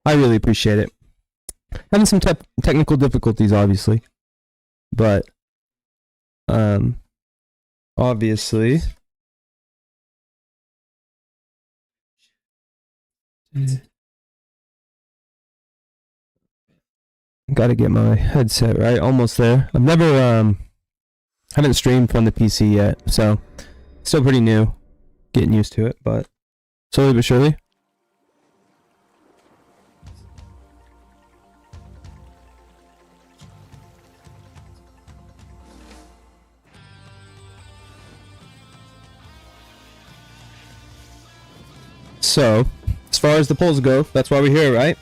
I really appreciate it. Having some technical difficulties, obviously, but obviously. Got to get my headset right. Almost there. I've never haven't streamed from the PC yet, so still pretty new. Getting used to it, but slowly but surely. So, as far as the polls go, that's why we're here, right?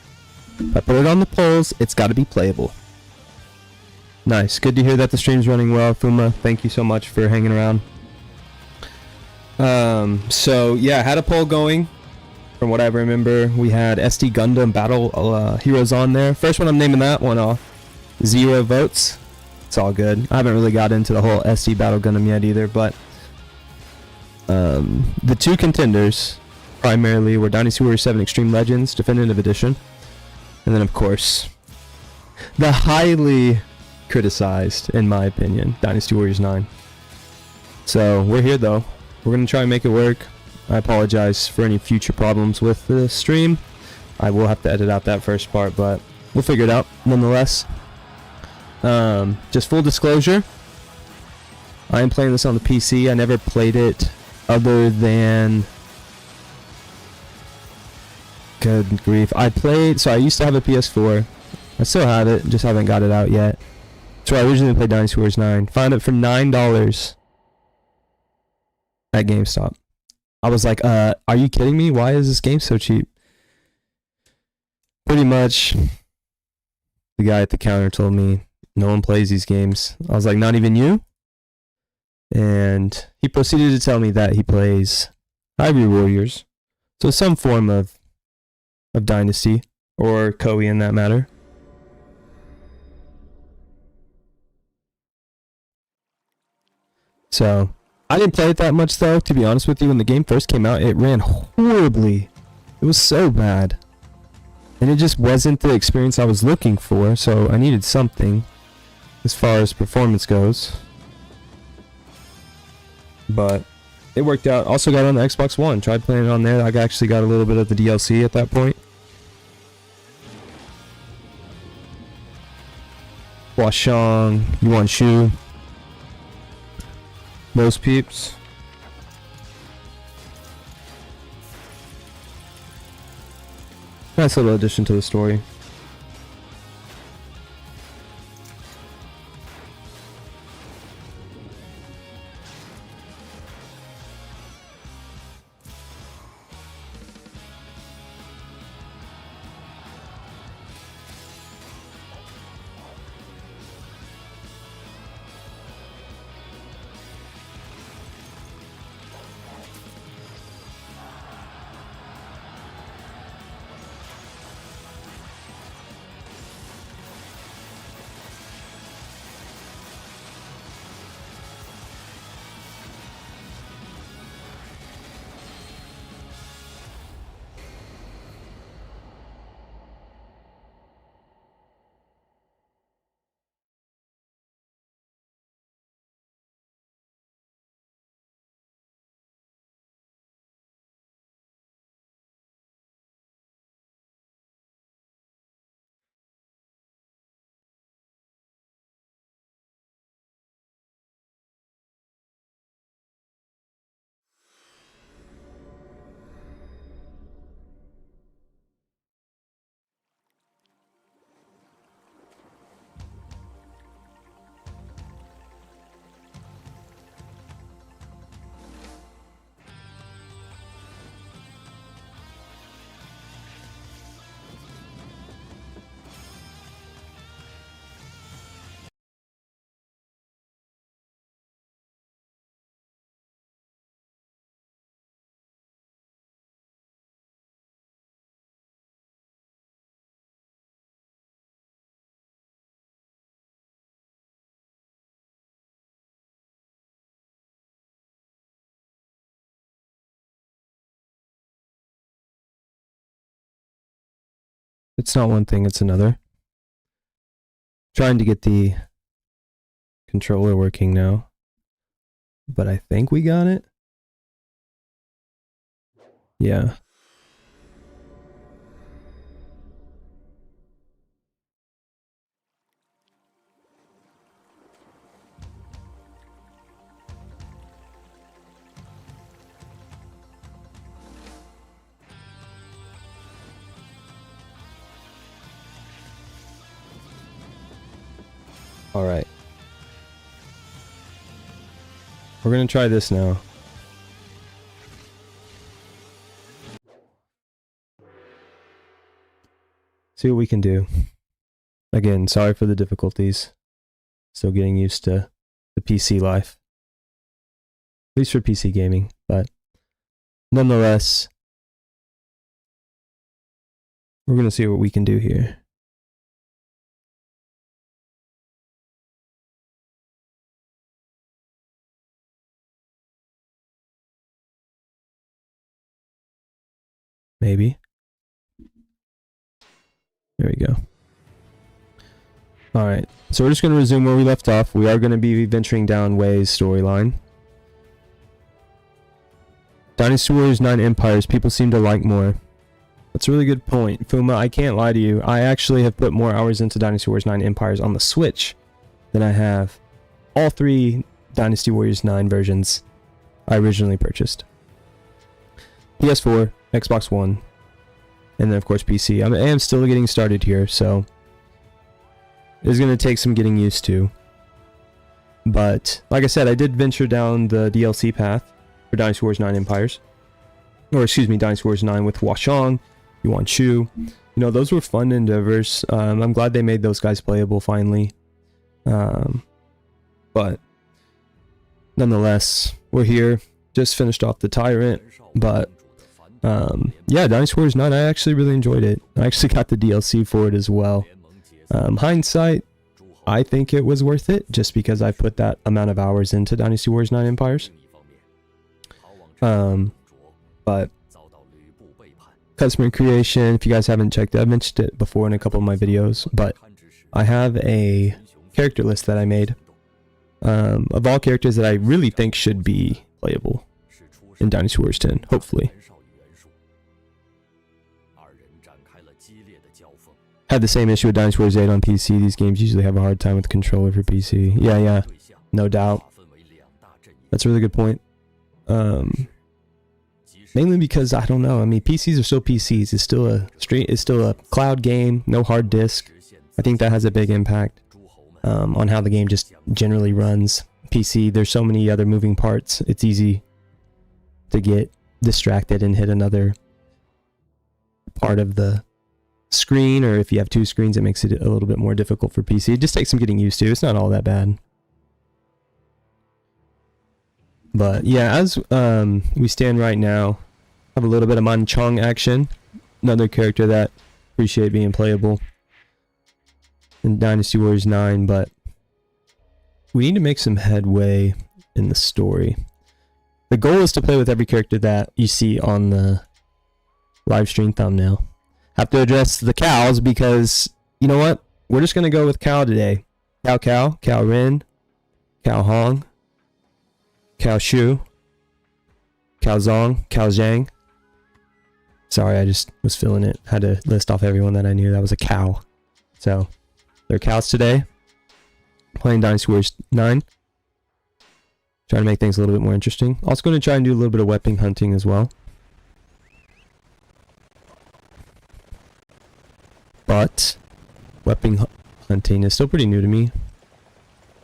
If I put it on the polls, it's got to be playable. Nice. Good to hear that the stream's running well. Fuma, thank you so much for hanging around. So, yeah, I had a poll going. From what I remember, we had SD Gundam Battle Heroes on there. First one, I'm naming that one off. 0 votes. It's all good. I haven't really got into the whole SD Battle Gundam yet either, but the two contenders primarily were Dynasty Warriors 7 Extreme Legends Definitive Edition, and then of course the highly criticized, in my opinion, Dynasty Warriors 9. So we're here though. We're gonna try and make it work. I apologize for any future problems with the stream. I will have to edit out that first part, but we'll figure it out nonetheless. Just full disclosure, I am playing this on the PC. I never played it other than... Good grief. I used to have a PS4. I still have it, just haven't got it out yet. So I originally played Dynasty Warriors 9. Found it for $9 at GameStop. I was like, are you kidding me? Why is this game so cheap? Pretty much, the guy at the counter told me, no one plays these games. I was like, not even you? And he proceeded to tell me that he plays Hyrule Warriors. So some form of Dynasty, or Koei in that matter. So, I didn't play it that much though, to be honest with you. When the game first came out, it ran horribly. It was so bad. And it just wasn't the experience I was looking for, so I needed something as far as performance goes. But it worked out. Also got on the Xbox One. Tried playing it on there. I actually got a little bit of the DLC at that point. Huashang, Yuan Shu. Those peeps. Nice little addition to the story. it's not one thing, it's another. Trying to get the controller working now. But I think we got it. Yeah. All right. We're going to try this now. See what we can do. Again, sorry for the difficulties. Still getting used to the PC life. At least for PC gaming, but nonetheless, we're going to see what we can do here. Maybe. There we go. Alright, so we're just going to resume where we left off. We are going to be venturing down Wei's storyline. Dynasty Warriors 9 Empires, people seem to like more. That's a really good point. Fuma, I can't lie to you. I actually have put more hours into Dynasty Warriors 9 Empires on the Switch than I have all 3 Dynasty Warriors 9 versions I originally purchased. PS4, Xbox One, and then of course PC. I am still getting started here, so it's going to take some getting used to. But like I said, I did venture down the DLC path for Dynasty Warriors 9 Empires. Or excuse me, Dynasty Warriors 9 with Huashang, Yuan Shu. You know, those were fun endeavors. I'm glad they made those guys playable finally. But nonetheless, we're here. Just finished off the Tyrant, but yeah, Dynasty Warriors 9, I actually really enjoyed it. I actually got the DLC for it as well. Hindsight, I think it was worth it, just because I put that amount of hours into Dynasty Warriors 9 Empires. But customer creation, if you guys haven't checked it, I've mentioned it before in a couple of my videos, but I have a character list that I made of all characters that I really think should be playable in Dynasty Warriors 10, hopefully. Had the same issue with Dynasty Warriors 8 on PC. These games usually have a hard time with the controller for PC. Yeah, no doubt. That's a really good point. Mainly because I don't know. I mean, PCs are still PCs. It's still a cloud game, no hard disk. I think that has a big impact on how the game just generally runs. PC, there's so many other moving parts. It's easy to get distracted and hit another part of the screen, or if you have 2 screens, it makes it a little bit more difficult for PC. It just takes some getting used to. It's not all that bad. But yeah, as we stand right now, have a little bit of Manchong action. Another character that appreciate being playable in Dynasty Warriors 9, but we need to make some headway in the story. The goal is to play with every character that you see on the live stream thumbnail. Have to address the cows because, you know what? We're just going to go with Cao today. Cao Cao, Cao Ren, Cao Hong, Cao Shu, Cao Zong, Cao Zhang. Sorry, I just was feeling it. Had to list off everyone that I knew that was a cow. So, they're cows today. Playing Dynasty Warriors 9. Trying to make things a little bit more interesting. Also going to try and do a little bit of weapon hunting as well. But weapon hunting is still pretty new to me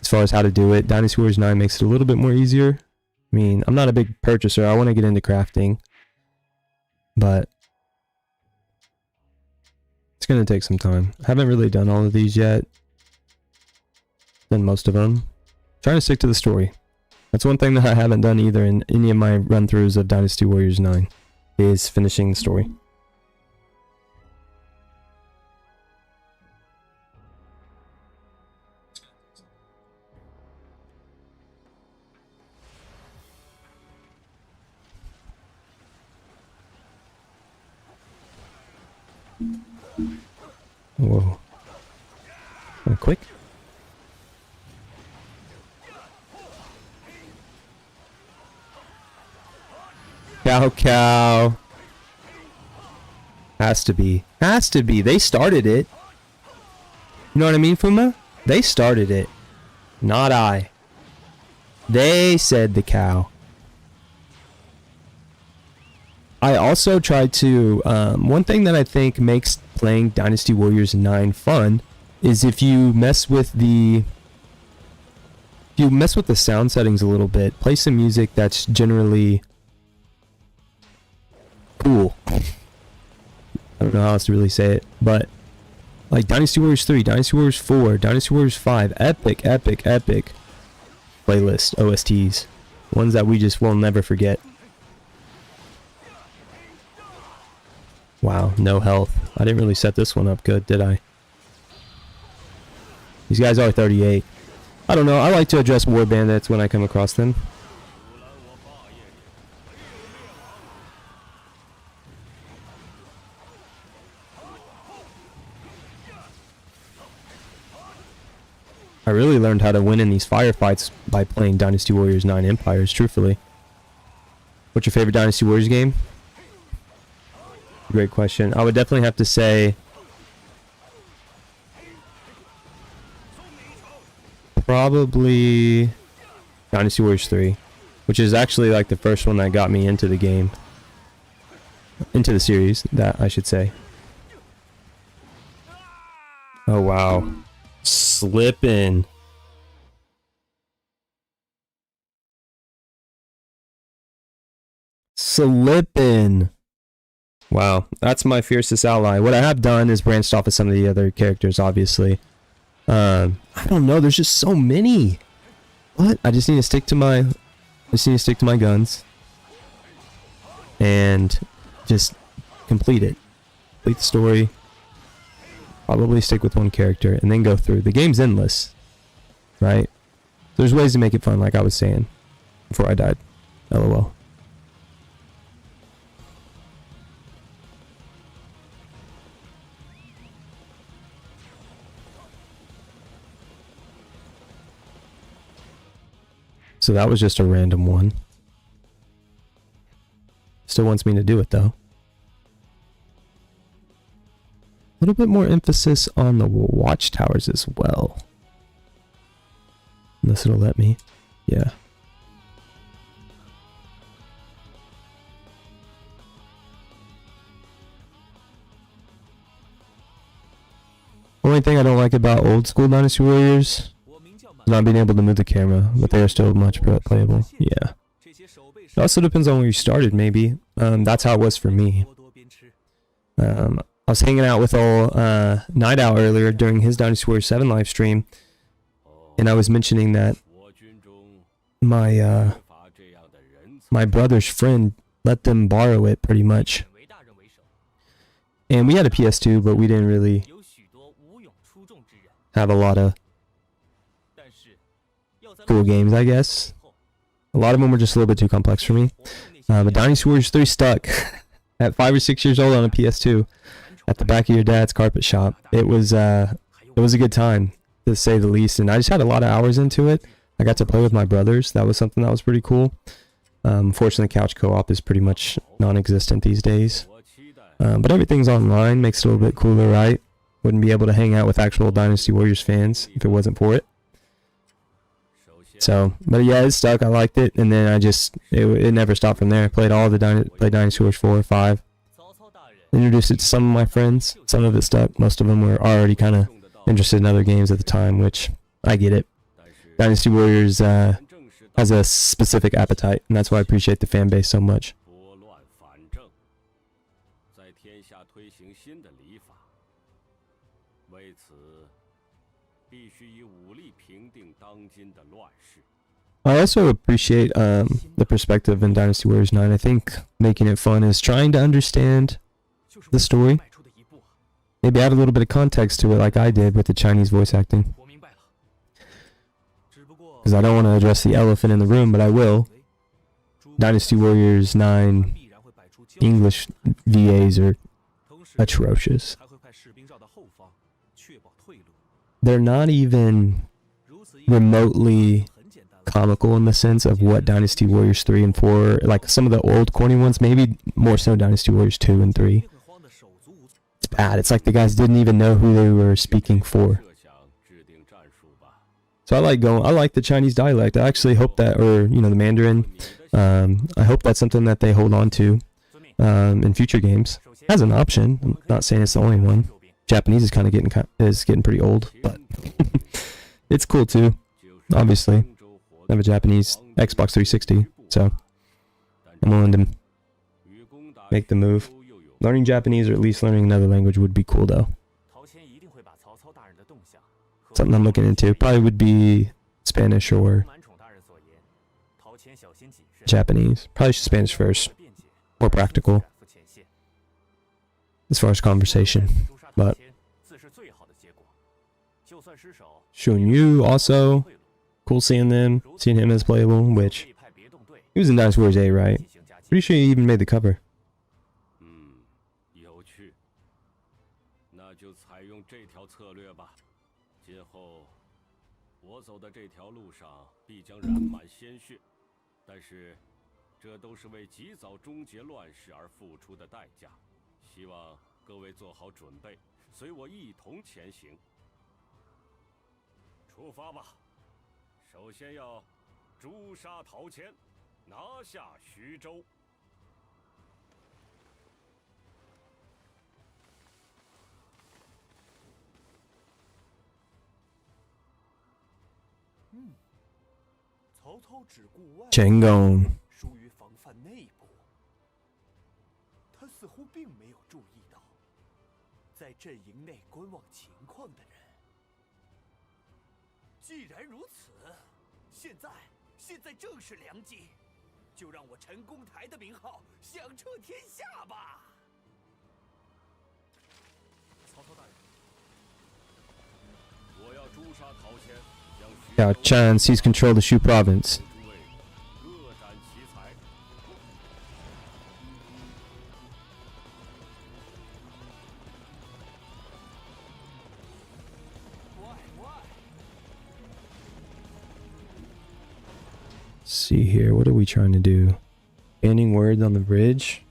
as far as how to do it. Dynasty Warriors 9 makes it a little bit more easier. I mean, I'm not a big purchaser. I want to get into crafting, but it's going to take some time. I haven't really done all of these yet. Done most of them. Trying to stick to the story. That's one thing that I haven't done either in any of my run-throughs of Dynasty Warriors 9 is finishing the story. Whoa. Quick. Cao Cao. Has to be. Has to be. They started it. You know what I mean, Fuma? They started it. Not I. They said the cow. I also tried to, one thing that I think makes playing Dynasty Warriors 9 fun is if you mess with the sound settings a little bit, play some music that's generally cool. I don't know how else to really say it, but like Dynasty Warriors 3, Dynasty Warriors 4, Dynasty Warriors 5, epic playlist, OSTs. Ones that we just will never forget. Wow, no health. I didn't really set this one up good, did I? These guys are 38. I don't know, I like to address war bandits when I come across them. I really learned how to win in these firefights by playing Dynasty Warriors 9 Empires, truthfully. What's your favorite Dynasty Warriors game? Great question. I would definitely have to say probably Dynasty Warriors 3, which is actually like the first one that got me into the game. Into the series, that I should say. Oh wow. Slipping. Slipping. Wow, that's my fiercest ally. What I have done is branched off of some of the other characters, obviously. I don't know, there's just so many. What? I just need to stick to my guns. And just complete it. Complete the story. Probably stick with one character and then go through. The game's endless, right? There's ways to make it fun, like I was saying before I died. LOL. So that was just a random one. Still wants me to do it though. A little bit more emphasis on the watchtowers as well. Unless it'll let me. Yeah. Only thing I don't like about old school Dynasty Warriors is not being able to move the camera, but they are still much playable. Yeah. It also depends on where you started, maybe. That's how it was for me. I was hanging out with old Night Owl earlier during his Dynasty Warriors 7 live stream, and I was mentioning that my my brother's friend let them borrow it pretty much, and we had a PS2, but we didn't really have a lot of cool games, I guess. A lot of them were just a little bit too complex for me. But Dynasty Warriors 3 stuck at 5 or 6 years old on a PS2 at the back of your dad's carpet shop. It was a good time, to say the least, and I just had a lot of hours into it. I got to play with my brothers. That was something that was pretty cool. Fortunately, couch co-op is pretty much non-existent these days. But everything's online, makes it a little bit cooler, right? Wouldn't be able to hang out with actual Dynasty Warriors fans if it wasn't for it. So, but yeah, it stuck. I liked it, and then it never stopped from there. Played all the Dynasty Warriors 4 or 5. Introduced it to some of my friends. Some of it stuck. Most of them were already kind of interested in other games at the time, which I get it. Dynasty Warriors has a specific appetite, and that's why I appreciate the fan base so much. I also appreciate the perspective in Dynasty Warriors 9. I think making it fun is trying to understand the story. Maybe add a little bit of context to it like I did with the Chinese voice acting. Because I don't want to address the elephant in the room, but I will. Dynasty Warriors 9 English VAs are atrocious. they're not even remotely comical in the sense of what Dynasty Warriors 3 and 4, like some of the old corny ones, maybe more so Dynasty Warriors 2 and 3. It's bad. It's like the guys didn't even know who they were speaking for. So I like the Chinese dialect. I actually hope that, or the Mandarin. I hope that's something that they hold on to in future games as an option. I'm not saying it's the only one. Japanese is getting pretty old, but it's cool too. Obviously, I have a Japanese Xbox 360, so I'm willing to make the move. Learning Japanese, or at least learning another language, would be cool though. Something I'm looking into probably would be Spanish or Japanese. Probably Spanish first, more practical as far as conversation. But Xiahou Yuan also cool seeing him as playable, which he was in Dynasty Warriors A, right? Pretty sure he even made the cover. Chenggong. 他似乎并没有注意到，在阵营内观望情况的人。既然如此，现在正是良机，就让我陈公台的名号响彻天下吧！曹操大人，我要诛杀陶谦，将 Cao Ren seized control of the Shu province. See here, what are we trying to do? Banning words on the bridge?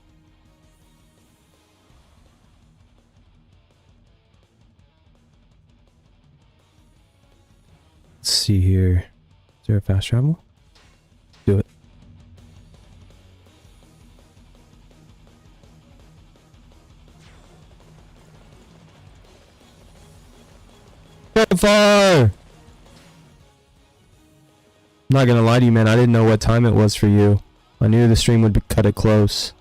Let's see here. Is there a fast travel? Do it. So far! I'm not gonna lie to you, man. I didn't know what time it was for you. I knew the stream would cut it close.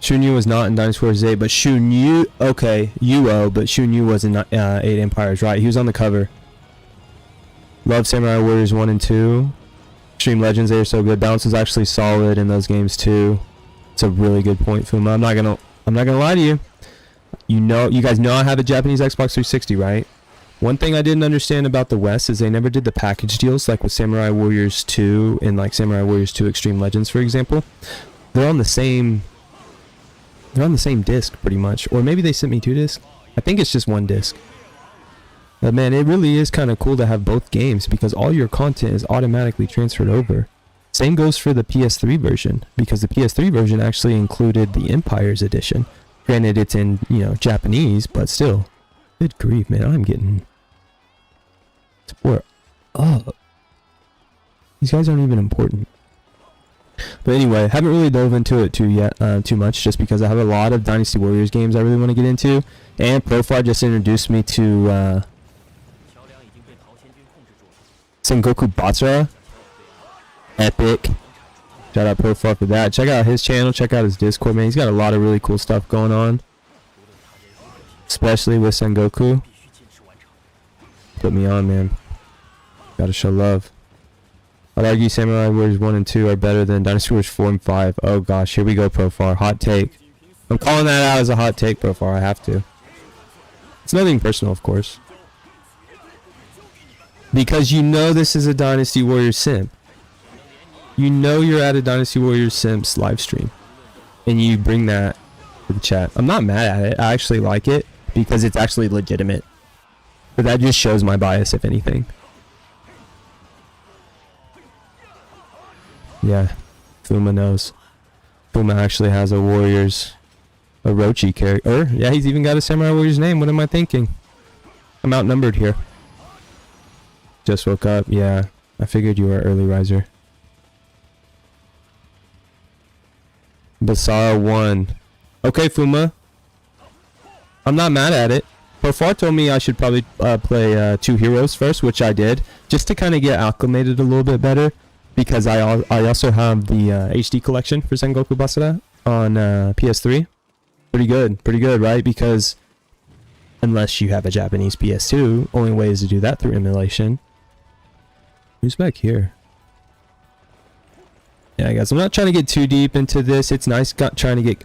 Xiahou Yuan was not in Dynasty Warriors 8, but Xiahou Yuan, okay, Yuo, but Xiahou Yuan was in 8 Empires, right? He was on the cover. Love Samurai Warriors 1 and 2. Extreme Legends, they are so good. Balance was actually solid in those games too. It's a really good point, Fuma. I'm not gonna lie to you. You guys know I have a Japanese Xbox 360, right? One thing I didn't understand about the West is they never did the package deals like with Samurai Warriors 2 and like Samurai Warriors 2 Extreme Legends, for example. They're on the same disc pretty much, or maybe they sent me 2 discs. I think it's just 1 disc. But man, it really is kind of cool to have both games because all your content is automatically transferred over. Same goes for the PS3 version, because the PS3 version actually included the Empires edition. Granted, it's in, Japanese, but still. Good grief, man, I'm getting tore up. These guys aren't even important. But anyway, haven't really dove into it too much, just because I have a lot of Dynasty Warriors games I really want to get into. And Profar just introduced me to Sengoku Batra. Epic. Shout out Profar for that. Check out his channel. Check out his Discord, man. He's got a lot of really cool stuff going on. Especially with Sengoku. Put me on, man. Gotta show love. I'd argue Samurai Warriors 1 and 2 are better than Dynasty Warriors 4 and 5. Oh gosh, here we go, Profar. Hot take. I'm calling that out as a hot take, Profar. I have to. It's nothing personal, of course. Because this is a Dynasty Warriors simp. You know you're at a Dynasty Warriors Simps live stream, and you bring that to the chat. I'm not mad at it. I actually like it because it's actually legitimate. But that just shows my bias, if anything. Yeah, Fuma knows. Fuma actually has a Warriors, a Orochi character. Yeah, he's even got a Samurai Warriors name. What am I thinking? I'm outnumbered here. Just woke up. Yeah, I figured you were an early riser. Basara won. Okay, Fuma. I'm not mad at it. Profar told me I should probably play 2 heroes first, which I did, just to kind of get acclimated a little bit better, because I also have the HD collection for Sengoku Basara on PS3. Pretty good, right? Because unless you have a Japanese PS2, only way is to do that through emulation. Who's back here? Yeah, guys, I'm not trying to get too deep into this. It's nice trying to get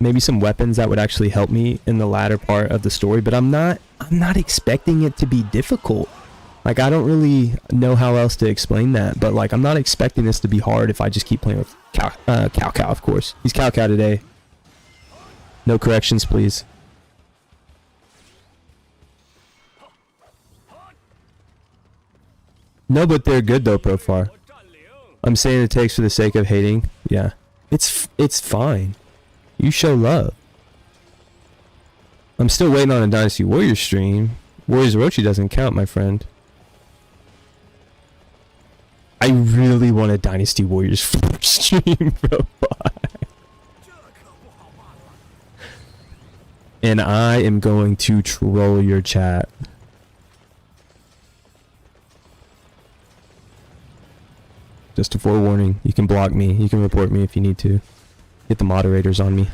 maybe some weapons that would actually help me in the latter part of the story, but I'm not expecting it to be difficult. Like, I don't really know how else to explain that, but like, I'm not expecting this to be hard if I just keep playing with Cao Cao, of course. He's Cao Cao today. No corrections, please. No, but they're good though, Profar. I'm saying it takes for the sake of hating. Yeah. It's fine. You show love. I'm still waiting on a Dynasty Warriors stream. Warriors Orochi doesn't count, my friend. I really want a Dynasty Warriors stream, bro. And I am going to troll your chat. Just a forewarning, you can block me, you can report me if you need to. Get the moderators on me.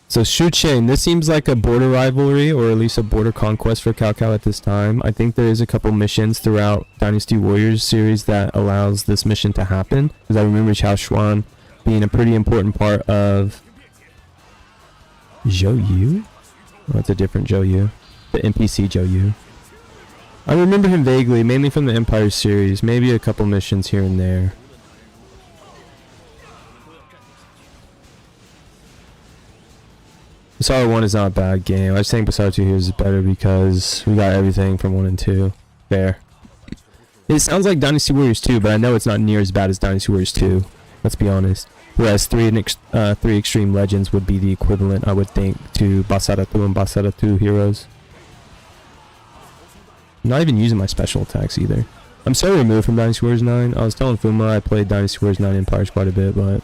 So Shuchen, this seems like a border rivalry, or at least a border conquest for Cao Cao at this time. I think there is a couple missions throughout Dynasty Warriors series that allows this mission to happen. Because I remember Xiahou Yuan being a pretty important part of Zhou Yu? Oh, it's a different Zhou Yu. The NPC Zhou Yu. I remember him vaguely, mainly from the Empire series. Maybe a couple missions here and there. Basara 1 is not a bad game. I just think Basara 2 here is better because we got everything from 1 and 2. Fair. It sounds like Dynasty Warriors 2, but I know it's not near as bad as Dynasty Warriors 2. Let's be honest. Whereas 3 Extreme Legends would be the equivalent, I would think, to Basara 2 and Basara 2 heroes. I'm not even using my special attacks either. I'm so removed from Dynasty Warriors 9. I was telling Fuma I played Dynasty Warriors 9 Empires quite a bit, but...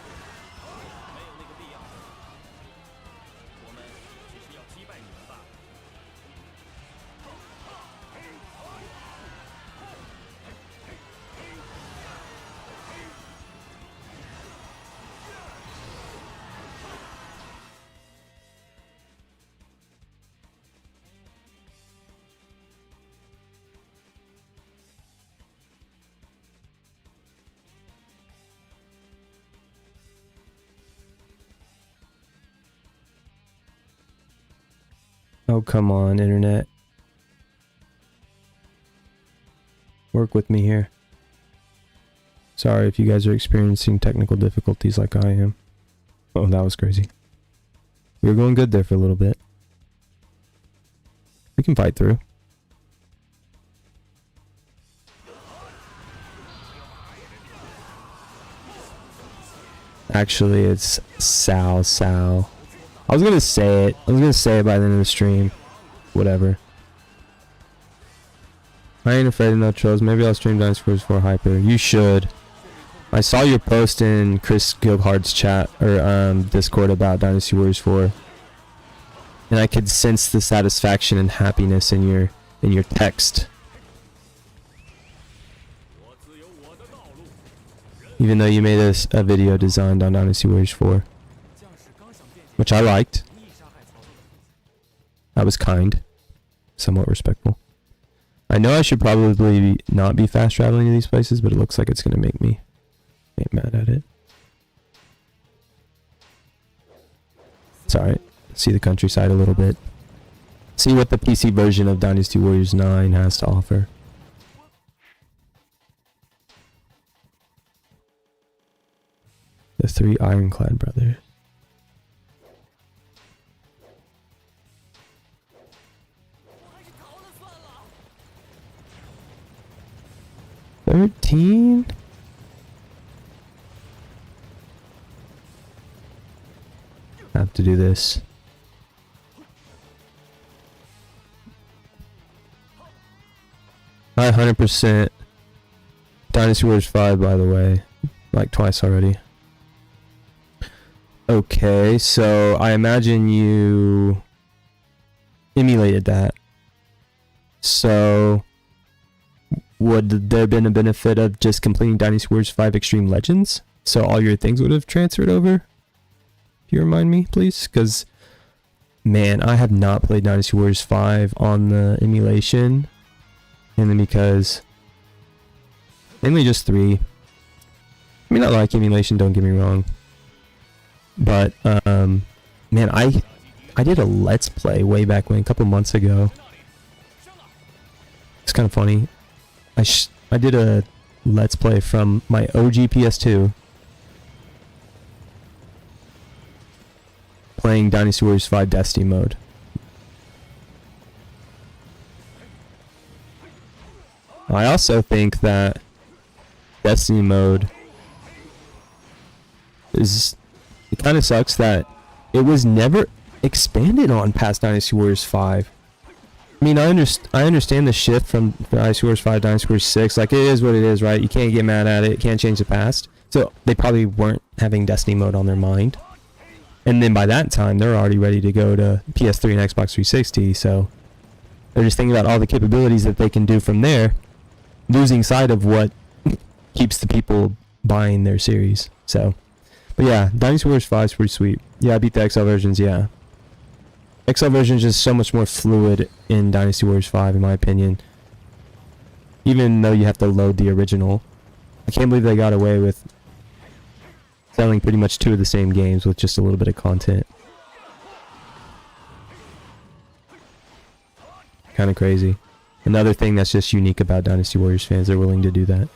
Oh, come on, internet. Work with me here. Sorry if you guys are experiencing technical difficulties like I am. Oh, that was crazy. We were going good there for a little bit. We can fight through. Actually, it's Cao. I was gonna say it. I was gonna say it by the end of the stream. Whatever. I ain't afraid of no trolls. Maybe I'll stream Dynasty Warriors 4 Hyper. You should. I saw your post in Chris Gilhard's chat or Discord about Dynasty Warriors 4, and I could sense the satisfaction and happiness in your text. Even though you made a video designed on Dynasty Warriors 4. Which I liked. I was kind. Somewhat respectful. I know I should probably not be fast traveling to these places, but it looks like it's going to make me ain't mad at it. It's alright. See the countryside a little bit. See what the PC version of Dynasty Warriors 9 has to offer. The 3 Ironclad brothers. $13? Have to do this. I 100% Dynasty Warriors 5, by the way. Like twice already. Okay, so I imagine you emulated that. So would there have been a benefit of just completing Dynasty Warriors 5 Extreme Legends? So all your things would have transferred over? Can you remind me, please? Because, man, I have not played Dynasty Warriors 5 on the emulation. And then because... mainly just 3. I mean, I like emulation, don't get me wrong. But, man, I did a Let's Play way back when, a couple months ago. It's kind of funny. I did a Let's Play from my OG PS2. Playing Dynasty Warriors 5 Destiny mode. I also think that Destiny mode is... it kind of sucks that it was never expanded on past Dynasty Warriors 5. I mean, I understand the shift from Dynasty Warriors 5 to Dynasty Warriors 6. Like, it is what it is, right? You can't get mad at it. Can't change the past. So, they probably weren't having Destiny mode on their mind. And then by that time, they're already ready to go to PS3 and Xbox 360. So, they're just thinking about all the capabilities that they can do from there, losing sight of what keeps the people buying their series. So, but yeah, Dynasty Warriors 5 is pretty sweet. Yeah, I beat the XL versions, yeah. XL version is just so much more fluid in Dynasty Warriors 5, in my opinion. Even though you have to load the original. I can't believe they got away with selling pretty much 2 of the same games with just a little bit of content. Kind of crazy. Another thing that's just unique about Dynasty Warriors fans, they're willing to do that.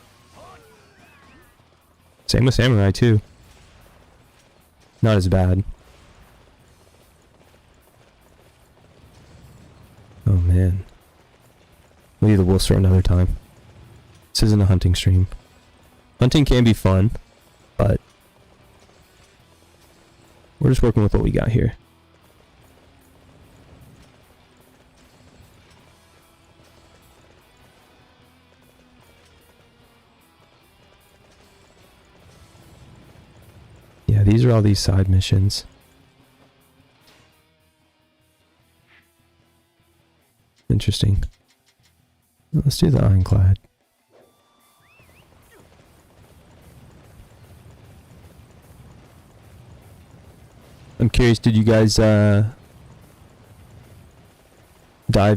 Same with Samurai too. Not as bad. Oh man. We'll leave the wolves for another time. This isn't a hunting stream. Hunting can be fun, but we're just working with what we got here. Yeah, these are all these side missions. Interesting. Let's do the Ironclad. I'm curious, did you guys dive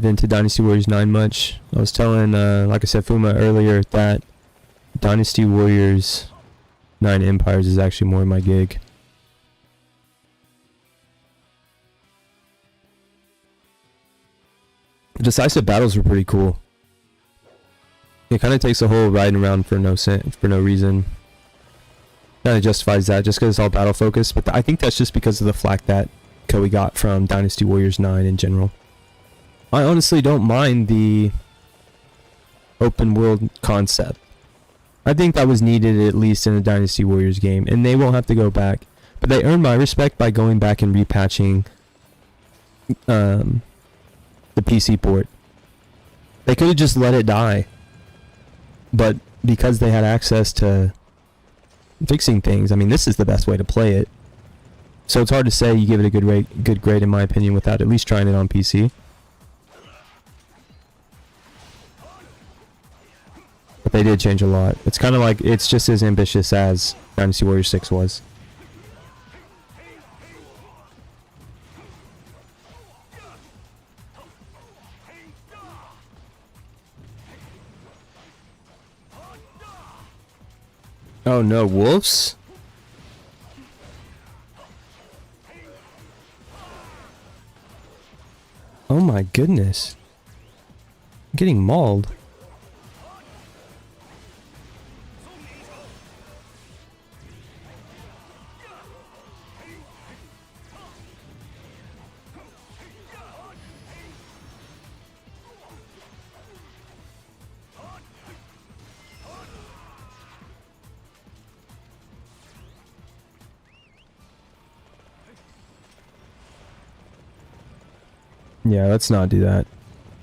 into Dynasty Warriors 9 much? I was telling, like I said, Fuma earlier, that Dynasty Warriors 9 Empires is actually more my gig. Decisive battles were pretty cool. It kind of takes the whole riding around for no reason. Kind of justifies that just because it's all battle focused, but I think that's just because of the flack that Koei got from Dynasty Warriors 9 in general. I honestly don't mind the open world concept. I think that was needed at least in a Dynasty Warriors game, and they won't have to go back. But they earned my respect by going back and repatching the PC port. They could have just let it die, but because they had access to fixing things, I mean, this is the best way to play it. So it's hard to say you give it a good grade in my opinion without at least trying it on PC. But they did change a lot. It's kind of like, it's just as ambitious as Dynasty Warriors 6 was. Oh no, wolves? Oh Oh my goodness. I'm getting mauled. Yeah, let's not do that.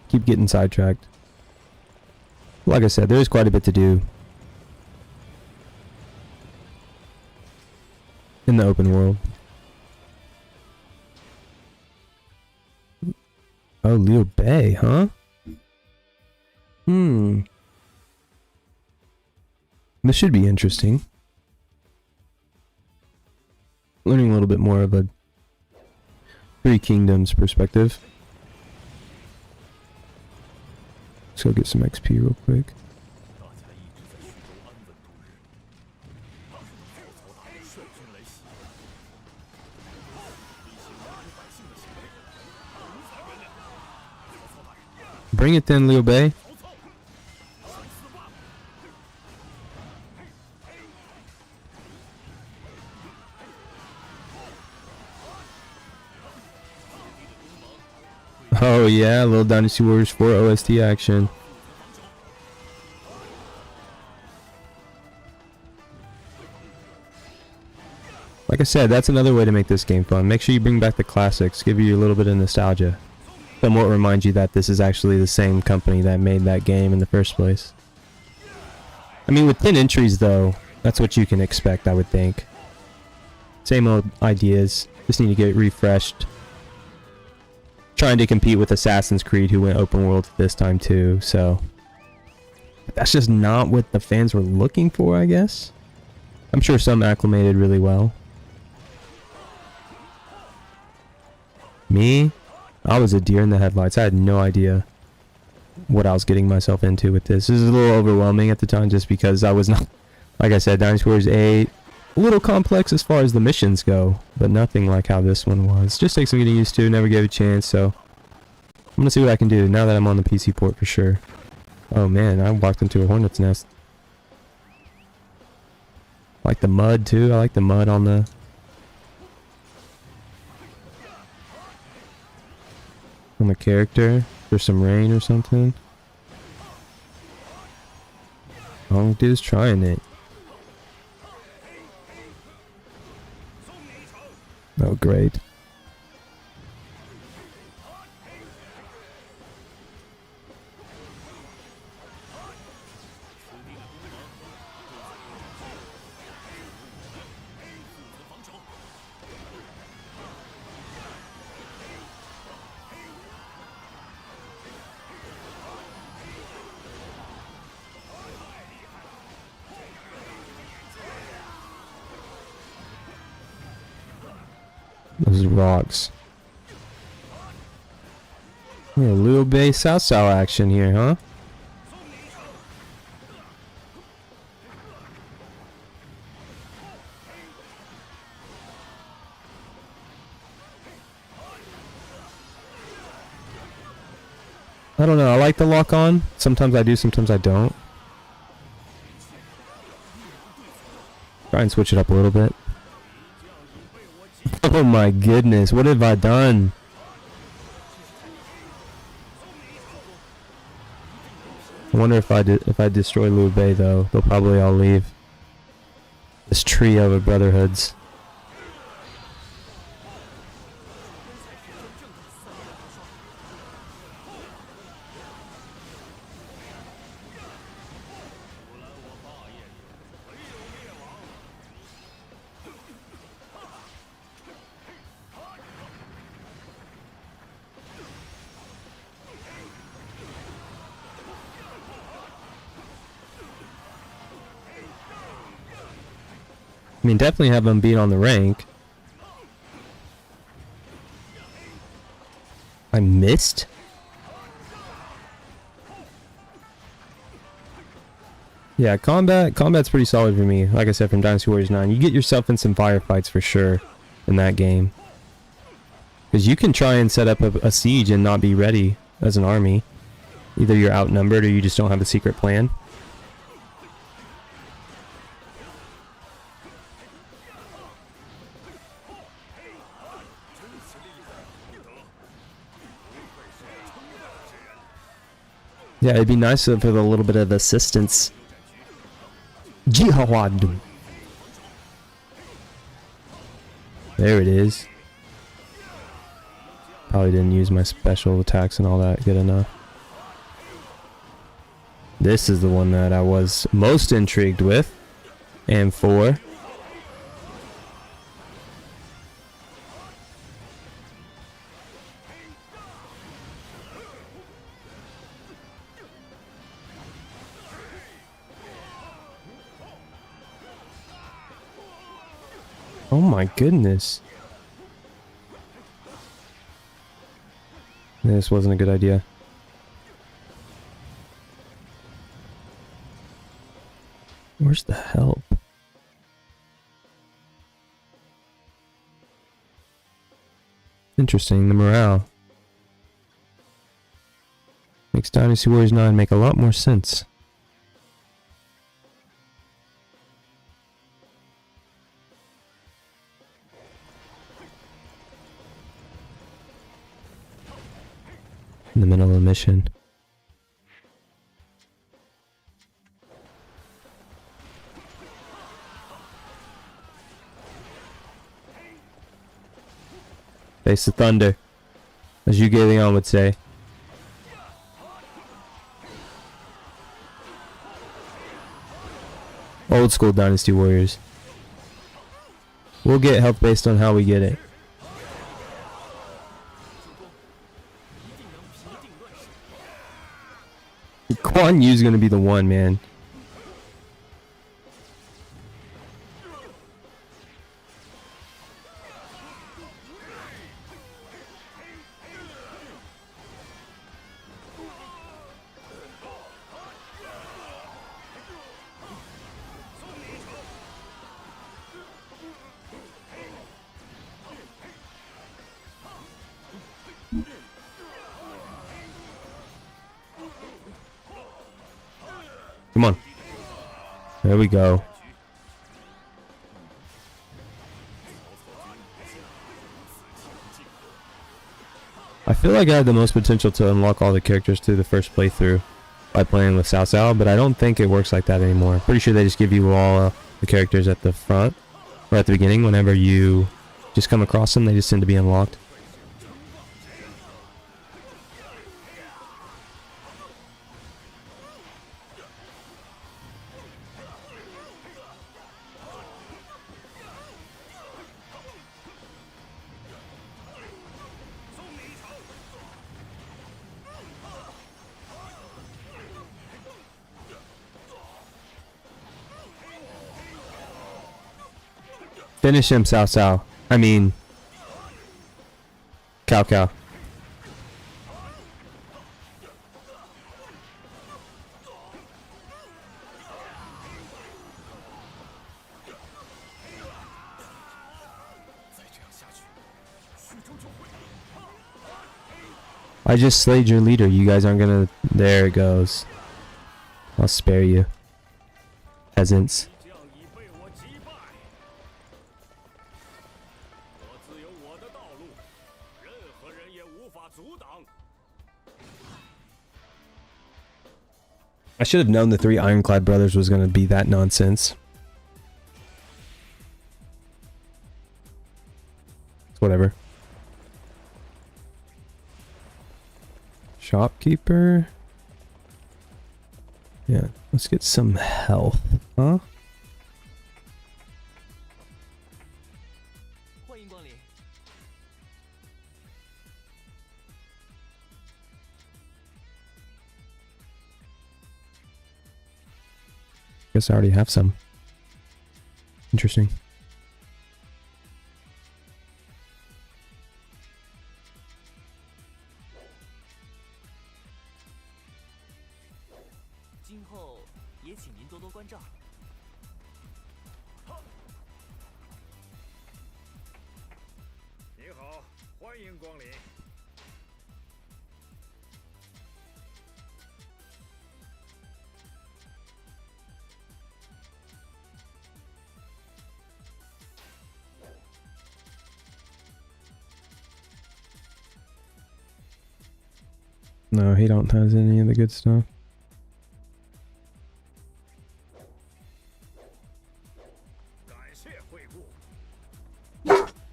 Keep getting sidetracked. Like I said, there is quite a bit to do in the open world. Oh, Liu Bei, huh? This should be interesting. Learning a little bit more of a Three Kingdoms perspective. Let's go get some XP real quick. Bring it then, Liu Bei. Oh yeah, a little Dynasty Warriors 4 OST action. Like I said, that's another way to make this game fun. Make sure you bring back the classics, give you a little bit of nostalgia. Somewhat remind you that this is actually the same company that made that game in the first place. I mean, with 10 entries though, that's what you can expect, I would think. Same old ideas, just need to get refreshed. Trying to compete with Assassin's Creed, who went open world this time too, so that's just not what the fans were looking for, I guess. I'm sure some acclimated really well. Me, I was a deer in the headlights. I had no idea what I was getting myself into with this. This is a little overwhelming at the time just because I was not, like I said, Dynasty Warriors 8, a little complex as far as the missions go, but nothing like how this one was. Just takes some getting used to, never gave a chance, so I'm gonna see what I can do now that I'm on the PC port for sure. Oh man, I walked into a hornet's nest. I like the mud too. I like the mud on the character. There's some rain or something. Long dude's trying it. Oh great. Those rocks. A little Bei Cao Cao action here, huh? I don't know. I like the lock on. Sometimes I do, sometimes I don't. Try and switch it up a little bit. Oh my goodness, what have I done? I wonder if I destroy Liu Bei though, they'll probably all leave. This trio of brotherhoods. I mean, definitely have them beat on the rank. I missed? Yeah, combat's pretty solid for me. Like I said, from Dynasty Warriors 9, you get yourself in some firefights for sure in that game. Because you can try and set up a siege and not be ready as an army. Either you're outnumbered or you just don't have a secret plan. Yeah, it'd be nice for a little bit of assistance. Jihad. There it is. Probably didn't use my special attacks and all that good enough. This is the one that I was most intrigued with and for. Oh my goodness. This wasn't a good idea. Where's the help? Interesting, the morale. Makes Dynasty Warriors 9 make a lot more sense. In the middle of the mission. Face the thunder, as Zhuge Liang would say. Old school Dynasty Warriors. We'll get health based on how we get it. Guan Yu's gonna be the one, man. Come on. There we go. I feel like I had the most potential to unlock all the characters through the first playthrough by playing with Cao Cao, but I don't think it works like that anymore. Pretty sure they just give you all the characters at the front, or at the beginning. Whenever you just come across them, they just tend to be unlocked. Finish him, Cao Cao. I mean, Cao Cao. I just slayed your leader. You guys aren't gonna... There it goes. I'll spare you. Peasants. I should have known the 3 Ironclad brothers was going to be that nonsense. It's whatever. Shopkeeper. Yeah, let's get some health. Huh? Guess I already have some. Interesting. No, he don't have any of the good stuff.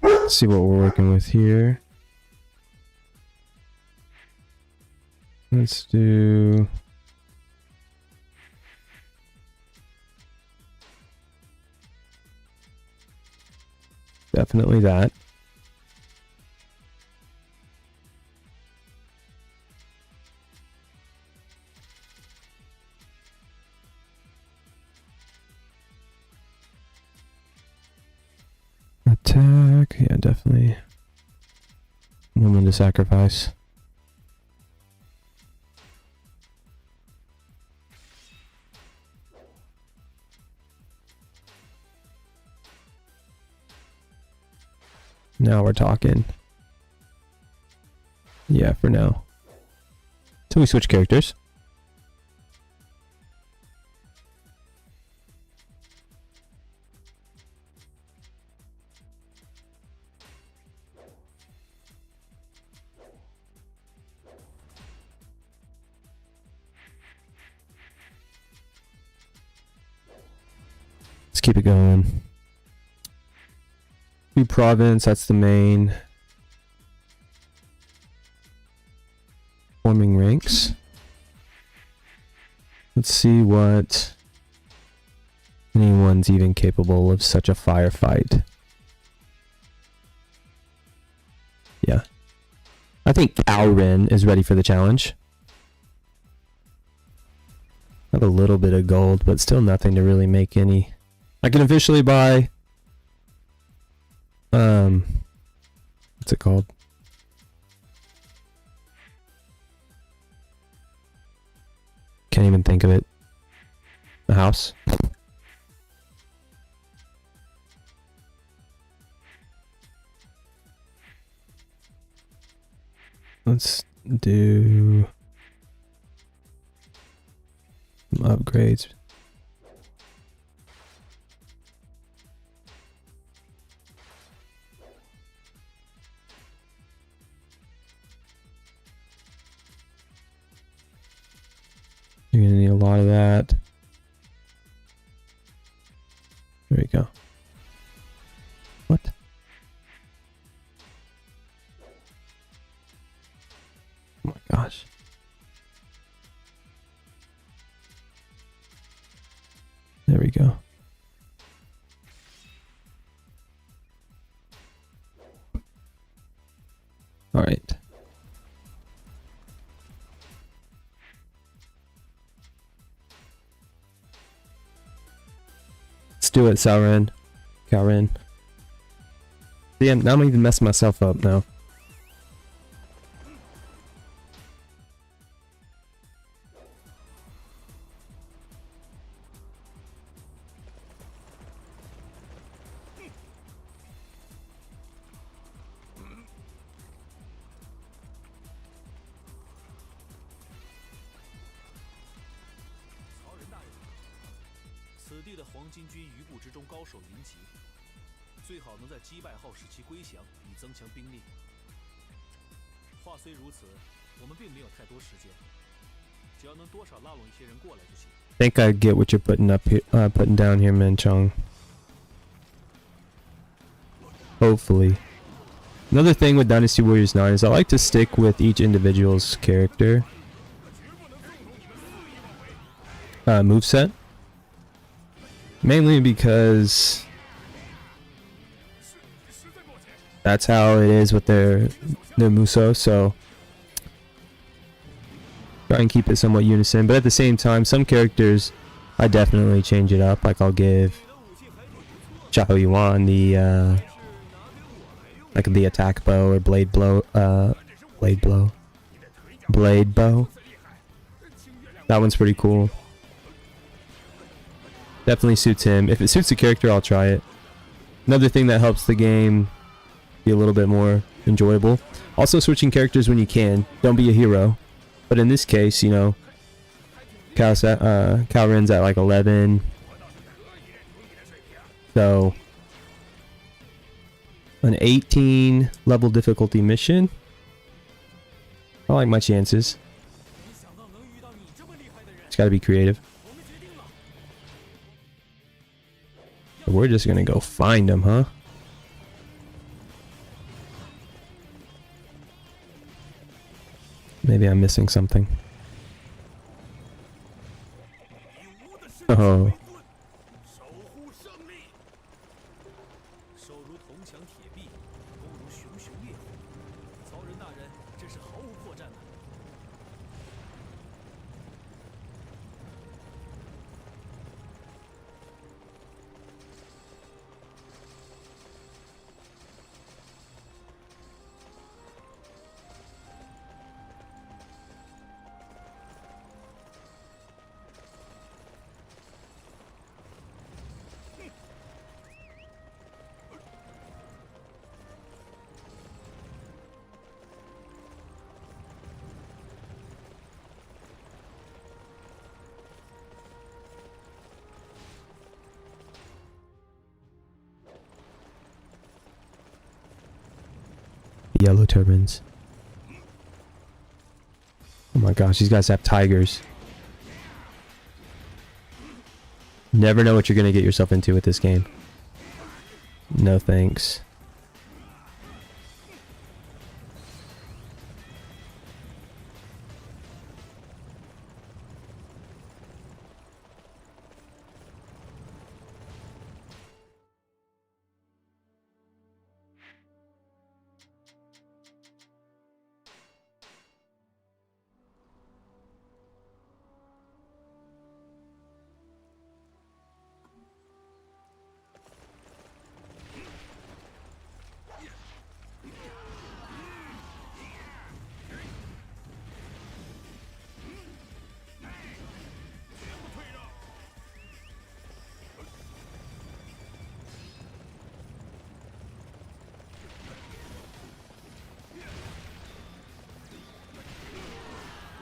Let's see what we're working with here. Let's do... definitely that. Attack, yeah, definitely. Woman to sacrifice. Now we're talking. Yeah, for now. Till we switch characters. Let's keep it going. New province, that's the main. Forming ranks. Let's see what anyone's even capable of such a firefight. Yeah. I think Cao Ren is ready for the challenge. Have a little bit of gold, but still nothing to really make any. I can officially buy what's it called? Can't even think of it. A house. Let's do some upgrades. You're gonna need a lot of that. There we go. What? Oh my gosh. There we go. All right. Let's do it, Cao Ren. Cao Ren. Yeah, now I'm even messing myself up now. I think I get what you're putting up here, putting down here, Menchong. Hopefully. Another thing with Dynasty Warriors 9 is I like to stick with each individual's character moveset. Mainly because that's how it is with their Muso, so try and keep it somewhat unison. But at the same time, some characters I definitely change it up. Like I'll give Xiahou Yuan the like the attack bow or blade bow. That one's pretty cool. Definitely suits him. If it suits the character, I'll try it. Another thing that helps the game be a little bit more enjoyable. Also, switching characters when you can. Don't be a hero. But in this case, you know, Cao Ren's at like 11. So, an 18 level difficulty mission. I like my chances. It's got to be creative. But we're just gonna go find him, huh? Maybe I'm missing something. Oh. 手如铜墙铁壁，攻如熊熊烈火。曹仁大人真是毫无破绽呐！ Yellow turbans. Oh my gosh, these guys have tigers. Never know what you're gonna get yourself into with this game. No thanks.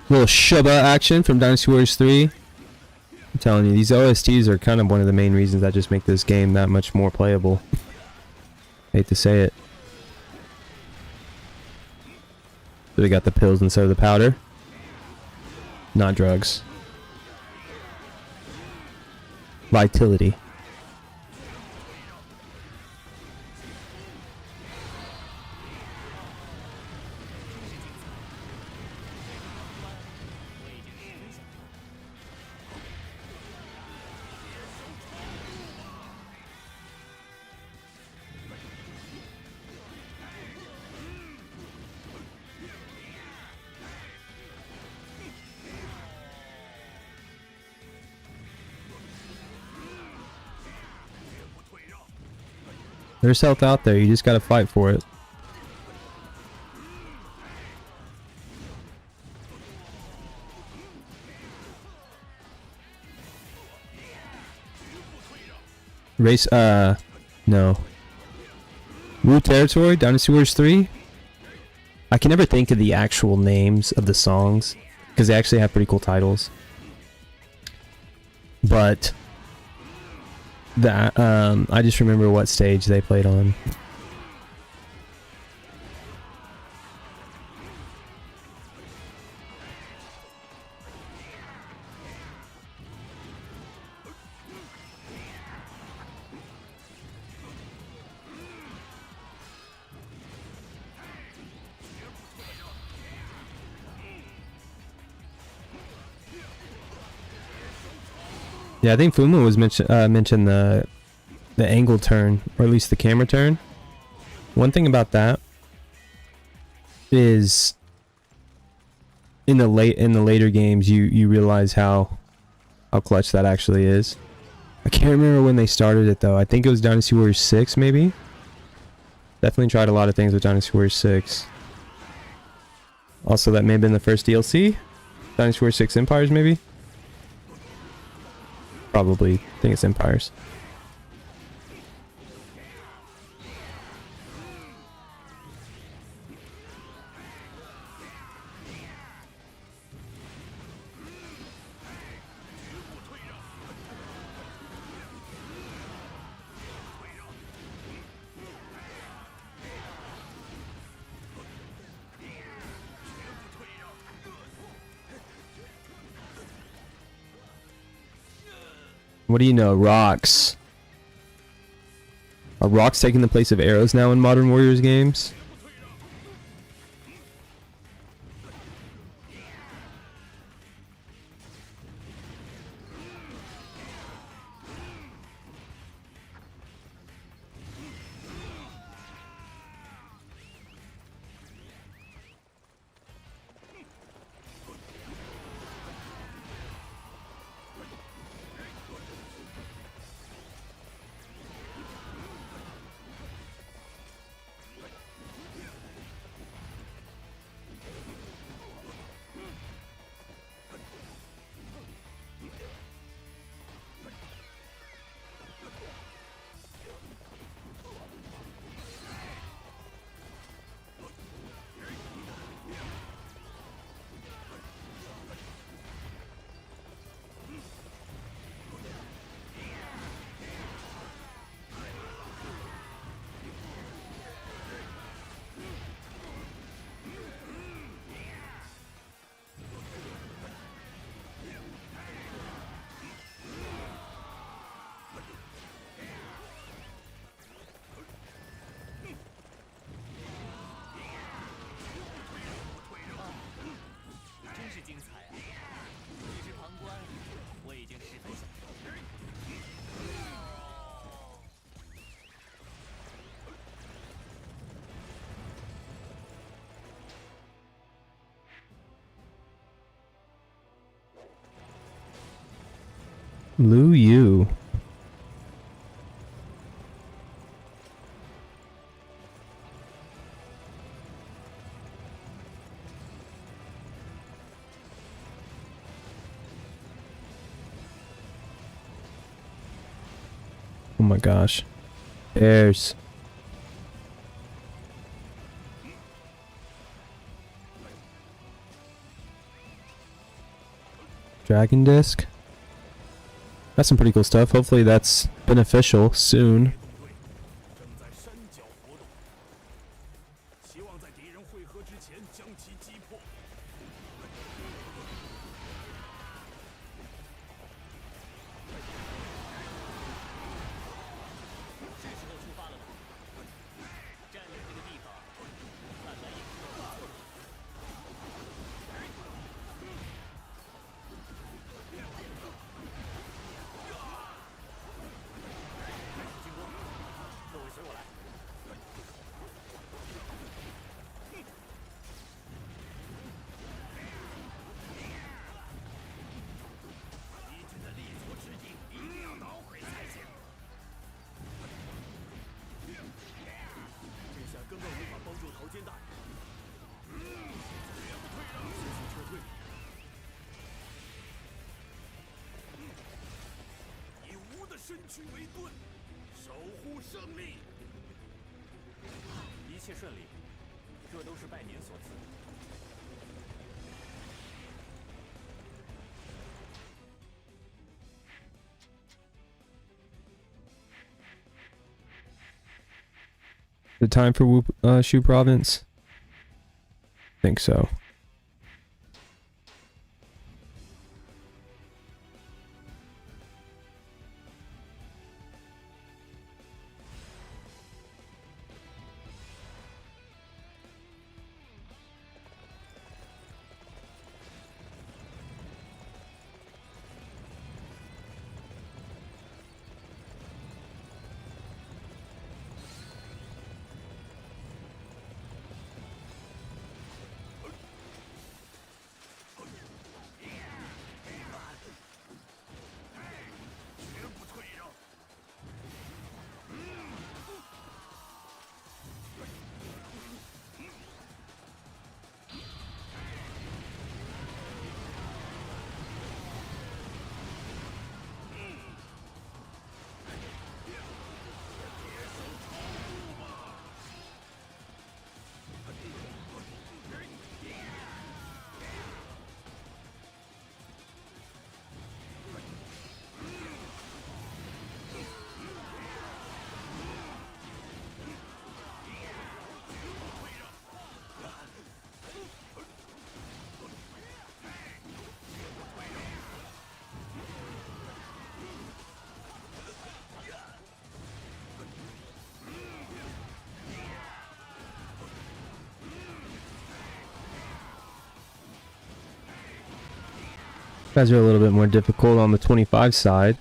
Little Shuba action from Dynasty Warriors 3. I'm telling you, these OSTs are kind of one of the main reasons that just make this game that much more playable. Hate to say it. So we got the pills instead of the powder. Not drugs. Vitality. There's health out there, you just gotta fight for it. Race, no. Wu Territory, Dynasty Warriors 3? I can never think of the actual names of the songs, because they actually have pretty cool titles. But that I just remember what stage they played on. Yeah, I think Fuma was mentioned the angle turn, or at least the camera turn. One thing about that is in the later games you realize how clutch that actually is. I can't remember when they started it though. I think it was Dynasty Warriors 6 maybe. Definitely tried a lot of things with Dynasty Warriors 6. Also, that may have been the first DLC. Dynasty Warriors 6 Empires maybe. Probably. I think it's Empires. What do you know? Rocks. Are rocks taking the place of arrows now in Modern Warriors games? Liu Yu. Oh my gosh. Bears. Dragon Disc. That's some pretty cool stuff. Hopefully that's beneficial soon. 正在山脚活动，希望在敌人汇合之前将其击破。是时候出发了吧？占领这个地方，看来也是不错的。进攻，各位随我来。敌军的立足之地一定要捣毁才行。这下根本无法帮助桃坚大人。迅速撤退。以吾的身躯为盾，守护胜利。一切顺利，这都是拜您所赐。The time for Shu Province? Think so. Guys are a little bit more difficult on the 25 side.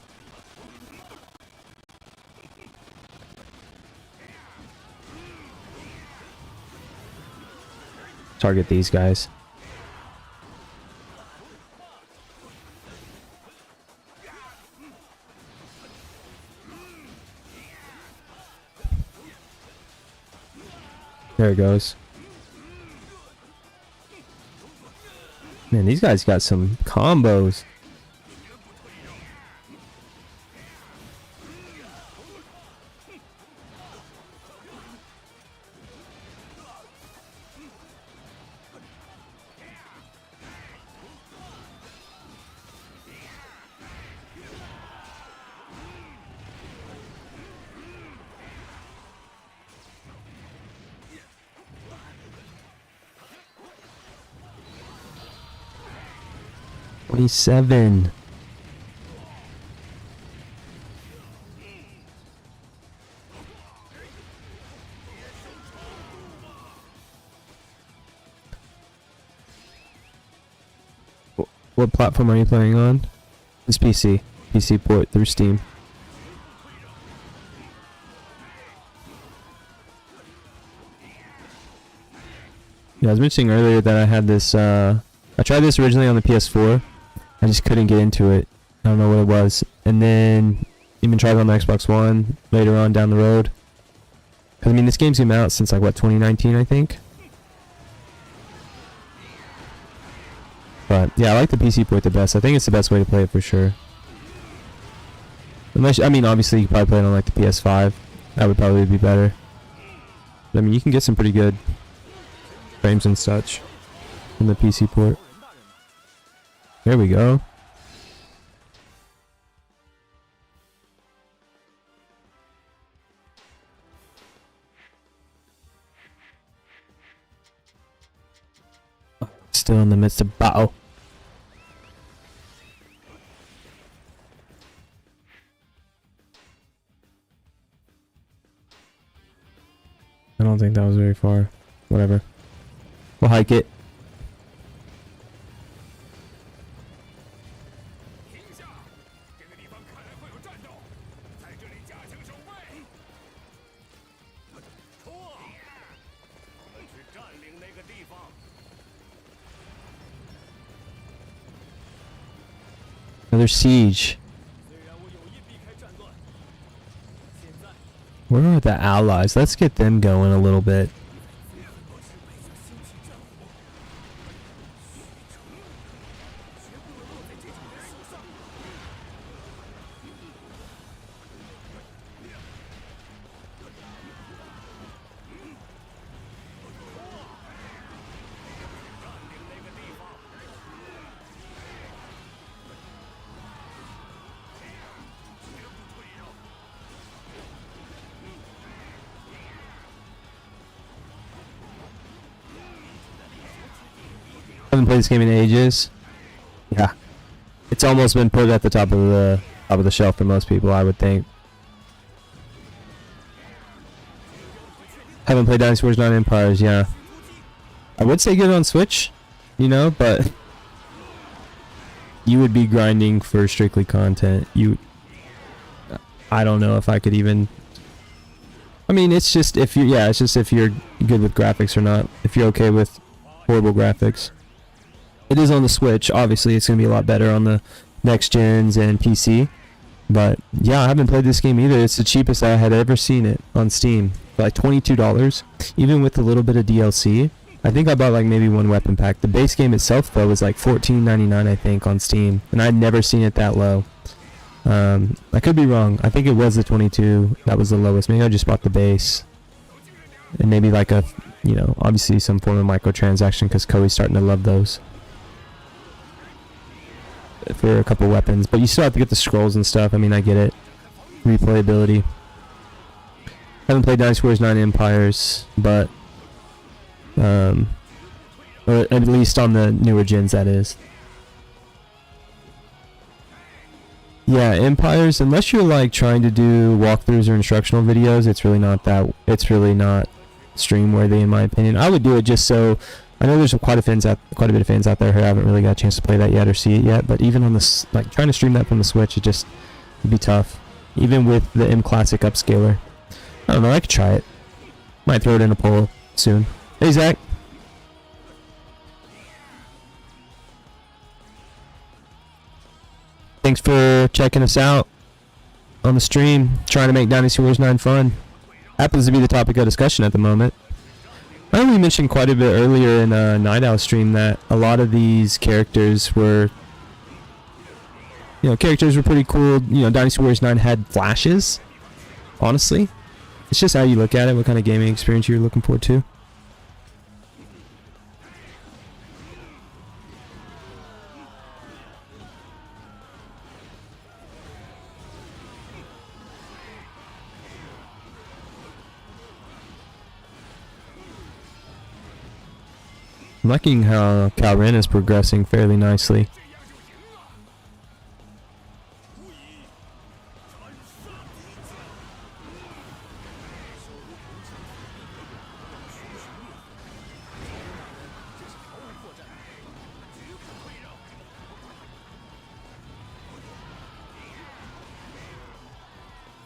Target these guys. There it goes. Man, these guys got some combos. Seven. What platform are you playing on? It's PC. PC port through Steam. Yeah, I was mentioning earlier that I had this, I tried this originally on the PS4. I just couldn't get into it. I don't know what it was. And then even tried it on the Xbox One later on down the road. Because I mean, this game's been out since like what, 2019, I think. But yeah, I like the PC port the best. I think it's the best way to play it for sure. Unless, I mean, obviously you could probably play it on like the PS5. That would probably be better. But I mean, you can get some pretty good frames and such in the PC port. There we go. Still in the midst of battle. I don't think that was very far. Whatever. We'll hike it. Another siege. Where are the allies? Let's get them going a little bit. Haven't played this game in ages. Yeah, it's almost been put at the top of the shelf for most people, I would think. Haven't played Dynasty Warriors 9 Empires. Yeah, I would say good on Switch, you know, but you would be grinding for strictly content. I don't know if I could even. I mean, it's just if you, yeah, it's just if you're good with graphics or not. If you're okay with horrible graphics. It is on the Switch. Obviously, it's going to be a lot better on the next gens and PC. But yeah, I haven't played this game either. It's the cheapest I had ever seen it on Steam. For like $22. Even with a little bit of DLC. I think I bought like maybe one weapon pack. The base game itself, though, was like $14.99, I think, on Steam. And I'd never seen it that low. I could be wrong. I think it was the 22. That was the lowest. Maybe I just bought the base. And maybe like a, you know, obviously some form of microtransaction because Koei's starting to love those. For a couple weapons, but you still have to get the scrolls and stuff. I mean, I get it. Replayability. Haven't played Dynasty Warriors 9 Empires, but or at least on the newer gens, that is. Yeah, Empires, unless you're like trying to do walkthroughs or instructional videos, it's really not stream worthy in my opinion. I would do it just so I know there's quite a bit of fans out there who haven't really got a chance to play that yet or see it yet. But even on this, like trying to stream that from the Switch, it'd be tough. Even with the M Classic upscaler, I don't know. I could try it. Might throw it in a poll soon. Hey Zach. Thanks for checking us out on the stream, trying to make Dynasty Warriors 9 fun. Happens to be the topic of discussion at the moment. I only mentioned quite a bit earlier in Night Owl stream that a lot of these characters were, pretty cool. You know, Dynasty Warriors 9 had flashes, honestly. It's just how you look at it, what kind of gaming experience you're looking forward to. I'm liking how Cao Ren is progressing fairly nicely.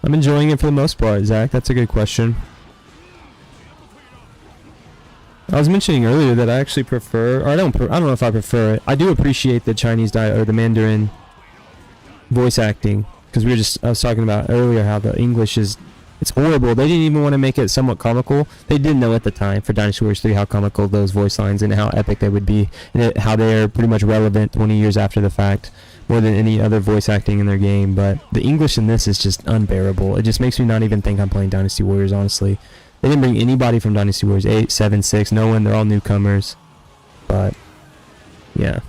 I'm enjoying it for the most part, Zach. That's a good question. I was mentioning earlier that I actually prefer, or I don't know if I prefer it. I do appreciate the Chinese or the Mandarin voice acting, because I was talking about earlier how the English it's horrible. They didn't even want to make it somewhat comical. They didn't know at the time for Dynasty Warriors 3 how comical those voice lines and how epic they would be, and how they are pretty much relevant 20 years after the fact, more than any other voice acting in their game. But the English in this is just unbearable. It just makes me not even think I'm playing Dynasty Warriors, honestly. They didn't bring anybody from Dynasty Warriors 8, 7, 6, no one. They're all newcomers. But, yeah.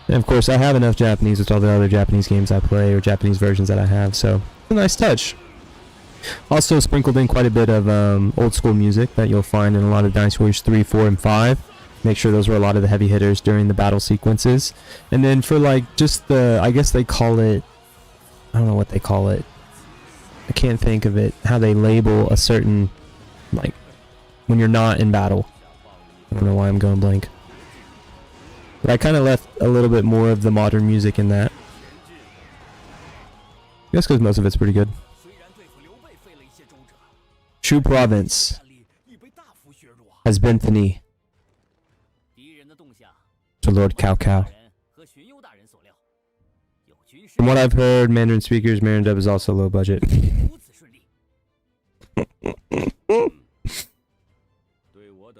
And of course, I have enough Japanese with all the other Japanese games I play, or Japanese versions that I have, so it's a nice touch. Also sprinkled in quite a bit of old school music that you'll find in a lot of Dynasty Warriors 3, 4, and 5. Make sure those were a lot of the heavy hitters during the battle sequences. And then for like just I guess they call it, I don't know what they call it. I can't think of it, how they label a certain, like, when you're not in battle. I don't know why I'm going blank. But I kind of left a little bit more of the modern music in that. I guess because most of it's pretty good. Shu Province has bent the knee to Lord Cao Cao. From what I've heard, Mandarin speakers, Mandarin dub is also low budget.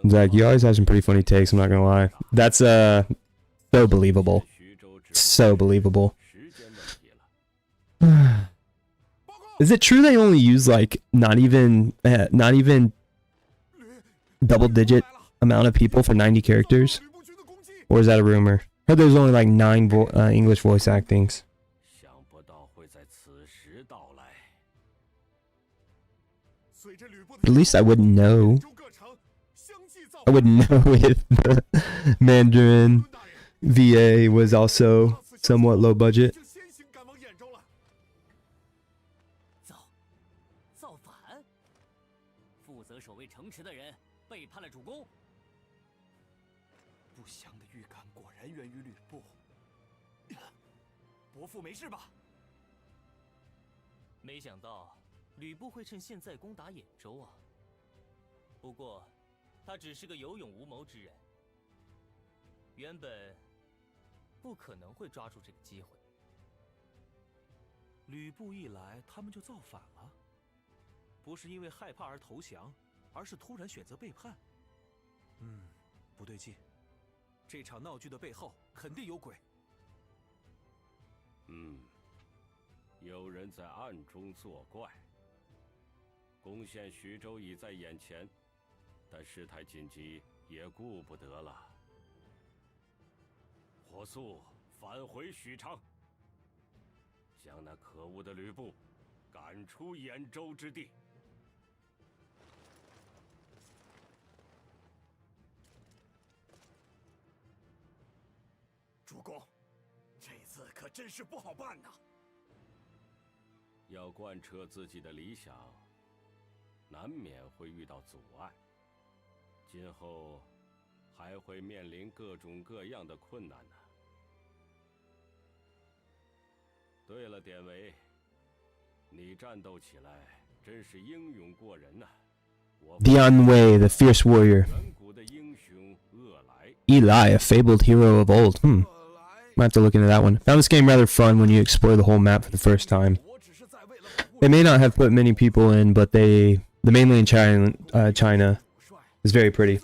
Zach, you always have some pretty funny takes, I'm not gonna lie. That's so believable. So believable. Is it true they only use like not even double digit amount of people for 90 characters? Or is that a rumor? I heard there's only like 9 English voice actings. At least I wouldn't know. I wouldn't know if the Mandarin VA was also somewhat low budget. 还会面临各种各样的困难呢。对了，典韦，你战斗起来真是英勇过人呐！Dian Wei, the fierce warrior. 远古的英雄厄来。 Eli, a fabled hero of old. Might have to look into that one. Found this game rather fun when you explore the whole map for the first time. They may not have put many people in, but the mainland China is very pretty.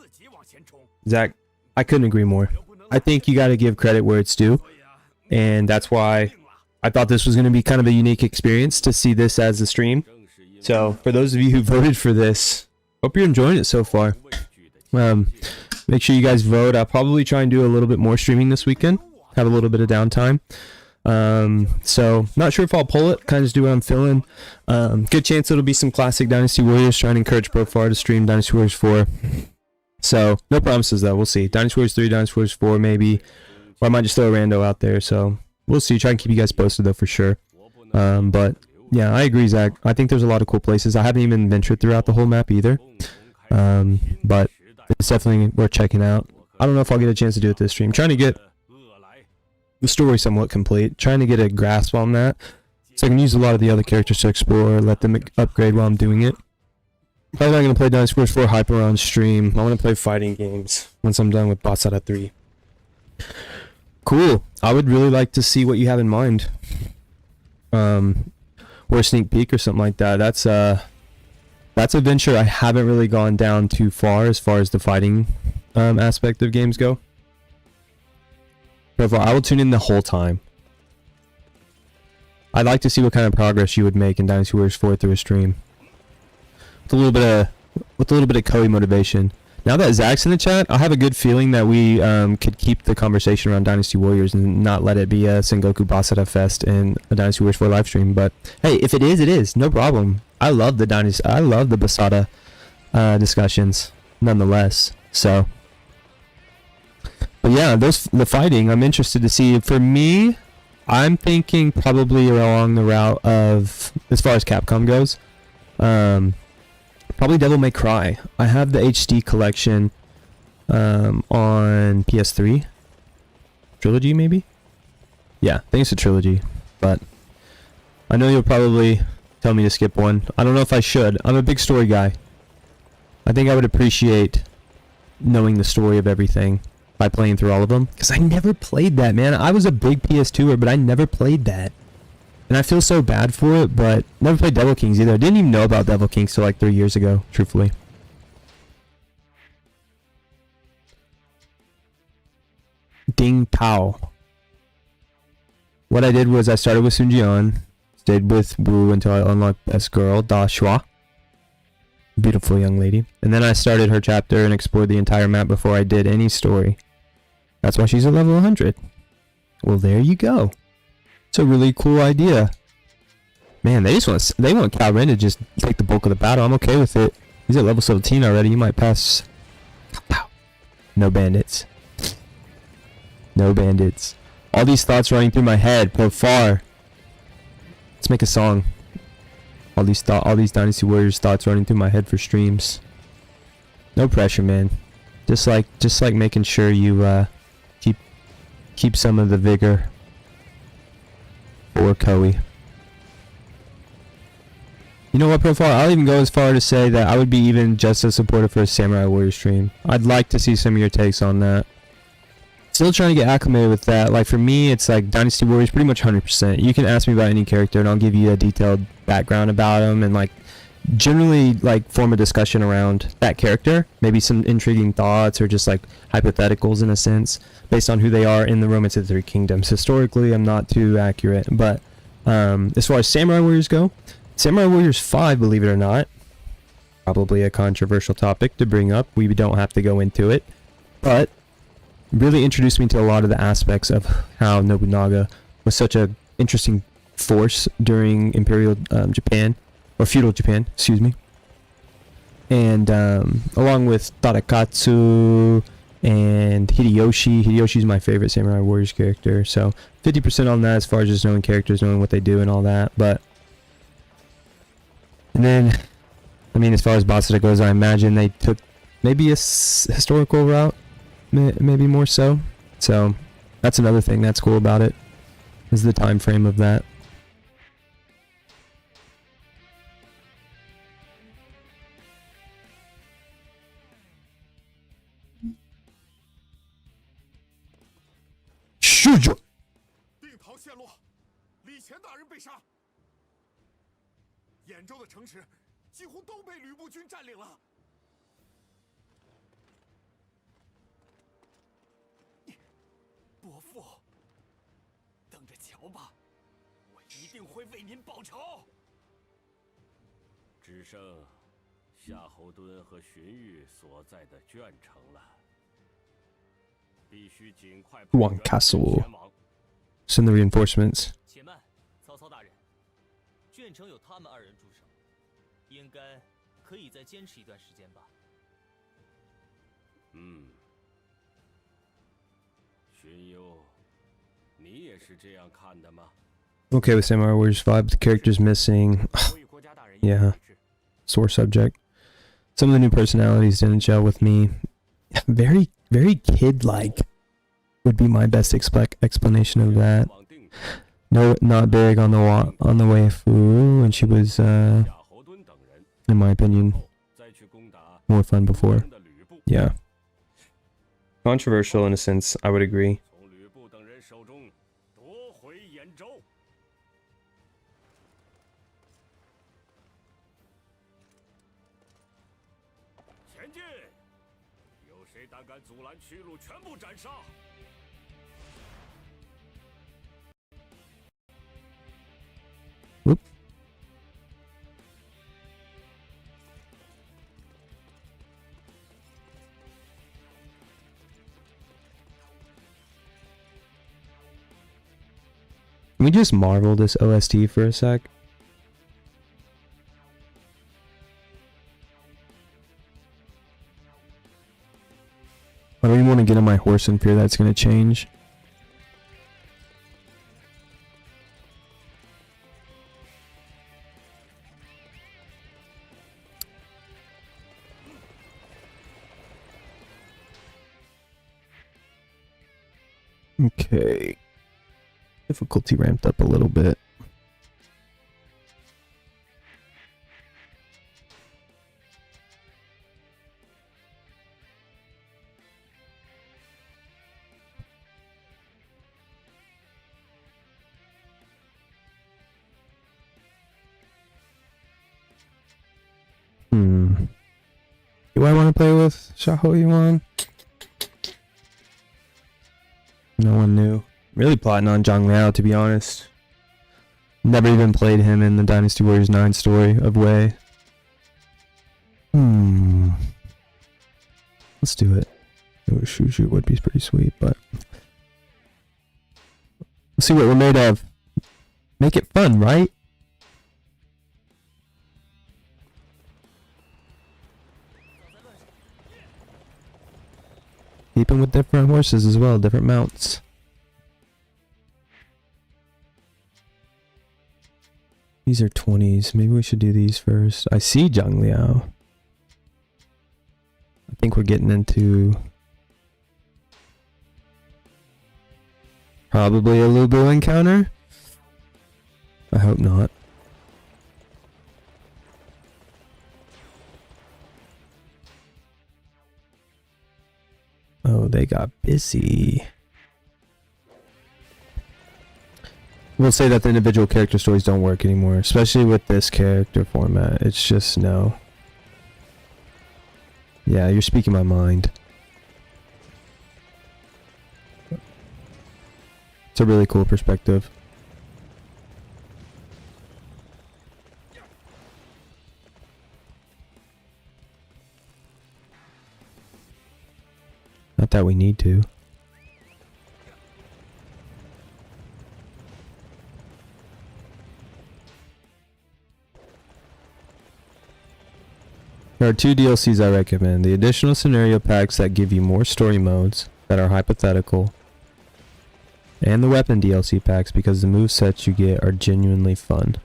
Zach, I couldn't agree more. I think you got to give credit where it's due, and that's why I thought this was going to be kind of a unique experience to see this as a stream. So for those of you who voted for this, hope you're enjoying it so far. Make sure you guys vote. I'll probably try and do a little bit more streaming this weekend. Have a little bit of downtime. So not sure if I'll pull it. Kind of just do what I'm feeling. Good chance it'll be some classic Dynasty Warriors. Trying to encourage Profar to stream Dynasty Warriors 4. So no promises though. We'll see. Dynasty Warriors 3, Dynasty Warriors 4 maybe. Or I might just throw a rando out there. So we'll see. Try and keep you guys posted though for sure. But yeah, I agree, Zach. I think there's a lot of cool places. I haven't even ventured throughout the whole map either. But it's definitely worth checking out. I don't know if I'll get a chance to do it this stream. Trying to get the story somewhat complete. Trying to get a grasp on that. So I can use a lot of the other characters to explore, let them upgrade while I'm doing it. Probably not going to play Dynasty Warriors 4 Hyper on stream. I want to play fighting games once I'm done with Bots out of 3. Cool. I would really like to see what you have in mind. Or a sneak peek or something like that. That's a venture I haven't really gone down too far as the fighting aspect of games go. But I will tune in the whole time. I'd like to see what kind of progress you would make in Dynasty Warriors 4 through a stream. With a little bit of Koei motivation. Now that Zach's in the chat, I have a good feeling that we could keep the conversation around Dynasty Warriors and not let it be a Sengoku Basara Fest in a Dynasty Warriors 4 live stream. But hey, if it is, it is. No problem. I love the Basara discussions, nonetheless. So, but yeah, the fighting, I'm interested to see. For me, I'm thinking probably along the route of, as far as Capcom goes, probably Devil May Cry. I have the HD collection on PS3. Trilogy, maybe? Yeah, I think it's a trilogy. But I know you'll probably tell me to skip one. I don't know if I should. I'm a big story guy. I think I would appreciate knowing the story of everything by playing through all of them. Because I never played that, man. I was a big PS2er, but I never played that. And I feel so bad for it, but never played Devil Kings either. I didn't even know about Devil Kings till like 3 years ago, truthfully. Ding Pao. What I did was I started with Sun Jian, stayed with Wu until I unlocked Best Girl, Da Shua. Beautiful young lady. And then I started her chapter and explored the entire map before I did any story. That's why she's a level 100. Well, there you go. It's a really cool idea. Man, they want Cao Ren to just take the bulk of the battle. I'm okay with it. He's at level 17 already. You might pass. No bandits. No bandits. All these thoughts running through my head. Profar. Let's make a song. All these Dynasty Warriors thoughts running through my head for streams. No pressure, man. Just like making sure you keep some of the vigor. Or Koei. You know what, Profile? I'll even go as far to say that I would be even just as supportive for a Samurai Warrior stream. I'd like to see some of your takes on that. Still trying to get acclimated with that. Like for me, it's like Dynasty Warriors pretty much 100%. You can ask me about any character and I'll give you a detailed background about them and like generally like form a discussion around that character. Maybe some intriguing thoughts or just like hypotheticals in a sense based on who they are in the Romance of the Three Kingdoms. Historically, I'm not too accurate, but as far as Samurai Warriors go, Samurai Warriors 5, believe it or not, probably a controversial topic to bring up. We don't have to go into it, but really introduced me to a lot of the aspects of how Nobunaga was such a interesting force during Imperial Japan, or feudal Japan, excuse me. And along with Tadakatsu and Hideyoshi. Hideyoshi's my favorite Samurai Warriors character, so 50% on that as far as just knowing characters, knowing what they do and all that. But and then, I mean, as far as Basara goes, I imagine they took maybe a historical route. maybe more so. So that's another thing that's cool about it, is the time frame of that. Xiahou Yuan. 定陶陷落，李乾大人被杀，兖州的城池几乎都被吕布军占领了。伯父，等着瞧吧，我一定会为您报仇。只剩夏侯惇和荀彧所在的卷城了，必须尽快派 Yuan 援 Castle. 前往。 Send the reinforcements. 且慢，曹操大人，卷城有他们2人驻守，应该可以再坚持一段时间吧。荀攸，你也是这样看的吗？ Okay with Samurai Warriors 5, but the character's missing. 所以国家大人一 Yeah. 致。 Sore subject. Some of the new personalities didn't gel with me. Very, very kid-like would be my best explanation of that. 往定 No, not big on the waifu, and she was, 夏侯惇等人 in my opinion, 后再去攻打 more fun before. 的吕布， Yeah. Controversial in a sense, I would agree. 从吕布等人手中夺回兖州。前进！有谁胆敢阻拦去路，全部斩杀！ Whoop. Can we just marvel this OST for a sec? I don't even want to get on my horse in fear that's going to change. Okay. Difficulty ramped up a little bit. Do I want to play with Xiahou Yuan? No one knew. Really plotting on Zhang Liao, to be honest. Never even played him in the Dynasty Warriors 9 story of Wei. Let's do it. Shushu would be pretty sweet, but... Let's see what we're made of. Make it fun, right? Keep them with different horses as well, different mounts. These are 20s. Maybe we should do these first. I see Zhang Liao. I think we're getting into probably a Lu Bu encounter. I hope not. Oh, they got busy. We'll say that the individual character stories don't work anymore, especially with this character format. It's just no. Yeah, you're speaking my mind. It's a really cool perspective. Not that we need to. There are 2 DLCs I recommend. The additional scenario packs that give you more story modes that are hypothetical. And the weapon DLC packs because the movesets you get are genuinely fun.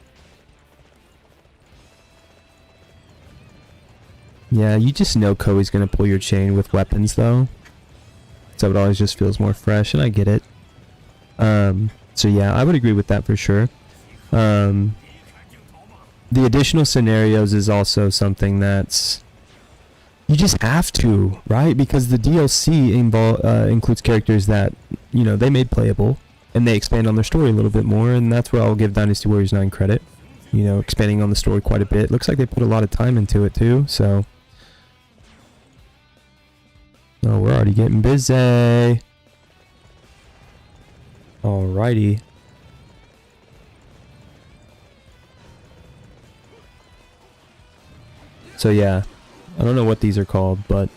Yeah, you just know Koei's gonna pull your chain with weapons though. So it always just feels more fresh, and I get it. So yeah, I would agree with that for sure. The additional scenarios is also something that's you just have to, right? Because the DLC includes characters that, you know, they made playable and they expand on their story a little bit more, and that's where I'll give Dynasty Warriors 9 credit. You know, expanding on the story quite a bit. Looks like they put a lot of time into it too, so. Oh, we're already getting busy. Alrighty. So yeah, I don't know what these are called, but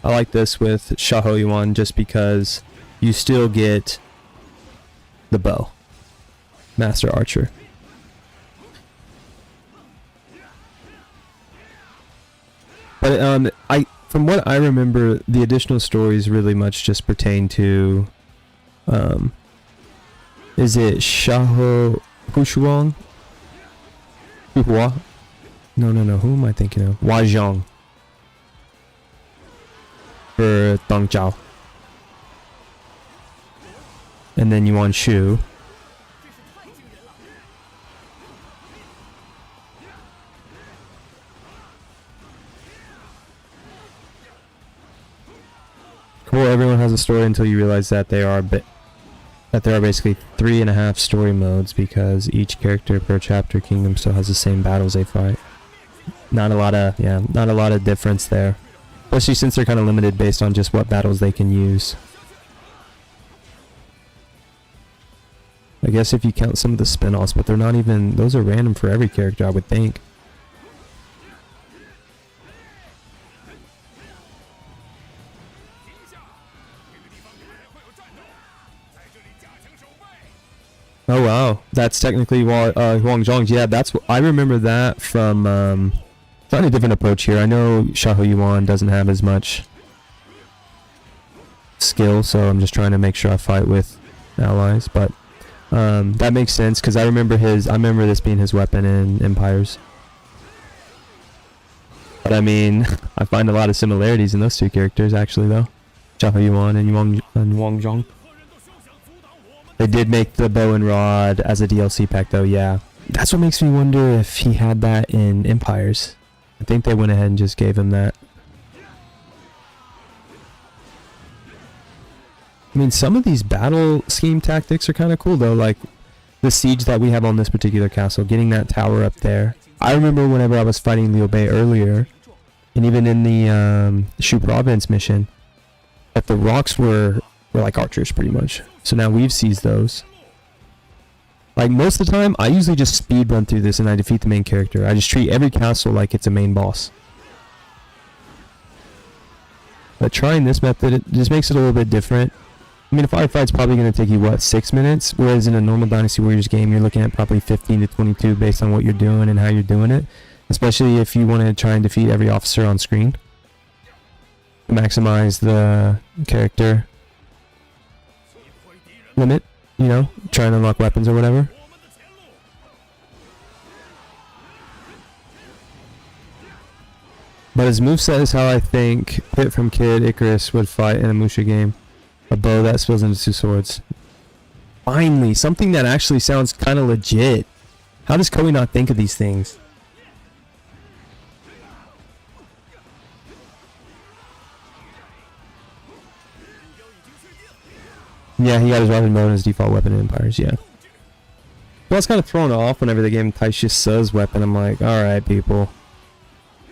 I like this with Xiahou Yuan just because you still get the bow. Master Archer. But from what I remember, the additional stories really much just pertain to is it Xiahou Yuan? Huhua? No, who am I thinking of? Wazhong. For Dong Zhao. And then Yuan Shu. Cool, everyone has a story until you realize that there are basically 3.5 story modes because each character per chapter kingdom still has the same battles they fight. Not a lot of difference there. Especially since they're kind of limited based on just what battles they can use. I guess if you count some of the spin-offs, but they're not even, those are random for every character, I would think. Oh wow, that's technically Huangzhong's. Yeah, that's I remember that from trying a different approach here. I know Xiahou Yuan doesn't have as much skill, so I'm just trying to make sure I fight with allies. But that makes sense because I remember this being his weapon in Empires. But I mean, I find a lot of similarities in those two characters actually, though. Xiahou Yuan and Huangzhong. They did make the bow and rod as a DLC pack though, yeah. That's what makes me wonder if he had that in Empires. I think they went ahead and just gave him that. I mean, some of these battle scheme tactics are kind of cool though, like the siege that we have on this particular castle, getting that tower up there. I remember whenever I was fighting Liu Bei earlier, and even in the Shu Province mission, that the rocks were like archers pretty much. So now we've seized those. Like most of the time, I usually just speed run through this and I defeat the main character. I just treat every castle like it's a main boss. But trying this method, it just makes it a little bit different. I mean, a firefight's probably going to take you, what, 6 minutes? Whereas in a normal Dynasty Warriors game, you're looking at probably 15 to 22 based on what you're doing and how you're doing it. Especially if you want to try and defeat every officer on screen. Maximize the character limit, you know, try and unlock weapons or whatever. But his moveset is how I think Pit from Kid Icarus would fight in a Musha game. A bow that spills into 2 swords. Finally, something that actually sounds kind of legit. How does Koei not think of these things? Yeah, he got his weapon mode and his default weapon in Empires, yeah. Well, I was kind of thrown off whenever they gave him Taishi Su's weapon. I'm like, alright, people.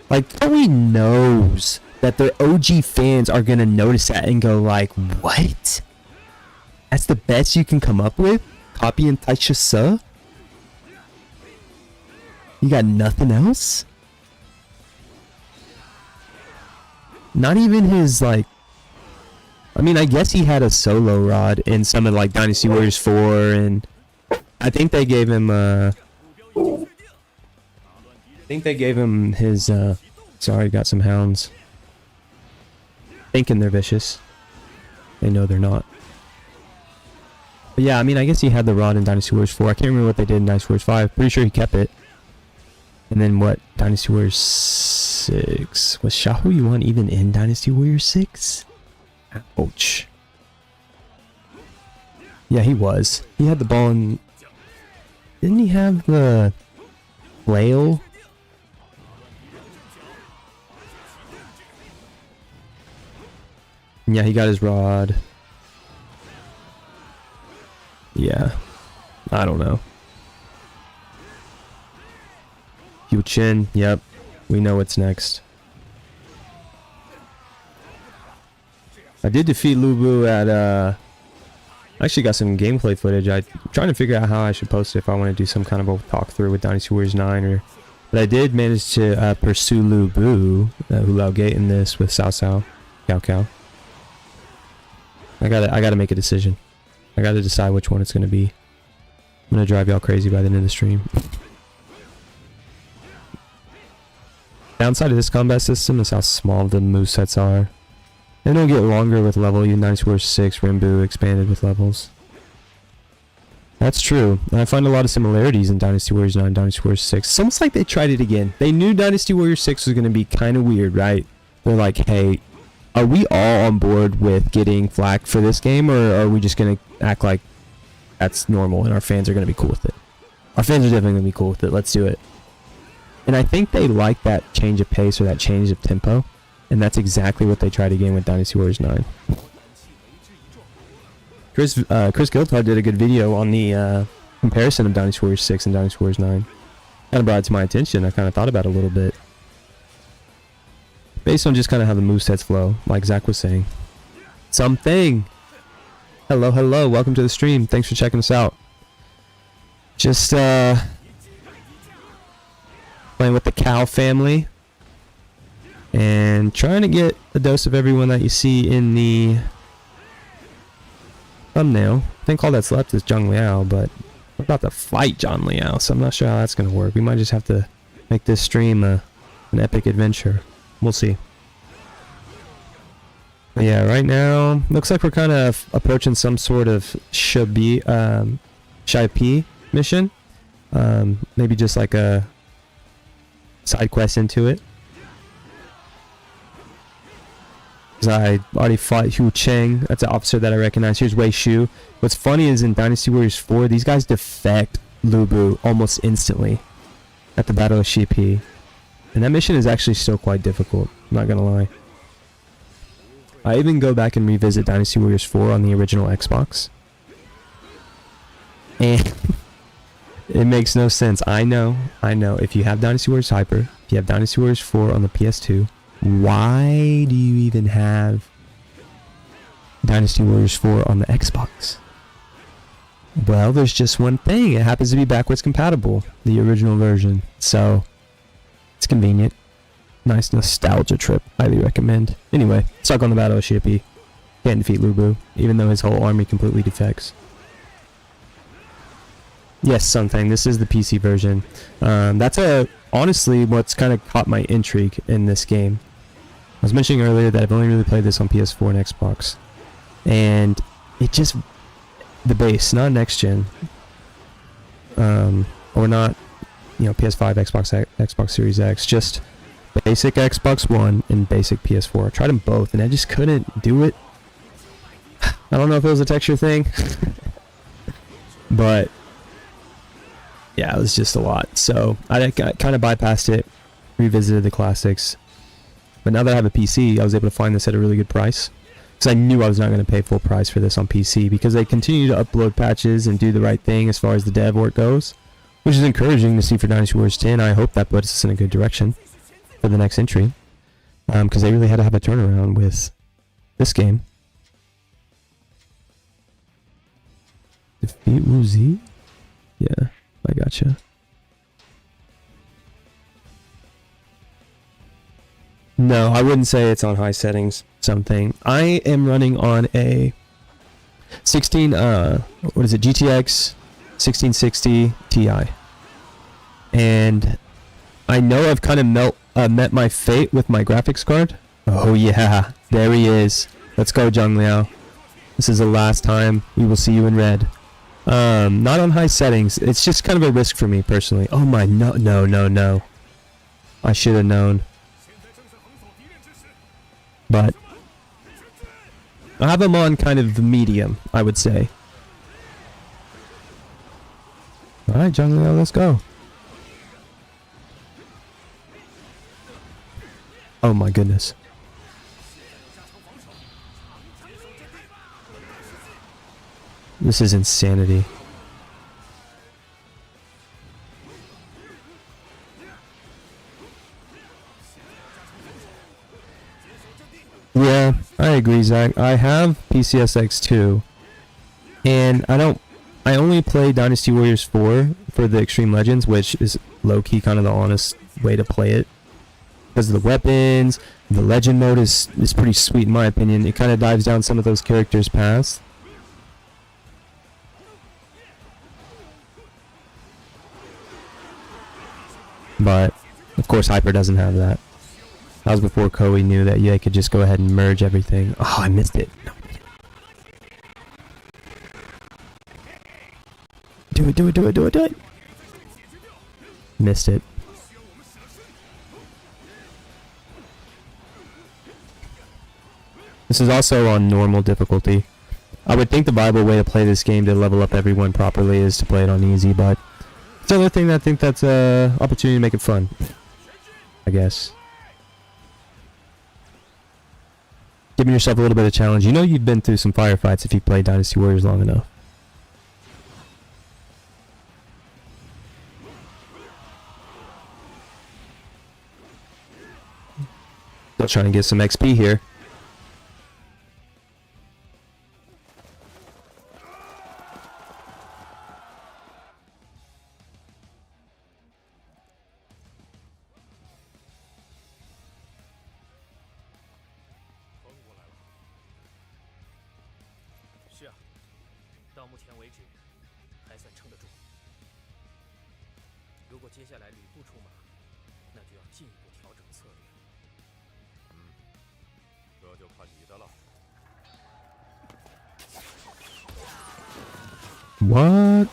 Like, Koei knows that their OG fans are gonna notice that and go like, what? That's the best you can come up with? Copying Taishi Su? You got nothing else? Not even his, like... I mean, I guess he had a solo rod in some of like Dynasty Warriors 4, and I think they gave him his sorry, got some hounds. Thinking they're vicious. They know they're not. But yeah, I mean, I guess he had the rod in Dynasty Warriors 4. I can't remember what they did in Dynasty Warriors 5. Pretty sure he kept it. And then what? Dynasty Warriors 6. Was Xiahou Yuan even in Dynasty Warriors 6? Ouch. Yeah, he was. He had the ball in... Didn't he have the flail? Yeah, he got his rod. Yeah. I don't know. Yu Chin, yep. We know what's next. I did defeat Lu Bu at, I actually got some gameplay footage. I'm trying to figure out how I should post it if I want to do some kind of a talkthrough with Dynasty Warriors 9 or... But I did manage to pursue Lu Bu, Hu Lao Gate in this with Cao Cao. I gotta make a decision. I gotta decide which one it's gonna be. I'm gonna drive y'all crazy by the end of the stream. Downside of this combat system is how small the movesets are. They don't get longer with level. Even Dynasty Warriors 6, Rimbu expanded with levels. That's true. And I find a lot of similarities in Dynasty Warriors 9 and Dynasty Warriors 6. It's almost like they tried it again. They knew Dynasty Warriors 6 was going to be kind of weird, right? They're like, hey, are we all on board with getting flack for this game, or are we just going to act like that's normal and our fans are going to be cool with it? Our fans are definitely going to be cool with it. Let's do it. And I think they like that change of pace or that change of tempo. And that's exactly what they tried again with Dynasty Warriors 9. Chris Giltard did a good video on the comparison of Dynasty Warriors 6 and Dynasty Warriors 9. Kind of brought it to my attention. I kind of thought about it a little bit. Based on just kind of how the movesets flow, like Zach was saying. Something! Hello, hello. Welcome to the stream. Thanks for checking us out. Just, playing with the Cao family. And trying to get a dose of everyone that you see in the thumbnail. I think all that's left is Zhang Liao, but we're about to fight Zhang Liao, so I'm not sure how that's going to work. We might just have to make this stream an epic adventure. We'll see. But yeah, right now, looks like we're kind of approaching some sort of Shai P mission. Maybe just like a side quest into it. I already fought Hu Cheng. That's an officer that I recognize. Here's Wei Shu. What's funny is in Dynasty Warriors 4, these guys defect Lu Bu almost instantly at the Battle of Shipi. And that mission is actually still quite difficult. I'm not gonna lie. I even go back and revisit Dynasty Warriors 4 on the original Xbox. And it makes no sense. I know. If you have Dynasty Warriors Hyper, if you have Dynasty Warriors 4 on the PS2, why do you even have Dynasty Warriors 4 on the Xbox? Well, there's just one thing. It happens to be backwards compatible, the original version. So, it's convenient. Nice nostalgia trip. Highly recommend. Anyway, stuck on the Battle of Shipi. Can't defeat Lu Bu, even though his whole army completely defects. Yes, something. This is the PC version. That's honestly what's kind of caught my intrigue in this game. I was mentioning earlier that I've only really played this on PS4 and Xbox. And it just... the base, not next gen. Or not, PS5, Xbox Series X. Just basic Xbox One and basic PS4. I tried them both and I just couldn't do it. I don't know if it was a texture thing. But... yeah, it was just a lot. So I kind of bypassed it, revisited the classics. But now that I have a PC, I was able to find this at a really good price. Because I knew I was not going to pay full price for this on PC, because they continue to upload patches and do the right thing as far as the dev work goes. Which is encouraging to see for Dynasty Warriors 10. I hope that puts us in a good direction for the next entry. Because they really had to have a turnaround with this game. Defeat Wu Zi? Yeah. I gotcha. No, I wouldn't say it's on high settings. Something. I am running on a 16. What is it? GTX 1660 Ti. And I know I've kind of met my fate with my graphics card. Oh yeah, there he is. Let's go, Zhang Liao. This is the last time we will see you in red. Not on high settings. It's just kind of a risk for me personally. Oh my, no. I should have known. But I have them on kind of the medium, I would say. Alright, Zhang Liao, let's go. Oh my goodness. This is insanity. Yeah, I agree, Zach. I have PCSX2, and I only play Dynasty Warriors 4 for the Extreme Legends, which is low-key kind of the honest way to play it. Because of the weapons, the Legend mode is pretty sweet in my opinion. It kind of dives down some of those characters' paths. But, of course, Hyper doesn't have that. That was before Koei knew that EA could just go ahead and merge everything. Oh, I missed it. No, do it, do it, do it, do it, do it. Missed it. This is also on normal difficulty. I would think the viable way to play this game to level up everyone properly is to play it on easy, but it's another thing that I think that's an opportunity to make it fun, I guess. Giving yourself a little bit of challenge. You know you've been through some firefights if you played Dynasty Warriors long enough. Still trying to get some XP here. What?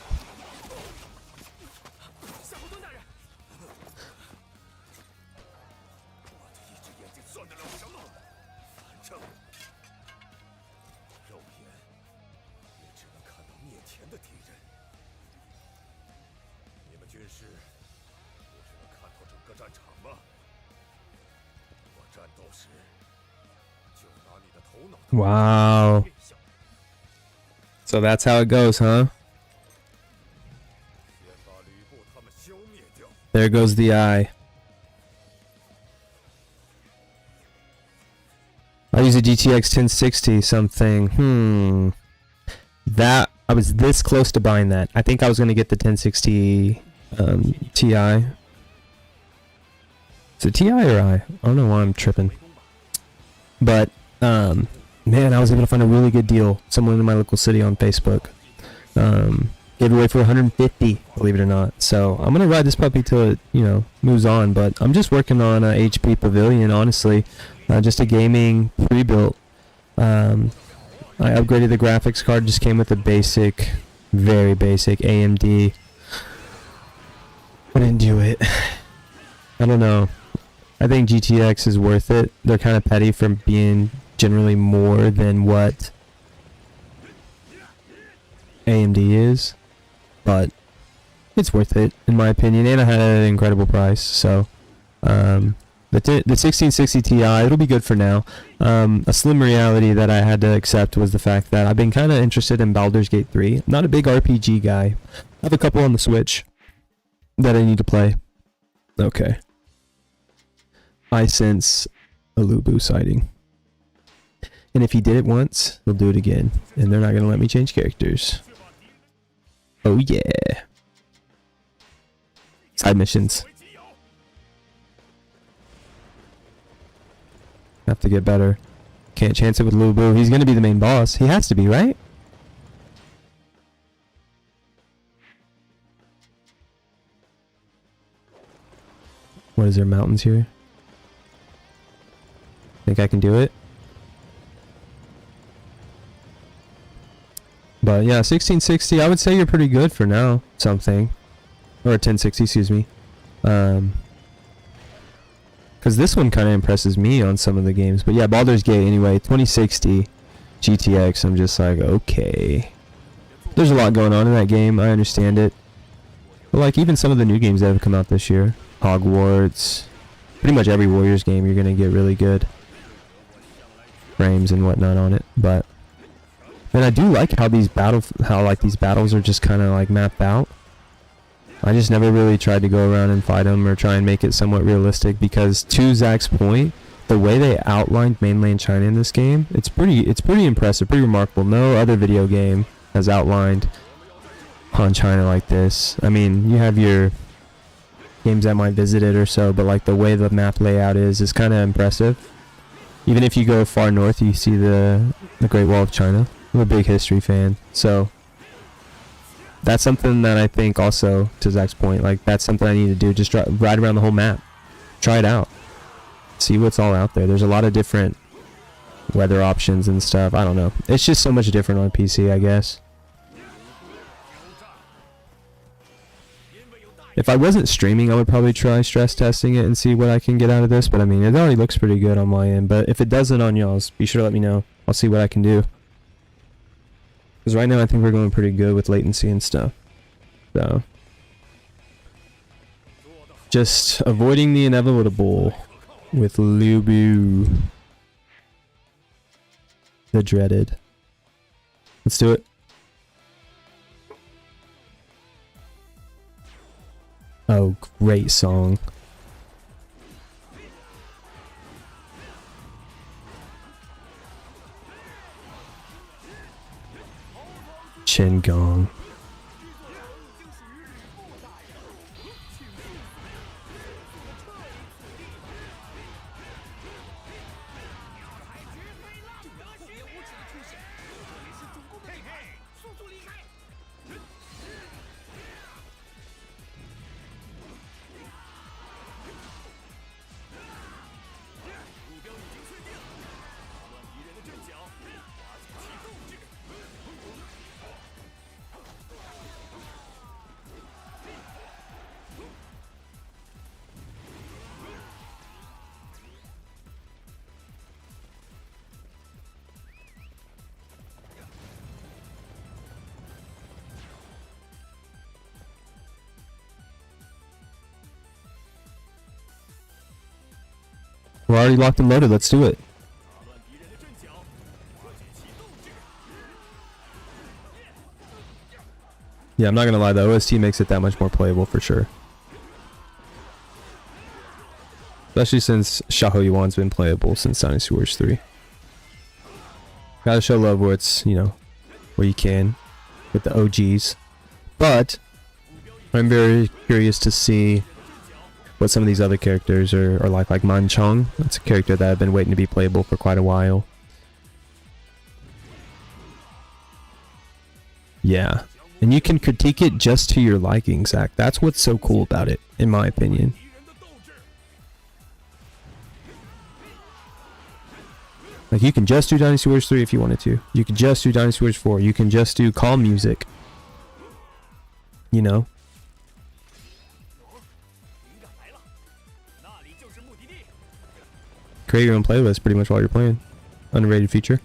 Wow. So that's how it goes, huh? There goes the eye. I use a GTX 1060 something. That I was this close to buying that. I think I was gonna get the 1060 Ti. Is it Ti or I? I don't know why I'm tripping. But man, I was able to find a really good deal. Someone in my local city on Facebook gave it away for 150, believe it or not. So I'm gonna ride this puppy till it, moves on. But I'm just working on a HP Pavilion, honestly, just a gaming pre-built. I upgraded the graphics card. Just came with a basic, very basic AMD. I didn't do it. I don't know. I think GTX is worth it. They're kind of petty for being generally more than what AMD is, but it's worth it in my opinion, and I had an incredible price. So the 1660 Ti, it'll be good for now. A slim reality that I had to accept was the fact that I've been kind of interested in Baldur's Gate 3. I'm not a big RPG guy. I have a couple on the Switch that I need to play. Okay. I sense a Lubu sighting. And if he did it once, he'll do it again. And they're not going to let me change characters. Oh yeah. Side missions. Have to get better. Can't chance it with Lubu. He's going to be the main boss. He has to be, right? What is there, mountains here? Think I can do it? But yeah, 1660, I would say you're pretty good for now. Something. Or 1060, excuse me. Because this one kind of impresses me on some of the games. But yeah, Baldur's Gate anyway, 2060 GTX, I'm just like, okay. There's a lot going on in that game, I understand it. But like even some of the new games that have come out this year, Hogwarts, pretty much every Warriors game, you're gonna get really good frames and whatnot on it. But and I do like how these battles are just kind of like mapped out. I just never really tried to go around and fight them or try and make it somewhat realistic, because to Zach's point, the way they outlined mainland China in this game, it's pretty impressive, pretty remarkable. No other video game has outlined Han China like this. I mean, you have your games that might visit it or so, but like the way the map layout is kind of impressive. Even if you go far north, you see the Great Wall of China. I'm a big history fan, so that's something that I think also, to Zach's point, like that's something I need to do. Just ride around the whole map, try it out, see what's all out there. There's a lot of different weather options and stuff. I don't know. It's just so much different on PC, I guess. If I wasn't streaming, I would probably try stress testing it and see what I can get out of this. But I mean, it already looks pretty good on my end. But if it doesn't on y'all's, be sure to let me know. I'll see what I can do. Because right now I think we're going pretty good with latency and stuff. So just avoiding the inevitable with Liu Bu, the dreaded. Let's do it. Oh, great song. Chen Gong. We're already locked and loaded. Let's do it. Yeah, I'm not gonna lie, the OST makes it that much more playable for sure. Especially since Xiahou Yuan's been playable since Dynasty Warriors 3. Gotta show love where it's, you know, where you can with the OGs. But I'm very curious to see what some of these other characters are like Man Chong. That's a character that I've been waiting to be playable for quite a while. Yeah. And you can critique it just to your liking, Zach. That's what's so cool about it, in my opinion. Like, you can just do Dynasty Warriors 3 if you wanted to. You can just do Dynasty Warriors 4. You can just do calm music. You know? Create your own playlist pretty much while you're playing. Underrated feature.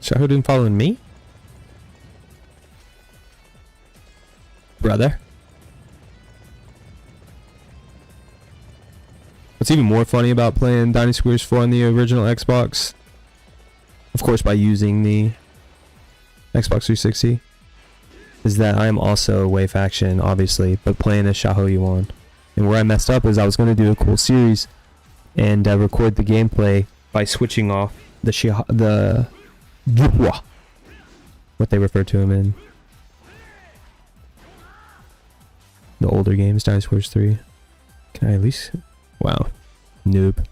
Xiahou didn't follow me? Brother. What's even more funny about playing Dynasty Warriors 4 on the original Xbox, of course by using the Xbox 360, is that I am also away faction, obviously, but playing as Xiahou Yuan. And where I messed up is I was going to do a cool series and record the gameplay by switching off the what they refer to him in the older games, Dynasty Warriors 3. Can I at least... Wow. Noob.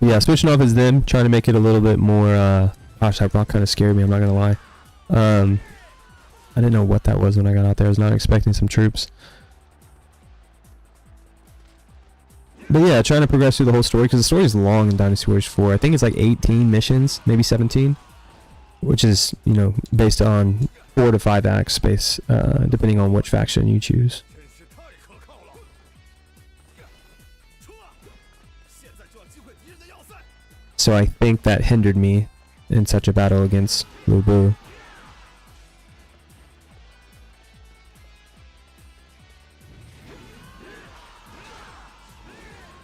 Yeah, switching off as them, trying to make it a little bit more... Gosh, that rock kind of scared me, I'm not going to lie. I didn't know what that was when I got out there. I was not expecting some troops. But yeah, trying to progress through the whole story, because the story is long in Dynasty Warriors 4. I think it's like 18 missions, maybe 17, which is, you know, based on 4 to 5 acts, depending on which faction you choose. 真是太可靠了！冲啊！现在就要击溃敌人的要塞！ So I think that hindered me in such a battle against Lu Bu.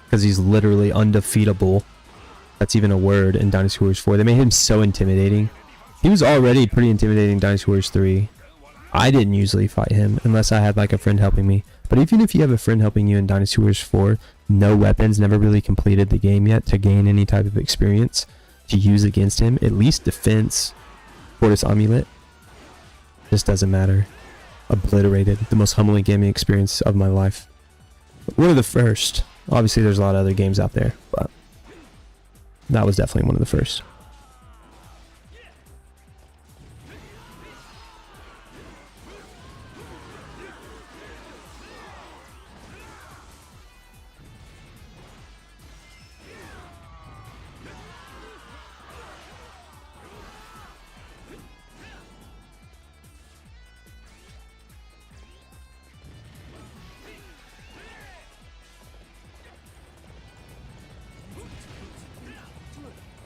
Because he's literally undefeatable. That's even a word in Dynasty Warriors 4. They made him so intimidating. He was already pretty intimidating in Dynasty Warriors 3. I didn't usually fight him unless I had like a friend helping me. But even if you have a friend helping you in Dynasty Warriors 4, no weapons, never really completed the game yet to gain any type of experience to use against him, at least defense, Fortis Amulet, just doesn't matter. Obliterated. The most humbling gaming experience of my life. One of the first. Obviously there's a lot of other games out there, but that was definitely one of the first.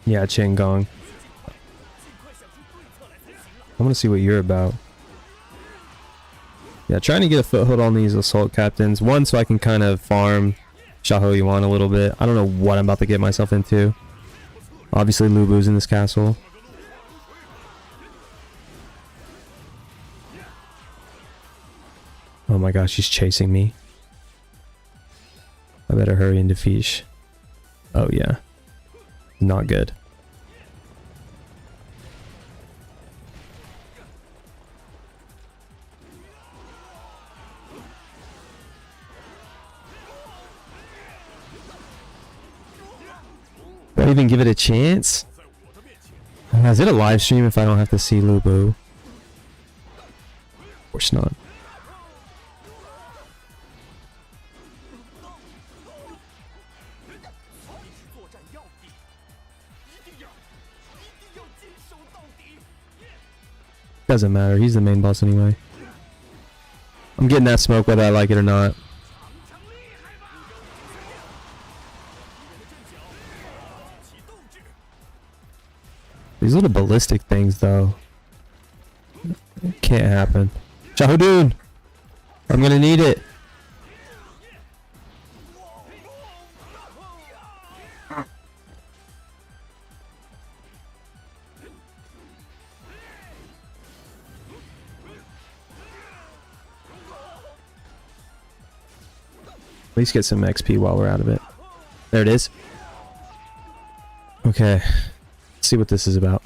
Yeah, Chen Gong. I want to see what you're about. Yeah, trying to get a foothold on these assault captains. One, so I can kind of farm Xiahou Yuan a little bit. I don't know what I'm about to get myself into. Obviously, Lu Bu's in this castle. Oh my gosh, he's chasing me. I better hurry and defeat. Oh yeah. Not good. Do I even give it a chance? Is it a live stream if I don't have to see Lu Bu? Of course not. Doesn't matter, he's the main boss anyway. I'm getting that smoke whether I like it or not. These little ballistic things though, can't happen. Xiahou Yuan! I'm gonna need it. At least get some XP while we're out of it. There it is. Okay. Let's see what this is about.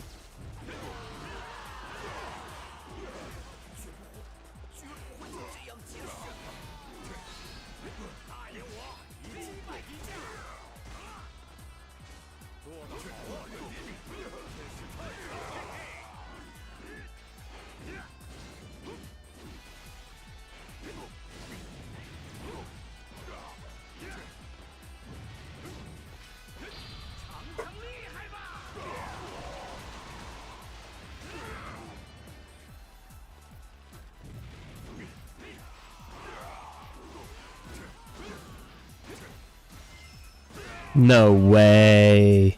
No way.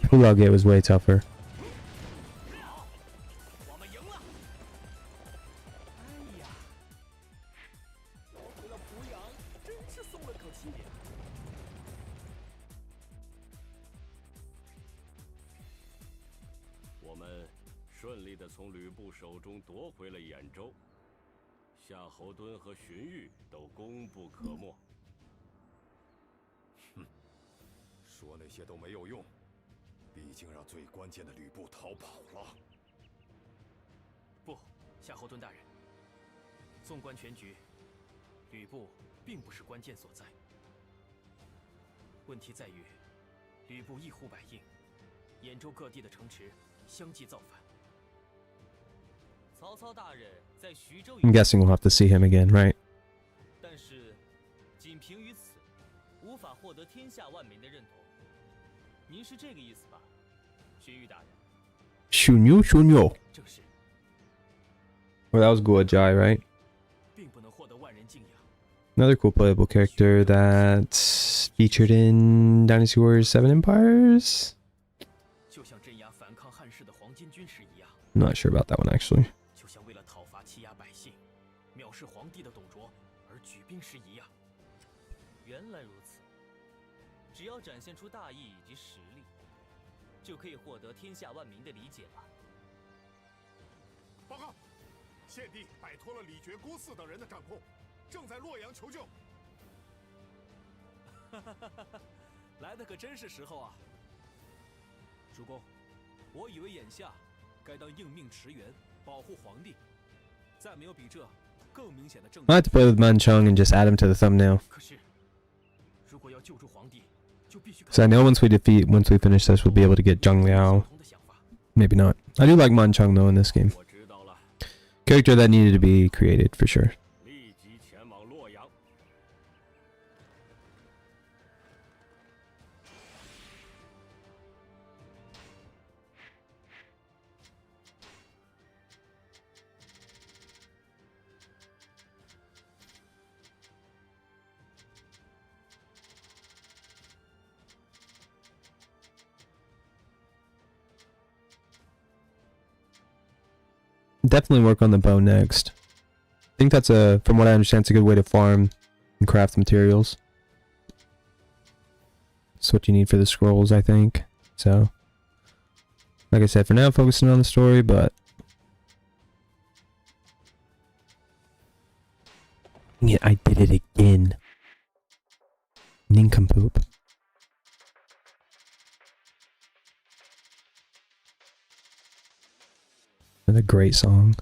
Hulagate was way tougher.夏侯惇和荀彧都功不可没。哼，说那些都没有用，毕竟让最关键的吕布逃跑了。不，夏侯惇大人，纵观全局，吕布并不是关键所在。问题在于，吕布一呼百应，兖州各地的城池相继造反。曹操大人在徐州 I'm guessing we'll have to see him again, right? 但是仅凭于此，无法获得天下万民的认同。您是这个意思吧，荀彧大人？荀彧. 正是。 Well, that was Guojai, right? 并不能获得万人敬仰。 Another cool playable character that's featured in Dynasty Warriors 7 Empires. 就像镇压反抗汉室的黄巾军师一样。 I'm not sure about that one actually. 就像为了讨伐欺压百姓、藐视皇帝的董卓而举兵时一样。原来如此，只要展现出大义以及实力，就可以获得天下万民的理解了。报告，献帝摆脱了李傕、郭汜等人的掌控，正在洛阳求救。来的可真是时候啊！主公，我以为眼下该当应命驰援，保护皇帝，再没有比这更明显的证据。 I have to play with Manchung and just add him to the thumbnail. 可是，如果要救助皇帝，就必须 So I know once we finish this, we'll be able to get Zhang Liao. Maybe not. I do like Manchung though in this game. 我知道了， Character that needed to be created for sure. 立即前往洛阳。 Definitely work on the bow next. I think that's from what I understand, it's a good way to farm and craft materials. It's what you need for the scrolls, I think. So, like I said, for now, focusing on the story, but yeah, I did it again. Nincompoop. Another great song.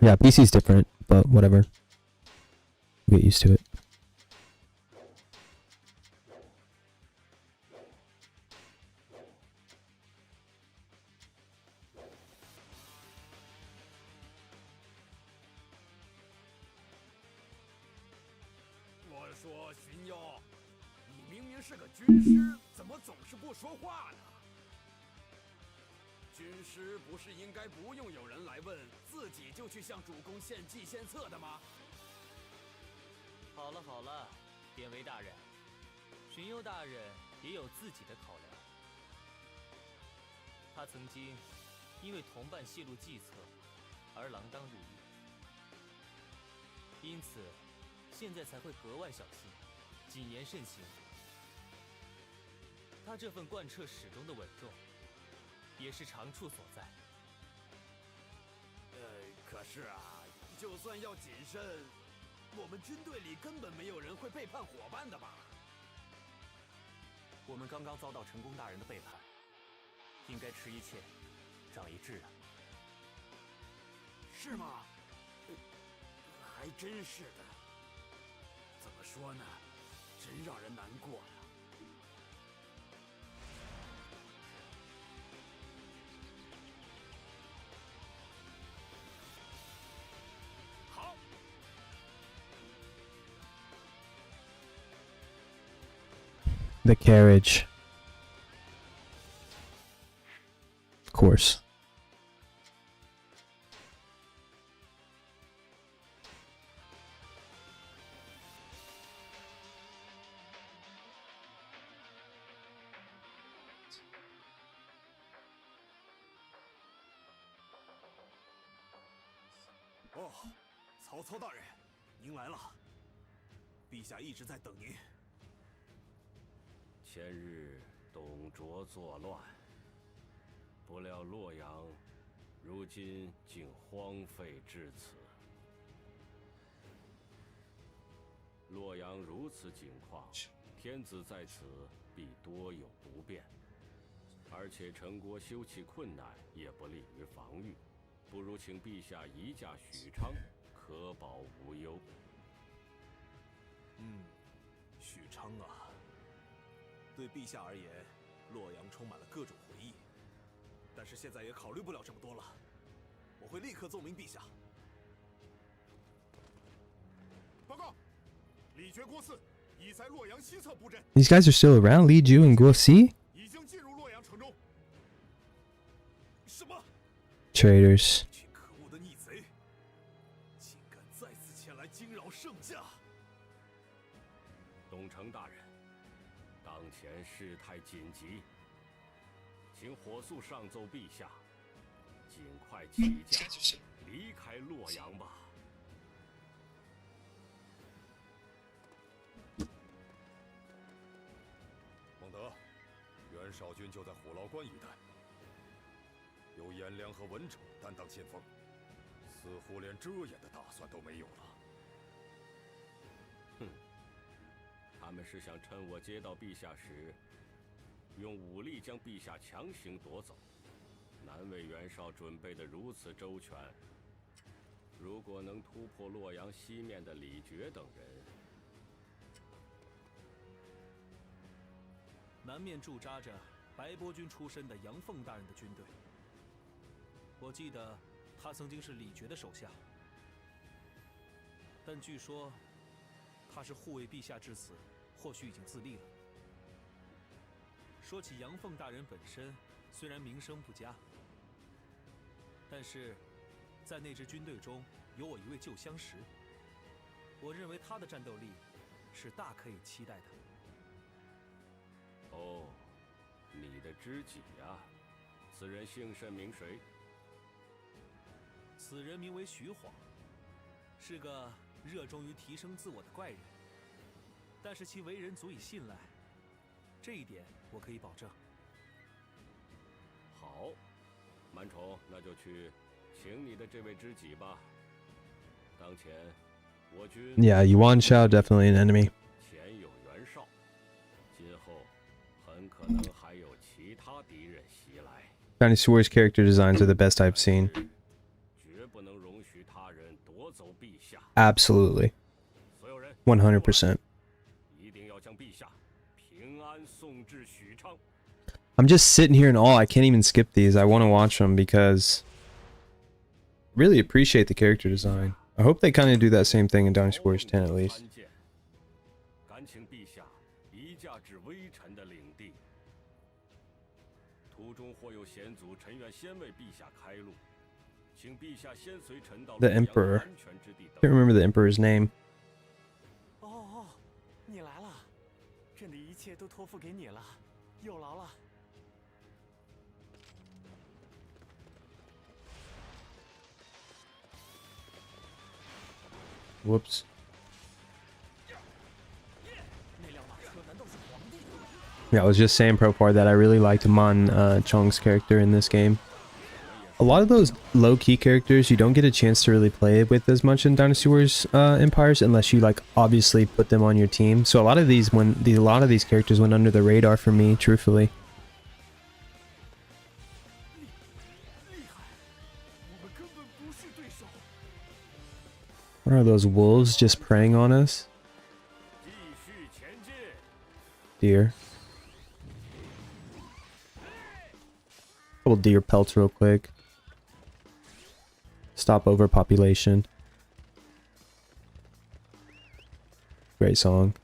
Yeah, PC's different, but whatever. We'll get used to it.好了，典韦大人，荀攸大人也有自己的考量。他曾经因为同伴泄露计策而锒铛入狱，因此现在才会格外小心，谨言慎行。他这份贯彻始终的稳重，也是长处所在。可是啊，就算要谨慎，我们军队里根本没有人会背叛伙伴的吧？我们刚刚遭到陈公大人的背叛，应该吃一堑，长一智啊。是吗？还真是的。怎么说呢？真让人难过呀。好。The carriage. Of course.哦，曹操大人，您来了。陛下一直在等您。前日董卓作乱，不料洛阳如今竟荒废至此。洛阳如此景况，天子在此必多有不便，而且陈国修葺困难，也不利于防御。不如请陛下移驾许昌，可保无忧。许昌啊，对陛下而言，洛阳充满了各种回忆，但是现在也考虑不了这么多了。我会立刻奏明陛下。报告，李傕郭汜已在洛阳西侧布阵， These guys are still around. Li Ju and Guo Si? 已经进入洛阳城中。什么？ Traitors. 这群可恶的逆贼，竟敢再次前来惊扰圣驾！东城大人，当前事态紧急，请火速上奏陛下，尽快起驾离开洛阳吧。孟德，袁绍军就在虎牢关一带，有颜良和文丑担当先锋，似乎连遮掩的打算都没有了。哼，他们是想趁我接到陛下时，用武力将陛下强行夺走，难为袁绍准备得如此周全。如果能突破洛阳西面的李傕等人，南面驻扎着白波军出身的杨凤大人的军队。我记得他曾经是李傕的手下，但据说他是护卫陛下至此，或许已经自立了。说起杨凤大人本身，虽然名声不佳，但是在那支军队中有我一位旧相识，我认为他的战斗力是大可以期待的。哦，你的知己呀，此人姓甚名谁？此人名为徐晃，是个热衷于提升自我的怪人，但是其为人足以信赖，这一点我可以保证。好，满宠，那就去请你的这位知己吧。当前我军 Yeah, Yuan Shao definitely an enemy. 前有袁绍，今后很可能还有其他敌人袭来。 Dynasty Warriors character designs are the best I've seen. 绝不能容许他人夺走陛下。 Absolutely. 所有人 100%. 一定要将陛下平安送至许昌。 I'm just sitting here in awe. I can't even skip these. I want to watch them because I really appreciate the character design. I hope they kind of do that same thing in Dynasty Warriors 10 at least. 敢请陛下移驾至微臣的领地，途中或有险阻，臣愿先为陛下开路，请陛下先随臣到 The 洛阳 Emperor. 安全之地 I can't remember the Emperor's name. 哦，你来了，朕的一切都托付给你了，有劳了。 Whoops. 那辆马车难道是皇帝的？ Yeah, I was just saying, Profar, that I really liked Mon Chong's character in this game. A lot of those low-key characters you don't get a chance to really play with as much in Dynasty Warriors Empires unless you like obviously put them on your team. So a lot of these characters went under the radar for me, truthfully. 厉害，我们根本不是对手。 What are those wolves just preying on us? 继续前进。 Deer. Couple deer pelts real quick. Stop overpopulation. Great song.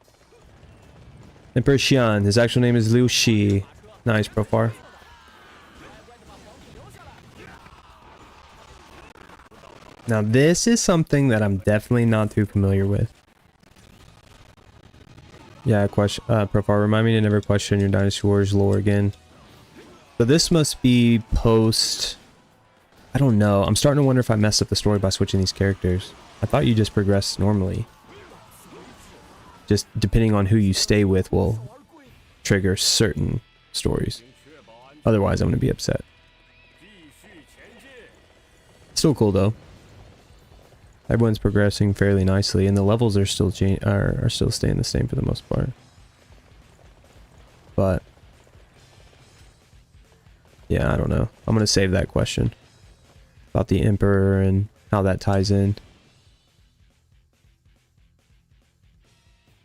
Emperor Xian. His actual name is Liu Shi. Nice, Profar. Now this is something that I'm definitely not too familiar with. Yeah, Profar, remind me to never question your Dynasty Warriors lore again. So this must be post... I don't know. I'm starting to wonder if I messed up the story by switching these characters. I thought you just progressed normally. Just depending on who you stay with will trigger certain stories. Otherwise, I'm going to be upset. Still cool though. Everyone's progressing fairly nicely, and the levels are still are still staying the same for the most part. But yeah, I don't know. I'm gonna save that question about the Emperor and how that ties in.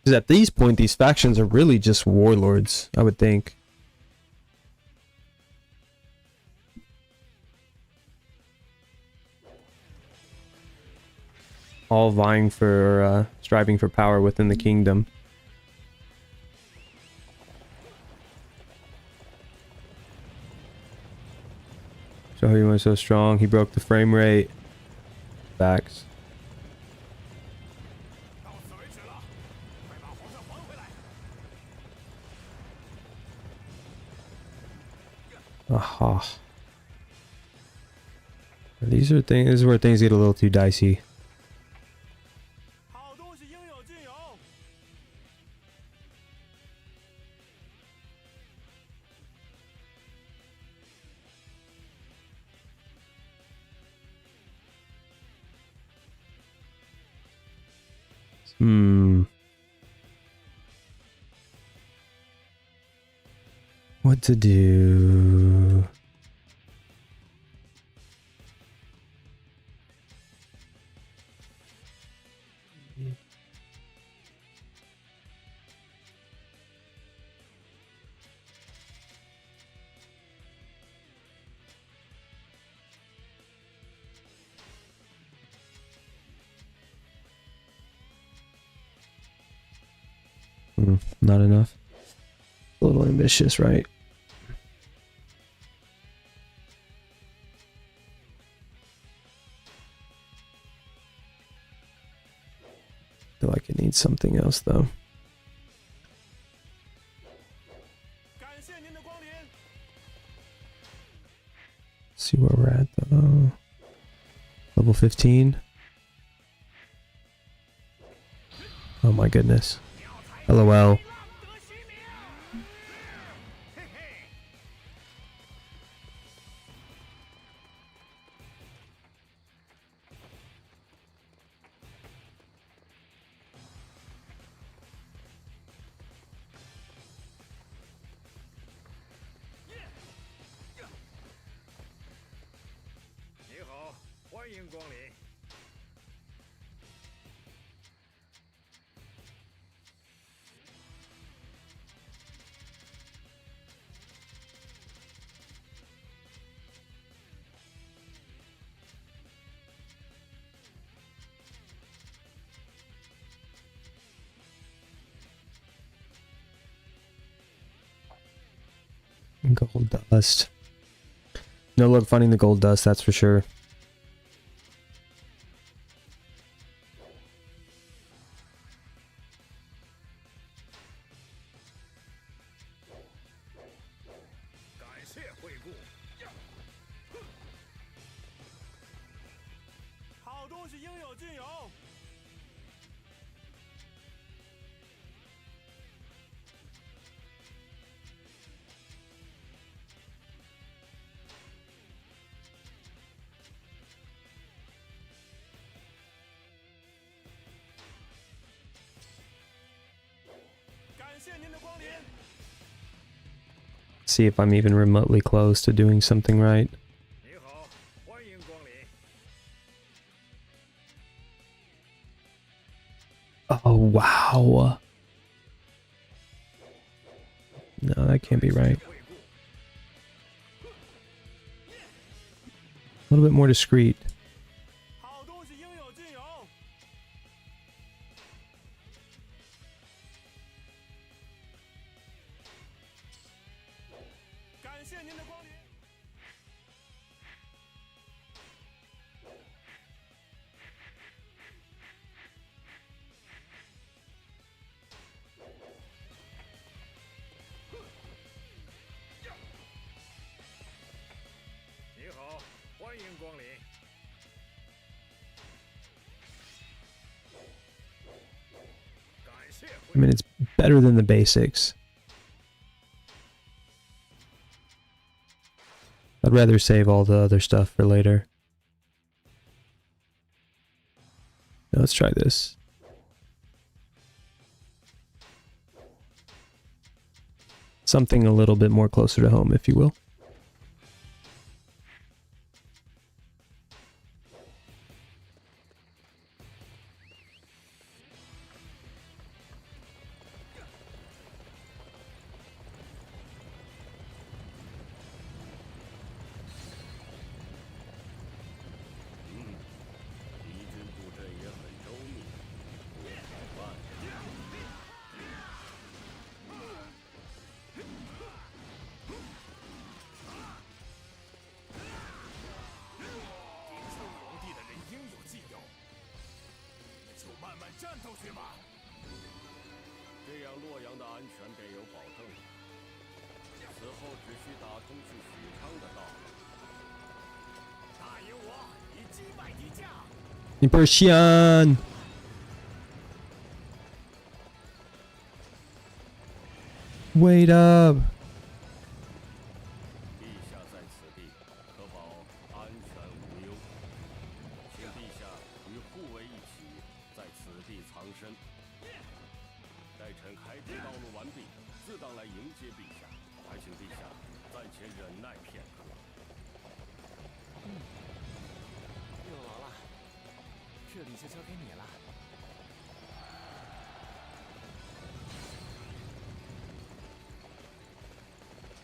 Because at this point, these factions are really just warlords, I would think. all vying for, striving for power within the kingdom. Xiahou Yuan was so strong, he broke the frame rate. Facts. 到此为止了，快把皇上还回来！ Aha. These are things. This is where things get a little too dicey. 好东西应有尽有。What to do? Not enough. A little ambitious, right? Feel like it needs something else though. 感谢您的光临。 See where we're at though. Level 15. Oh my goodness. LOL. 你好，欢迎光临。 Gold dust. No luck finding the gold dust, that's for sure. See if I'm even remotely close to doing something right. 你好，欢迎光临。 Oh, wow. No, that can't be right. A little bit more discreet. 好东西应有尽有。 感谢您的光临。 你好，欢迎光临。 感谢 I mean, it's better than the basics. I'd rather save all the other stuff for later. Now let's try this. Something a little bit more closer to home, if you will. 去吧。这样洛阳的安全便有保证了。此后只需打通去许昌的道路。答应我，以击败敌将。你Persian。Wait up。陛下在此地，可保安全无忧。请陛下与护卫一起在此地藏身。待臣开辟道路完毕，自当来迎接陛下。还请陛下暂且忍耐片刻。六郎了，这里就交给你了。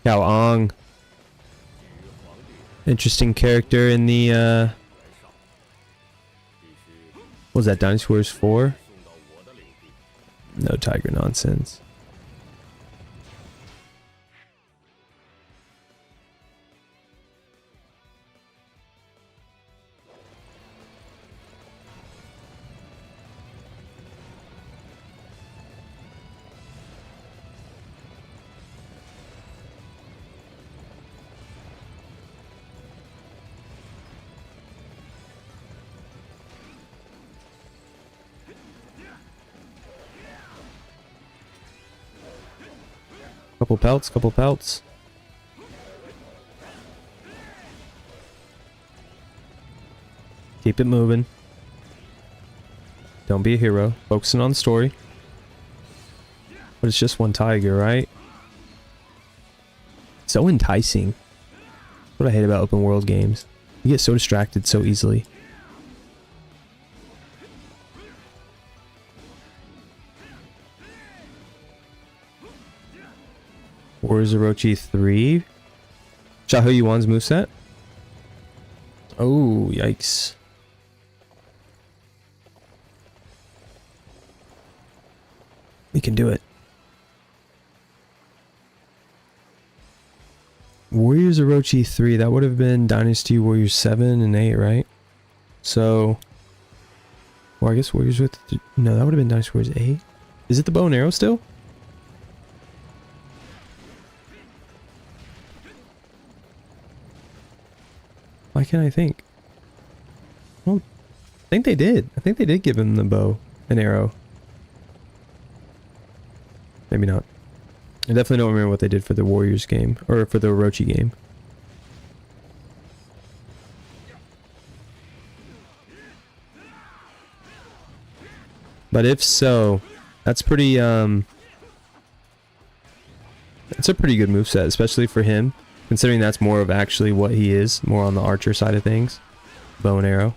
Cao Ong. Interesting character in the what was that, Dynasty Warriors 4? No tiger nonsense. Couple pelts, couple pelts. Keep it moving. Don't be a hero. Focusing on the story. But it's just one tiger, right? So enticing. That's what I hate about open world games. You get so distracted so easily. Warriors Orochi 3. Xiahou Yuan's moveset. Oh, yikes. We can do it. Warriors Orochi 3. That would have been Dynasty Warriors 7 and 8, right? So... Well, I guess Warriors with... No, that would have been Dynasty Warriors 8. Is it the bow and arrow still? Why can't I think? Well, I think they did. I think they did give him the bow and arrow. Maybe not. I definitely don't remember what they did for the Warriors game. Or for the Orochi game. But if so, that's pretty, that's a pretty good moveset, especially for him. Considering that's more of actually what he is, more on the archer side of things. Bow and arrow.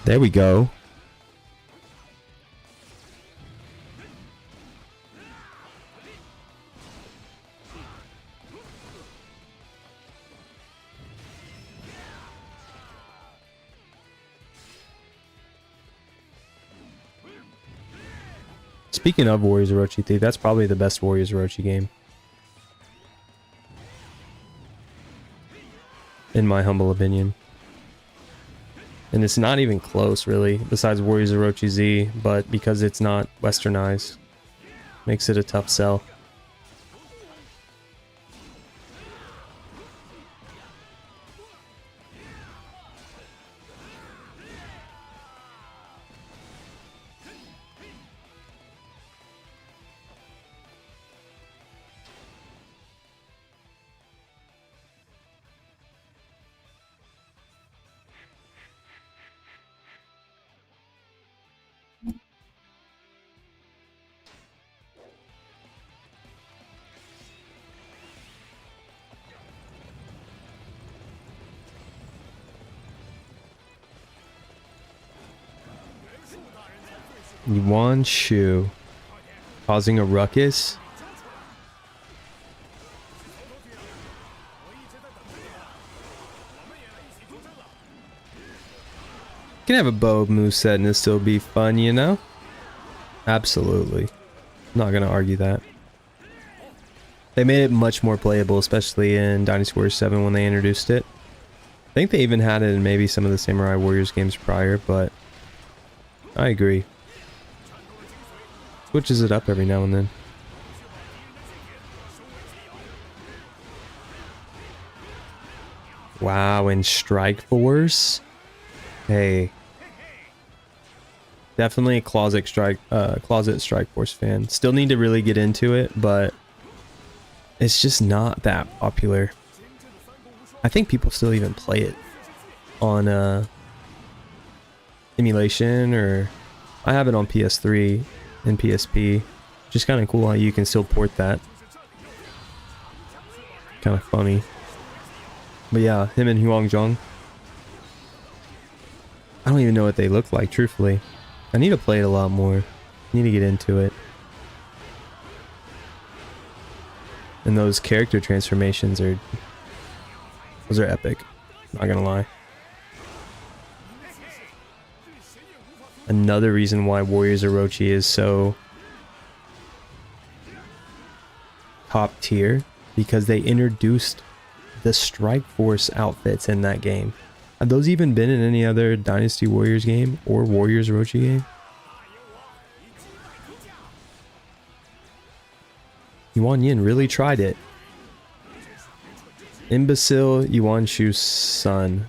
There we go. Speaking of Warriors Orochi 3, that's probably the best Warriors Orochi game. In my humble opinion. And it's not even close, really, besides Warriors Orochi Z, but because it's not westernized, makes it a tough sell. Yuan Shu causing a ruckus. You can have a bow moveset and it still be fun, you know? Absolutely. Not gonna argue that. They made it much more playable, especially in Dynasty Warriors 7 when they introduced it. I think they even had it in maybe some of the Samurai Warriors games prior, but I agree. Switches it up every now and then. Wow, and Strike Force? Hey. Definitely a closet Strike Force fan. Still need to really get into it, but it's just not that popular. I think people still even play it on emulation, or I have it on PS3 and PSP. Just kind of cool how you can still port that. Kind of funny. But yeah, him and Huang Zhong. I don't even know what they look like, truthfully. I need to play it a lot more. I need to get into it. And those character transformations are... those are epic. Not gonna lie. Another reason why Warriors Orochi is so top tier, because they introduced the Strike Force outfits in that game. Have those even been in any other Dynasty Warriors game or Warriors Orochi game? Yuan Yin really tried it. Imbecile Yuan Shu's son.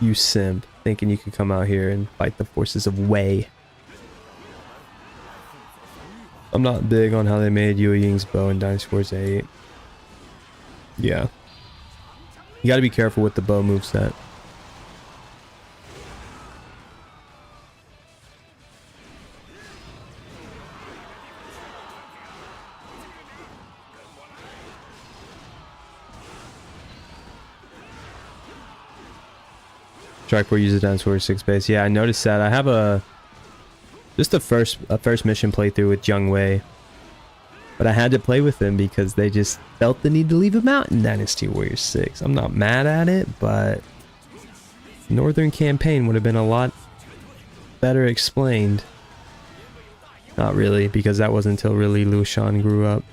You simp. Thinking you could come out here and fight the forces of Wei. I'm not big on how they made Yue Ying's bow in Dynasty Warriors 8. Yeah. You gotta be careful with the bow moveset. Strike Force uses Dynasty Warriors 6 base. Yeah, I noticed that. I have just a first mission playthrough with Zhang Wei, but I had to play with him because they just felt the need to leave him out in Dynasty Warriors 6. I'm not mad at it, but Northern Campaign would have been a lot better explained. Not really, because that wasn't until really Liu Shan grew up.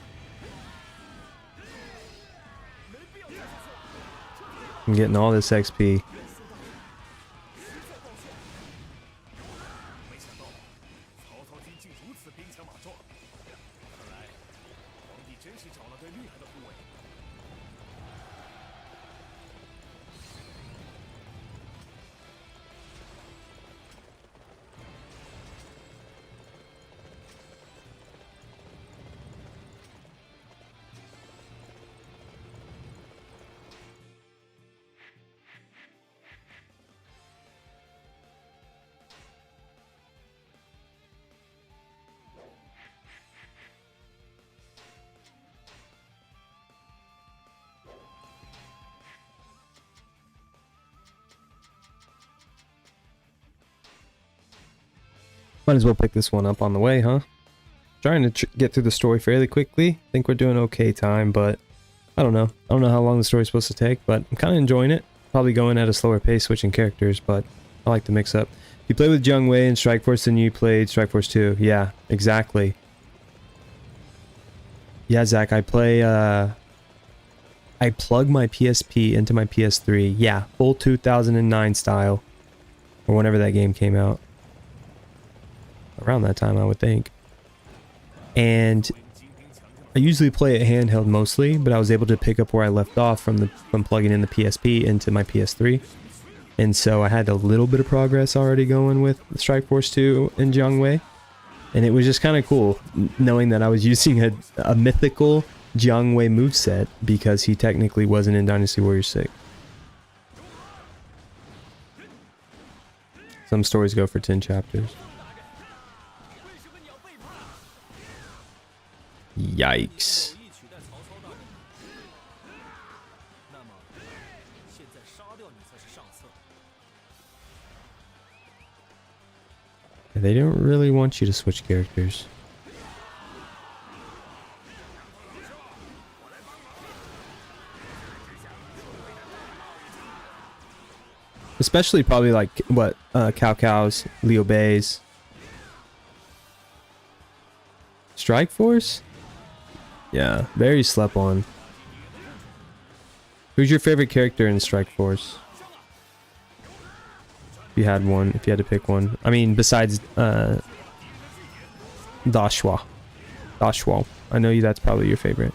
I'm getting all this XP. Might as well pick this one up on the way, huh? Trying to get through the story fairly quickly. Think we're doing okay time, but I don't know. I don't know how long the story's supposed to take, but I'm kind of enjoying it. Probably going at a slower pace, switching characters, but I like to mix up. You play with Zhang Wei in Strike Force, then you played Strike Force 2. Yeah, exactly. Yeah, Zach, I play, I plug my PSP into my PS3. Yeah, full 2009 style. Or whenever that game came out. Around that time, I would think. And I usually play it handheld mostly, but I was able to pick up where I left off from plugging in the PSP into my PS3. And so I had a little bit of progress already going with Strike Force 2 and Zhang Wei. And it was just kind of cool knowing that I was using a mythical Zhang Wei moveset because he technically wasn't in Dynasty Warriors 6. Some stories go for 10 chapters. Yikes. They don't really want you to switch characters. Especially probably like what Cao Cao's, Liu Bei's. Strike Force? Yeah, very slept on. Who's your favorite character in Strike Force? If you had one, if you had to pick one. I mean, besides Dashua. Dashua. I know that's probably your favorite.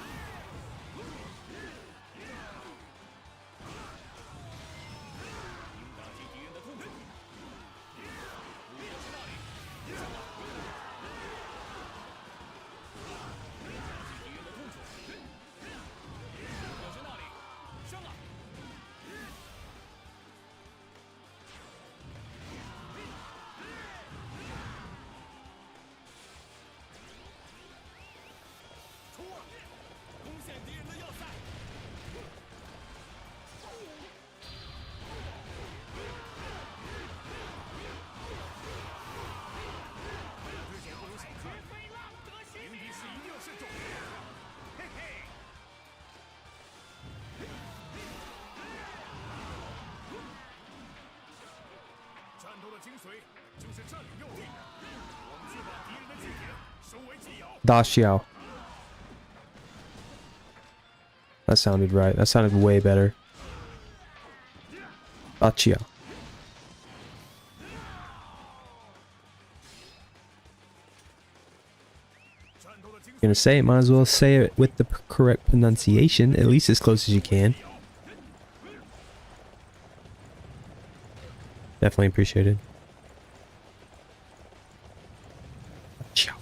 Da Xiao. That sounded right. That sounded way better. Da Xiao. Gonna say it, might as well say it with the correct pronunciation, at least as close as you can. Definitely appreciated. Ciao.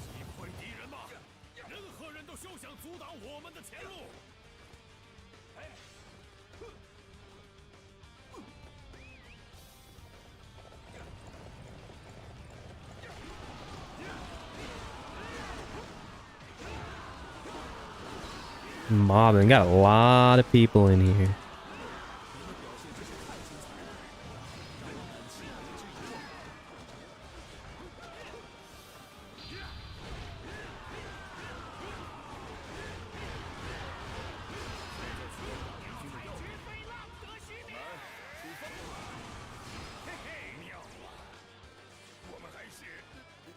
Mobbing, got a lot of people in here.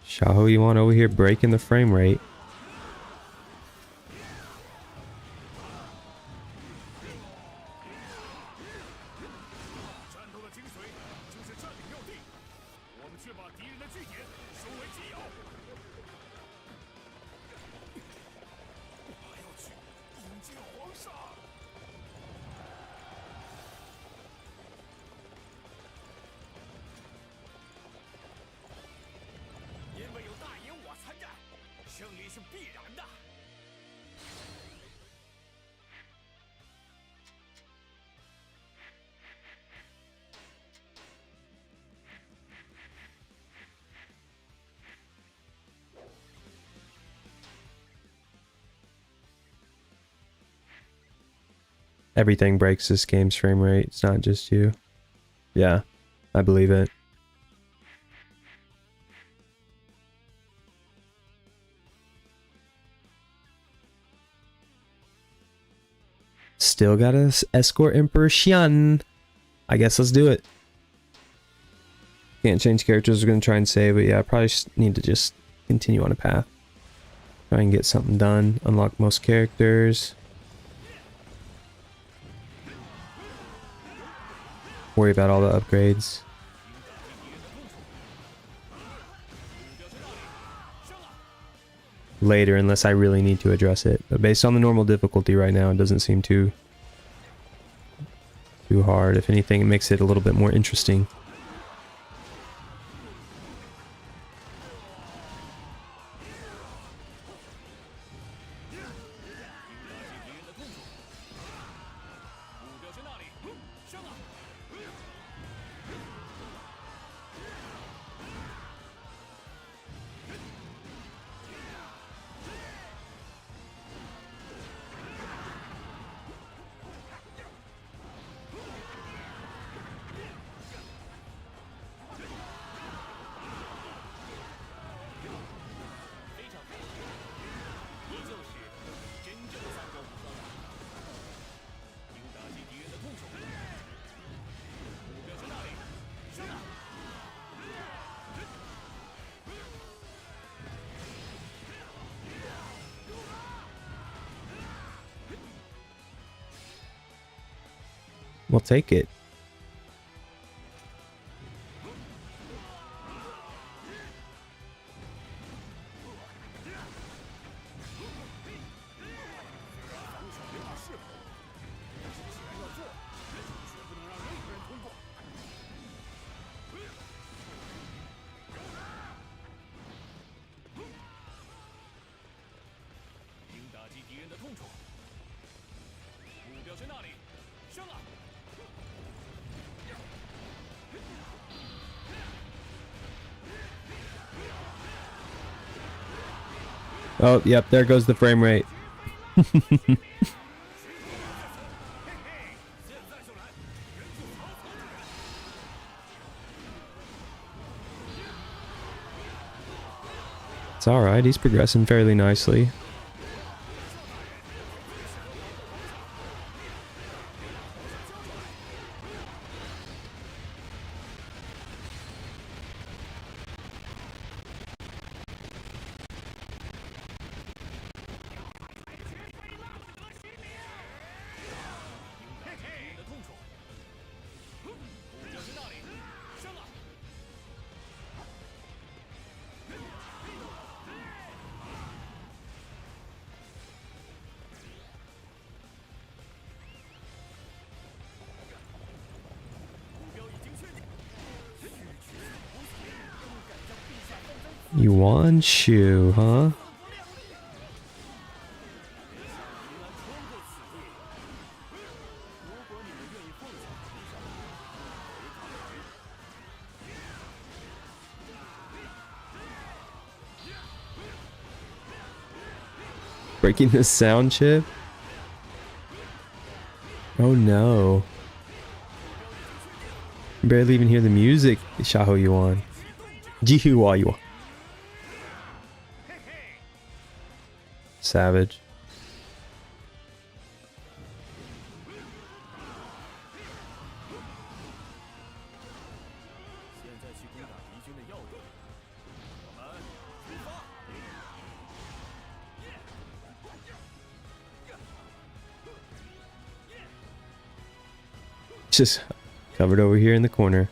Xiahou Yuan over here breaking the frame rate. Everything breaks this game's frame rate. It's not just you. Yeah, I believe it. Still gotta escort Emperor Xian. I guess let's do it. Can't change characters. We're gonna try and save, but yeah, I probably need to just continue on a path. Try and get something done. Unlock most characters. Worry about all the upgrades. Later, unless I really need to address it. But based on the normal difficulty right now, it doesn't seem too hard. If anything, it makes it a little bit more interesting. We'll take it. Oh, yep, there goes the frame rate. It's alright, he's progressing fairly nicely. Yuan Shu, huh? Breaking the sound chip? Oh no. Barely even hear the music, Xiahou Yuan. Jihua Yuan. Savage. Just covered over here in the corner.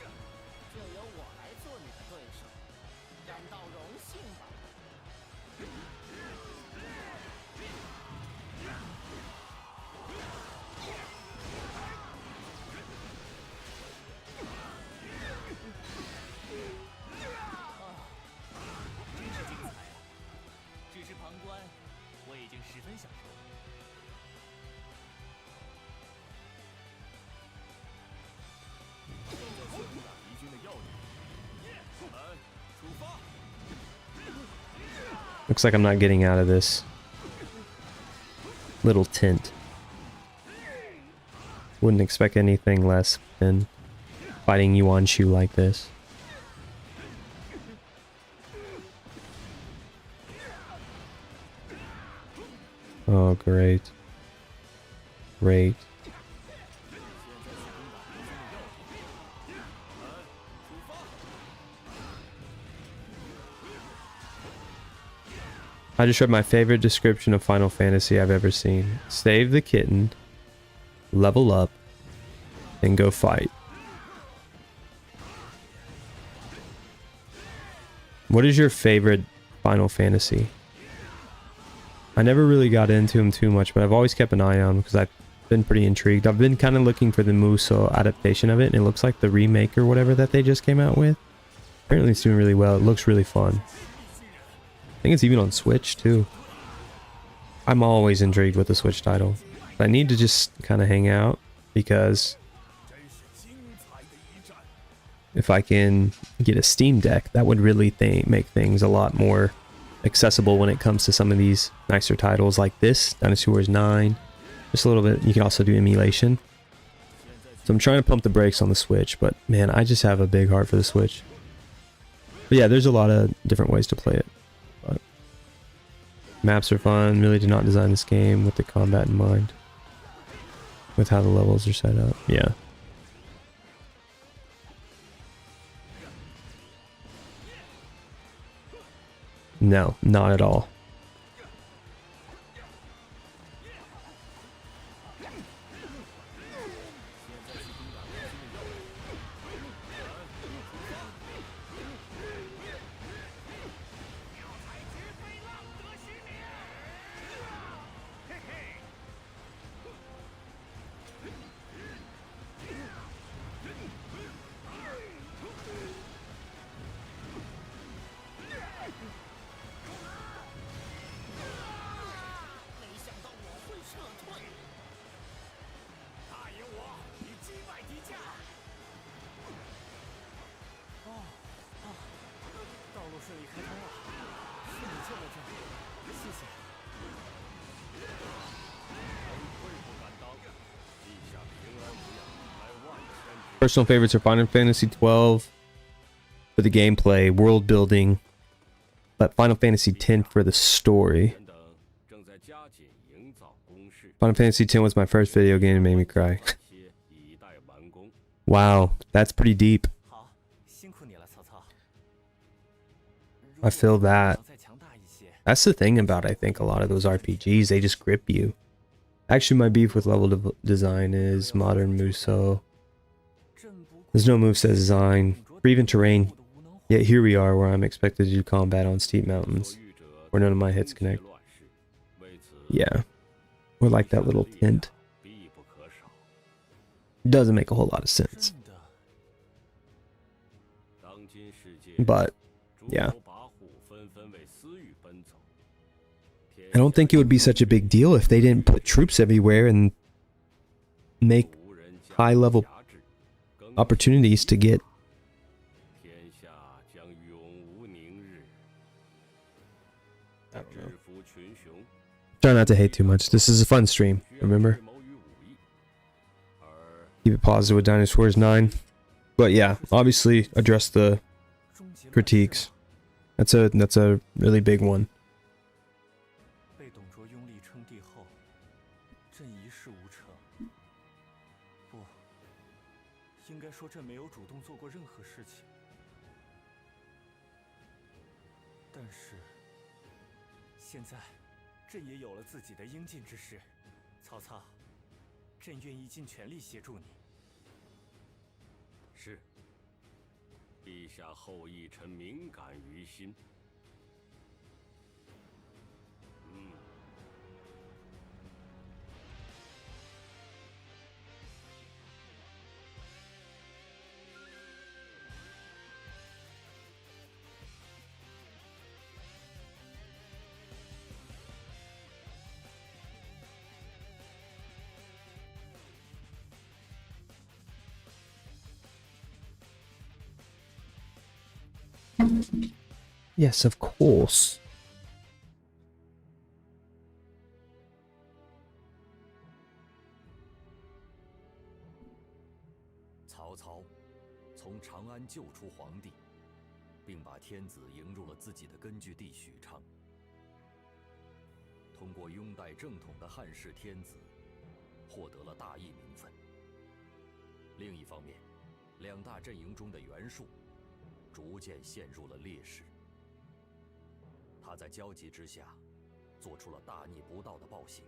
Looks like I'm not getting out of this little tent. Wouldn't expect anything less than fighting Yuan Shu like this. Oh, great. Great. I just read my favorite description of Final Fantasy I've ever seen. Save the kitten, level up, and go fight. What is your favorite Final Fantasy? I never really got into them too much, but I've always kept an eye on them because I've been pretty intrigued. I've been kind of looking for the Muso adaptation of it, and it looks like the remake or whatever that they just came out with. Apparently it's doing really well. It looks really fun. I think it's even on Switch too. I'm always intrigued with the Switch title. I need to just kind of hang out because if I can get a Steam Deck, that would really make things a lot more accessible when it comes to some of these nicer titles like this, Dynasty Warriors 9. Just a little bit. You can also do emulation. So I'm trying to pump the brakes on the Switch, but man, I just have a big heart for the Switch. But yeah, there's a lot of different ways to play it. But maps are fun. Really did not design this game with the combat in mind. With how the levels are set up. Yeah. No, not at all. Personal favorites are Final Fantasy 12 for the gameplay, world building, but Final Fantasy 10 for the story. Final Fantasy 10 was my first video game and made me cry. Wow, that's pretty deep. 好，辛苦你了，曹操。 I feel that. That's the thing about, I think, a lot of those RPGs. They just grip you. Actually, my beef with level design is modern Muso. There's no moveset design, or even terrain. Yet here we are where I'm expected to do combat on steep mountains, where none of my hits connect. Yeah. Or like that little tent. Doesn't make a whole lot of sense. But, yeah. I don't think it would be such a big deal if they didn't put troops everywhere and make high-level opportunities to get. I don't know. Try not to hate too much. This is a fun stream, remember? Keep it positive with Dynasty Warriors 9. But yeah, obviously address the critiques. That's a really big one. 被董卓拥立称帝后，朕一事无成。不，应该说朕没有主动做过任何事情。但是，现在，朕也有了自己的应尽之事。曹操，朕愿意尽全力协助你。是。陛下后意，臣敏感于心。Yes, of course. 曹操从长安救出皇帝，并把天子迎入了自己的根据地许昌。通过拥戴正统的汉室天子，获得了大义名分。另一方面，两大阵营中的袁术逐渐陷入了劣势。他在焦急之下，做出了大逆不道的暴行。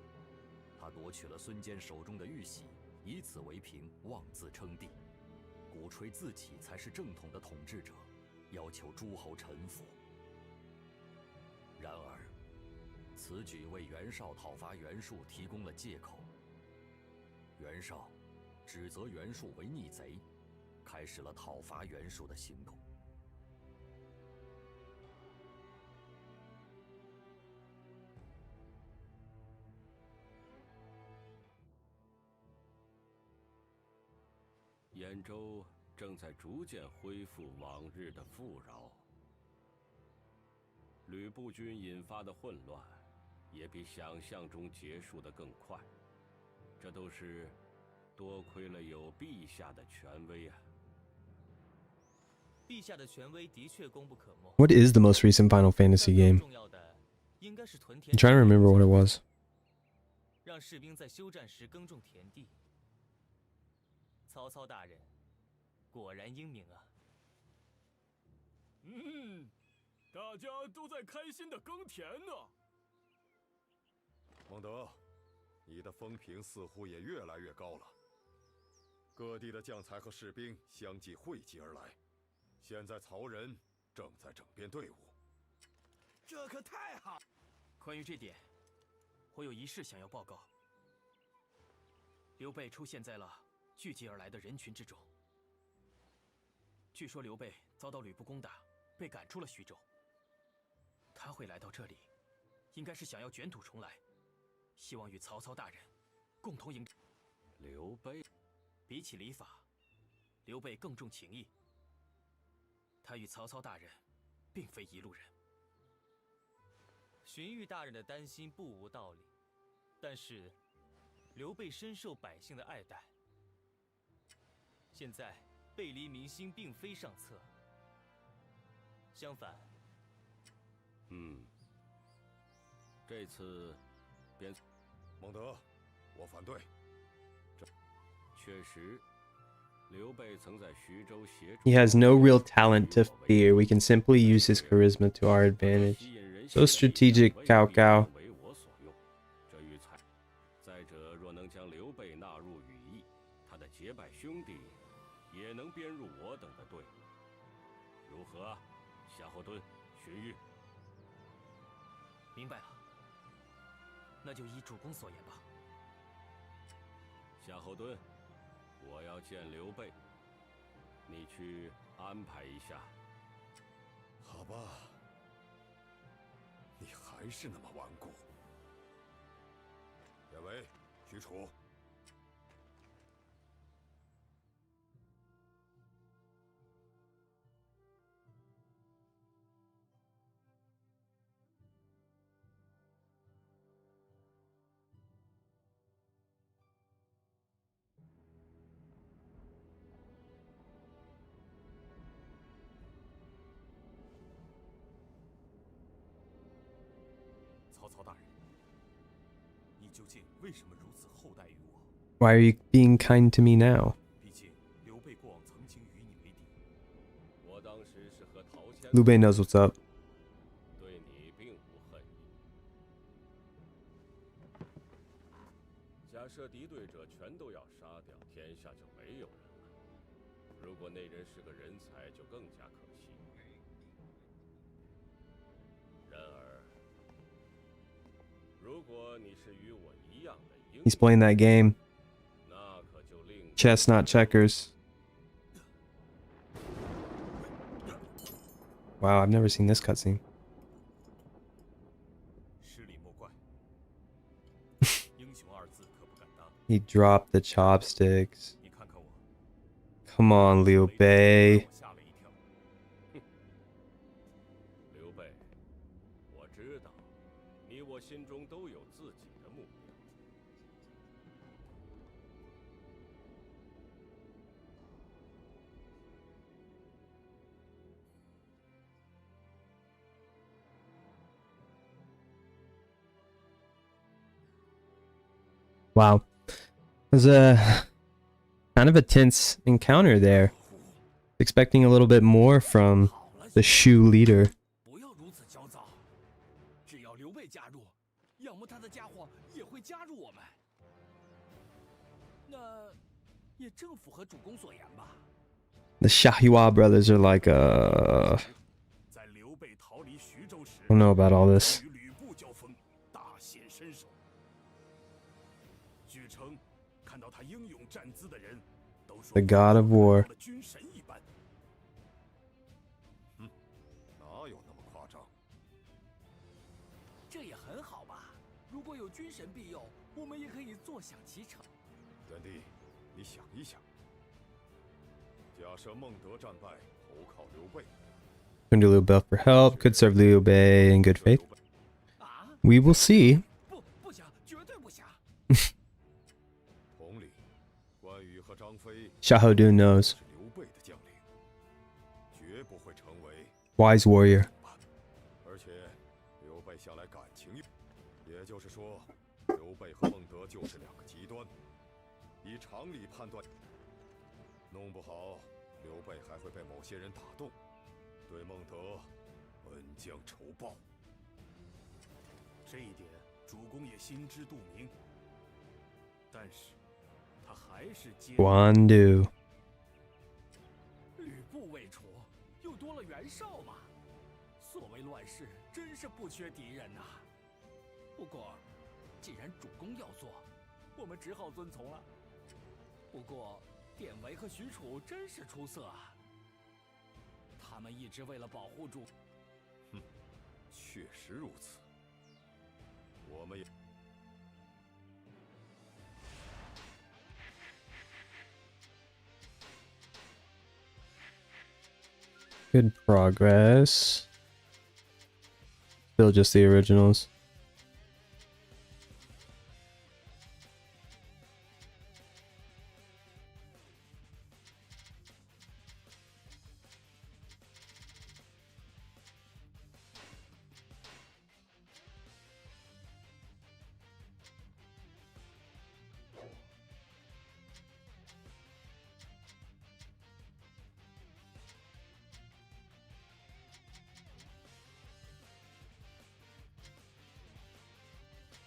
他夺取了孙坚手中的玉玺，以此为凭，妄自称帝，鼓吹自己才是正统的统治者，要求诸侯臣服。然而，此举为袁绍讨伐袁术提供了借口。袁绍指责袁术为逆贼，开始了讨伐袁术的行动。兖州正在逐渐恢复往日的富饶，吕布军引发的混乱也比想象中结束得更快，这都是多亏了有陛下的权威啊！陛下的权威的确功不可没。 What is the most recent Final Fantasy game? 重要的应该是屯 I'm 田。trying to remember what it was. 让士兵在休战时耕种田地。曹操大人，果然英明啊！大家都在开心的耕田呢。孟德，你的风评似乎也越来越高了。各地的将才和士兵相继汇集而来，现在曹仁正在整编队伍。这可太好！关于这点，我有一事想要报告。刘备出现在了聚集而来的人群之中。据说刘备遭到吕布攻打，被赶出了徐州。他会来到这里，应该是想要卷土重来，希望与曹操大人共同迎。刘备，比起礼法，刘备更重情义。他与曹操大人并非一路人。荀彧大人的担心不无道理，但是刘备深受百姓的爱戴。现在背离民心并非上策，相反，这次边孟德，我反对。确实，刘备曾在徐州协助。 He has no real talent to fear. We can simply use his charisma to our advantage. So strategic, Cao Cao. 为我所用，这与才。再者，若能将刘备纳入羽翼，他的结拜兄弟也能编入我等的队伍。如何？夏侯惇、荀彧。明白了。那就依主公所言吧。夏侯惇，我要见刘备，你去安排一下。好吧，你还是那么顽固。典韦、许褚，曹操大人，你究竟为什么如此厚待于我？ Why are you being kind to me now? 毕竟刘备过往曾经与你为敌。我当时是和陶谦 Liu Bei knows what's up. 对你并无恨意。假设敌对者全都要杀掉，天下就没有人了。如果那人是个人才，就更加可惜。然而，如果你是与我一样的英 He's playing that game. 那可就另 Chess, not checkers. Wow, I've never seen this cutscene. 失礼莫怪。英雄二字可不敢当。 He dropped the chopsticks. 你看看我， Come on, Liu Bei. 我吓了一跳。刘备，我知道，你我心中都有自己的目标。 Wow. It was a kind of a tense encounter there. Expecting a little bit more from the Shu leader. 不要如此焦躁，只要刘备加入，要么他的家伙也会加入我们。那也正符合主公所言吧。 The Xiahou brothers are like, 在刘备逃离徐州时， I don't know about all this. 与吕布交锋，大显身手。据称，看到他英勇站姿的人，都说 The God of War. 军神一般。哪有那么夸张？这也很好吧。如果有军神庇佑，我们也可以坐享其成。元帝，你想一想，假设孟德战败，投靠刘备， Turn to Liu Bei for help. Could serve Liu Bei in good faith. 啊， We will see. 不想，绝对不想。同理，关羽和张飞 Xiahou Yuan knows. 是刘备的将领，绝不会成为。 Wise warrior. 而且，刘备向来感情用，也就是说，刘备和孟德就是两个极端。以常理判断，弄不好，刘备还会被某些人打动，对孟德恩将仇报。这一点主公也心知肚明，但是他还是坚。 Guandu. 吕布未除，又多了袁绍嘛。所谓乱世，真是不缺敌人呐。不过，既然主公要做，我们只好遵从了。不过，典韦和许褚真是出色啊。他们一直为了保护主。确实如此。我们也。 Good progress. Still just the originals.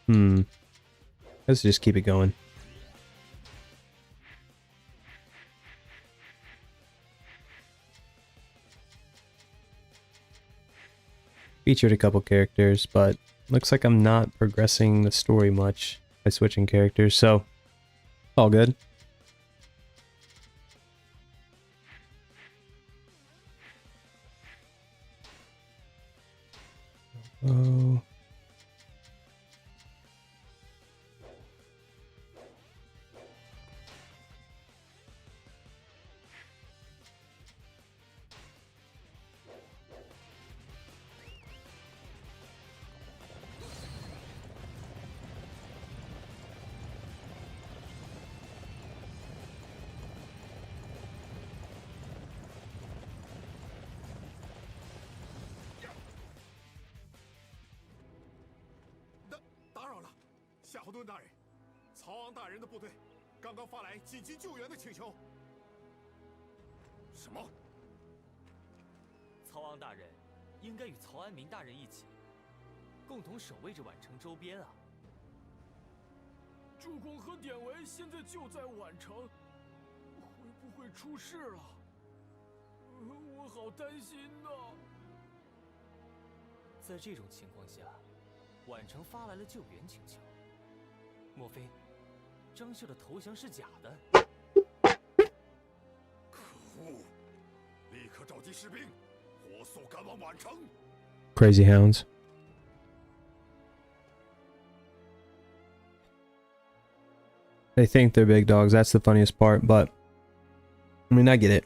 Let's just keep it going. Featured a couple characters, but looks like I'm not progressing the story much by switching characters, so all good. Oh.打扰了，夏侯惇大人，曹昂大人的部队刚刚发来紧急救援的请求。什么？曹昂大人应该与曹安民大人一起，共同守卫着宛城周边啊。主公和典韦现在就在宛城，会不会出事了？我好担心呐！在这种情况下，宛城发来了救援请求，莫非张绣的投降是假的？可恶！立刻召集士兵，火速赶往宛城。Crazy hounds. They think they're big dogs. That's the funniest part, but I mean, I get it.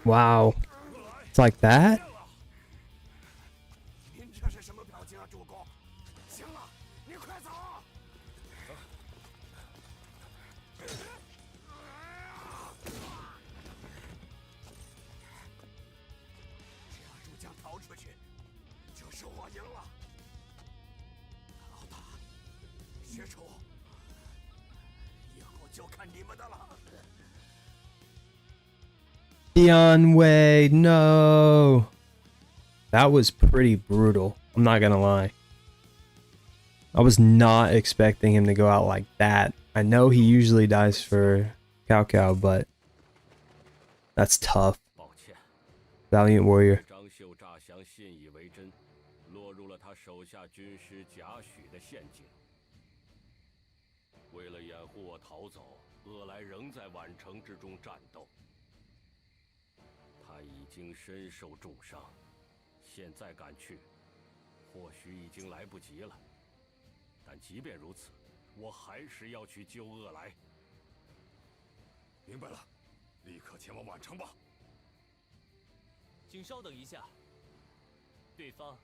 Wow. It's like that? 您这是什么表情啊，主公？行了，你快走！只要主将逃出去，就是我赢了。老大，薛楚，以后就看你们的了。 Dian Wei, no. That was pretty brutal. I'm not gonna lie. I was not expecting him to go out like that. I know he usually dies for Cao Cao, but that's tough. Valiant warrior. 张绣诈降信以为真，落入了他手下军师贾诩的陷阱。为了掩护我逃走，鄂来仍在宛城之中战斗。 他已经身受重伤，现在赶去，或许已经来不及了。但即便如此，我还是要去救鄂来。明白了，立刻前往宛城吧。请稍等一下，对方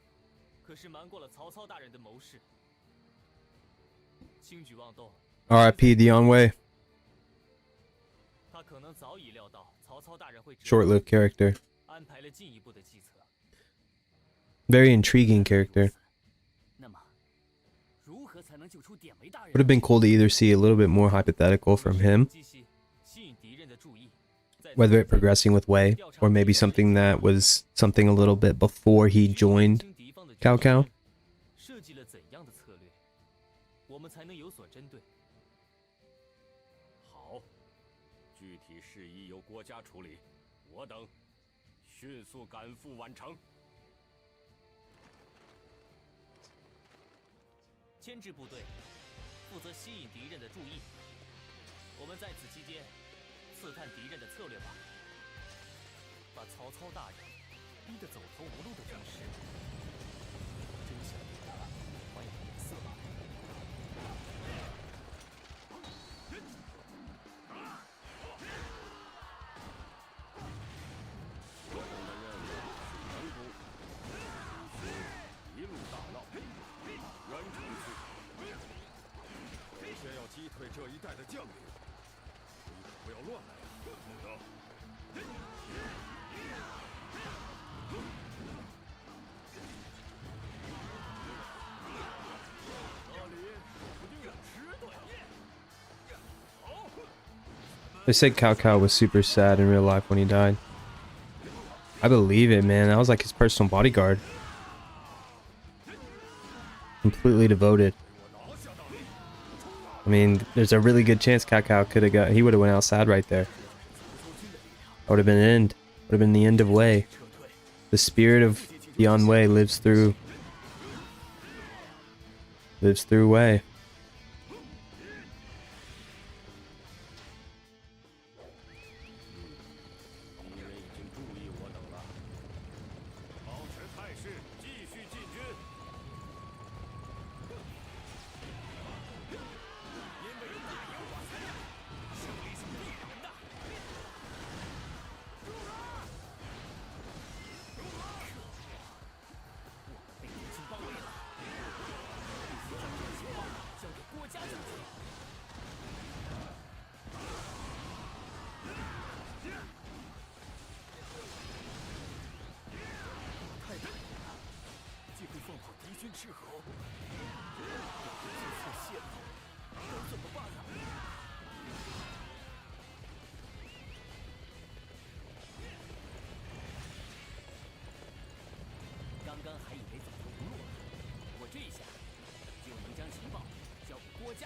可是瞒过了曹操大人的谋士，轻举妄动。R.I.P. Dian Wei. 他可能早已料到曹操大人会 Short-lived character. 安排了进一步的计策。Very intriguing character. 那么，如何才能救出典韦大人？ Would have been cool to either see a little bit more hypothetical from him, 吸引敌人的注意， whether it progressing with Wei, or maybe something that was something a little bit before he joined Cao Cao. 设计了怎样的策略，我们才能有所针对？ 好，具体事宜由国家处理，我等迅速赶赴宛城。牵制部队负责吸引敌人的注意，我们在此期间刺探敌人的策略吧，把曹操大人逼得走投无路的军师，真想给他还以颜色吧。 我等的任务是援攻， They said Cao Cao was super sad in real life when he died. I believe it, man. That was like his personal bodyguard. Completely devoted. I mean, there's a really good chance Cao Cao could have got... He would have went outside right there. That would have been the end. Would have been the end of Wei. The spirit of Beyond Wei lives through Wei.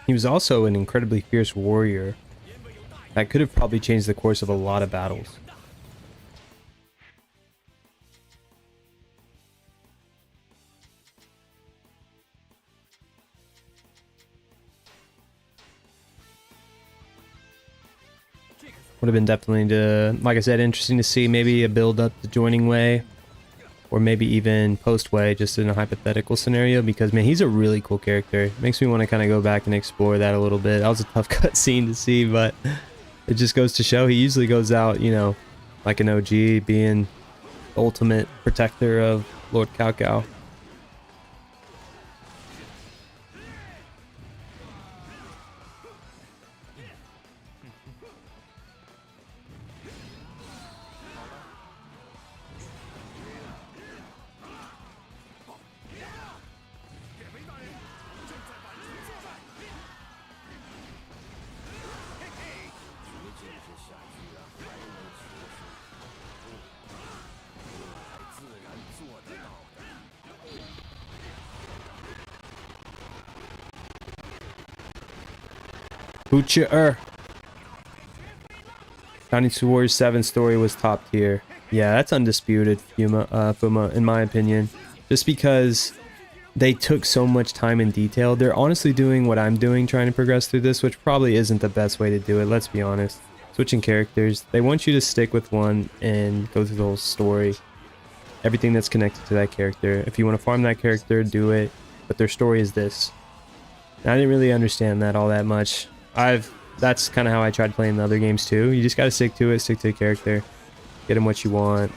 He was also an incredibly fierce warrior that could have probably changed the course of a lot of battles. Would have been definitely, like I said, interesting to see maybe a build up to joining Wei, or maybe even post Wei, just in a hypothetical scenario, because man, he's a really cool character. Makes me want to kind of go back and explore that a little bit. That was a tough cutscene to see, but it just goes to show he usually goes out, you know, like an OG, being the ultimate protector of Lord Cao Cao. Butcher. Dynasty Warriors 7 story was top tier. Yeah, that's undisputed, Fuma, in my opinion. Just because they took so much time and detail. They're honestly doing what I'm doing, trying to progress through this, which probably isn't the best way to do it, let's be honest. Switching characters. They want you to stick with one and go through the whole story. Everything that's connected to that character. If you want to farm that character, do it. But their story is this. And I didn't really understand that all that much. That's kind of how I tried playing the other games too. You just got to stick to it, stick to the character, get him what you want.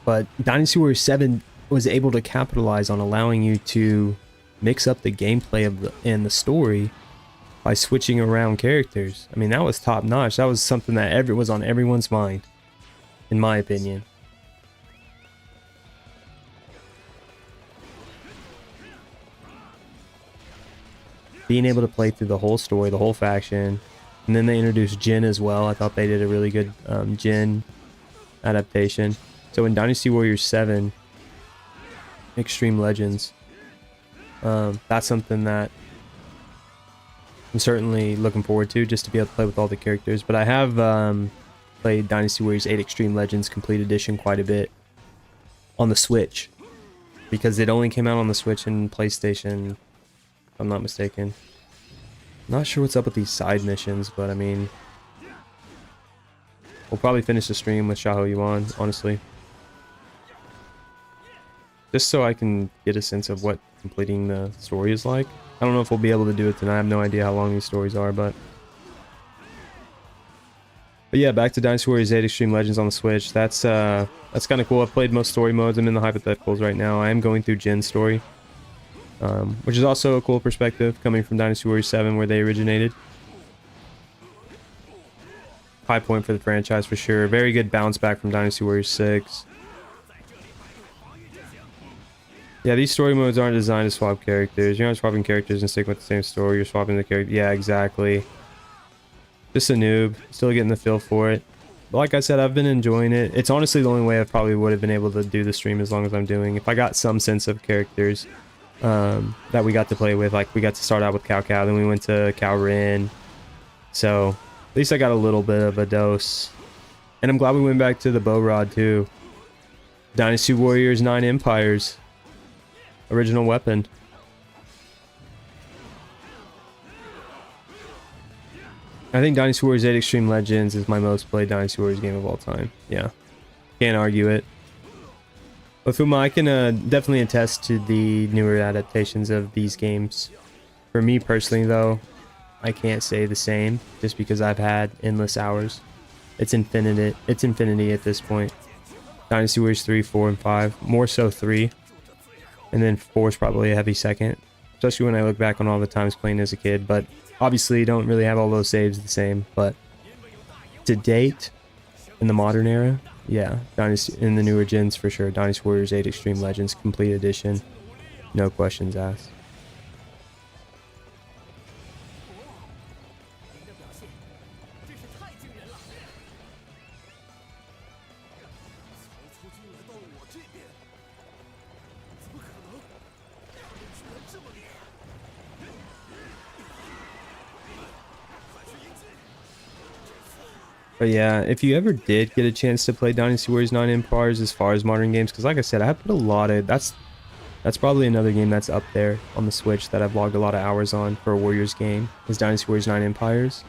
But Dynasty Warriors 7 was able to capitalize on allowing you to mix up the gameplay and the story by switching around characters. I mean, that was top notch. That was something that was on everyone's mind, in my opinion. Being able to play through the whole story, the whole faction, and then they introduced Jin as well. I thought they did a really good Jin adaptation. So in Dynasty Warriors 7 Extreme Legends, that's something that I'm certainly looking forward to, just to be able to play with all the characters. But I have played Dynasty Warriors 8 Extreme Legends Complete Edition quite a bit on the Switch, because it only came out on the Switch and PlayStation, if I'm not mistaken. Not sure what's up with these side missions, but I mean, we'll probably finish the stream with Xiahou Yuan, honestly. Just so I can get a sense of what completing the story is like. I don't know if we'll be able to do it tonight. I have no idea how long these stories are, but yeah, back to Dynasty Warriors 8 Extreme Legends on the Switch. That's kind of cool. I've played most story modes. I'm in the hypotheticals right now. I am going through Jin's story. Which is also a cool perspective coming from Dynasty Warriors 7 where they originated. High point for the franchise for sure. Very good bounce back from Dynasty Warriors 6. Yeah, these story modes aren't designed to swap characters. You're not swapping characters and sticking with the same story. You're swapping the character. Yeah, exactly. Just a noob. Still getting the feel for it. But like I said, I've been enjoying it. It's honestly the only way I probably would have been able to do the stream as long as I'm doing. If I got some sense of characters that we got to play with. Like, we got to start out with Cao Cao, then we went to Cao Ren. So, at least I got a little bit of a dose. And I'm glad we went back to the bow rod, too. Dynasty Warriors 9 Empires. Original weapon. I think Dynasty Warriors 8 Extreme Legends is my most played Dynasty Warriors game of all time. Yeah. Can't argue it. But Fuma, I can definitely attest to the newer adaptations of these games. For me personally, though, I can't say the same just because I've had endless hours. It's infinite. It's infinity at this point. Dynasty Warriors 3, 4, and 5. More so 3. And then 4 is probably a heavy second. Especially when I look back on all the times playing as a kid. But obviously, don't really have all those saves the same. But to date, in the modern era, yeah, Dynasty in the newer gens for sure. Dynasty Warriors 8 Extreme Legends Complete Edition. No questions asked. But yeah, if you ever did get a chance to play Dynasty Warriors 9 Empires as far as modern games, because like I said, I have put a lot of, that's probably another game that's up there on the Switch that I've logged a lot of hours on for a Warriors game, is Dynasty Warriors 9 Empires.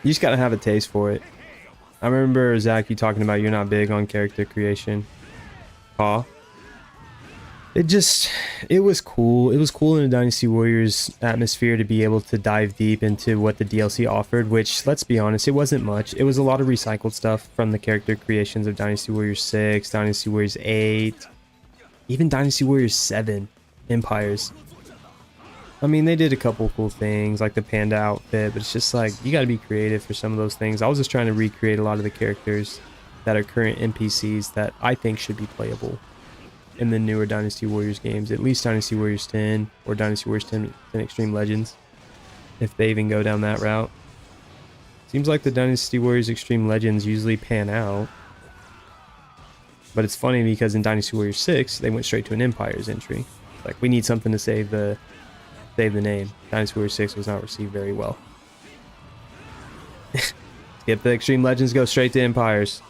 You just gotta have a taste for it. I remember, Zach, you talking about you're not big on character creation. Aw. It was cool. It was cool in a Dynasty Warriors atmosphere to be able to dive deep into what the DLC offered, which, let's be honest, it wasn't much. It was a lot of recycled stuff from the character creations of Dynasty Warriors 6, Dynasty Warriors 8, even Dynasty Warriors 7 Empires. I mean, they did a couple cool things, like the panda outfit, but it's just like, you gotta be creative for some of those things. I was just trying to recreate a lot of the characters that are current NPCs that I think should be playable in the newer Dynasty Warriors games, at least Dynasty Warriors 10 or Dynasty Warriors 10 Extreme Legends, if they even go down that route. Seems like the Dynasty Warriors Extreme Legends usually pan out, but it's funny because in Dynasty Warriors 6 they went straight to an Empires entry. Like, we need something to save the name. Dynasty Warriors 6 was not received very well. Skip the Extreme Legends, go straight to Empires.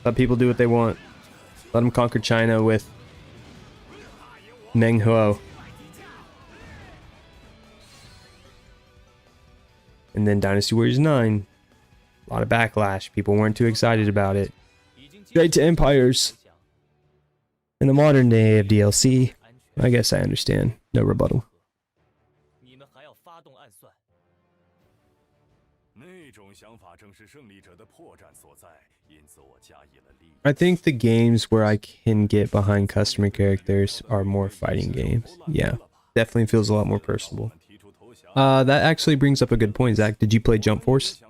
Let people do what they want. Let them conquer China with Meng Huo. And then Dynasty Warriors 9. A lot of backlash. People weren't too excited about it. Straight to Empires. In the modern day of DLC, I guess I understand. No rebuttal. I think the games where I can get behind customer characters are more fighting games. Yeah, definitely feels a lot more personable. That actually brings up a good point, Zach. Did you play Jump Force?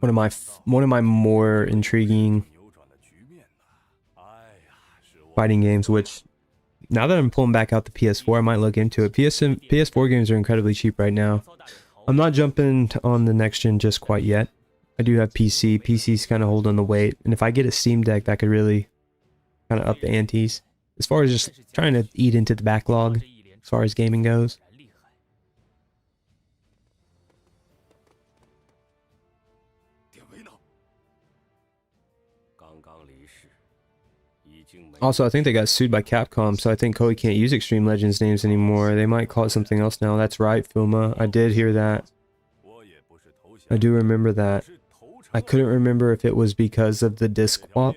One of my more intriguing fighting games, which now that I'm pulling back out the PS4, I might look into it. PS4 games are incredibly cheap right now. I'm not jumping on the next gen just quite yet. I do have PC. PC's kind of holding the weight. And if I get a Steam Deck, that could really kind of up the antes. As far as just trying to eat into the backlog, as far as gaming goes. Also, I think they got sued by Capcom, so I think Koei can't use Extreme Legends names anymore. They might call it something else now. That's right, Fuma. I did hear that. I do remember that. I couldn't remember if it was because of the disc swap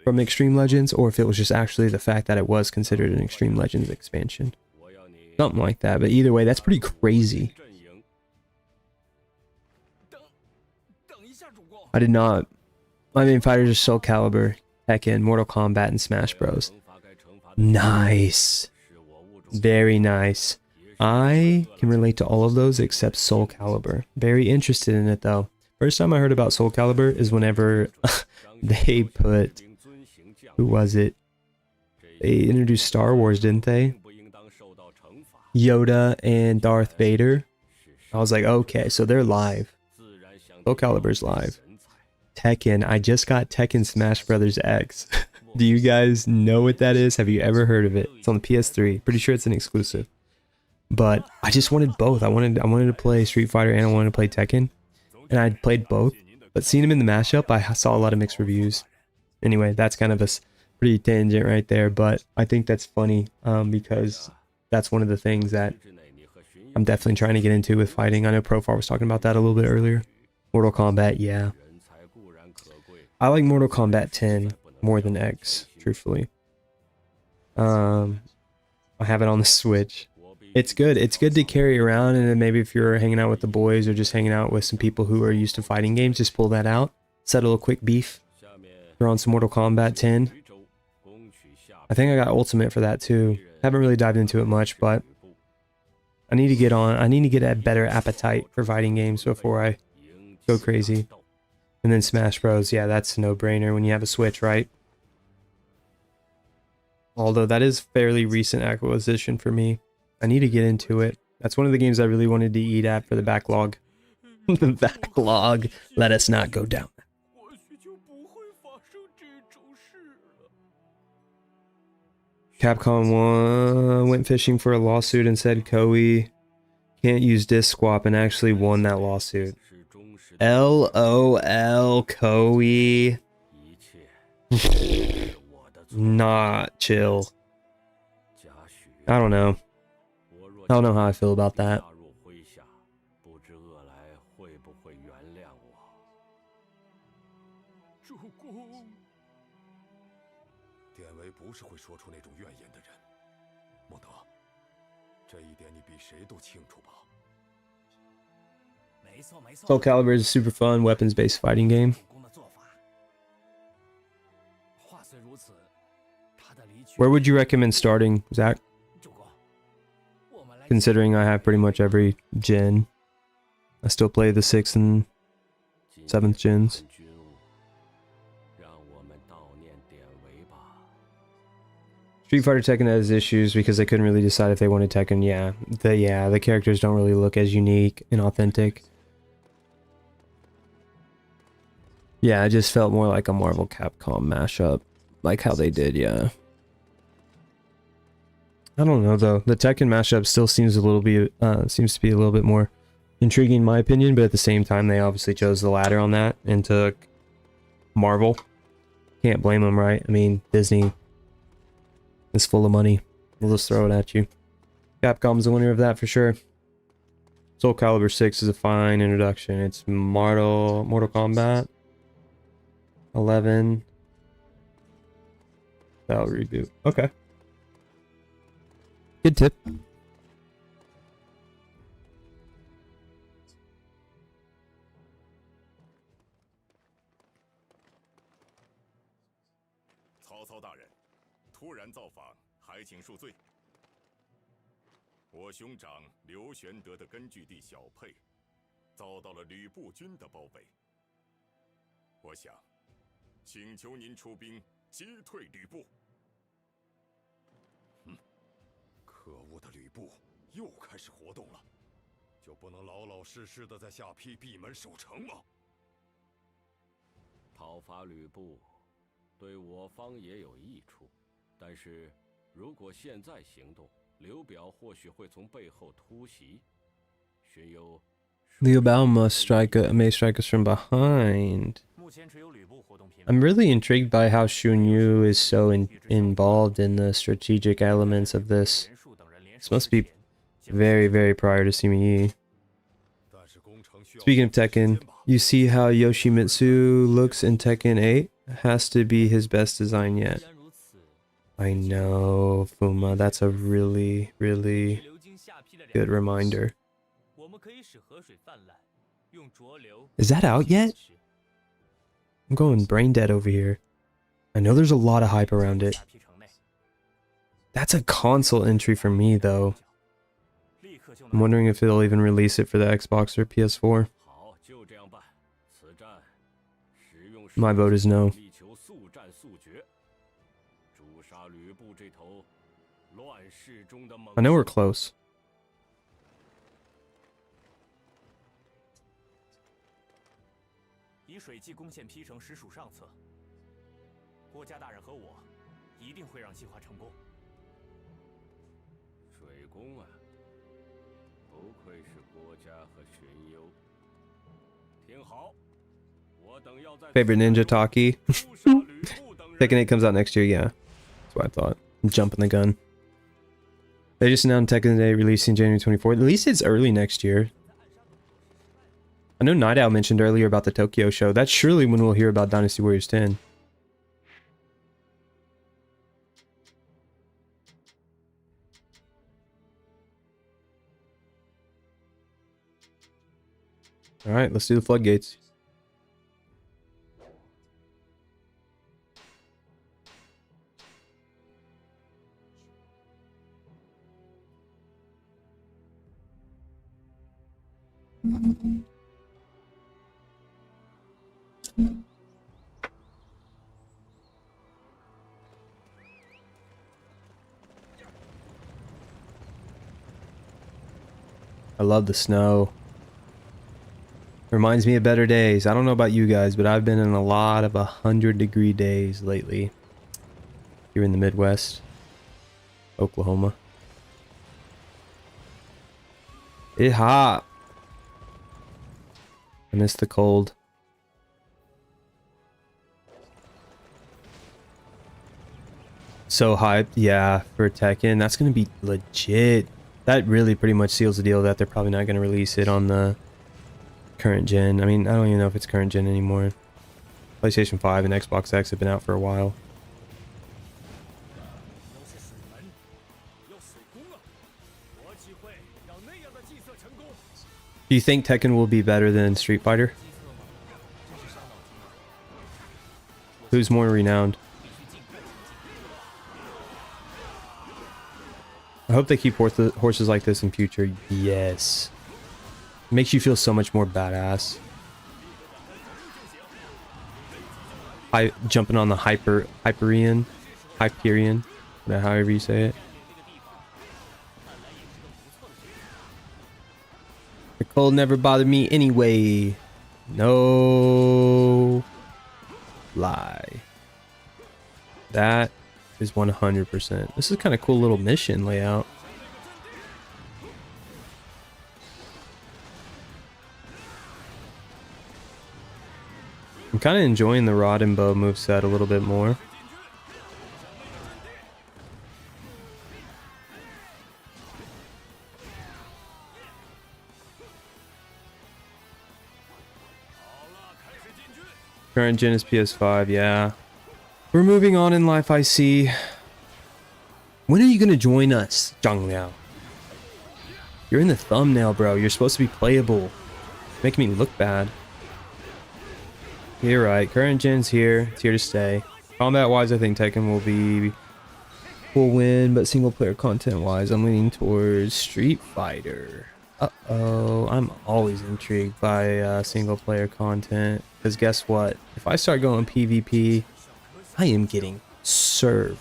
from Extreme Legends, or if it was just actually the fact that it was considered an Extreme Legends expansion. Something like that, but either way, that's pretty crazy. I did not. My main fighters are Soul Calibur, Tekken, Mortal Kombat, and Smash Bros. Nice. Very nice. I can relate to all of those except Soul Calibur. Very interested in it though. First time I heard about Soul Calibur is whenever they put... Who was it? They introduced Star Wars, didn't they? Yoda and Darth Vader. I was like, okay, so they're live. Soul Calibur's live. Tekken. I just got Tekken Smash Brothers X. Do you guys know what that is? Have you ever heard of it? It's on the PS3. Pretty sure it's an exclusive. But I just wanted both. I wanted to play Street Fighter and I wanted to play Tekken. And I played both. But seeing them in the mashup, I saw a lot of mixed reviews. Anyway, that's kind of a pretty tangent right there. But I think that's funny because that's one of the things that I'm definitely trying to get into with fighting. I know Profar was talking about that a little bit earlier. Mortal Kombat, yeah. I like Mortal Kombat 10 more than X, truthfully. I have it on the Switch. It's good. It's good to carry around, and then maybe if you're hanging out with the boys or just hanging out with some people who are used to fighting games, just pull that out. Settle a quick beef. Throw on some Mortal Kombat 10. I think I got Ultimate for that too. Haven't really dived into it much, but I need to get a better appetite for fighting games before I go crazy. And then Smash Bros. Yeah, that's a no-brainer when you have a Switch, right? Although that is fairly recent acquisition for me. I need to get into it. That's one of the games I really wanted to eat at for the backlog. The backlog. Let us not go down. Capcom went fishing for a lawsuit and said Koei can't use disc swap and actually won that lawsuit. LOL, Koei. Not chill. I don't know. I don't know how I feel about that. 典韦不是会说出那种怨言的人，莫德，这一点你比谁都清楚吧？ Soul Calibur is a super fun weapons-based fighting game. Where would you recommend starting, Zach? Considering I have pretty much every gen. I still play the 6th and 7th gens. Street Fighter Tekken has issues because they couldn't really decide if they wanted Tekken. Yeah, the characters don't really look as unique and authentic. Yeah, it just felt more like a Marvel Capcom mashup, like how they did. Yeah. I don't know though. The Tekken mashup still seems to be a little bit more intriguing in my opinion, but at the same time, they obviously chose the latter on that and took Marvel. Can't blame them, right? I mean, Disney is full of money. We'll just throw it at you. Capcom's the winner of that for sure. Soul Calibur 6 is a fine introduction. It's Mortal Kombat 11. That'll reboot. Okay. Good tip. 曹操大人，突然造访，还请恕罪。我兄长刘玄德的根据地小沛，遭到了吕布军的包围。我想，请求您出兵击退吕布。可恶的吕布又开始活动了，就不能老老实实的在下邳闭门守城吗？讨伐吕布，对我方也有益处，但是如果现在行动，刘表或许会从背后突袭。荀攸。Liu Bao may strike us from behind. I'm really intrigued by how Xun Yu is so involved in the strategic elements of this. This must be very, very prior to Sima Yi. Speaking of Tekken, you see how Yoshimitsu looks in Tekken 8? Has to be his best design yet. I know, Fuma, that's a really, really good reminder. Is that out yet? I'm going brain dead over here. I know there's a lot of hype around it. That's a console entry for me, though. I'm wondering if they'll even release it for the Xbox or PS4. My vote is no. I know we're close. 以水系攻陷 P 城实属上策。国家大人和我一定会让计划成功。水攻啊，不愧是国家和荀攸。听好，我等要在 Favorite ninja talkie. 诛杀吕布等人。Tekken 8 comes out next year, yeah. That's what I thought. I'm jumping the gun. They just announced Tekken 8 releasing January 24th. At least it's early next year. I know Night Owl mentioned earlier about the Tokyo show. That's surely when we'll hear about Dynasty Warriors 10. Alright, let's do the floodgates. I love the snow. Reminds me of better days. I don't know about you guys, but I've been in a lot of 100-degree days lately. Here in the Midwest. Oklahoma. It's hot. I miss the cold. So hyped, yeah, for Tekken. That's gonna be legit. That really pretty much seals the deal that they're probably not gonna release it on the current gen. I mean, I don't even know if it's current gen anymore. PlayStation 5 and Xbox X have been out for a while. Do you think Tekken will be better than Street Fighter? Who's more renowned? I hope they keep horses like this in future. Yes. It makes you feel so much more badass. Jumping on the Hyperion, however you say it. The cold never bothered me anyway. No lie. That is 100%. This is kind of cool little mission layout. I'm kind of enjoying the rod and bow moveset a little bit more. Current gen is PS5, yeah. We're moving on in life, I see. When are you gonna join us, Zhang Liao? You're in the thumbnail, bro. You're supposed to be playable. Making me look bad. You're right. Current gen's here. It's here to stay. Combat-wise, I think Tekken will win, but single-player content-wise, I'm leaning towards Street Fighter. Uh-oh. I'm always intrigued by single-player content. Because guess what? If I start going PvP, I am getting served.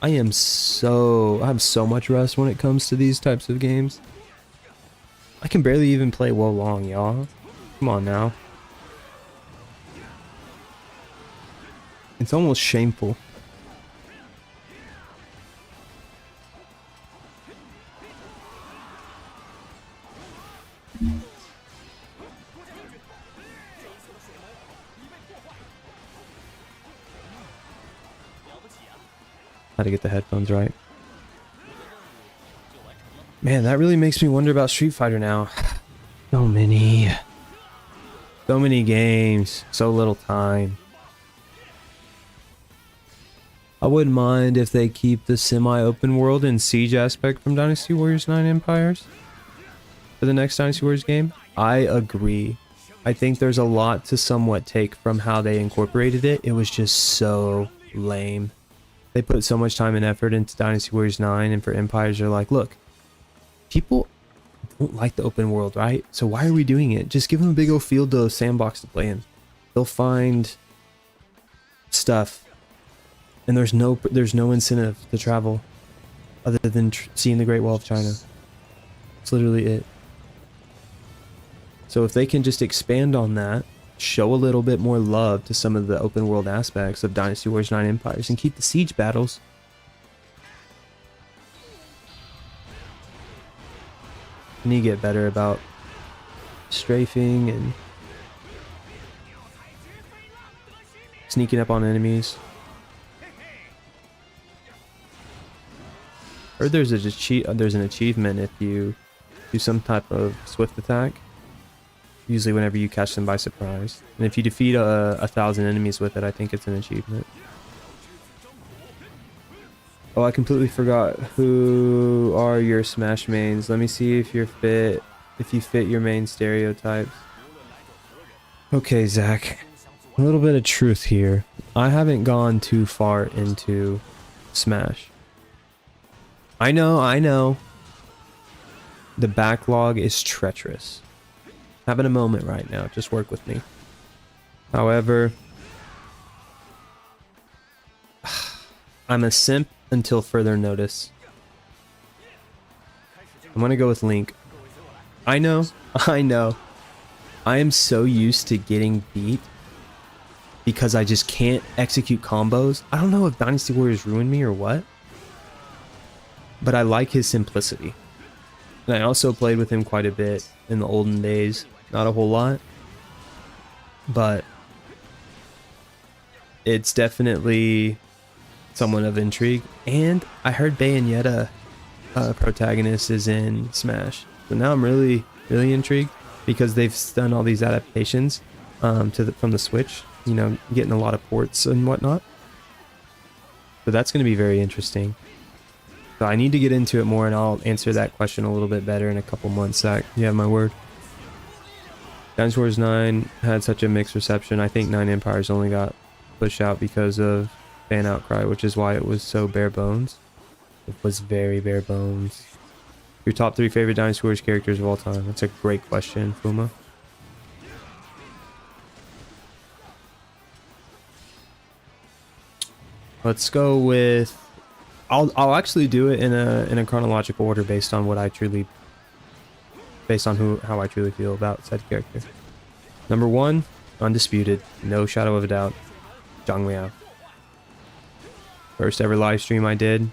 I have so much rust when it comes to these types of games. I can barely even play Wo Long, y'all. Come on now. It's almost shameful. How to get the headphones right. Man, that really makes me wonder about Street Fighter now. So many games, so little time. I wouldn't mind if they keep the semi-open world and siege aspect from Dynasty Warriors 9 Empires for the next Dynasty Warriors game. I agree. I think there's a lot to somewhat take from how they incorporated it. It was just so lame. They put so much time and effort into Dynasty Warriors 9, and for Empires, they're like, look, people don't like the open world, right? So why are we doing it? Just give them a big old field to sandbox to play in. They'll find stuff, and there's no incentive to travel other than seeing the Great Wall of China. It's literally it. So if they can just expand on that, show a little bit more love to some of the open world aspects of Dynasty Warriors 9 Empires and keep the siege battles. I need to get better about strafing and sneaking up on enemies. Heard there's an achievement if you do some type of swift attack. Usually whenever you catch them by surprise. And if you defeat 1,000 enemies with it, I think it's an achievement. Oh, I completely forgot. Who are your Smash mains? Let me see if you fit your main stereotypes. Okay, Zach. A little bit of truth here. I haven't gone too far into Smash. I know. The backlog is treacherous. Having a moment right now. Just work with me. However, I'm a simp until further notice. I'm gonna go with Link. I know. I am so used to getting beat because I just can't execute combos. I don't know if Dynasty Warriors ruined me or what, but I like his simplicity. And I also played with him quite a bit in the olden days. Not a whole lot, but it's definitely somewhat of intrigue. And I heard Bayonetta protagonist is in Smash, so now I'm really intrigued because they've done all these adaptations from the Switch. You know, getting a lot of ports and whatnot. So that's going to be very interesting. So I need to get into it more, and I'll answer that question a little bit better in a couple months, Zach. You have my word. Dynasty Warriors 9 had such a mixed reception. I think 9 Empires only got pushed out because of fan outcry, which is why it was so bare bones. It was very bare bones. Your top 3 favorite Dynasty Warriors characters of all time? That's a great question, Fuma. Let's go with... I'll actually do it in a chronological order based on what I truly... Based on how I truly feel about said character. Number 1, undisputed, no shadow of a doubt, Zhang Liao. First ever live stream I did.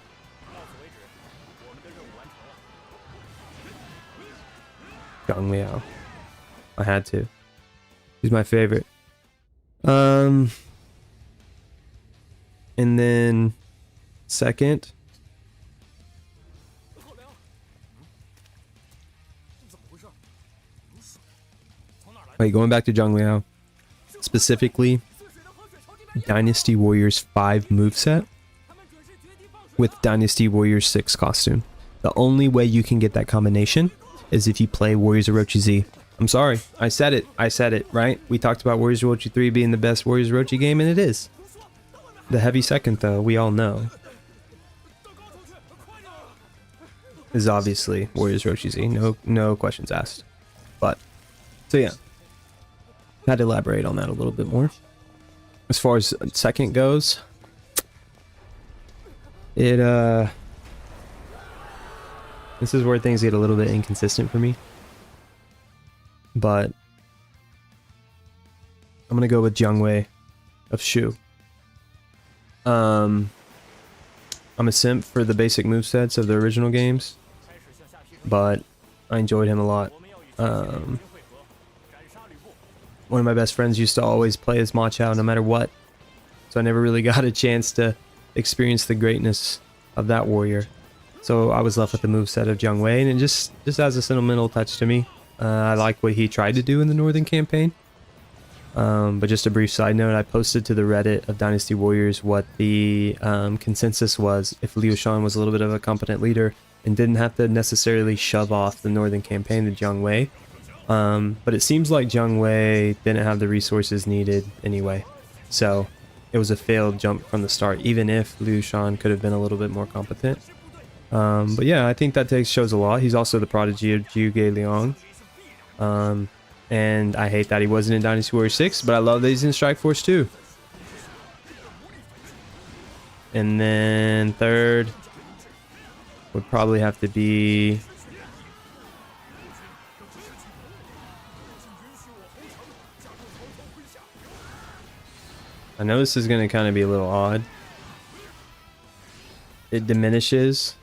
Zhang Liao. I had to. He's my favorite. And then second, wait, going back to Zhang Liao, specifically Dynasty Warriors 5 moveset with Dynasty Warriors 6 costume. The only way you can get that combination is if you play Warriors Orochi Z. I'm sorry, I said it, right? We talked about Warriors Orochi 3 being the best Warriors Orochi game, and it is. The heavy second, though, we all know, is obviously Warriors Orochi Z. No questions asked. But, so yeah. Had to elaborate on that a little bit more. As far as second goes, this is where things get a little bit inconsistent for me. But I'm gonna go with Jiang Wei of Shu. I'm a simp for the basic movesets of the original games, but I enjoyed him a lot. One of my best friends used to always play as Ma Chao no matter what, so I never really got a chance to experience the greatness of that warrior. So I was left with the moveset of Jiang Wei, and it just has a sentimental touch to me. I like what he tried to do in the Northern campaign. But just a brief side note, I posted to the Reddit of Dynasty Warriors what the consensus was if Liu Shan was a little bit of a competent leader and didn't have to necessarily shove off the Northern campaign to Jiang Wei. But it seems like Jiang Wei didn't have the resources needed anyway. So it was a failed jump from the start, even if Liu Shan could have been a little bit more competent. But yeah, I think that shows a lot. He's also the prodigy of Zhuge Liang. And I hate that he wasn't in Dynasty Warriors 6, but I love that he's in Strike Force 2. And then third would probably have to be... I know this is going to kind of be a little odd. It diminishes,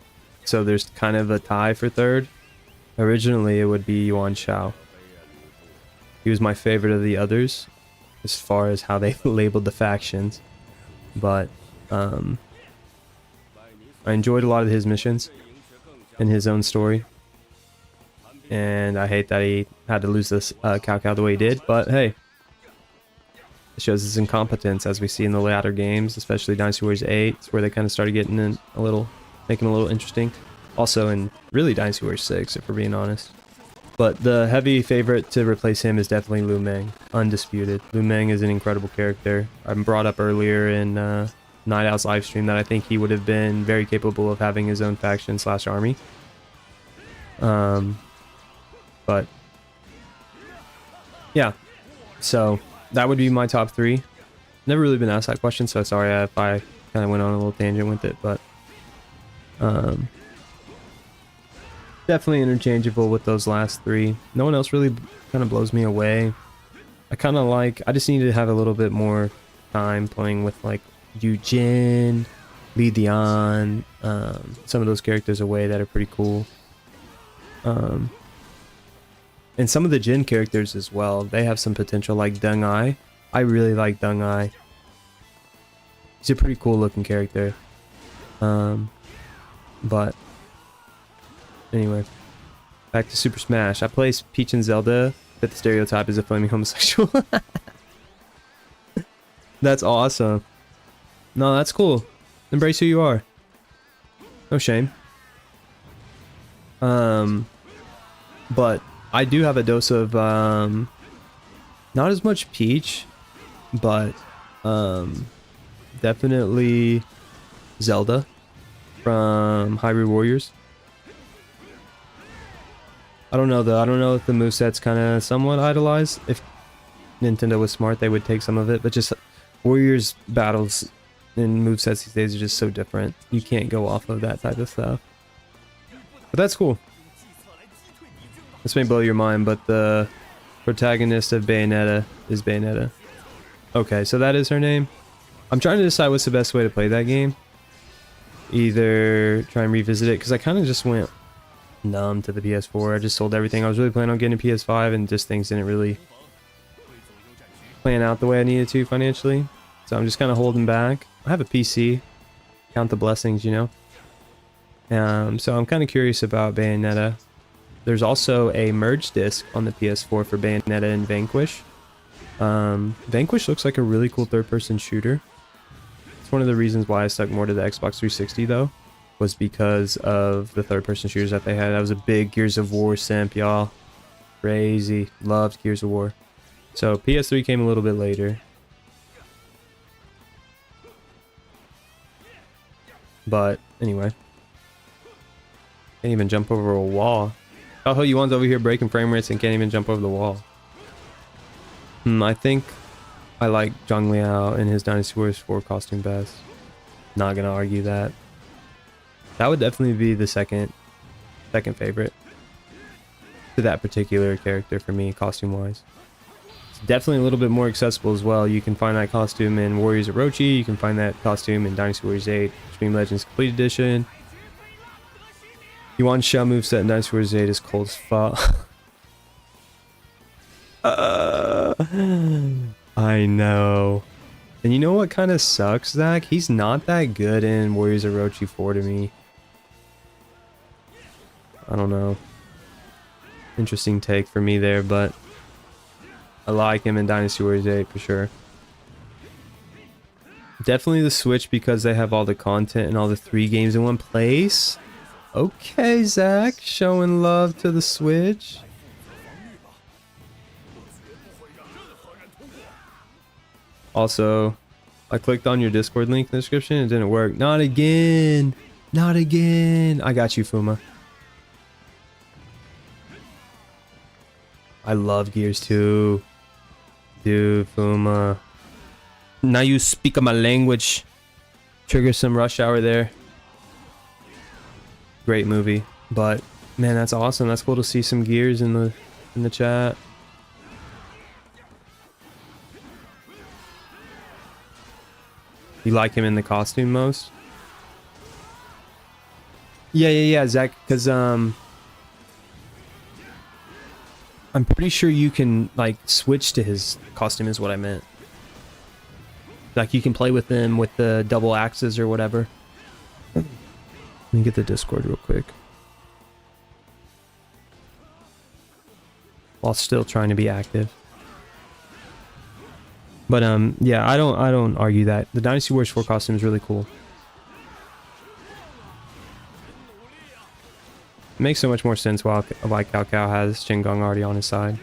so there's kind of a tie for third. Originally, it would be Yuan Shao. He was my favorite of the others, as far as how they labeled the factions. But I enjoyed a lot of his missions and his own story. And I hate that he had to lose this Cao Cao the way he did, but hey. It shows his incompetence, as we see in the latter games, especially Dynasty Warriors 8. It's where they kind of started getting in a little, making it a little interesting. Also in really Dynasty Warriors 6, if we're being honest. But the heavy favorite to replace him is definitely Lu Meng, undisputed. Lu Meng is an incredible character. I brought up earlier in Night Owl's live stream that I think he would have been very capable of having his own faction / army. But yeah, so that would be my top 3. Never really been asked that question, so sorry if I kind of went on a little tangent with it, but definitely interchangeable with those last 3. No one else really kind of blows me away. I just need to have a little bit more time playing with like Yu Jin, Li Dian, some of those characters away that are pretty cool. And some of the Jin characters as well, they have some potential, like Deng Ai. I really like Deng Ai. He's a pretty cool looking character. But anyway, back to Super Smash. I play Peach and Zelda, but the stereotype is a flaming homosexual. That's awesome. No, that's cool. Embrace who you are. No shame. But I do have a dose of not as much Peach, but definitely Zelda from Hyrule Warriors. I don't know though. I don't know if the moveset's kind of somewhat idolized. If Nintendo was smart, they would take some of it, but just Warriors battles and movesets these days are just so different. You can't go off of that type of stuff. But that's cool. This may blow your mind, but the protagonist of Bayonetta is Bayonetta. Okay, so that is her name. I'm trying to decide what's the best way to play that game. Either try and revisit it, because I kind of just went numb to the PS4. I just sold everything. I was really planning on getting a PS5, and just things didn't really plan out the way I needed to financially. So I'm just kind of holding back. I have a PC. Count the blessings, you know. So I'm kind of curious about Bayonetta. There's also a merge disc on the PS4 for Bayonetta and Vanquish. Vanquish looks like a really cool third-person shooter. It's one of the reasons why I stuck more to the Xbox 360 though, was because of the third-person shooters that they had. I was a big Gears of War simp, y'all. Crazy. Loved Gears of War. So PS3 came a little bit later. But anyway. Can't even jump over a wall. Xiahou Yuan's over here breaking frame rates and can't even jump over the wall. I think I like Zhang Liao and his Dynasty Warriors 4 costume best. Not gonna argue that. That would definitely be the second favorite to that particular character for me, costume wise. It's definitely a little bit more accessible as well. You can find that costume in Warriors Orochi. You can find that costume in Dynasty Warriors 8 Extreme Legends Complete Edition. Yuan Shao moveset in Dynasty Warriors 8 is cold as fuck. I know. And you know what kind of sucks, Zach? He's not that good in Warriors Orochi 4 to me. I don't know. Interesting take for me there, but I like him in Dynasty Warriors 8 for sure. Definitely the Switch because they have all the content and all the 3 games in one place. Okay, Zach, showing love to the Switch. Also, I clicked on your Discord link in the description. It didn't work. Not again. Not again. I got you, Fuma. I love Gears 2. Dude, Fuma. Now you speak my language. Trigger some Rush Hour there. Great movie. But man, that's awesome. That's cool to see some Gears in the chat. You like him in the costume most? Yeah, Zach, because I'm pretty sure you can like switch to his costume is what I meant. Like you can play with him with the double axes or whatever. Let me get the Discord real quick. While still trying to be active. But yeah, I don't argue that. The Dynasty Warriors 4 costume is really cool. It makes so much more sense why Cao Cao has Shingang already on his side.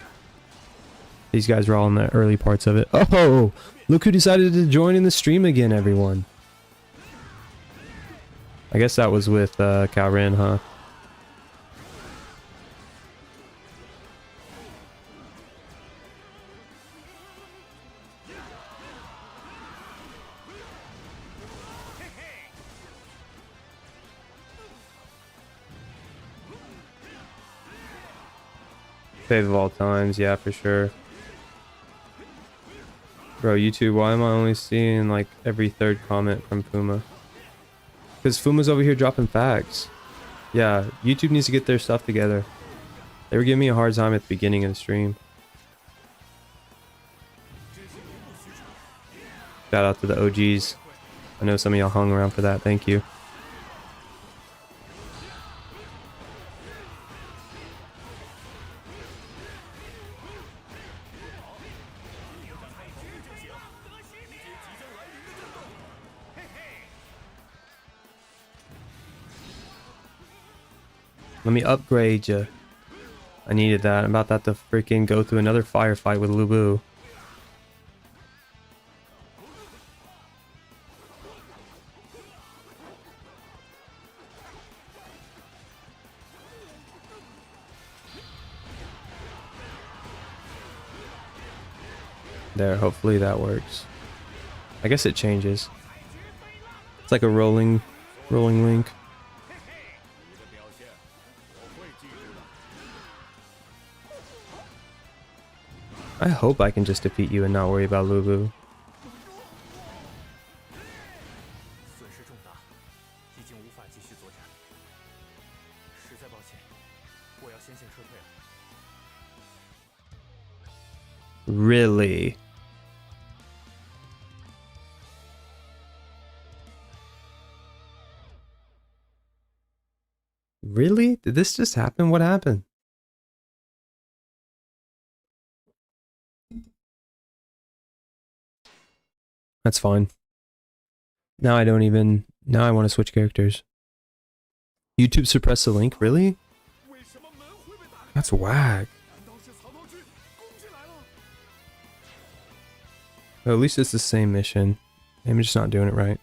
These guys are all in the early parts of it. Oh, look who decided to join in the stream again, everyone. I guess that was with Cao Ren, huh? Fave of all times, yeah, for sure. Bro, YouTube, why am I only seeing like every third comment from Fuma? Because Fuma's over here dropping facts. Yeah, YouTube needs to get their stuff together. They were giving me a hard time at the beginning of the stream. Shout out to the OGs. I know some of y'all hung around for that. Thank you. Let me upgrade you. I needed that. I'm about to freaking go through another firefight with Lu Bu. There, hopefully that works. I guess it changes. It's like a rolling link. I hope I can just defeat you and not worry about Lu Bu. Really? Really? Did this just happen? What happened? That's fine. Now I don't even... Now I want to switch characters. YouTube suppressed the link? Really? That's whack. Well, at least it's the same mission. I'm just not doing it right.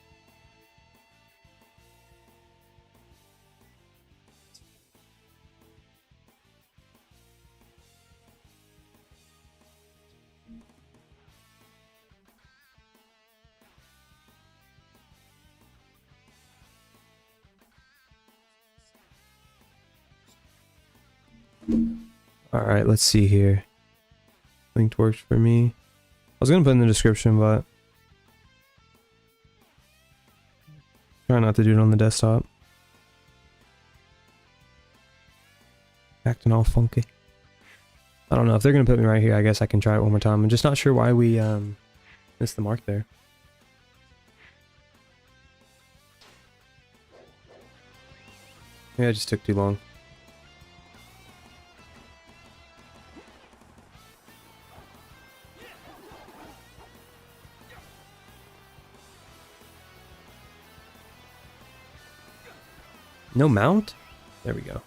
Alright, let's see here. Linked works for me. I was gonna put in the description, but try not to do it on the desktop. Acting all funky. I don't know, if they're gonna put me right here, I guess I can try it one more time. I'm just not sure why we missed the mark there. Yeah, it just took too long. No mount? There we go.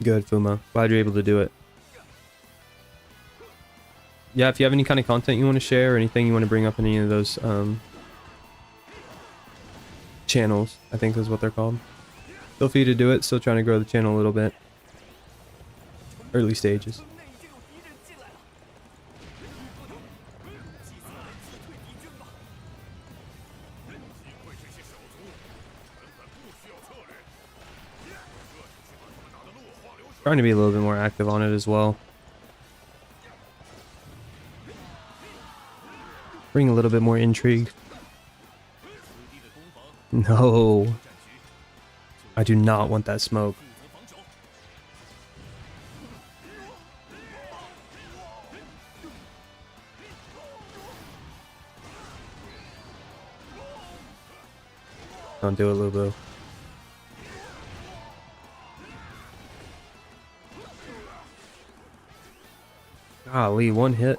Good, Fuma. Glad you're able to do it. Yeah, if you have any kind of content you want to share or anything you want to bring up in any of those channels, I think is what they're called. Feel free to do it. Still trying to grow the channel a little bit. Early stages. Trying to be a little bit more active on it as well. Bring a little bit more intrigue. No. I do not want that smoke. Don't do it, Lubu. Golly, one hit.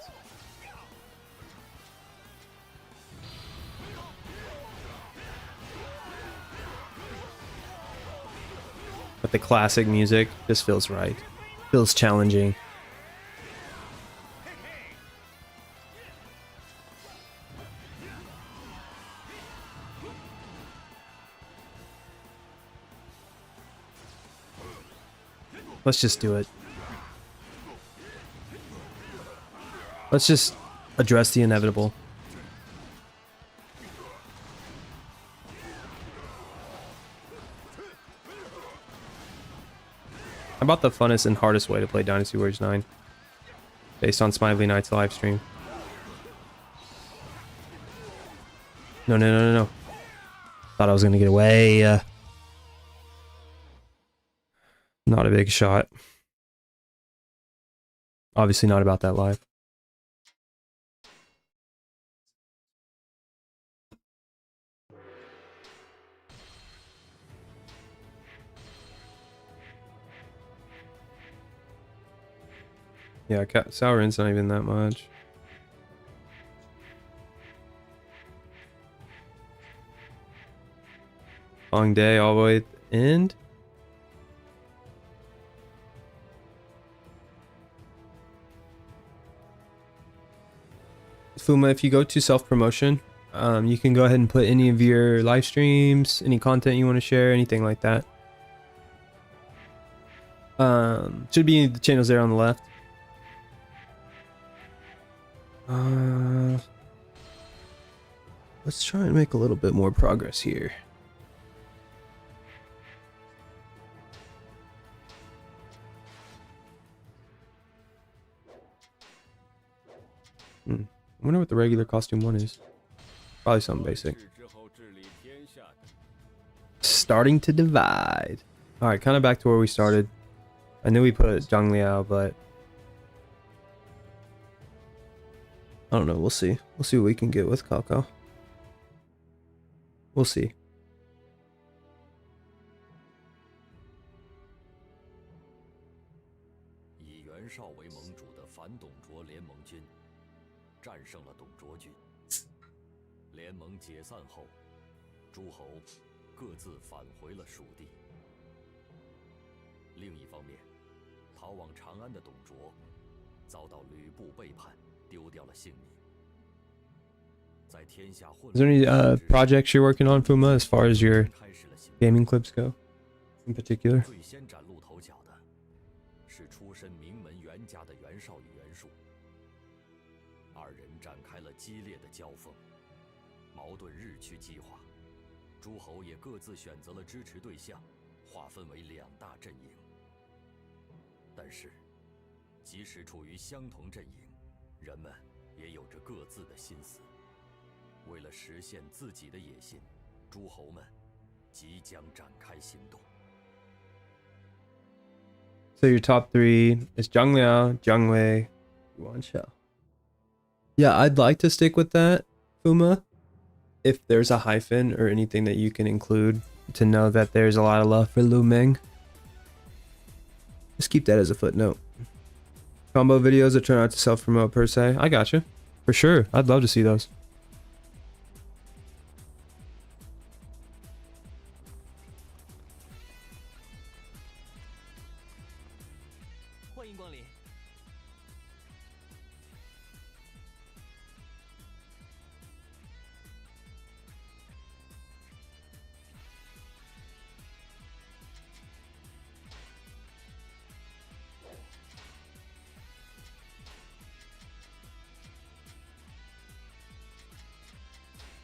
But the classic music just feels right. Feels challenging. Let's just do it. Let's just address the inevitable. How about the funnest and hardest way to play Dynasty Warriors 9? Based on Smiley Knight's live stream. No. Thought I was gonna get away. Not a big shot. Obviously not about that live. Yeah, Cao Ren's not even that much. Long day all the way at the end. Fuma, if you go to self-promotion, you can go ahead and put any of your live streams, any content you want to share, anything like that. Should be the channels there on the left. Let's try and make a little bit more progress here. I wonder what the regular costume one is. Probably something basic. Starting to divide. Alright, kind of back to where we started. I knew we put Zhang Liao, but I don't know. We'll see. We'll see what we can get with Cao Cao. We'll see. Is there any projects you're working on, Fuma, as far as your gaming clips go, in particular? So your top three is Zhang Liao, Zhang Wei, Yuan Xiao. Yeah, I'd like to stick with that, Fuma. If there's a hyphen or anything that you can include to know that there's a lot of love for Lu Meng, just keep that as a footnote. Combo videos that turn out to self-promote per se. I gotcha. For sure. I'd love to see those.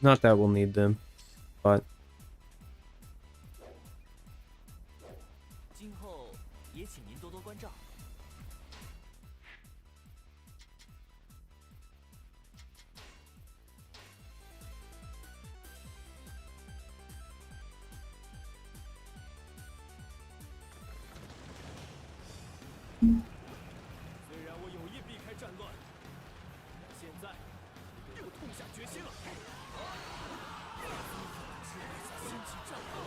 Not that we'll need them, but 虽然我有意避开战乱，但现在我痛下决心了。掀起战火，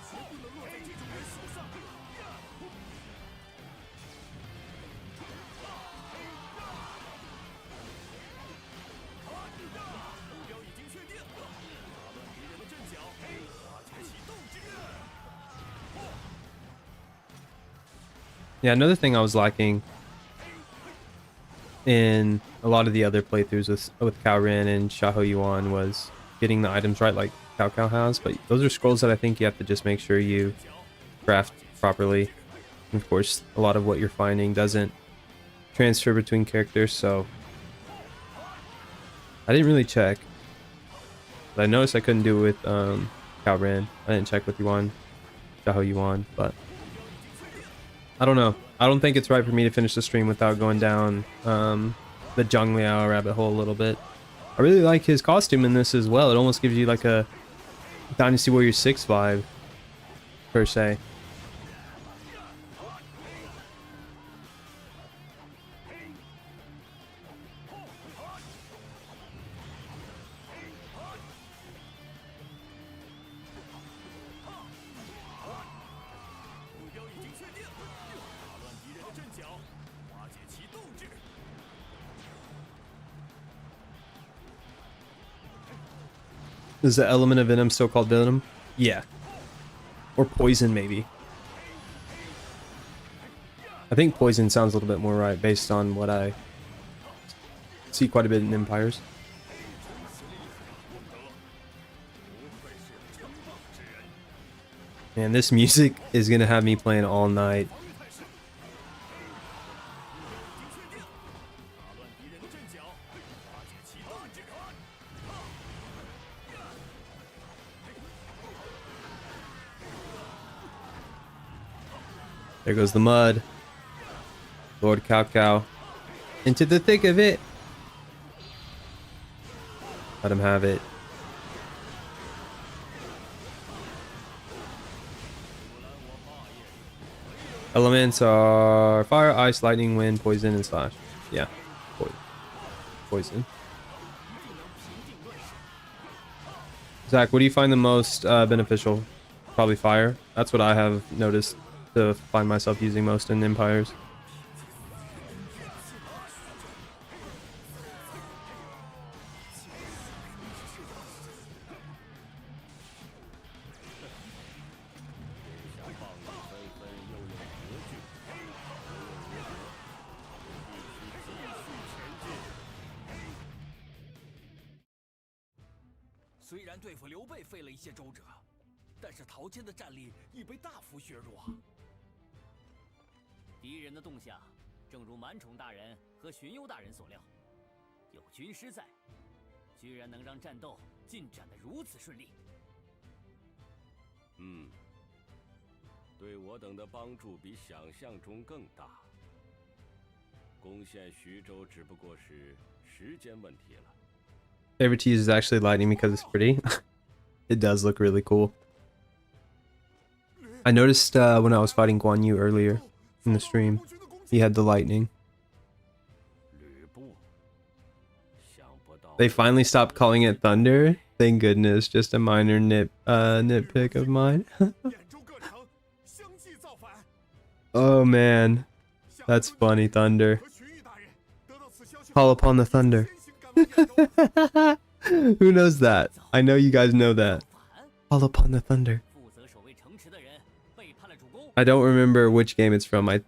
绝不能落在这种人手上。目标已经确定，打乱敌人的阵脚，化解其斗志。 Yeah, another thing I was lacking in a lot of the other playthroughs with Cao Ren and Xiahou Yuan was getting the items right like Cao Cao has, but those are scrolls that I think you have to just make sure you craft properly. And of course, a lot of what you're finding doesn't transfer between characters, so I didn't really check. But I noticed I couldn't do it with Cao Ren. I didn't check with Yuan, Xiahou Yuan, but I don't know. I don't think it's right for me to finish the stream without going down the Zhang Liao rabbit hole a little bit. I really like his costume in this as well. It almost gives you like a Dynasty Warriors 6 vibe, per se. Is the element of venom still called venom? Yeah. Or poison, maybe. I think poison sounds a little bit more right based on what I see quite a bit in Empires. Man, this music is gonna have me playing all night. There goes the mud. Lord Cao Cao. Into the thick of it. Let him have it. Elements are fire, ice, lightning, wind, poison, and slash. Yeah. Poison. Zach, what do you find the most beneficial? Probably fire. That's what I have noticed to find myself using most in Empires.虽然对付刘备费了一些周折，但是陶谦的战力已被大幅削弱。敌人的动向，正如满宠大人和荀攸大人所料，有军师在，居然能让战斗进展得如此顺利。对我等的帮助比想象中更大。攻陷徐州只不过是时间问题了。Favorite to use is actually lightning because it's pretty. It does look really cool. I noticed when I was fighting Guan Yu earlier in the stream, he had the lightning. They finally stopped calling it thunder. Thank goodness, just a minor nitpick of mine. Oh man, that's funny, thunder. Call upon the thunder. Who knows that? I know you guys know that. Call upon the thunder. I don't remember which game it's from. I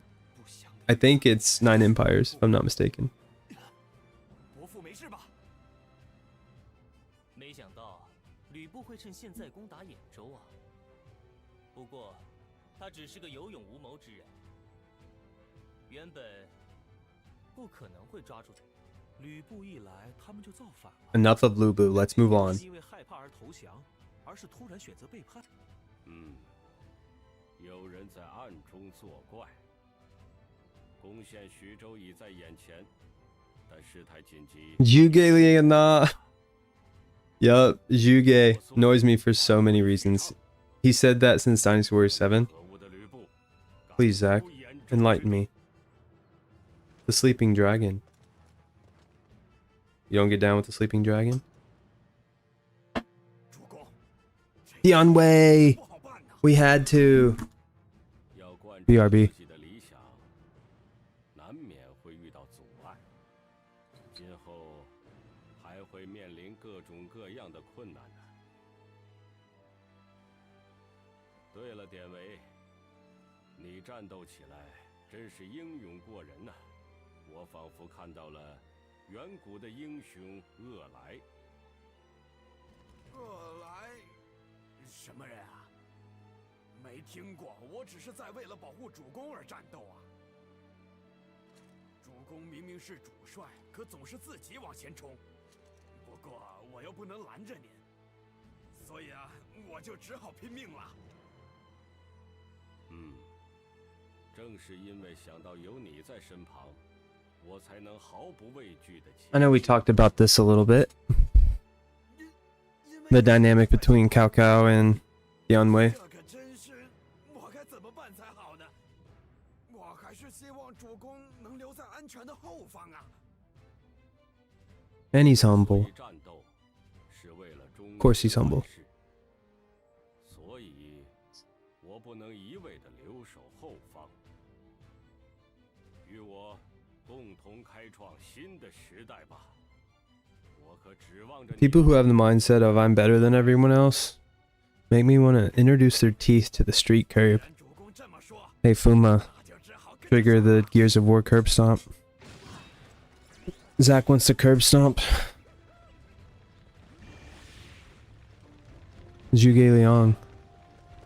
think it's 9 Empires, if I'm not mistaken. 没想到吕布会趁现在攻打兖州啊。不过他只是个有勇无谋之人，原本不可能会抓住他。吕布一来，他们就造反了。 Enough of Lubu. Let's move on. 因为害怕而投降，而是突然选择背叛。有人在暗中作怪。攻陷徐州已在眼前，但事态紧急。Zhuge Liang. Yup, Zhuge annoys me for so many reasons. He said that since Dynasty Warriors 7. Please, Zach, enlighten me. The sleeping dragon. You don't get down with the sleeping dragon? 主公， Dianwei! 不好办呐。 We had to. 要贯彻 BRB 自己的理想，难免会遇到阻碍，今后还会面临各种各样的困难的。对了，典韦，你战斗起来真是英勇过人呐、我仿佛看到了远古的英雄厄来。厄来，什么人啊？没听过，我只是在为了保护主公而战斗啊。主公明明是主帅，可总是自己往前冲。不过我又不能拦着您，所以啊，我就只好拼命了。正是因为想到有你在身旁，我才能毫不畏惧的。 I know we talked about this a little bit. The dynamic between Cao Cao and Dianwei. 这可真是，我该怎么办才好呢？我还是希望主公能留在安全的后方啊。 And he's humble. 战斗是为了中 Of course he's humble. 所以，我不能一味的留守后方。与我共同开创新的时代吧。我可指望着你。 People who have the mindset of I'm better than everyone else make me want to introduce their teeth to the street curb. 主公这么说， Hey Fuma, 那就只好跟 trigger the Gears of War curb stomp. Zach wants to curb stomp. Zhuge Liang.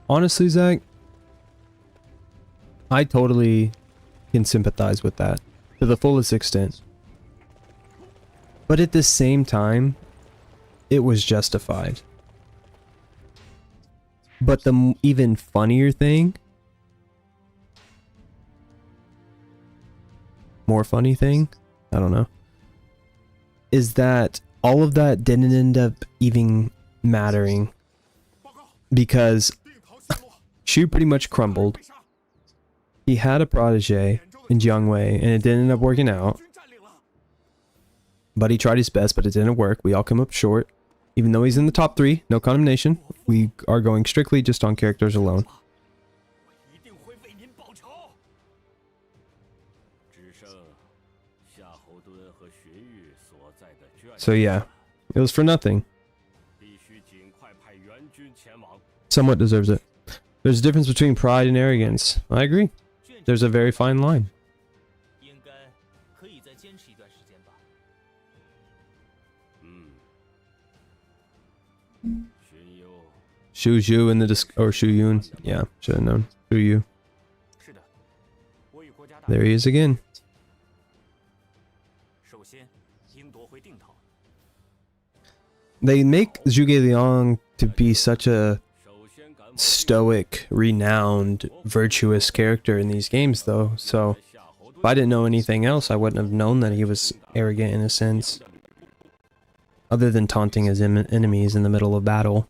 Honestly, Zach, I totally can sympathize with that to the fullest extent. But at the same time, it was justified. But the even funnier thing, more funny thing, I don't know, is that all of that didn't end up even mattering because Shu pretty much crumbled. He had a protege in Jiang Wei and it didn't end up working out. 军占领了。 But he tried his best, but it didn't work. We all come up short. Even though he's in the top 3, no condemnation. We are going strictly just on characters alone. 我一定会为您报仇。只剩夏侯惇和荀彧所在的卷。 So yeah, it was for nothing. 必须尽快派援军前往。 Somewhat deserves it. There's a difference between pride and arrogance. I agree. There's a very fine line. 应该可以再坚持一段时间吧。荀攸 Shu Zhu in the or Shu Yun. Yeah, should have known. Shu Yu. 是的，我与国家大 There he is again. 首先应夺回定陶。 They make Zhuge Liang to be such a 首先赶 stoic, renowned, virtuous character in these games, though. So 夏侯 if I didn't know anything else, I wouldn't have known that he was arrogant in a sense. Other than taunting his enemies in the middle of battle.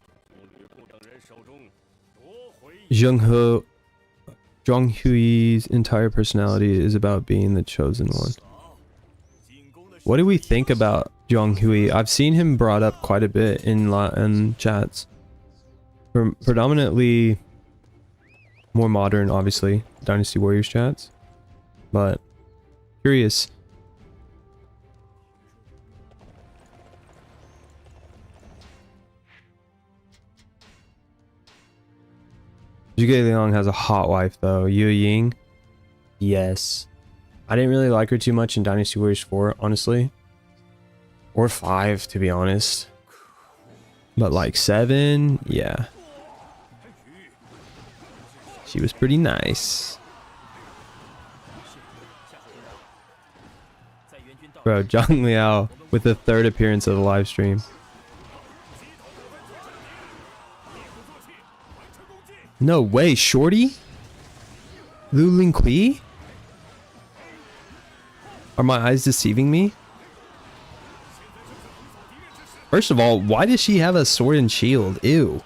吕布等人手中夺回 Zhang Hui's entire personality is about being the chosen one. 进攻的 What do we think about Zhang Hui? I've seen him brought up quite a bit in chats. Predominantly more modern, obviously, Dynasty Warriors chats. But curious. Zhuge Liang has a hot wife though. Yu Ying. Yes. I didn't really like her too much in Dynasty Warriors 4, honestly. Or 5, to be honest. But like 7, yeah. She was pretty nice. 在援军到 Bro, Zhang Liao with the 3rd appearance of the live stream. No way, Shorty? Lu Lingqi? Are my eyes deceiving me? First of all, why does she have a sword and shield? Ew.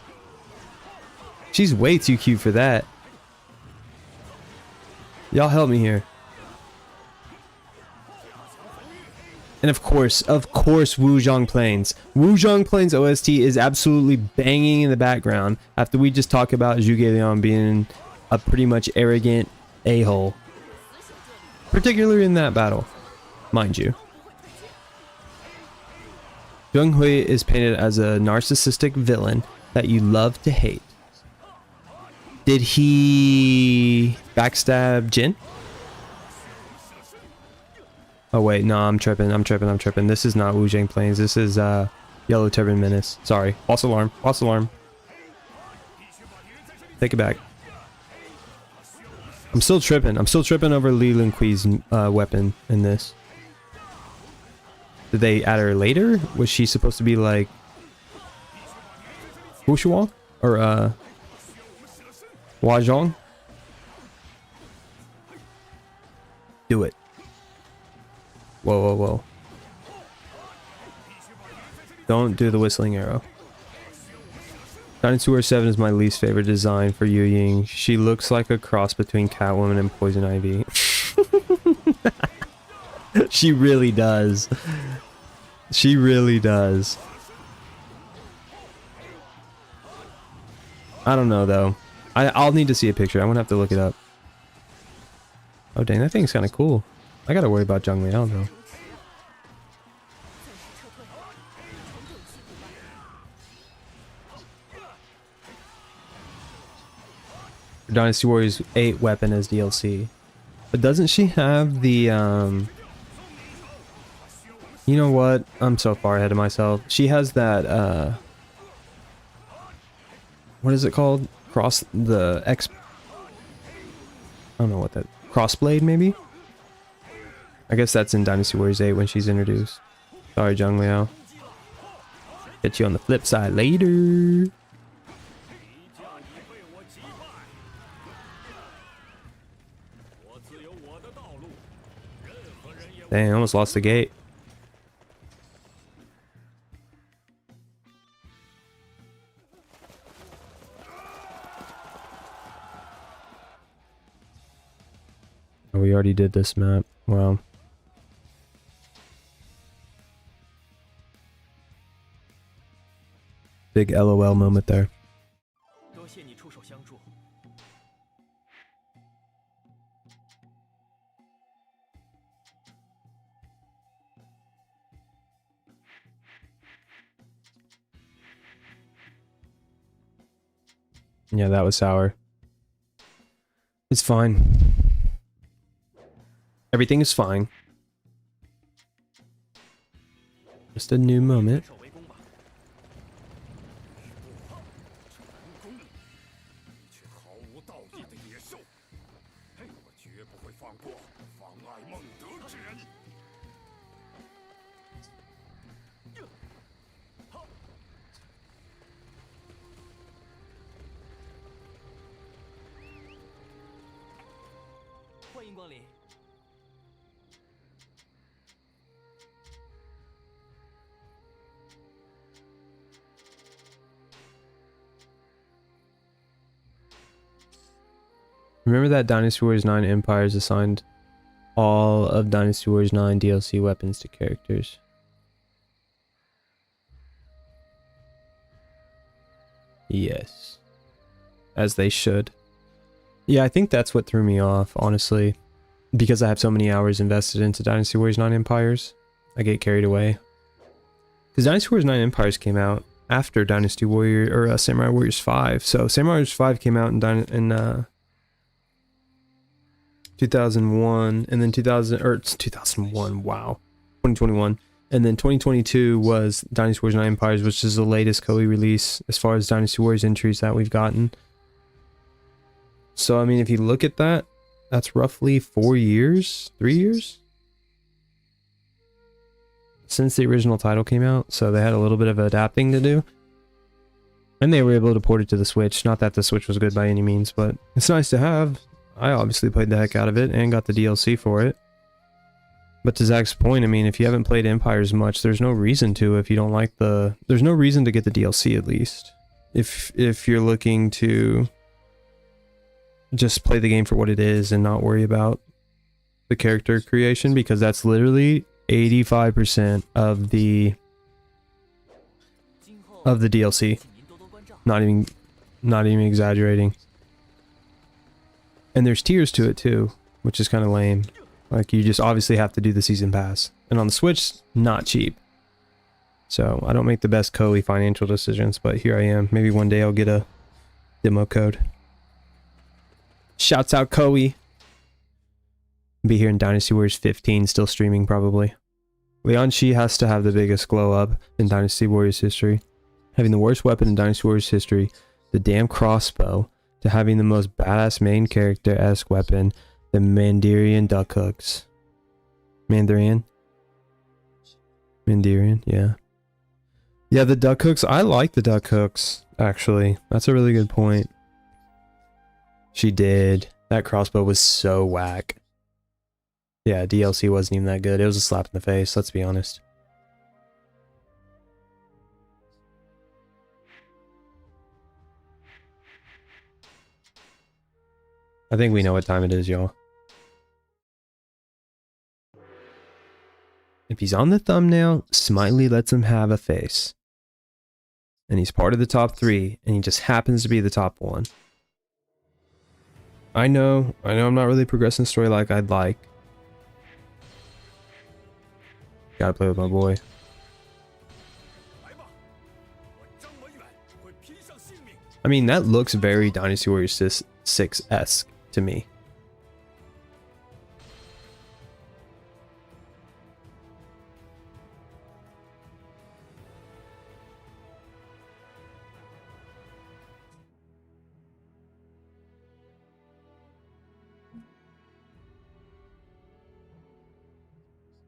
She's way too cute for that. Y'all help me here. And of course, Wuzhong Plains. Wuzhong Plains OST is absolutely banging in the background after we just talk about Zhuge Liang being a pretty much arrogant a-hole. Particularly in that battle, mind you. Zheng Hui is painted as a narcissistic villain that you love to hate. Did he backstab Jin? Oh wait, no, I'm tripping. This is not Wuzhong Plains. This is Yellow Turban Menace. Sorry. False alarm. False alarm. Take it back. I'm still tripping. I'm still tripping over Li Linqui's weapon in this. Did they add her later? Was she supposed to be like Wu Shuang? Or Hua Zhong? Do it. Whoa, whoa, whoa. Don't do the whistling arrow. Dynasty Warriors 7 is my least favorite design for Yu Ying. She looks like a cross between Catwoman and Poison Ivy. She really does. She really does. I don't know though. I'll need to see a picture. I'm gonna have to look it up. Oh dang, that thing's kind of cool. I gotta worry about Zhang Liao though. Dynasty Warriors 8 weapon as DLC. But doesn't she have the you know what? I'm so far ahead of myself. She has that what is it called? I don't know what that crossblade maybe? I guess that's in Dynasty Warriors 8 when she's introduced. Sorry, Zhang Liao. Get you on the flip side later. Dang, I almost lost the gate. Oh, we already did this map. Wow. Big LOL moment there. Yeah, that was sour. It's fine. Everything is fine. Just a new moment. Remember that Dynasty Warriors 9 Empires assigned all of Dynasty Warriors 9 DLC weapons to characters. Yes. As they should. Yeah, I think that's what threw me off, honestly. Because I have so many hours invested into Dynasty Warriors 9 Empires, I get carried away. Because Dynasty Warriors 9 Empires came out after Dynasty Warrior, or Samurai Warriors 5. So Samurai Warriors 5 came out in 2001, and then 2001, wow, 2021, and then 2022 was Dynasty Warriors 9 Empires, which is the latest Koei release as far as Dynasty Warriors entries that we've gotten. So I mean, if you look at that, that's roughly 4 years, 3 years since the original title came out, so they had a little bit of adapting to do. And they were able to port it to the Switch. Not that the Switch was good by any means, but it's nice to have. I obviously played the heck out of it and got the DLC for it. But to Zach's point, I mean, if you haven't played Empires much, there's no reason to if you don't like the... There's no reason to get the DLC at least. If you're looking to just play the game for what it is and not worry about the character creation, because that's literally 85% of the DLC. Not even exaggerating. And there's tiers to it too, which is kind of lame. Like, you just obviously have to do the season pass. And on the Switch, not cheap. So I don't make the best Koei financial decisions, but here I am. Maybe one day I'll get a demo code. Shouts out Koei. Be here in Dynasty Warriors 15, still streaming probably. Lian Shi has to have the biggest glow up in Dynasty Warriors history. Having the worst weapon in Dynasty Warriors history, the damn crossbow, to having the most badass main character-esque weapon, the Mandarin duck hooks. Mandarin, yeah. Yeah, the duck hooks, I like the duck hooks, actually. That's a really good point. She did. That crossbow was so whack. Yeah, DLC wasn't even that good. It was a slap in the face, let's be honest. I think we know what time it is, y'all. If he's on the thumbnail, Smiley lets him have a face. And he's part of the top 3, and he just happens to be the top 1. I know I'm not really progressing the story like I'd like. Gotta play with my boy. I mean, that looks very Dynasty Warriors 6-esque to me.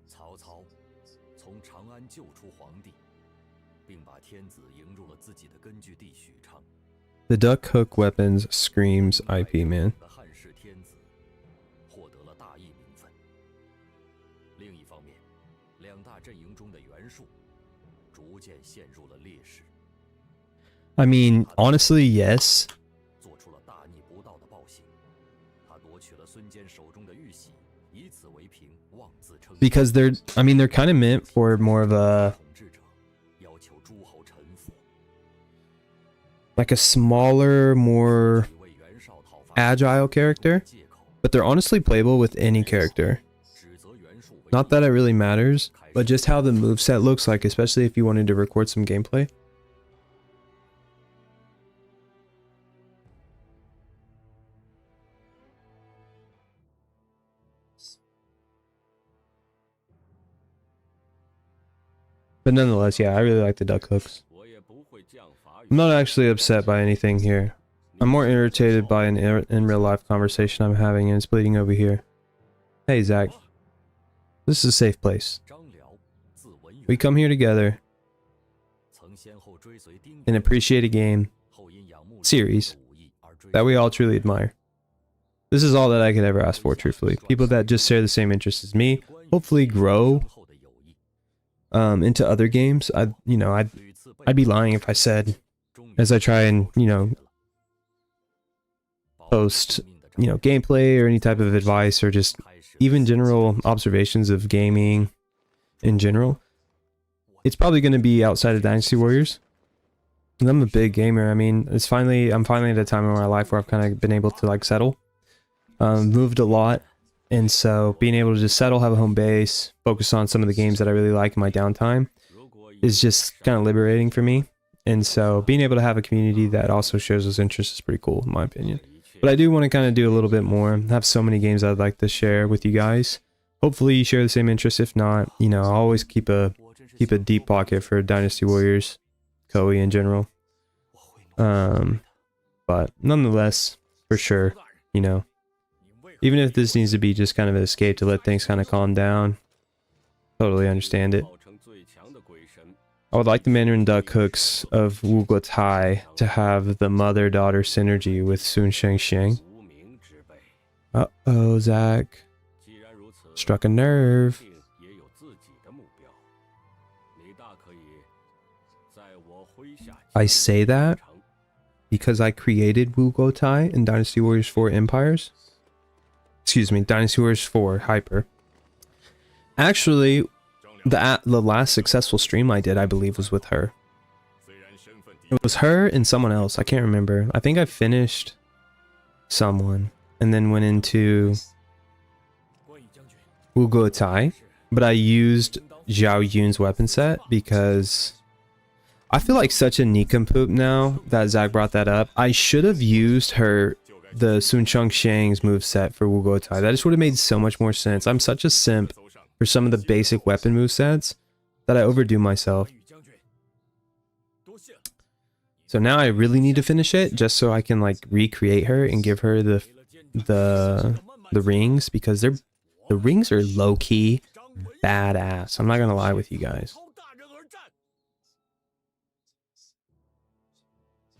Cao Cao 从长安救出皇帝，并把天子迎入了自己的根据地许昌。 The duck hook weapons screams IP, man. 汉室天子获得了大义名分。另一方面，两大阵营中的袁术逐渐陷入了劣势。 I mean, honestly, yes. 做出了大逆不道的暴行，他夺取了孙坚手中的玉玺，以此为凭，妄自称。 Because they're kind of meant for more of a, like a smaller, more agile character, but they're honestly playable with any character. Not that it really matters, but just how the moveset looks like, especially if you wanted to record some gameplay. But nonetheless, yeah, I really like the duck hooks. I'm not actually upset by anything here. I'm more irritated by an in real life conversation I'm having, and it's bleeding over here. Hey Zach, this is a safe place. We come here together and appreciate a game series that we all truly admire. This is all that I could ever ask for, truthfully. People that just share the same interests as me, hopefully grow into other games. I'd be lying if I said, as I try and, post, gameplay or any type of advice or just even general observations of gaming in general, it's probably going to be outside of Dynasty Warriors. And I'm a big gamer. I mean, I'm finally at a time in my life where I've kind of been able to like settle. Moved a lot, and so being able to just settle, have a home base, focus on some of the games that I really like in my downtime is just kind of liberating for me. And so being able to have a community that also shares those interests is pretty cool in my opinion. But I do want to kind of do a little bit more. I have so many games I'd like to share with you guys. Hopefully you share the same interests. If not, I'll always keep a deep pocket for Dynasty Warriors, Koei in general. But nonetheless, for sure, even if this needs to be just kind of an escape to let things kind of calm down, totally understand it. I would like the Mandarin duck hooks of Wu Tai to have the mother-daughter synergy with Sun Shengxiang. Uh-oh, Zach. Struck a nerve. I say that, because I created Wu Guo Tai in Dynasty Warriors 4 Empires. Excuse me, Dynasty Warriors 4 Hyper. Actually, the last successful stream I did, I believe, was with her. It was her and someone else. I can't remember. I think I finished someone and then went into Wu Guo Tai, but I used Xiahou Yuan's weapon set because I feel like such a nincompoop now that Zach brought that up. I should have used the Sun Chung Shang's moveset for Wu Guo Tai. That just would have made so much more sense. I'm such a simp for some of the basic weapon movesets that I overdo myself. So now I really need to finish it just so I can like recreate her and give her the rings, because the rings are low key badass. I'm not gonna lie with you guys.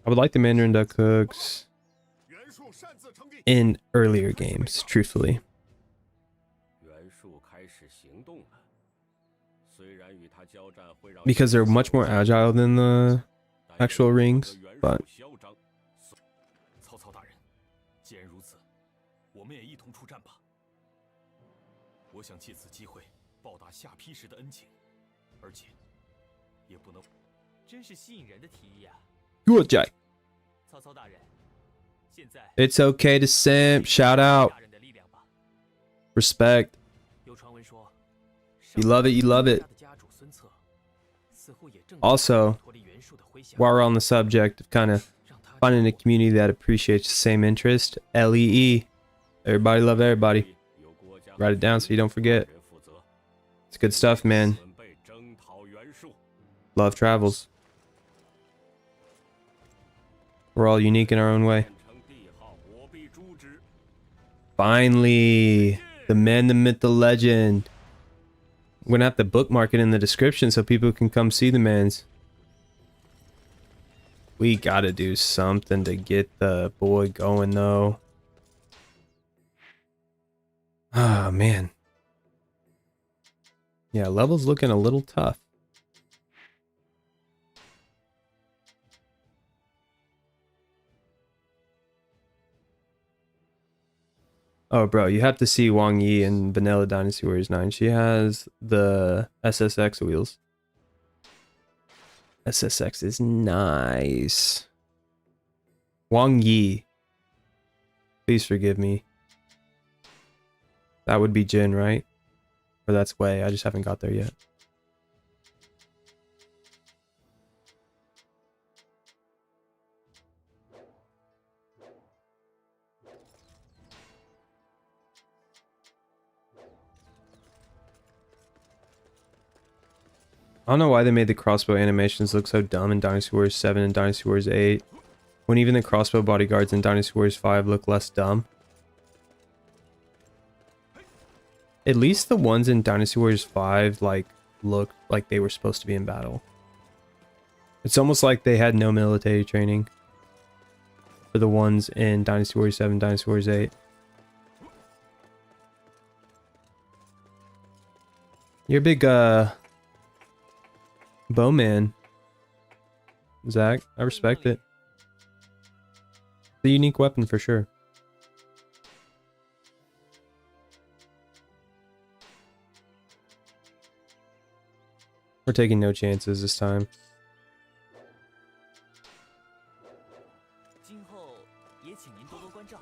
I would like the Mandarin Duck hooks in earlier games, truthfully, because they're much more agile than the actual rings. But 曹操大人，既然如此，我们也一同出战吧。我想借此机会报答下邳时的恩情，而且也不能。真是吸引人的提议啊！ Good job. 曹操大人，现在 It's okay to simp. Shout out. 大人的力量吧。 Respect. 有传闻说， You love it. You love it. 家主孙策似乎也正 Also, 脱离袁术的麾下。 while we're on the subject of kind of finding a community that appreciates the same interest, LEE. Everybody love everybody. Write it down so you don't forget. It's good stuff, man. Love travels. We're all unique in our own way. Finally, the man, the myth, the legend. I'm gonna have to bookmark it in the description so people can come see the mans. We gotta do something to get the boy going though. Ah, man. Yeah, level's looking a little tough. Oh, bro, you have to see Wang Yi in Vanilla Dynasty Warriors 9. She has the SSX wheels. SSX is nice. Wang Yi. Please forgive me. That would be Jin, right? Or that's Wei. I just haven't got there yet. I don't know why they made the crossbow animations look so dumb in Dynasty Warriors 7 and Dynasty Warriors 8, when even the crossbow bodyguards in Dynasty Warriors 5 look less dumb. At least the ones in Dynasty Warriors 5 like look like they were supposed to be in battle. It's almost like they had no military training for the ones in Dynasty Warriors 7, Dynasty Warriors 8. You're a big bowman, Zach. I respect it. It's a unique weapon for sure. We're taking no chances this time. 今后也请您多多关照。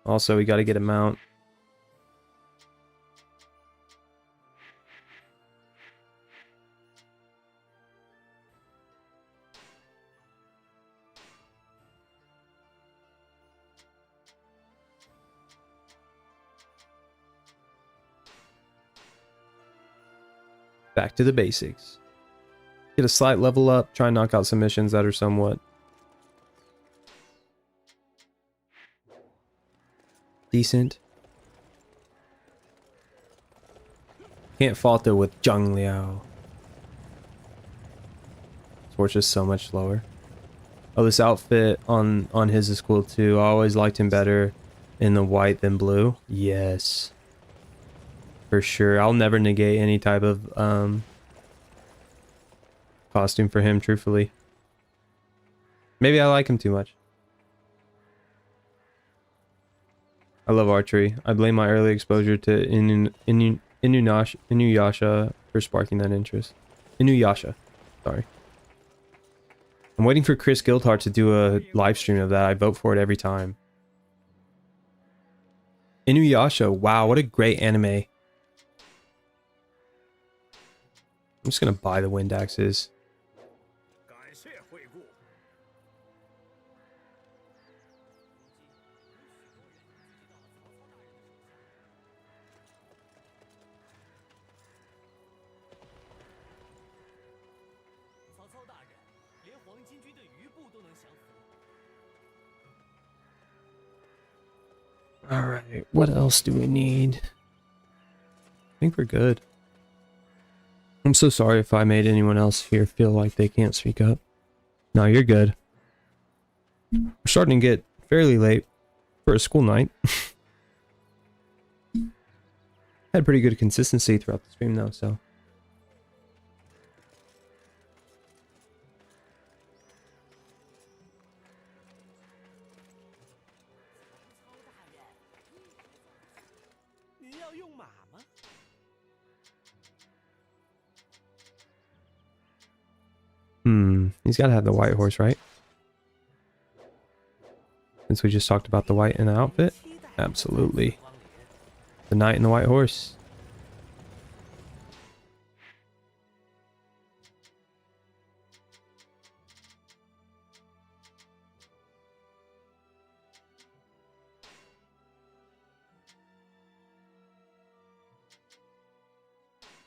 Also, we got to get a mount. Back to the basics. Get a slight level up, try and knock out some missions that are somewhat decent. Can't falter with Zhang Liao. Torch is so much slower. Oh, this outfit on his is cool too. I always liked him better in the white than blue. Yes. For sure. I'll never negate any type of costume for him, truthfully. Maybe I like him too much. I love archery. I blame my early exposure to Inuyasha for sparking that interest. Inuyasha. Sorry. I'm waiting for Chris Guildhart to do a live stream of that. I vote for it every time. Inuyasha. Wow, what a great anime. I'm just gonna buy the wind axes. Alright, what else do we need? I think we're good. I'm so sorry if I made anyone else here feel like they can't speak up. No, you're good. We're starting to get fairly late for a school night. Had pretty good consistency throughout the stream though, so. He's got to have the white horse, right? Since we just talked about the white in the outfit? Absolutely. The knight and the white horse.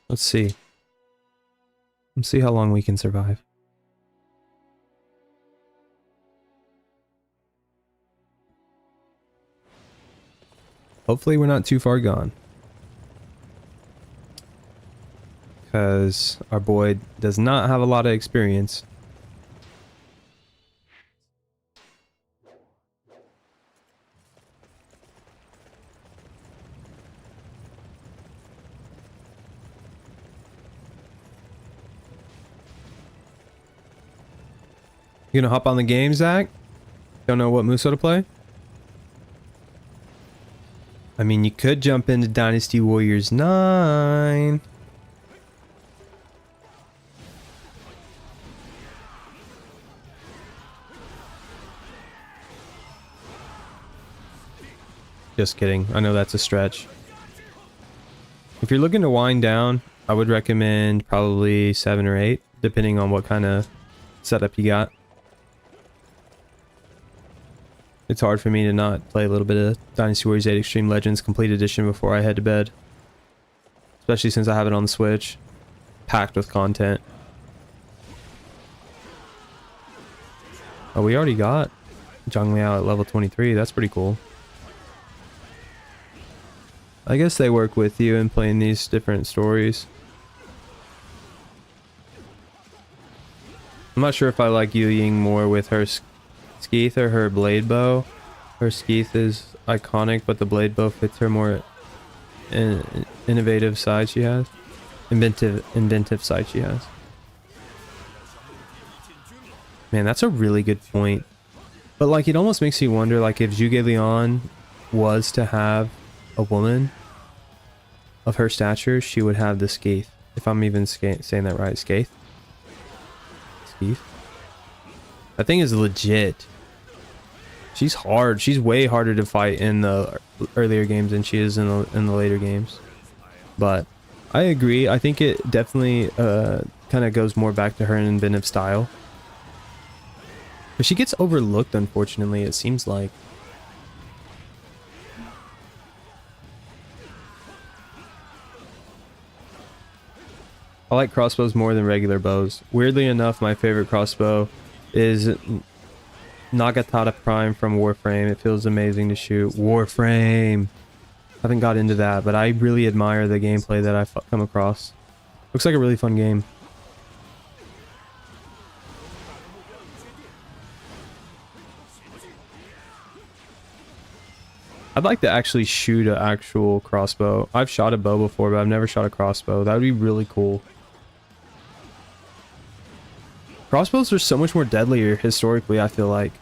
Let's see. Let's see how long we can survive. Hopefully we're not too far gone. Because our boy does not have a lot of experience. You gonna hop on the game, Zach? Don't know what Muso to play? I mean, you could jump into Dynasty Warriors 9. Just kidding. I know that's a stretch. If you're looking to wind down, I would recommend probably 7 or 8, depending on what kind of setup you got. It's hard for me to not play a little bit of Dynasty Warriors 8 Extreme Legends Complete Edition before I head to bed. Especially since I have it on the Switch. Packed with content. Oh, we already got Zhang Liao at level 23. That's pretty cool. I guess they work with you in playing these different stories. I'm not sure if I like Yu Ying more with her Skeeth or her blade bow. Her Skeeth is iconic, but the blade bow fits her more innovative side she has. Inventive side she has. Man, that's a really good point. But like, it almost makes you wonder, like, if Zhuge Liang was to have a woman of her stature, she would have the Skeeth. If I'm even saying that right. Skeeth? Skeeth? That thing is legit. She's hard. She's way harder to fight in the earlier games than she is in the later games. But I agree. I think it definitely kind of goes more back to her inventive style. But she gets overlooked, unfortunately, it seems like. I like crossbows more than regular bows. Weirdly enough, my favorite crossbow is Nagatata Prime from Warframe. It feels amazing to shoot. Warframe! I haven't got into that, but I really admire the gameplay that I've come across. Looks like a really fun game. I'd like to actually shoot an actual crossbow. I've shot a bow before, but I've never shot a crossbow. That would be really cool. Crossbows are so much more deadlier historically, I feel like.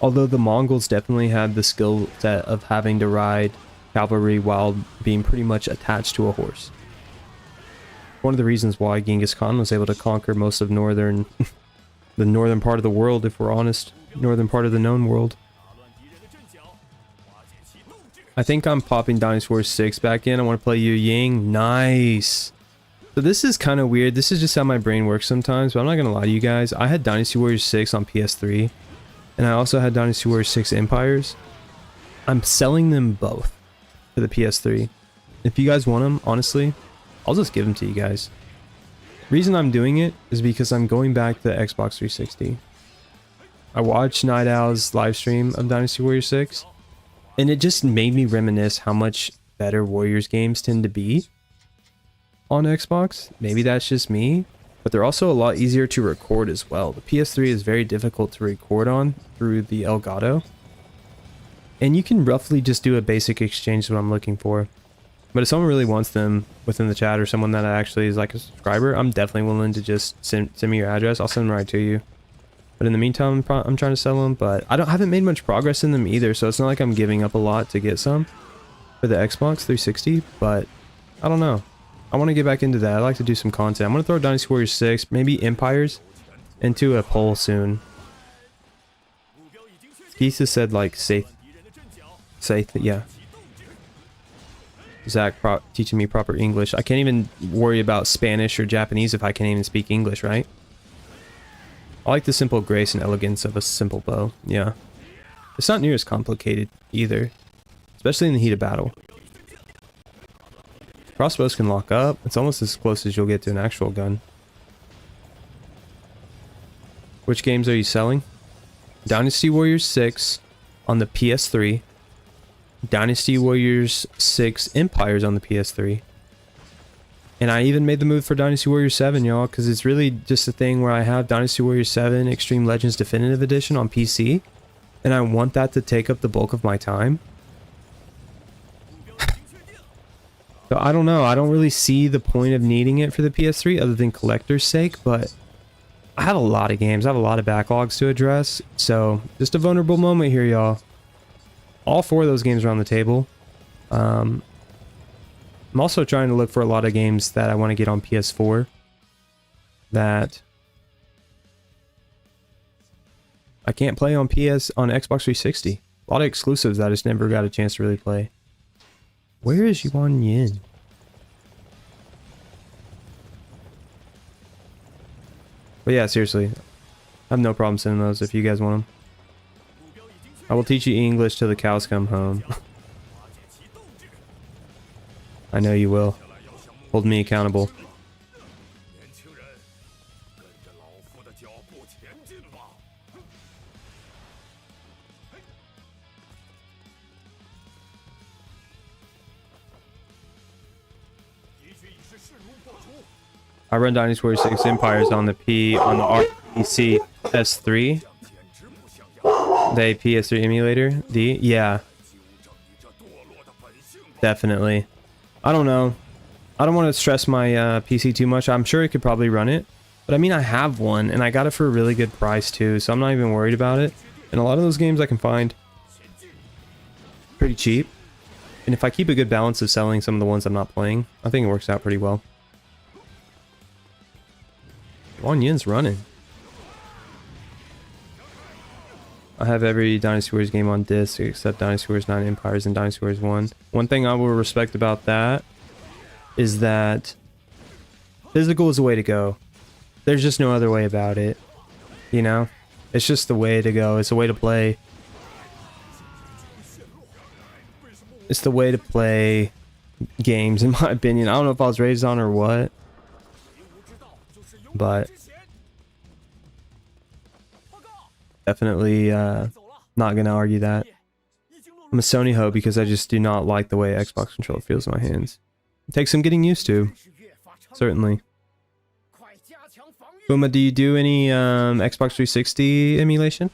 Although the Mongols definitely had the skill set of having to ride cavalry while being pretty much attached to a horse. One of the reasons why Genghis Khan was able to conquer most of northern, the northern part of the world, if we're honest, northern part of the known world. I think I'm popping Dynasty Warriors 6 back in. I want to play Yu Ying. Nice. So this is kind of weird. This is just how my brain works sometimes, but I'm not going to lie to you guys. I had Dynasty Warriors 6 on PS3, and I also had Dynasty Warriors 6 Empires. I'm selling them both for the PS3. If you guys want them, honestly, I'll just give them to you guys. Reason I'm doing it is because I'm going back to the Xbox 360. I watched Night Owl's live stream of Dynasty Warriors 6, and it just made me reminisce how much better Warriors games tend to be on Xbox. Maybe that's just me, but they're also a lot easier to record as well. The PS3 is very difficult to record on through the Elgato, and you can roughly just do a basic exchange is what I'm looking for. But if someone really wants them within the chat, or someone that actually is like a subscriber, I'm definitely willing to just send me your address. I'll send them right to you. But in the meantime, I'm trying to sell them, but I haven't made much progress in them either, so it's not like I'm giving up a lot to get some for the Xbox 360, but I don't know. I want to get back into that. I'd like to do some content. I'm going to throw Dynasty Warriors 6, maybe Empires, into a poll soon. Geese has said like safe, yeah. Zach teaching me proper English. I can't even worry about Spanish or Japanese if I can't even speak English, right? I like the simple grace and elegance of a simple bow. Yeah. It's not near as complicated either, especially in the heat of battle. Crossbows can lock up. It's almost as close as you'll get to an actual gun. Which games are you selling? Dynasty Warriors 6 on the PS3. Dynasty Warriors 6 Empires on the PS3. And I even made the move for Dynasty Warriors 7, y'all, because it's really just a thing where I have Dynasty Warriors 7 Extreme Legends Definitive Edition on PC, and I want that to take up the bulk of my time. So I don't know. I don't really see the point of needing it for the PS3 other than collector's sake, but I have a lot of games. I have a lot of backlogs to address, so just a vulnerable moment here, y'all. All 4 of those games are on the table. I'm also trying to look for a lot of games that I want to get on PS4 that I can't play on Xbox 360. A lot of exclusives that I just never got a chance to really play. Where is Yuan Yin? But yeah, seriously, I have no problem sending those if you guys want them. I will teach you English till the cows come home. I know you will. Hold me accountable. I run Dynasty Warriors 6 Empires on the RPC S3. The PS3 emulator. Yeah. Definitely. I don't know. I don't want to stress my PC too much. I'm sure it could probably run it. But I mean, I have one, and I got it for a really good price too, so I'm not even worried about it. And a lot of those games I can find pretty cheap. And if I keep a good balance of selling some of the ones I'm not playing, I think it works out pretty well. Wang Yin's running. I have every Dynasty Warriors game on disc except Dynasty Warriors 9 Empires and Dynasty Warriors 1. One thing I will respect about that is that physical is the way to go. There's just no other way about it. You know? It's just the way to go. It's the way to play. It's the way to play games, in my opinion. I don't know if I was raised on or what. But definitely not gonna argue that. I'm a Sony hoe because I just do not like the way Xbox controller feels in my hands. It takes some getting used to. Certainly. Buma, do you do any Xbox 360 emulation?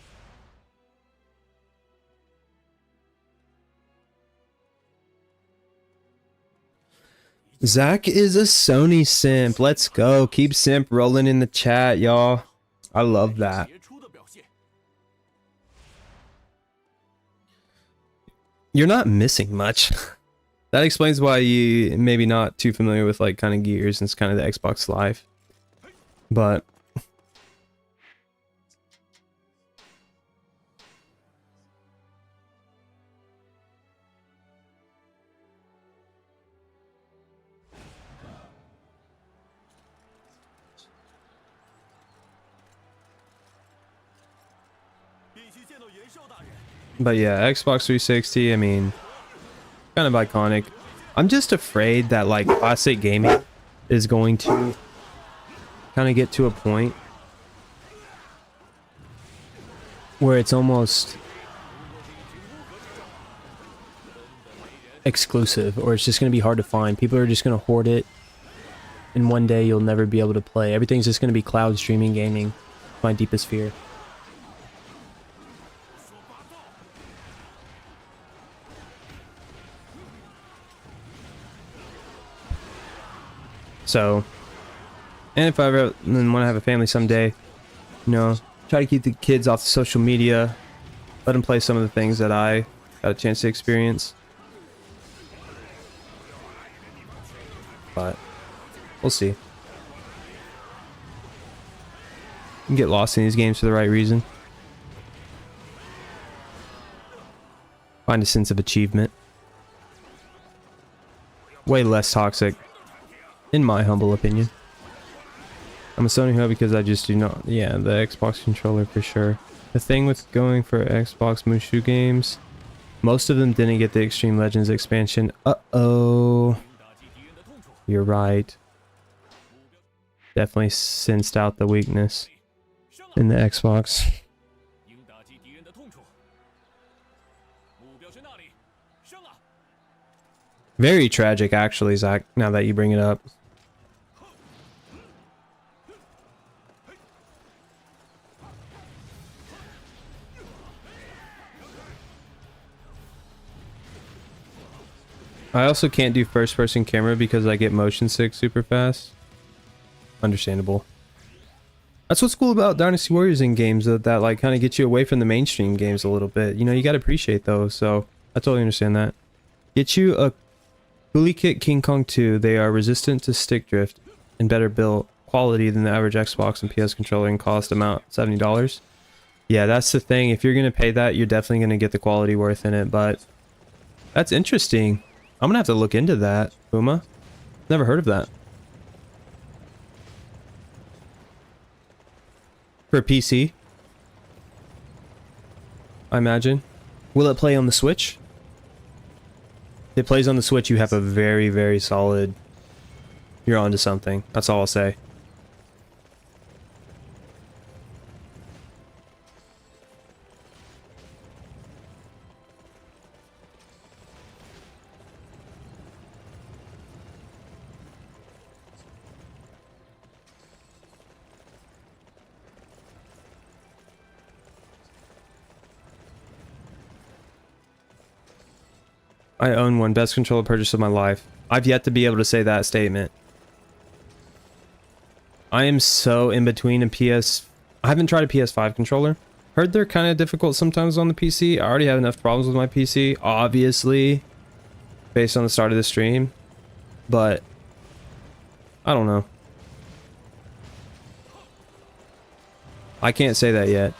Zach is a Sony simp. Let's go. Keep simp rolling in the chat, y'all. I love that. 杰出的表现。 You're not missing much. That explains why you maybe not too familiar with like kind of gears and it's kind of the Xbox Live. But yeah, Xbox 360, I mean, kind of iconic. I'm just afraid that like classic gaming is going to kind of get to a point where it's almost exclusive, or it's just going to be hard to find. People are just going to hoard it, and one day you'll never be able to play. Everything's just going to be cloud streaming gaming. My deepest fear. So, and if I ever want to have a family someday, you know, try to keep the kids off the social media, let them play some of the things that I got a chance to experience. But we'll see. You can get lost in these games for the right reason. Find a sense of achievement. Way less toxic, in my humble opinion. I'm a Sony hoe because I just do not. Yeah, the Xbox controller for sure. The thing with going for Xbox Mushu games, most of them didn't get the Extreme Legends expansion. Uh-oh. You're right. Definitely sensed out the weakness in the Xbox. Very tragic, actually, Zach, now that you bring it up. I also can't do first-person camera because I get motion sick super fast. Understandable. That's what's cool about Dynasty Warriors in games, that like kind of gets you away from the mainstream games a little bit. You know, you gotta appreciate those, so I totally understand that. Get you a Coolie Kit King Kong 2. They are resistant to stick drift and better built quality than the average Xbox and PS controller and cost about $70. Yeah, that's the thing. If you're gonna pay that, you're definitely gonna get the quality worth in it, but that's interesting. I'm gonna have to look into that, Puma. Never heard of that. For PC, I imagine. Will it play on the Switch? If it plays on the Switch, you have a very, very solid... You're onto something. That's all I'll say. I own one. Best controller purchase of my life. I've yet to be able to say that statement. I am so in between a PS... I haven't tried a PS5 controller. Heard they're kind of difficult sometimes on the PC. I already have enough problems with my PC, obviously, based on the start of the stream. But I don't know. I can't say that yet.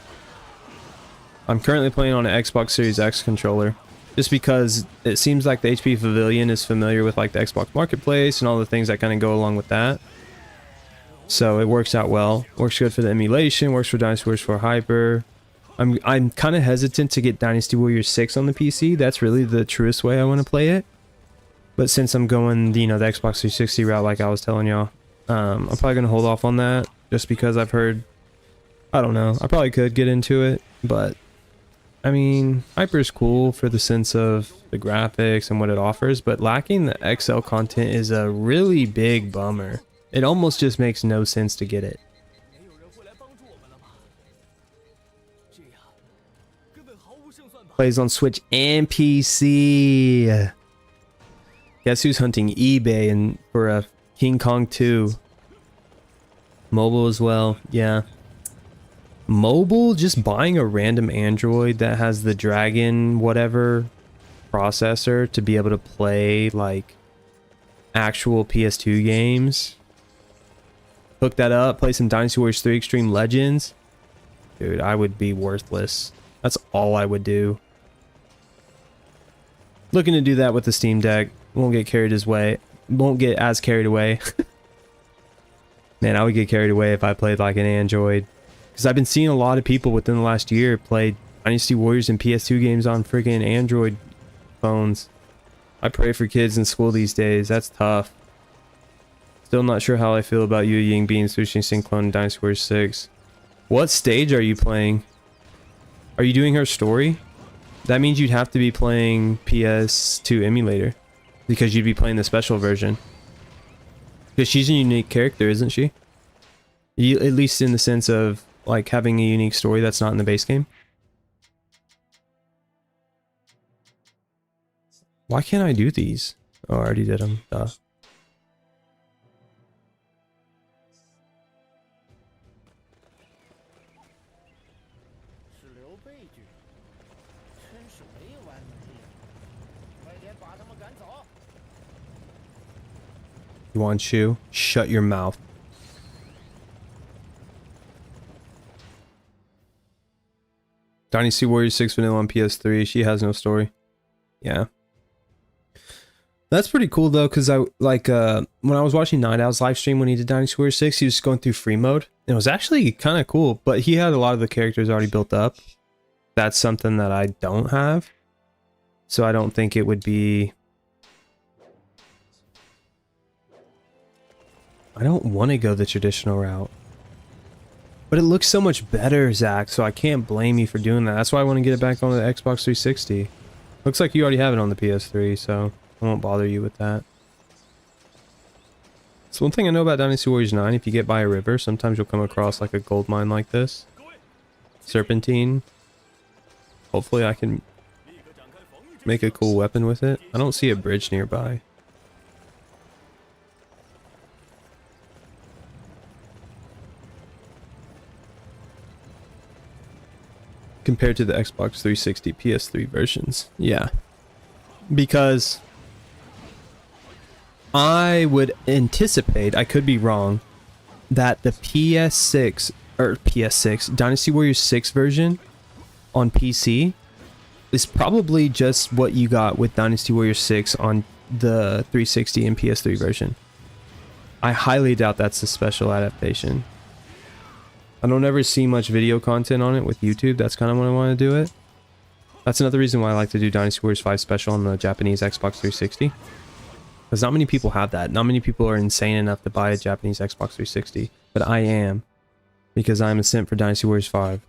I'm currently playing on an Xbox Series X controller. Just because it seems like the HP Pavilion is familiar with like the Xbox Marketplace and all the things that kind of go along with that. So it works out well. Works good for the emulation, works for Dynasty Warriors 4 Hyper. I'm kind of hesitant to get Dynasty Warriors 6 on the PC. That's really the truest way I want to play it. But since I'm going, you know, the Xbox 360 route like I was telling y'all, I'm probably going to hold off on that just because I've heard, I don't know, I probably could get into it, but I mean, Hyper is cool for the sense of the graphics and what it offers, but lacking the XL content is a really big bummer. It almost just makes no sense to get it. Plays on Switch and PC. Guess who's hunting eBay and for a King Kong 2? Mobile as well, yeah. Mobile, just buying a random Android that has the Dragon whatever processor to be able to play like actual PS2 games. Hook that up, play some Dynasty Warriors 3 Extreme Legends. Dude, I would be worthless. That's all I would do. Looking to do that with the Steam Deck. Won't get as carried away. Man, I would get carried away if I played like an Android. Because I've been seeing a lot of people within the last year play Dynasty Warriors and PS2 games on freaking Android phones. I pray for kids in school these days. That's tough. Still not sure how I feel about Yu Ying being Sushi Synclone in Dynasty Warriors 6. What stage are you playing? Are you doing her story? That means you'd have to be playing PS2 emulator. Because you'd be playing the special version. Because she's a unique character, isn't she? At least in the sense of like having a unique story that's not in the base game. Why can't I do these? Oh, I already did them. Duh. Yuan Shu, shut your mouth. Dynasty Warriors 6 vanilla on PS3. She has no story. Yeah. That's pretty cool though, because I like when I was watching Night Owl's live stream when he did Dynasty Warriors 6, he was going through free mode. It was actually kind of cool, but he had a lot of the characters already built up. That's something that I don't have. So I don't think it would be... I don't want to go the traditional route. But it looks so much better, Zach, so I can't blame you for doing that. That's why I want to get it back on the Xbox 360. Looks like you already have it on the PS3, so I won't bother you with that. So one thing I know about Dynasty Warriors 9, if you get by a river, sometimes you'll come across like a gold mine like this. Serpentine. Hopefully I can make a cool weapon with it. I don't see a bridge nearby. Compared to the Xbox 360 PS3 versions. Yeah. Because I would anticipate, I could be wrong, that the PS6 Dynasty Warriors 6 version on PC is probably just what you got with Dynasty Warriors 6 on the 360 and PS3 version. I highly doubt that's a special adaptation. I don't ever see much video content on it with YouTube. That's kind of when I want to do it. That's another reason why I like to do Dynasty Warriors 5 Special on the Japanese Xbox 360. Because not many people have that. Not many people are insane enough to buy a Japanese Xbox 360. But I am. Because I'm a simp for Dynasty Warriors 5.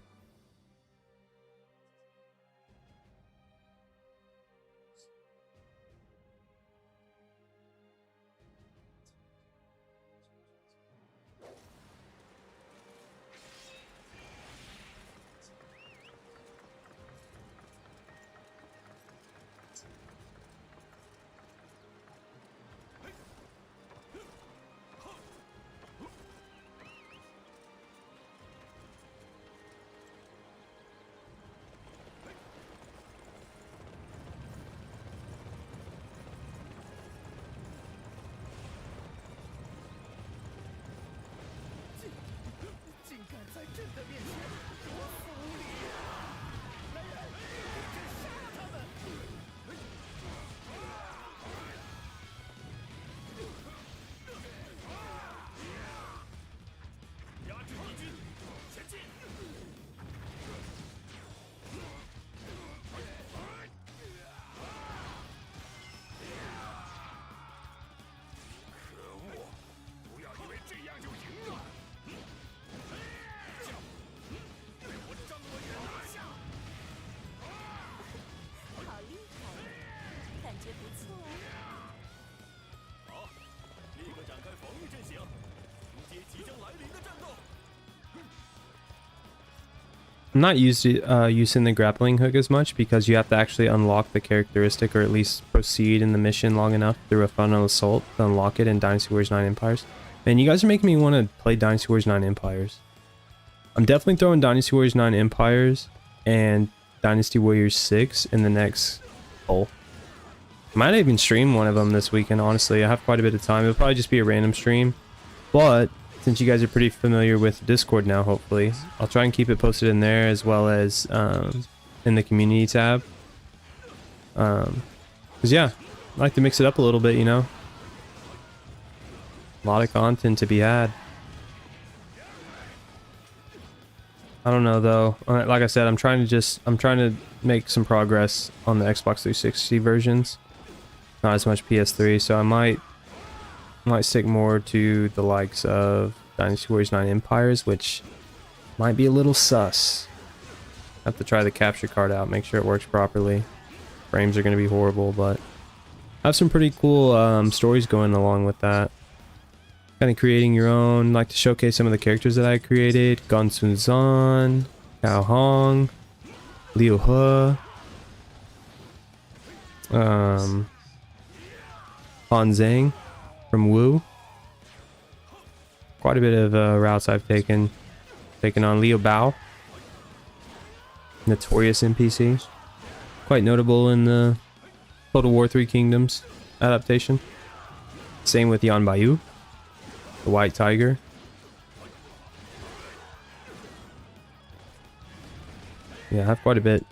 I'm not using the grappling hook as much because you have to actually unlock the characteristic, or at least proceed in the mission long enough through a frontal assault to unlock it in Dynasty Warriors 9 Empires. Man, you guys are making me want to play Dynasty Warriors 9 Empires. I'm definitely throwing Dynasty Warriors 9 Empires and Dynasty Warriors 6 in the next poll. Might even stream one of them this weekend, honestly. I have quite a bit of time. It'll probably just be a random stream. But since you guys are pretty familiar with Discord now, hopefully, I'll try and keep it posted in there as well as in the community tab. Because, yeah, I like to mix it up a little bit, you know. A lot of content to be had. I don't know though. Like I said, I'm trying to make some progress on the Xbox 360 versions. Not as much PS3, so I might stick more to the likes of Dynasty Warriors 9 Empires, which might be a little sus. Have to try the capture card out, make sure it works properly. Frames are going to be horrible, but I have some pretty cool stories going along with that. Kind of creating your own. Like to showcase some of the characters that I created. Gon Sun Zan, Cao Hong, Liu He, Han Zhang from Wu. Quite a bit of routes I've taken on. Liu Bao, notorious NPC, quite notable in the Total War 3 Kingdoms adaptation. Same with Yan Baiyu, the White Tiger. Yeah, I have quite a bit.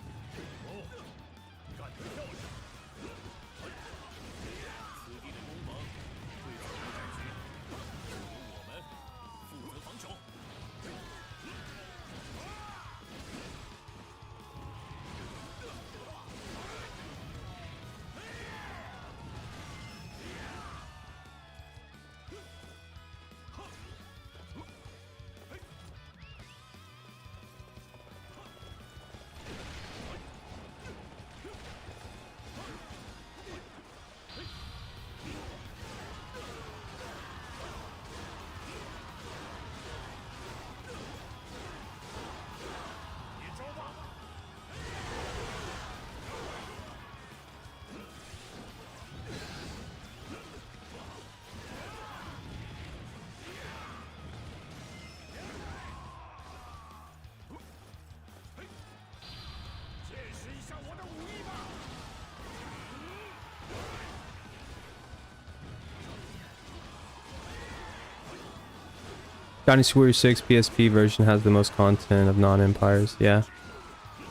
Dynasty Warriors 6 PSP version has the most content of non-empires. Yeah.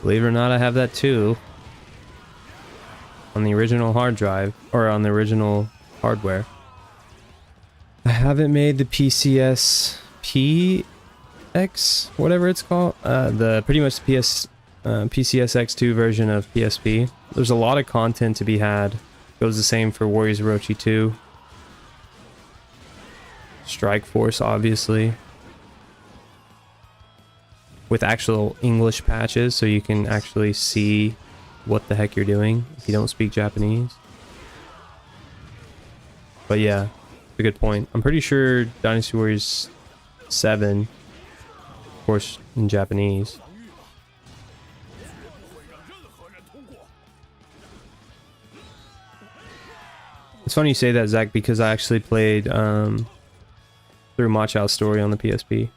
Believe it or not, I have that too. On the original hard drive, or on the original hardware. I haven't made the PCSPX, whatever it's called. Pretty much the PCSX2 version of PSP. There's a lot of content to be had. Goes the same for Warriors Orochi 2. Strike Force, obviously. With actual English patches, so you can actually see what the heck you're doing if you don't speak Japanese. But yeah, a good point. I'm pretty sure Dynasty Warriors 7, of course, in Japanese. It's funny you say that, Zach, because I actually played through Ma Chao's story on the PSP,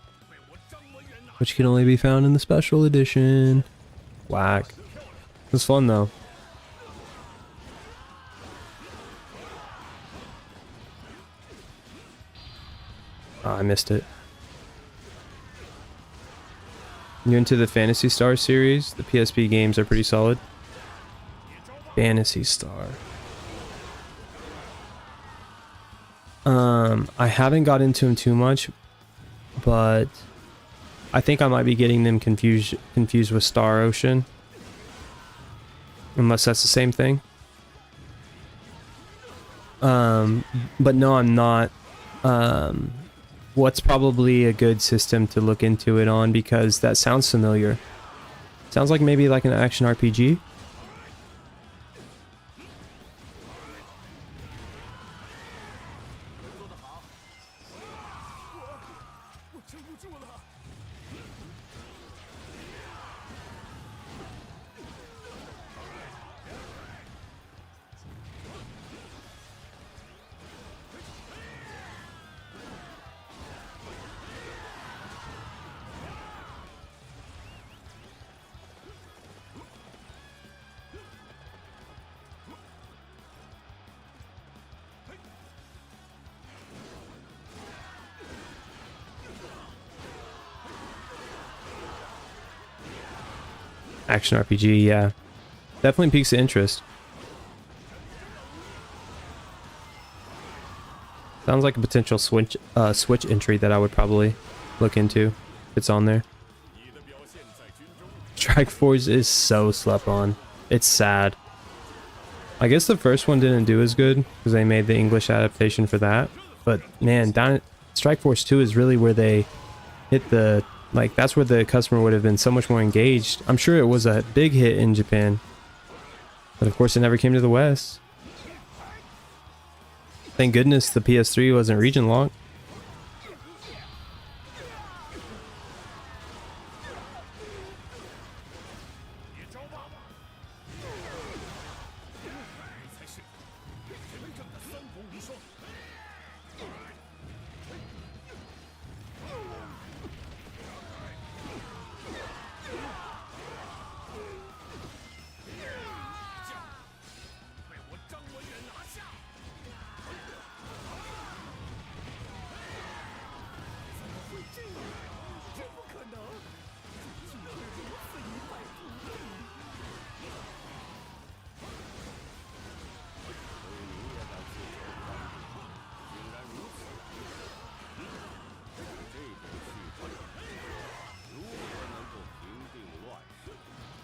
which can only be found in the special edition. Whack. It was fun though. Oh, I missed it. You into the Phantasy Star series? The PSP games are pretty solid. Phantasy Star. I haven't got into them too much, but I think I might be getting them confused with Star Ocean. Unless that's the same thing. But no, I'm not. What's probably a good system to look into it on, because that sounds familiar. Sounds like maybe like an action RPG. Action RPG, yeah. Definitely piques the interest. Sounds like a potential Switch entry that I would probably look into if it's on there. Strike Force is so slept on. It's sad. I guess the first one didn't do as good because they made the English adaptation for that. But man, Strike Force 2 is really where they hit the, like, that's where the customer would have been so much more engaged. I'm sure it was a big hit in Japan, but of course it never came to the West. Thank goodness the PS3 wasn't region locked.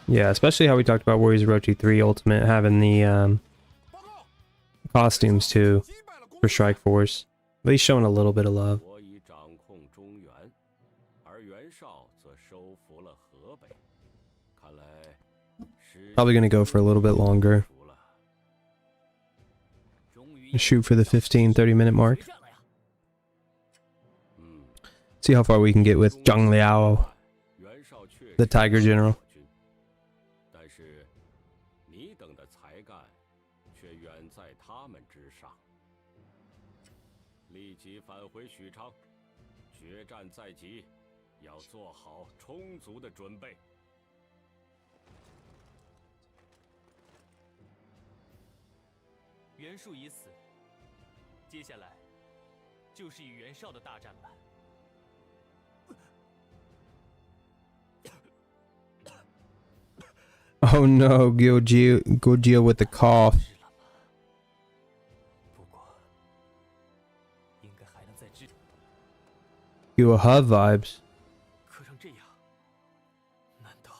Yeah, especially how we talked about Warriors Orochi 3 Ultimate having the costumes too for Strike Force. At least showing a little bit of love. Probably gonna go for a little bit longer. Shoot for the 15-30 minute mark. See how far we can get with Zhang Liao, the Tiger General.袁术已死，接下来就是与袁绍的大战了。Oh no, go deal with the cough. 不过，应该还能再治。You have vibes. 磕成这样，难道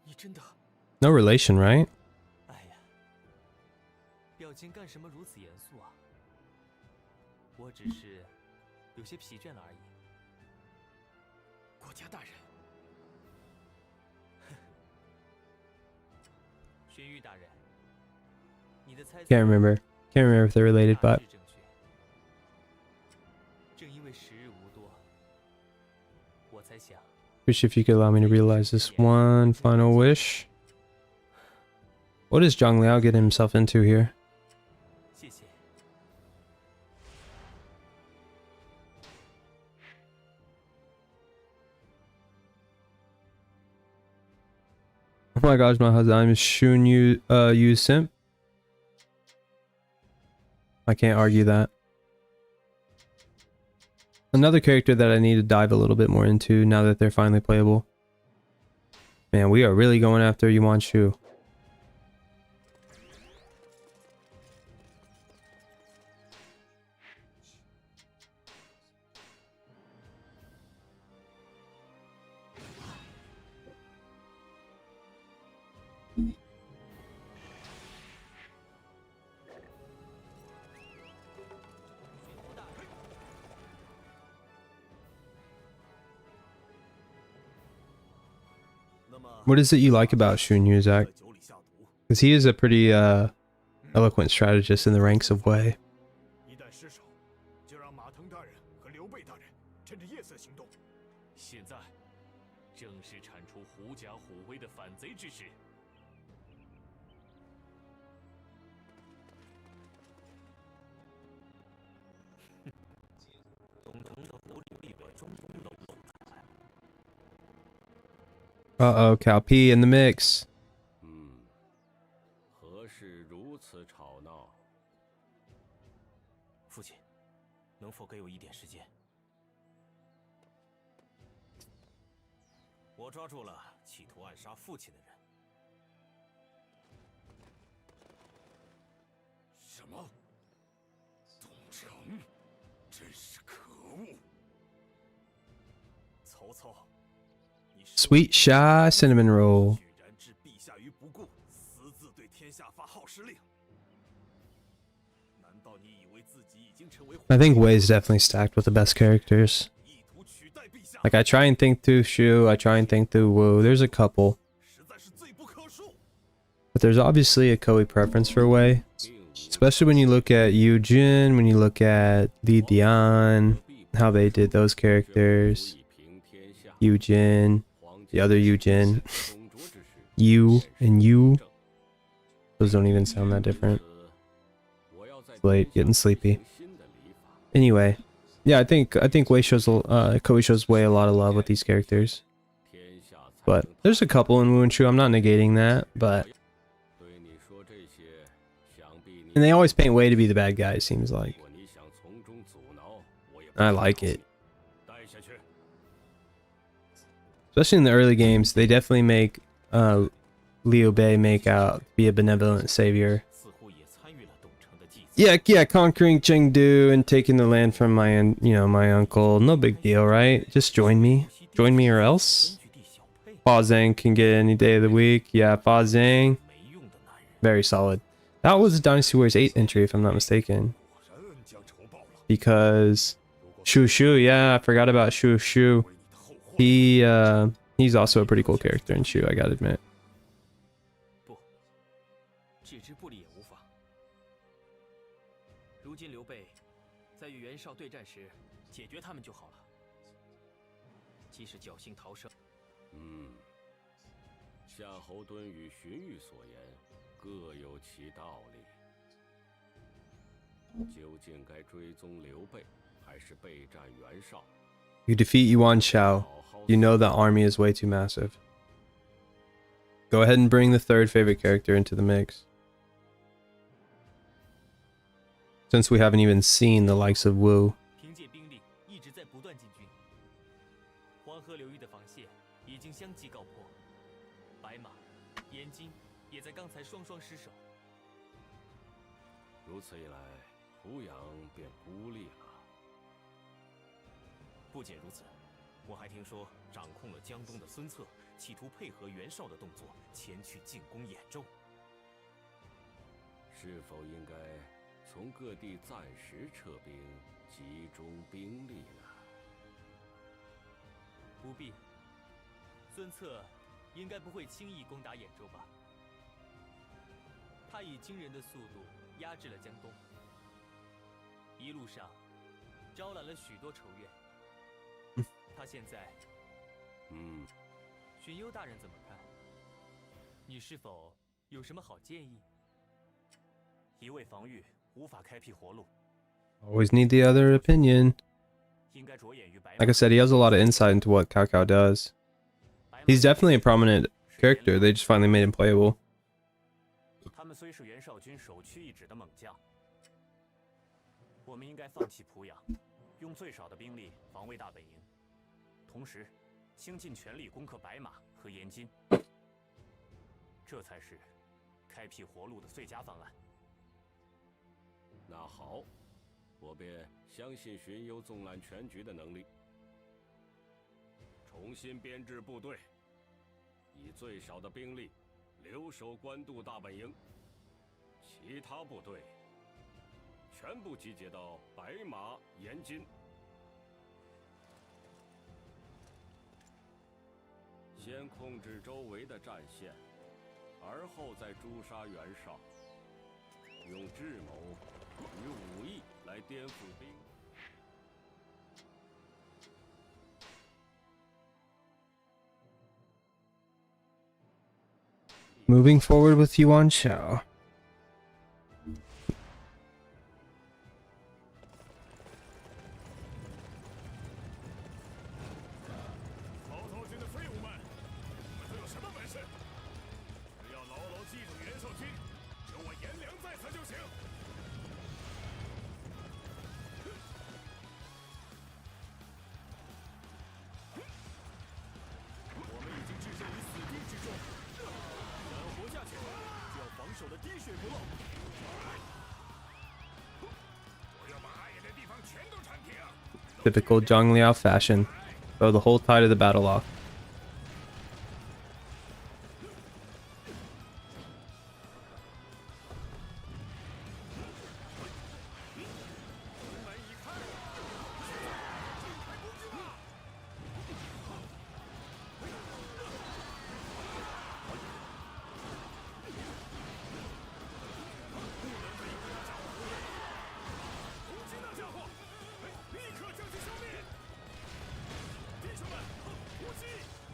你真的？ No relation, right? 哎呀，表情干什么如此严肃啊？我只是有些疲倦了而已。国家大人。 Can't remember if they're related, but wish if you could allow me to realize this one final wish. What does Zhang Liao get himself into here? Oh my gosh, my husband is Xiahou Yuan simp. I can't argue that. Another character that I need to dive a little bit more into now that they're finally playable. Man, we are really going after Yuan Shu. What is it you like about Xiahou Yuan, Zach? Because he is a pretty eloquent strategist in the ranks of Wei. Uh-oh, Cao P in the mix. 何事如此吵闹？父亲，能否给我一点时间？我抓住了企图暗杀父亲的人。什么？东城，真是可恶！曹操，你 Sweet Shy cinnamon roll. 居然置陛下于不顾，私自对天下发号施令。难道你以为自己已经成为？ I think Wei's definitely stacked with the best characters. 意图取代陛下？ Like, I try and think through Shu, I try and think through Wu. There's a couple. 实在是罪不可恕。 But there's obviously a Koei preference for Wei. Especially when you look at Yujin, when you look at Li Dian, how they did those characters. Yujin, the other Yujin. Yu and Yu. Those don't even sound that different. It's late, getting sleepy. Anyway, yeah, I think Wei shows Koei shows Wei a lot of love with these characters. But there's a couple in Wu and Shu. I'm not negating that, but and they always paint Wei to be the bad guy. It seems like. I like it. Especially in the early games, they definitely make Liu Bei make out to be a benevolent savior. Yeah, conquering Chengdu and taking the land from my uncle. No big deal, right? Just join me or else. Fa Zhang can get any day of the week. Yeah, Fa Zhang. Very solid. That was a Dynasty Warriors 8 entry, if I'm not mistaken. Because Shu, yeah, I forgot about Shu. He's also a pretty cool character in Shu, I gotta admit. 置之不理也无妨。如今刘备在与袁绍对战时解决他们就好了。即使侥幸逃生，夏侯惇与荀彧所言各有其道理。究竟该追踪刘备，还是备战袁绍？ You defeat Yuan Shao. You know the army is way too massive. Go ahead and bring the third favorite character into the mix. Since we haven't even seen the likes of Wu. 凭借兵力一直在不断进军，黄河流域的防线已经相继告破，白马、燕京也在刚才双双失守。如此一来，胡杨便孤立了。不仅如此，我还听说掌控了江东的孙策企图配合袁绍的动作前去进攻兖州。是否应该从各地暂时撤兵，集中兵力呢？不必，孙策应该不会轻易攻打兖州吧？他以惊人的速度压制了江东，一路上招揽了许多仇怨。他现在，荀攸大人怎么看？你是否有什么好建议？一味防御无法开辟活路。 Always need the other opinion. 应该着眼于白马。 Like I said, he has a lot of insight into what Cao Cao does. He's definitely a prominent character. They just finally made him playable. 他们虽是袁绍军首屈一指的猛将，我们应该放弃濮阳，用最少的兵力防卫大本营，同时倾尽全力攻克白马和延津，这才是开辟活路的最佳方案。那好，我便相信荀攸纵览全局的能力。重新编制部队，以最少的兵力留守官渡大本营，其他部队全部集结到白马、延津。先控制周围的战线，而后再诛杀袁绍，用智谋与武艺来颠覆兵。 Moving forward with Yuan Shao. 曹操军的废物们，你们都有什么本事？只要牢牢记住袁绍军，有我颜良在此就行。我们 Typical Zhang Liao fashion. Throw the whole tide of the battle off.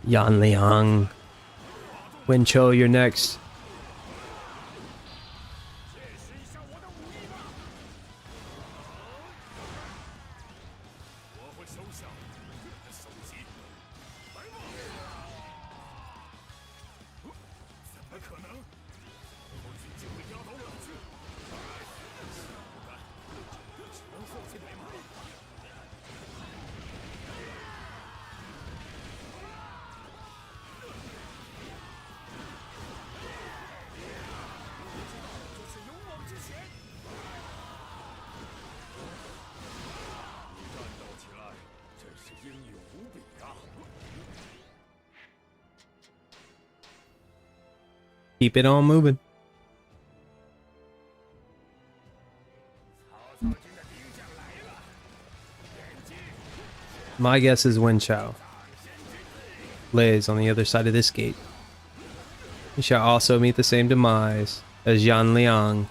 Yan Liang. Wen Chou, you're next. Keep it on moving. My guess is Wen Chou lays on the other side of this gate. He shall also meet the same demise as Yan Liang.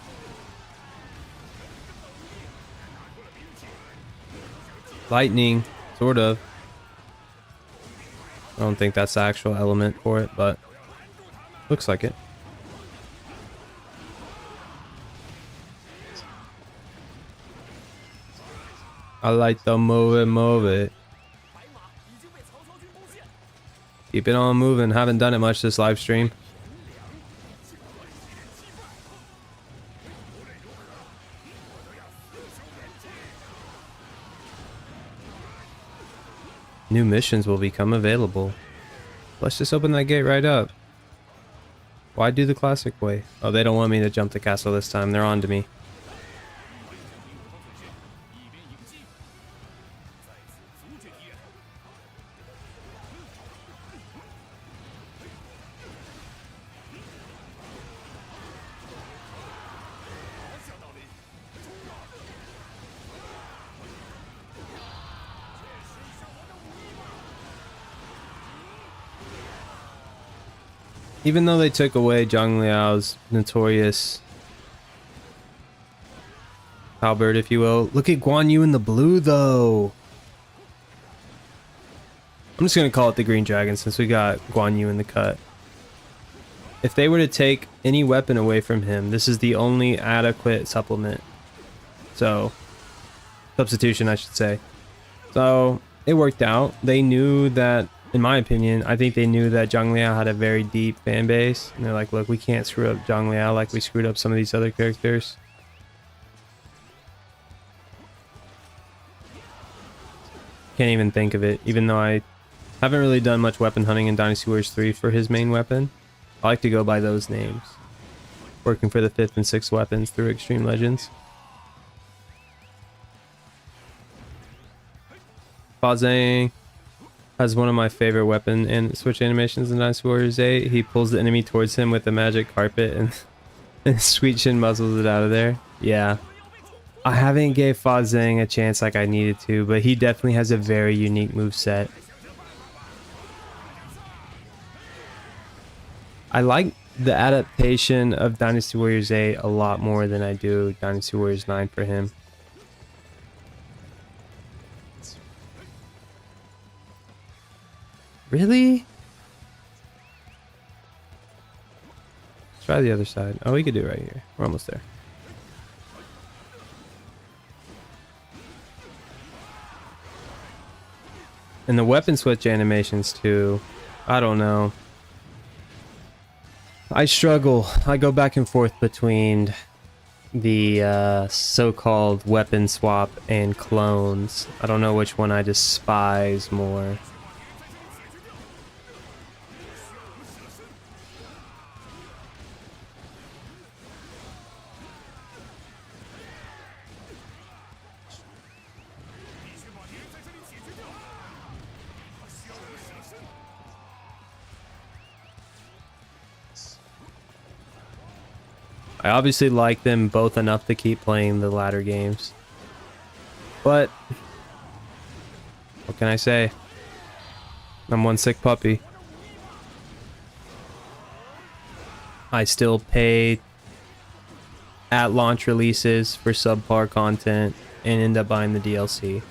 Lightning, sort of. I don't think that's the actual element for it, but looks like it. I like to move it. Keep it on moving. Haven't done it much this live stream. New missions will become available. Let's just open that gate right up. Why do the classic way? Oh, they don't want me to jump the castle this time. They're on to me. Even though they took away Zhang Liao's notorious halberd, if you will, look at Guan Yu in the blue, though. I'm just going to call it the Green Dragon since we got Guan Yu in the cut. If they were to take any weapon away from him, this is the only adequate supplement. So, substitution, I should say. So, it worked out. They knew that, in my opinion, I think they knew that Zhang Liao had a very deep fan base. And they're like, look, we can't screw up Zhang Liao like we screwed up some of these other characters. Can't even think of it, even though I haven't really done much weapon hunting in Dynasty Warriors 3 for his main weapon. I like to go by those names. Working for the 5th and 6th weapons through Extreme Legends. Fa Zhang has one of my favorite weapon and switch animations in Dynasty Warriors 8. He pulls the enemy towards him with the magic carpet and Sweet Chin muzzles it out of there. Yeah. I haven't gave Fa Zhang a chance like I needed to, but he definitely has a very unique moveset. I like the adaptation of Dynasty Warriors 8 a lot more than I do Dynasty Warriors 9 for him. Really? Let's try the other side. Oh, we could do it right here. We're almost there. And the weapon switch animations too. I don't know. I struggle. I go back and forth between the so-called weapon swap and clones. I don't know which one I despise more. I obviously like them both enough to keep playing the latter games. But what can I say? I'm one sick puppy. I still pay at launch releases for subpar content and end up buying the DLC,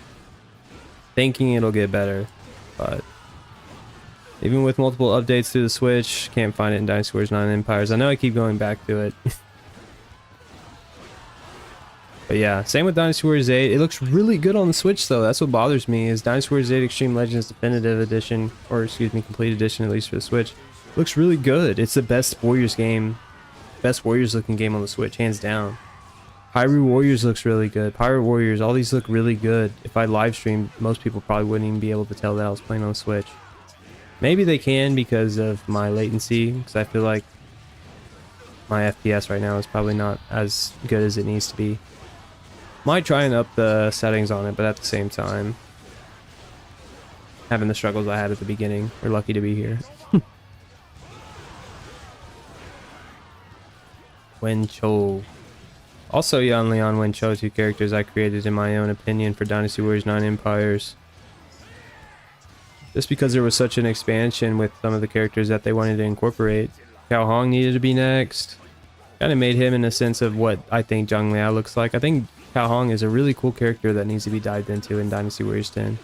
thinking it'll get better, but even with multiple updates through the Switch, can't find it in Dynasty Warriors 9 Empires. I know I keep going back to it. But yeah, same with Dynasty Warriors 8. It looks really good on the Switch though. That's what bothers me, is Dynasty Warriors 8 Extreme Legends Definitive Edition, or excuse me, Complete Edition, at least for the Switch. Looks really good. It's the best Warriors game, best Warriors looking game on the Switch, hands down. Hyrule Warriors looks really good. Pirate Warriors, all these look really good. If I live streamed, most people probably wouldn't even be able to tell that I was playing on the Switch. Maybe they can because of my latency, because I feel like my FPS right now is probably not as good as it needs to be. Might try and up the settings on it, but at the same time, having the struggles I had at the beginning, we're lucky to be here. Wenchou. Also Zhang Liao and Wenchou, two characters I created in my own opinion for Dynasty Warriors 9 Empires. Just because there was such an expansion with some of the characters that they wanted to incorporate. Cao Hong needed to be next. Kind of made him in a sense of what I think Zhang Liao looks like. I think Cao Hong is a really cool character that needs to be dived into in Dynasty Warriors 10.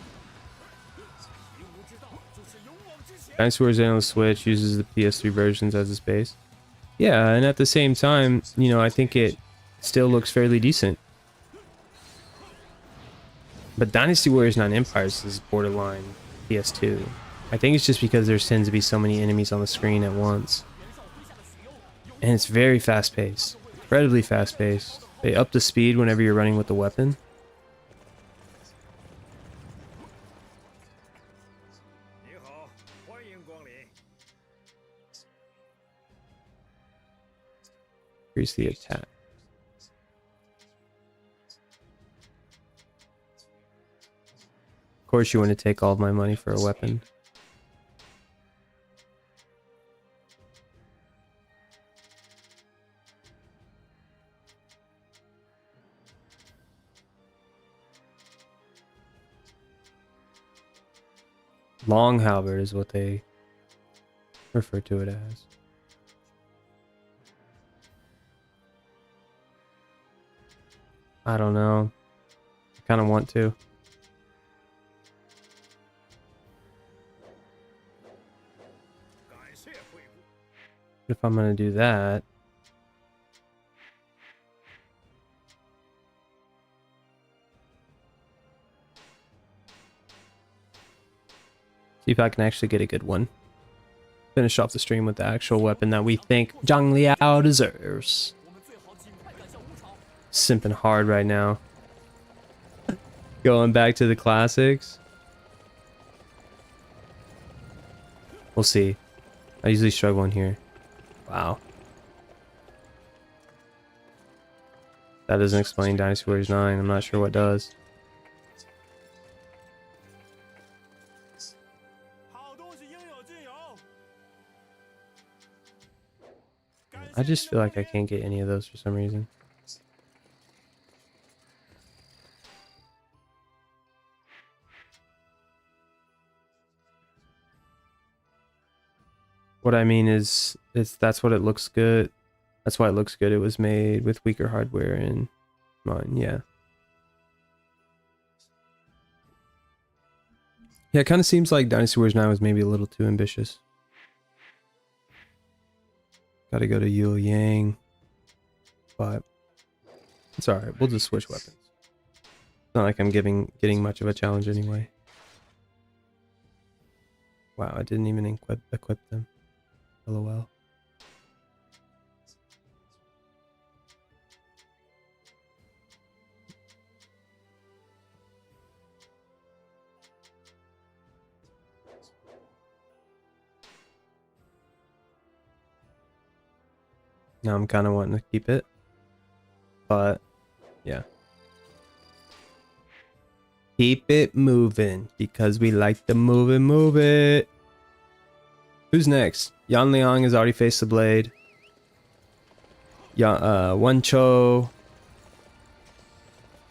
Dynasty Warriors 8 on the Switch uses the PS3 versions as its base. Yeah, and at the same time, you know, I think it still looks fairly decent. But Dynasty Warriors 9 Empires is borderline PS2. I think it's just because there tends to be so many enemies on the screen at once. And it's very fast paced. Incredibly fast paced. They up the speed whenever you're running with the weapon. Increase the attack. Of course you want to take all of my money for a weapon. Long halberd is what they refer to it as. I don't know. I kind of want to. If I'm going to do that, see if I can actually get a good one. Finish off the stream with the actual weapon that we think Zhang Liao deserves. Simping hard right now. Going back to the classics. We'll see. I usually struggle in here. Wow. That doesn't explain Dynasty Warriors 9. I'm not sure what does. I just feel like I can't get any of those for some reason. What I mean is that's what it looks good. That's why it looks good. It was made with weaker hardware in mind, yeah. Yeah, it kind of seems like Dynasty Warriors 9 was maybe a little too ambitious. Gotta go to Yu Yang. But it's alright, we'll just switch weapons. It's not like I'm getting much of a challenge anyway. Wow, I didn't even equip them. LOL. Now I'm kind of wanting to keep it, but yeah. Keep it moving because we like to move it. Who's next? Zhang Liao has already faced the blade. Wencho.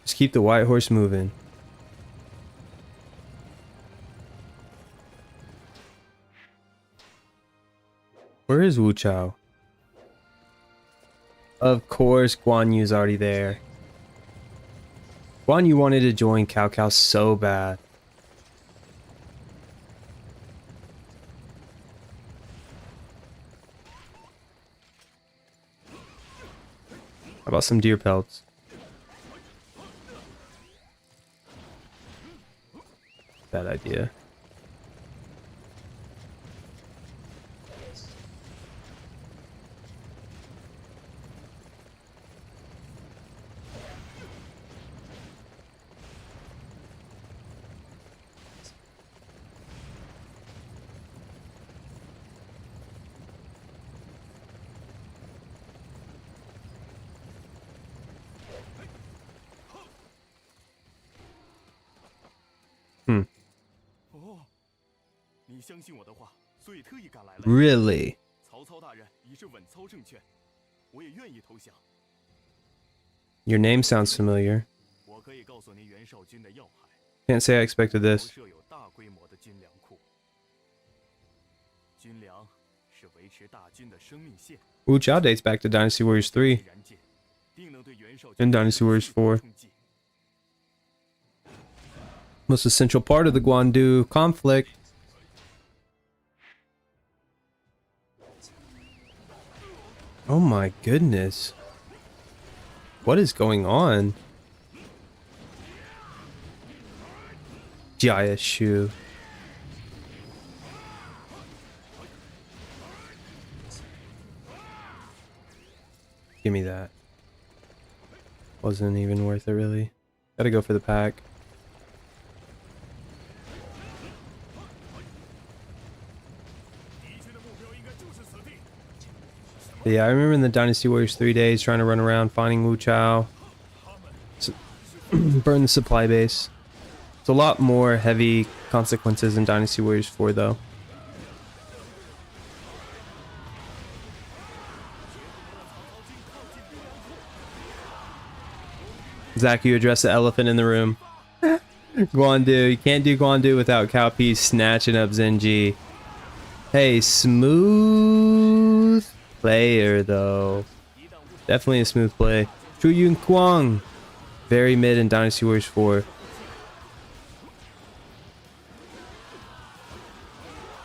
Just keep the white horse moving. Where is Wu Chao? Of course, Guan Yu's already there. Guan Yu wanted to join Cao Cao so bad. How about some deer pelts? Bad idea. Really? Your name sounds familiar. Can't say I expected this. Wu Chao dates back to Dynasty Warriors 3 and Dynasty Warriors 4. Most essential part of the Guandu conflict. Oh my goodness. What is going on? Jia Shu. Give me that. Wasn't even worth it really. Gotta go for the pack. But yeah, I remember in the Dynasty Warriors 3 days trying to run around finding Wu Chao. Burn the supply base. It's a lot more heavy consequences in Dynasty Warriors 4 though. Zach, you address the elephant in the room. Guandu. You can't do Guandu without Cao Pi snatching up Zenji. Hey, smooth player though. Definitely a smooth play. Chu Yun Kwang. Very mid in Dynasty Warriors 4.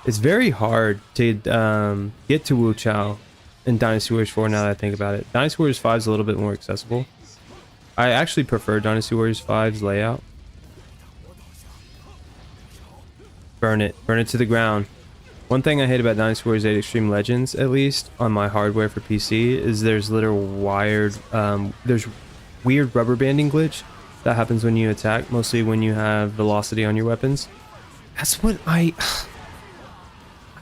It's very hard to get to Wu Chao in Dynasty Warriors 4 now that I think about it. Dynasty Warriors 5 is a little bit more accessible. I actually prefer Dynasty Warriors 5's layout. Burn it. Burn it to the ground. One thing I hate about Dynasty Warriors 8 Extreme Legends, at least on my hardware for PC, is there's literal wired, there's weird rubber banding glitch that happens when you attack, mostly when you have velocity on your weapons. That's what I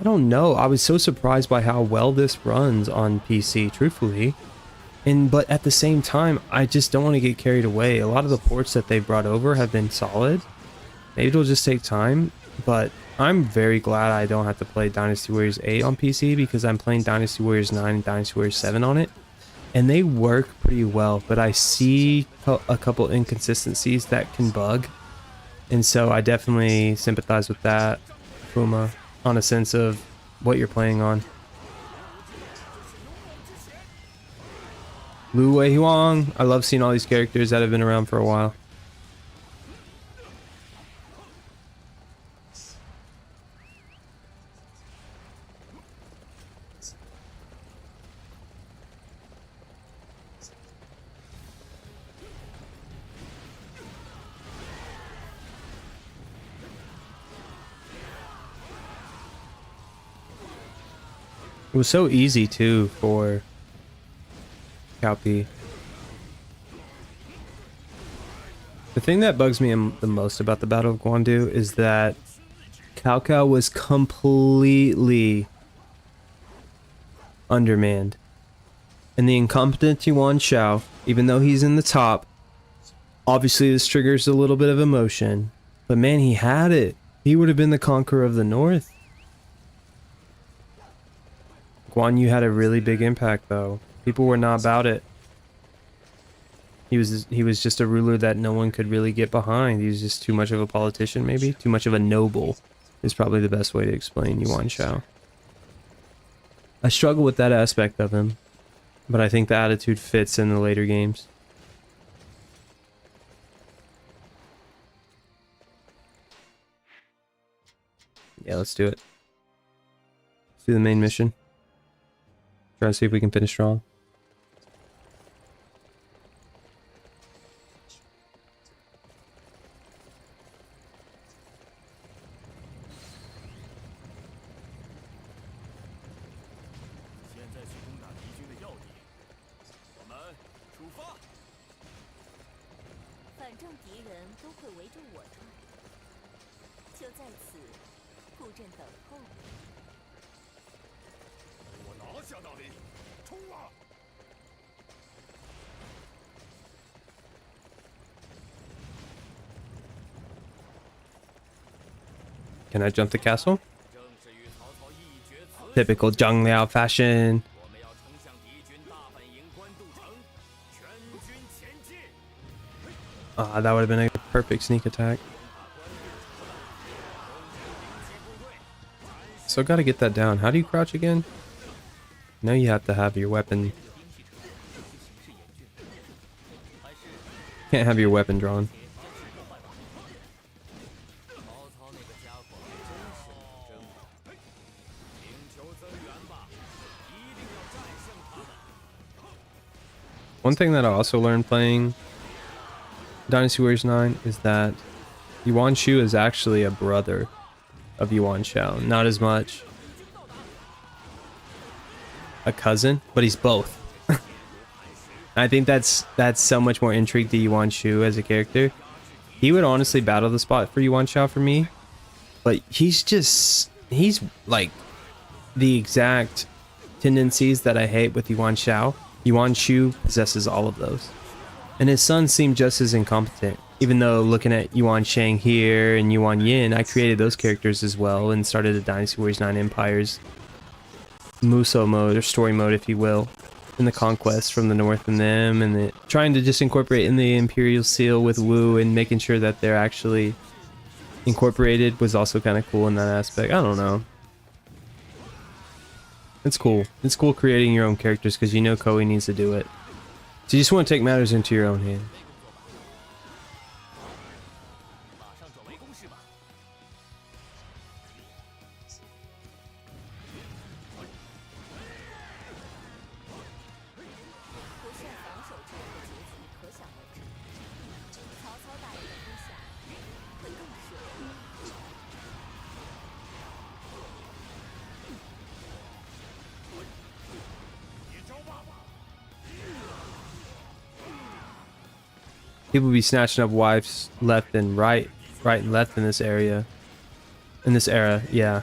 don't know. I was so surprised by how well this runs on PC, truthfully. But at the same time, I just don't want to get carried away. A lot of the ports that they've brought over have been solid. Maybe it'll just take time, but I'm very glad I don't have to play Dynasty Warriors 8 on PC because I'm playing Dynasty Warriors 9 and Dynasty Warriors 7 on it. And they work pretty well, but I see a couple inconsistencies that can bug. And so I definitely sympathize with that, Fuma, on a sense of what you're playing on. Lu Wei Huang. I love seeing all these characters that have been around for a while. It was so easy too for Cao Pi. The thing that bugs me the most about the Battle of Guandu is that Cao Cao was completely undermanned. And the incompetent Yuan Shao, even though he's in the top, obviously this triggers a little bit of emotion. But man, he had it. He would have been the conqueror of the North. Guan Yu had a really big impact though. People were not about it. He was just a ruler that no one could really get behind. He was just too much of a politician, maybe? Too much of a noble is probably the best way to explain Yuan Shao. I struggle with that aspect of him, but I think the attitude fits in the later games. Yeah, let's do it. Let's do the main mission. Try to see if we can finish strong. Can I jump the castle? Typical Zhang Liao fashion. Ah, that would have been a perfect sneak attack. So gotta get that down. How do you crouch again? No, you have to have your weapon. Can't have your weapon drawn. One thing that I also learned playing Dynasty Warriors 9 is that Yuan Shu is actually a brother of Yuan Shao. Not as much a cousin, but he's both. I think that's so much more intrigue to Yuan Shu as a character. He would honestly battle the spot for Yuan Shao for me, but he's like the exact tendencies that I hate with Yuan Shao. Yuan Shu possesses all of those. And his sons seem just as incompetent. Even though looking at Yuan Shang here and Yuan Yin, I created those characters as well and started a Dynasty Warriors 9 Empires Muso mode, or story mode if you will, in the conquest from the north and them, and trying to just incorporate in the Imperial Seal with Wu and making sure that they're actually incorporated was also kind of cool in that aspect. I don't know. It's cool. It's cool creating your own characters because you know Koei needs to do it. So you just want to take matters into your own hands. People be snatching up wives left and right and left in this area. In this era, yeah.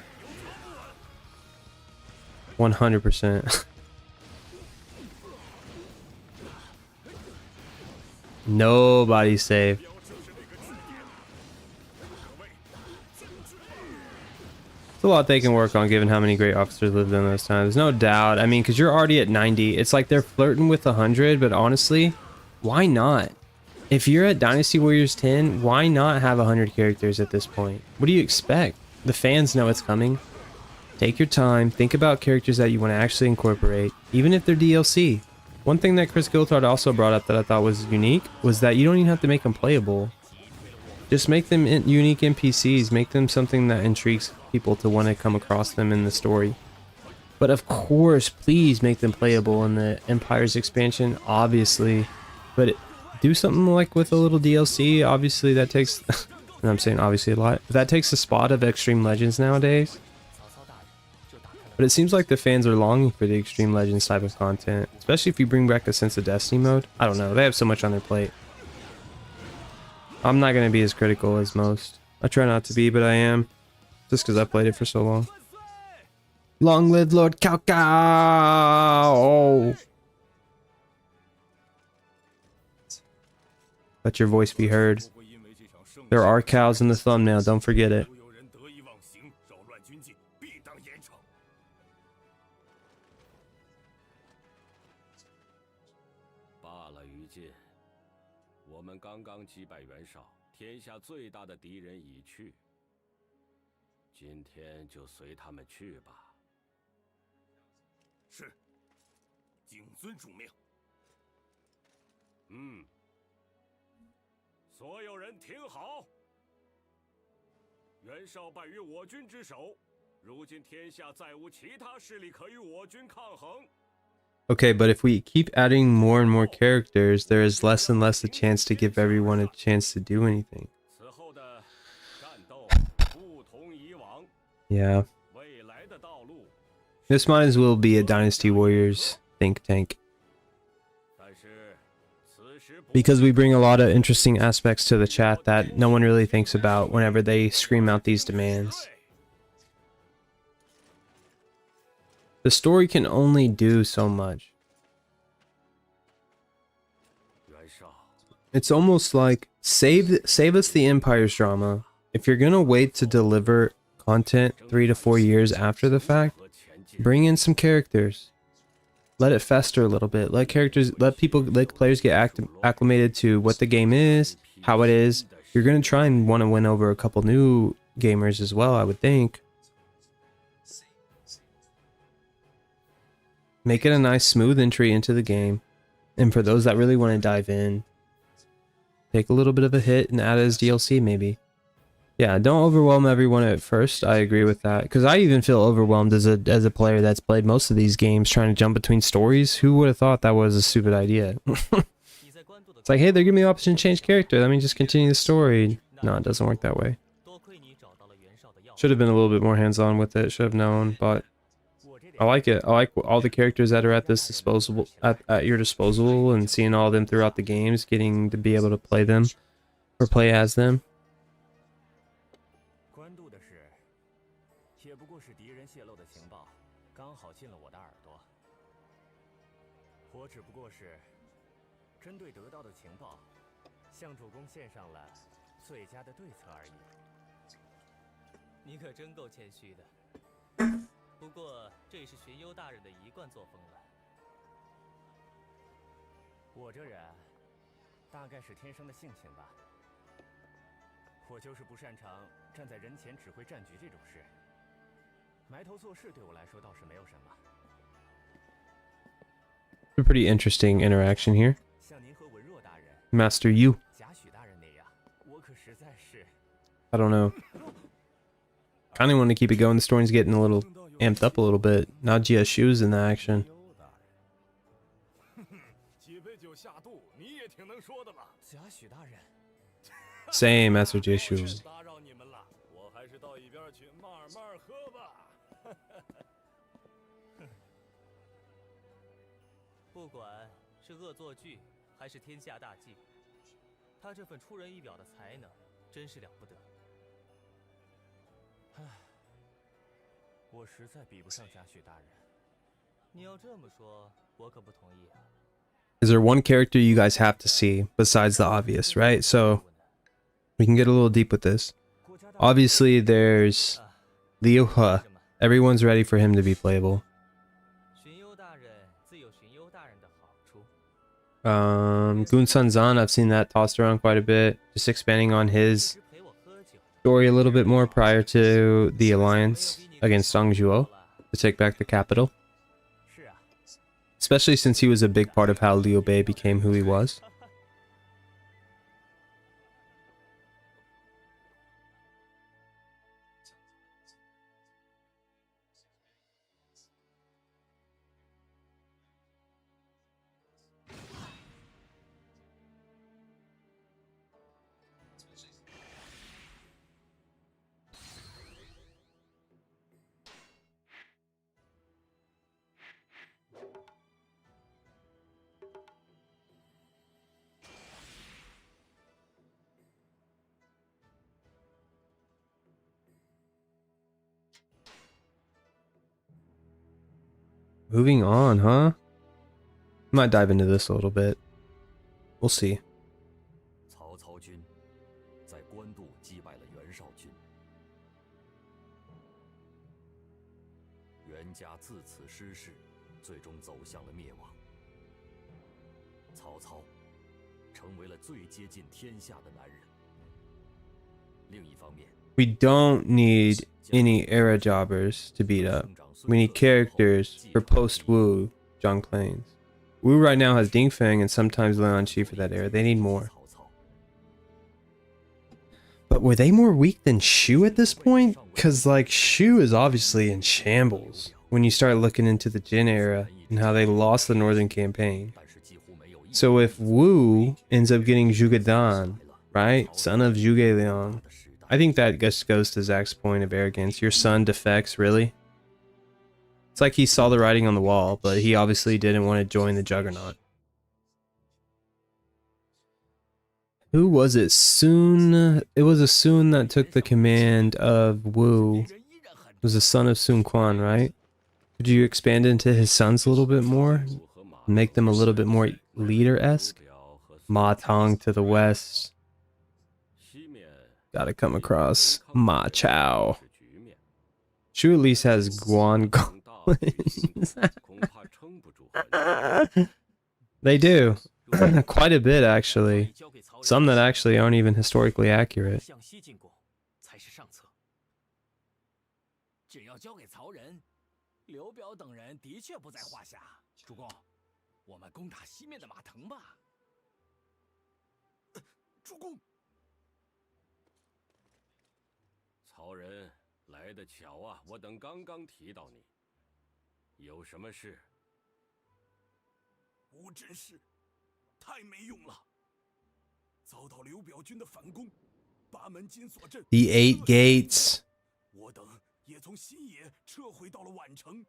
100%. Nobody's safe. It's a lot they can work on given how many great officers lived in those times. No doubt. I mean, because you're already at 90. It's like they're flirting with 100, but honestly, why not? If you're at Dynasty Warriors 10, why not have 100 characters at this point? What do you expect? The fans know it's coming. Take your time. Think about characters that you want to actually incorporate, even if they're DLC. One thing that Chris Giltard also brought up that I thought was unique was that you don't even have to make them playable. Just make them unique NPCs. Make them something that intrigues people to want to come across them in the story. But of course, please make them playable in the Empire's expansion, obviously. But do something like with a little DLC. Obviously that takes, and I'm saying obviously a lot, but that takes the spot of Extreme Legends nowadays. But it seems like the fans are longing for the Extreme Legends type of content, especially if you bring back a sense of Destiny mode. I don't know, they have so much on their plate. I'm not going to be as critical as most. I try not to be, but I am, just because I played it for so long. Long live Lord Cao Cao! Let your voice be heard. There are cows in the thumbnail, don't forget it. 刚刚击败袁绍，天下最大的敌人已去。今天就随他们去吧。是，谨遵主命。所有人听好。袁绍败于我军之手，如今天下再无其他势力可与我军抗衡。 Okay, but if we keep adding more and more characters, there is less and less a chance to give everyone a chance to do anything. 此后的战斗不同以往， Yeah. 未来的道路。 This might as well be a Dynasty Warriors think tank. 但是此时不 Because we bring a lot of interesting aspects to the chat that no one really thinks about whenever they scream out these demands. The story can only do so much. 袁绍 It's almost like save us the Empire's drama. If you're gonna wait to deliver content 3 to 4 years after the fact, 和前进。 bring in some characters. Let it fester a little bit. Let players get acclimated to what the game is, how it is. You're gonna try and want to win over a couple new gamers as well, I would think. Make it a nice smooth entry into the game. And for those that really want to dive in, take a little bit of a hit and add it as DLC maybe. Yeah, don't overwhelm everyone at first. I agree with that. Because I even feel overwhelmed as a player that's played most of these games trying to jump between stories. Who would have thought that was a stupid idea? It's like, hey, they're giving me the option to change character. Let me just continue the story. No, it doesn't work that way. Should have been a little bit more hands-on with it. Should have known, but I like it. I like all the characters that are at this disposable at your disposal, and seeing all of them throughout the games, getting to be able to play them or play as them. 关渡的事，也不过是敌人泄露的情报，刚好进了我的耳朵。我只不过是针对得到的情报，向主公献上了最佳的对策而已。你可真够谦虚的。不过这也是荀攸大人的一贯作风了。我这人大概是天生的性情吧。我就是不擅长站在人前指挥战局这种事，埋头做事对我来说倒是没有什么。 A pretty interesting interaction here. 像您和文若大人、 Master Yu. 贾诩大人那样，我可实在是。 I don't know. Kind of want to keep it going. The story's getting a little amped up a little bit. Now Xiahou's in the action. 几杯酒下肚，你也挺能说的嘛。贾诩大人， Same, Master Xiahou. 打扰你们了，我还是到一边去慢慢喝吧。不管是恶作剧还是天下大计，他这份出人意表的才能，真是了不得。唉，我实在比不上贾诩大人。你要这么说，我可不同意啊。 Is there one character you guys have to see besides the obvious, right? So we can get a little deep with this. Obviously, there's Liu He. Everyone's ready for him to be playable. 荀攸大人自有荀攸大人的好处。 Gun Sun Zan, I've seen that tossed around quite a bit. Just expanding on his 只陪我喝酒。 story a little bit more prior to the alliance against Zhang Liao to take back the capital. 是啊， Especially since he was a big part of how Liu Bei became who he was. Moving on, huh? Might dive into this a little bit. We'll see. 曹操军在官渡击败了袁绍军，袁家自此失势，最终走向了灭亡。曹操成为了最接近天下的男人。另一方面， We don't need any era jobbers to beat up. We need characters for post-Wu Zhang Clans. Wu right now has Ding Feng and sometimes Leon Qi for that era. They need more. 曹操 But were they more weak than Shu at this point? Because, like, Shu is obviously in shambles when you start looking into the Jin era and how they lost the Northern Campaign. 但是几乎没有一 So if Wu ends up getting Zhuge Dan, right, son of Zhuge Liang, I think that just goes to Zach's point of arrogance. Your son defects, really? It's like he saw the writing on the wall, but he obviously didn't want to join the Juggernaut. Who was it? Sun. It was a Sun that took the command of Wu. It was the son of Sun Quan, right? Could you expand into his sons a little bit more? Make them a little bit more leader-esque? Ma Tong to the west. Gotta come across Ma Chao. Shu at least has Guan Goblins. They do. Quite a bit, actually. Some that actually aren't even historically accurate. 向西进攻才是上策。只要交给曹仁，刘表等人的确不在话下。主公，我们攻打西面的马腾吧。主公，曹仁来得巧啊！我等刚刚提到你，有什么事？吾真是太没用了，遭到刘表军的反攻，八门金锁阵 The Eight Gates. 我等也从新野撤回到了宛城。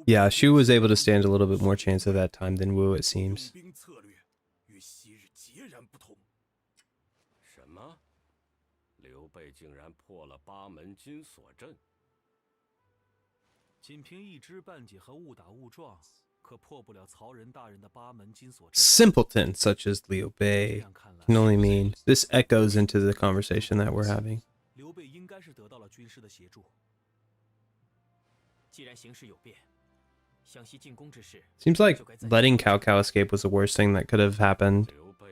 Yeah, Shu was able to stand a little bit more chance at that time than Wu, it seems. 兵策略与昔日截然不同。什么？刘备竟然破了八门金锁阵？仅凭一知半解和误打误撞，可破不了曹仁大人的八门金锁阵。 Simpletons such as Liu Bei can only mean this echoes into the conversation that we're having. 刘备应该是得到了军师的协助。 既然形势有变，向西进攻之事， Seems like letting Cao Cao escape was the worst thing that could have happened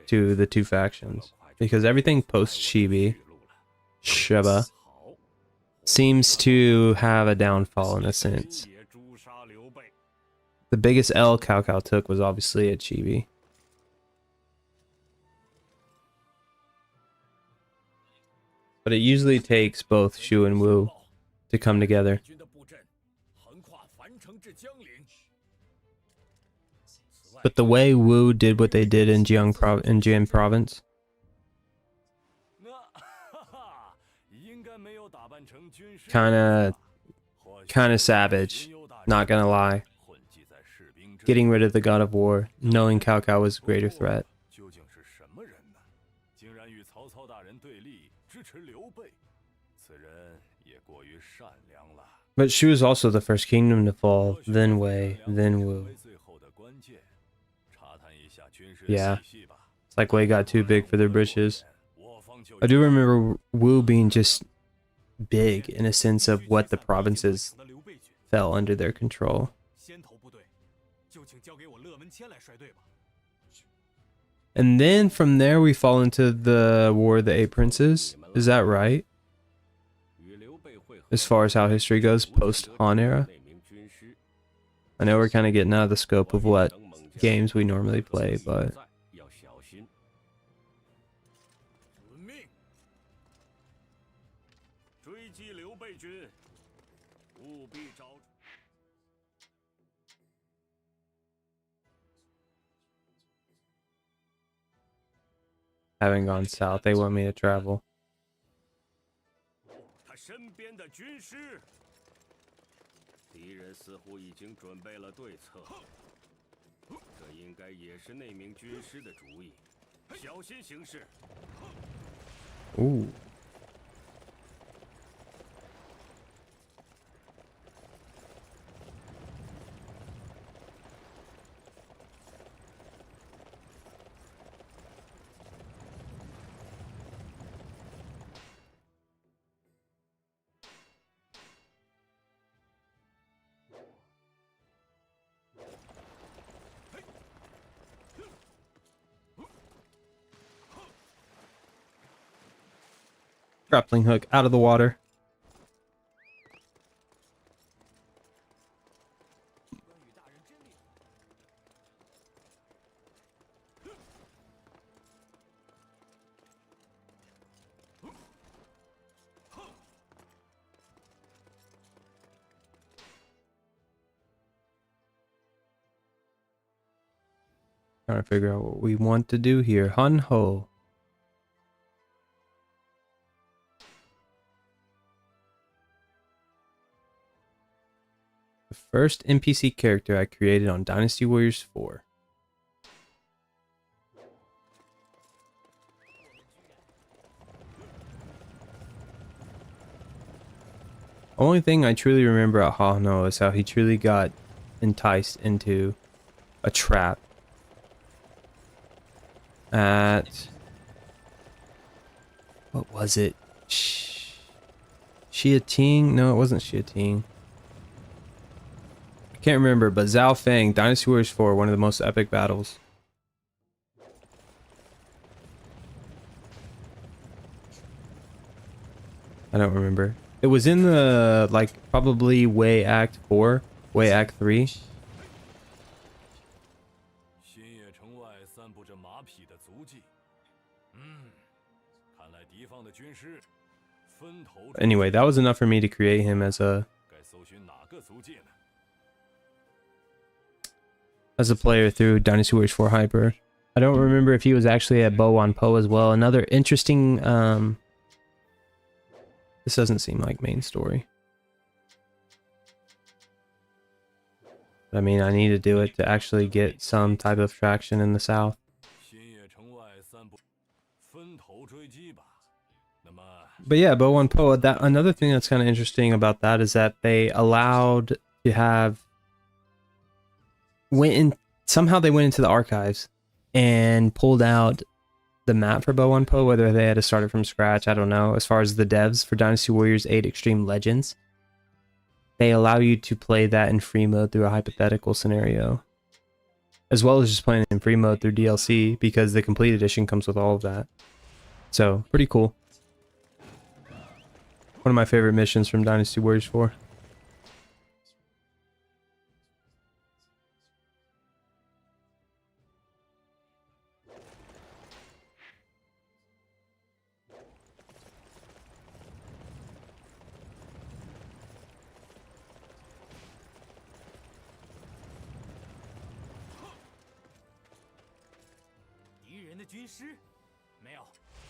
to the two factions. Because everything post-Shibi, Sheba, seems to have a downfall in a sense. The biggest L Cao Cao took was obviously at Chibi. But it usually takes both Shu and Wu to come together. But the way Wu did what they did in Jian province, kind of savage, not gonna lie. Getting rid of the God of War, knowing Cao Cao was a greater threat. But Shu was also the first kingdom to fall, then Wei, then Wu. Yeah, it's like Wei got too big for their britches. I do remember Wu being just big in a sense of what the provinces fell under their control. And then from there we fall into the War of the Eight Princes. Is that right? As far as how history goes, post-Han era? I know we're kind of getting out of the scope of what games we normally play, but... Having gone south, they want me to travel. 他身边的军师，敌人似乎已经准备了对策，这应该也是那名军师的主意，小心行事。 Ooh. Grappling hook out of the water. Trying to figure out what we want to do here. Hun Ho. The first NPC character I created on Dynasty Warriors 4. Only thing I truly remember about Han Ho is how he truly got enticed into a trap at, what was it? Xia Ting? No, it wasn't Xia Ting. I can't remember, but Zhao Feng, Dynasty Warriors 4, one of the most epic battles. I don't remember. It was in the, like, probably Wei Act 4, Wei Act 3. Anyway, that was enough for me to create him as a player through Dynasty Warriors 4 Hyper. I don't remember if he was actually at Bo Wan Po as well. Another interesting, this doesn't seem like main story. But I mean, I need to do it to actually get some type of traction in the south. But yeah, Bo Wan Po, that another thing that's kind of interesting about that is that they allowed to have somehow they went into the archives and pulled out the map for Bo Wan Po, whether they had to start it from scratch, I don't know. As far as the devs for Dynasty Warriors 8 Extreme Legends, they allow you to play that in free mode through a hypothetical scenario, as well as just playing in free mode through DLC, because the complete edition comes with all of that. So, pretty cool. One of my favorite missions from Dynasty Warriors 4.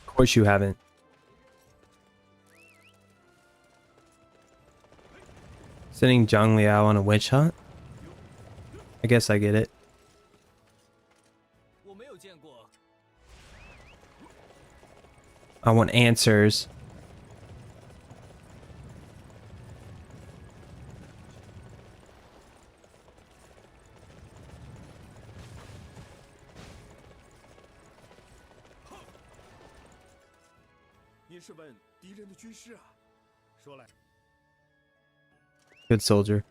Of course you haven't. Sending Zhang Liao on a witch hunt? I guess I get it. I want answers. Good soldier.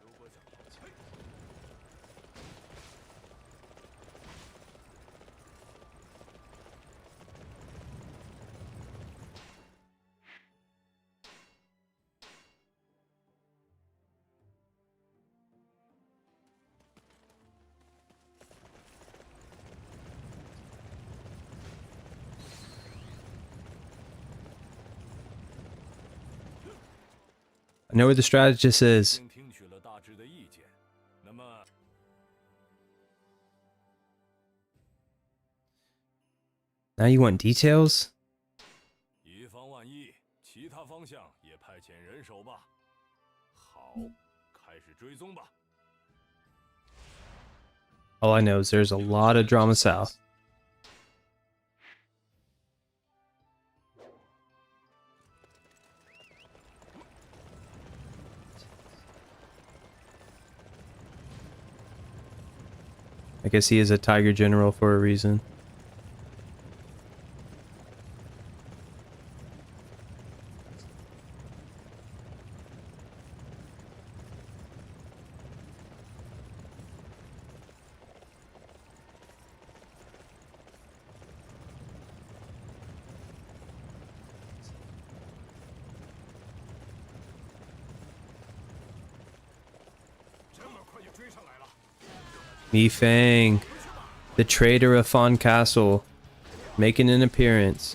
I know where the strategist is. Now you want details? All I know is there's a lot of drama south. I guess he is a Tiger General for a reason. Mi Fang, the traitor of Fawn Castle, making an appearance.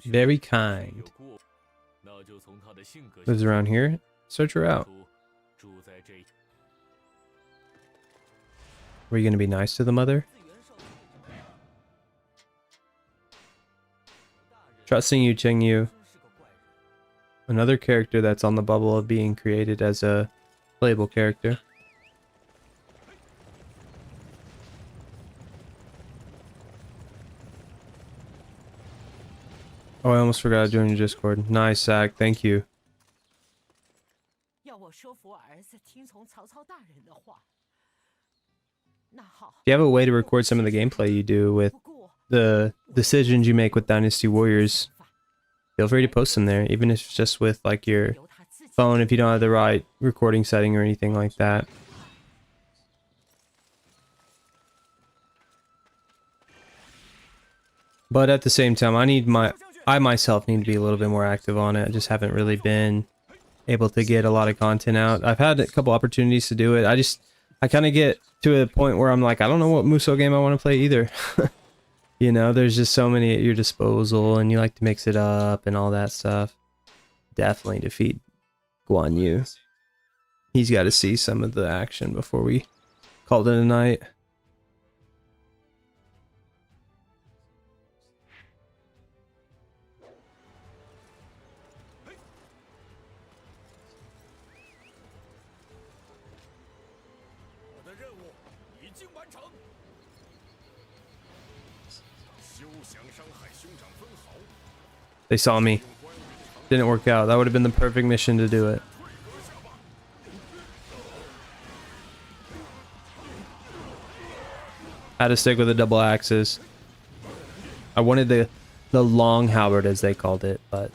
Very kind. Lives around here. Search her out. Were you gonna be nice to the mother? Trusting you, Cheng Yu. Another character that's on the bubble of being created as a playable character. Oh, I almost forgot to join your Discord. Nice, Zach. Thank you. Do you have a way to record some of the gameplay you do with the decisions you make with Dynasty Warriors? Feel free to post them there, even if it's just with like your phone if you don't have the right recording setting or anything like that. But at the same time, I myself need to be a little bit more active on it. I just haven't really been able to get a lot of content out. I've had a couple opportunities to do it. I kind of get to a point where I'm like, I don't know what Musou game I want to play either. You know, there's just so many at your disposal and you like to mix it up and all that stuff. Definitely defeat Guan Yu. He's got to see some of the action before we call it a night. They saw me. Didn't work out. That would have been the perfect mission to do it. Had to stick with the double axes. I wanted the long halberd as they called it, but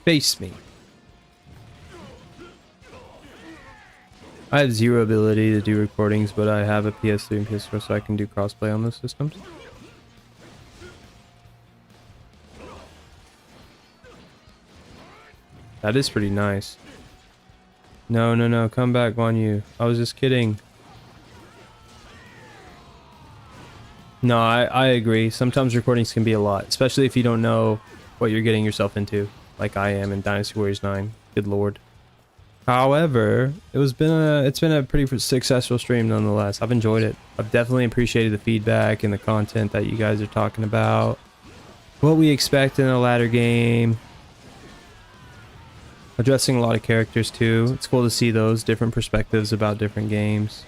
face me. I have zero ability to do recordings, but I have a PS3 and PS4 so I can do crossplay on those systems. That is pretty nice. No, come back, Guan Yu. I was just kidding. No, I agree. Sometimes recordings can be a lot, especially if you don't know what you're getting yourself into, like I am in Dynasty Warriors 9. Good lord. However, it's been a pretty successful stream nonetheless. I've enjoyed it. I've definitely appreciated the feedback and the content that you guys are talking about. What we expect in a ladder game. Addressing a lot of characters too. It's cool to see those different perspectives about different games.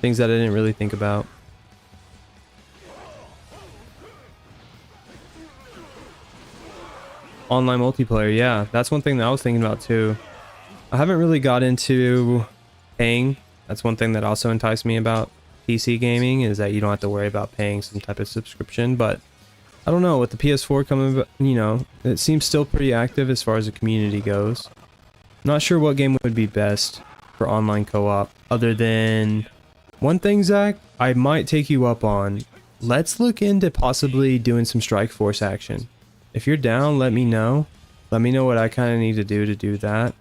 Things that I didn't really think about. online multiplayer. Yeah, that's one thing that I was thinking about too. I haven't really got into paying. That's one thing that also enticed me about PC gaming, is that you don't have to worry about paying some type of subscription. But I don't know, with the PS4 coming, you know, it seems still pretty active as far as the community goes. Not sure what game would be best for online co-op, other than one thing, Zach, I might take you up on. Let's look into possibly doing some Strike Force action. If you're down, let me know. Let me know what I kind of need to do that.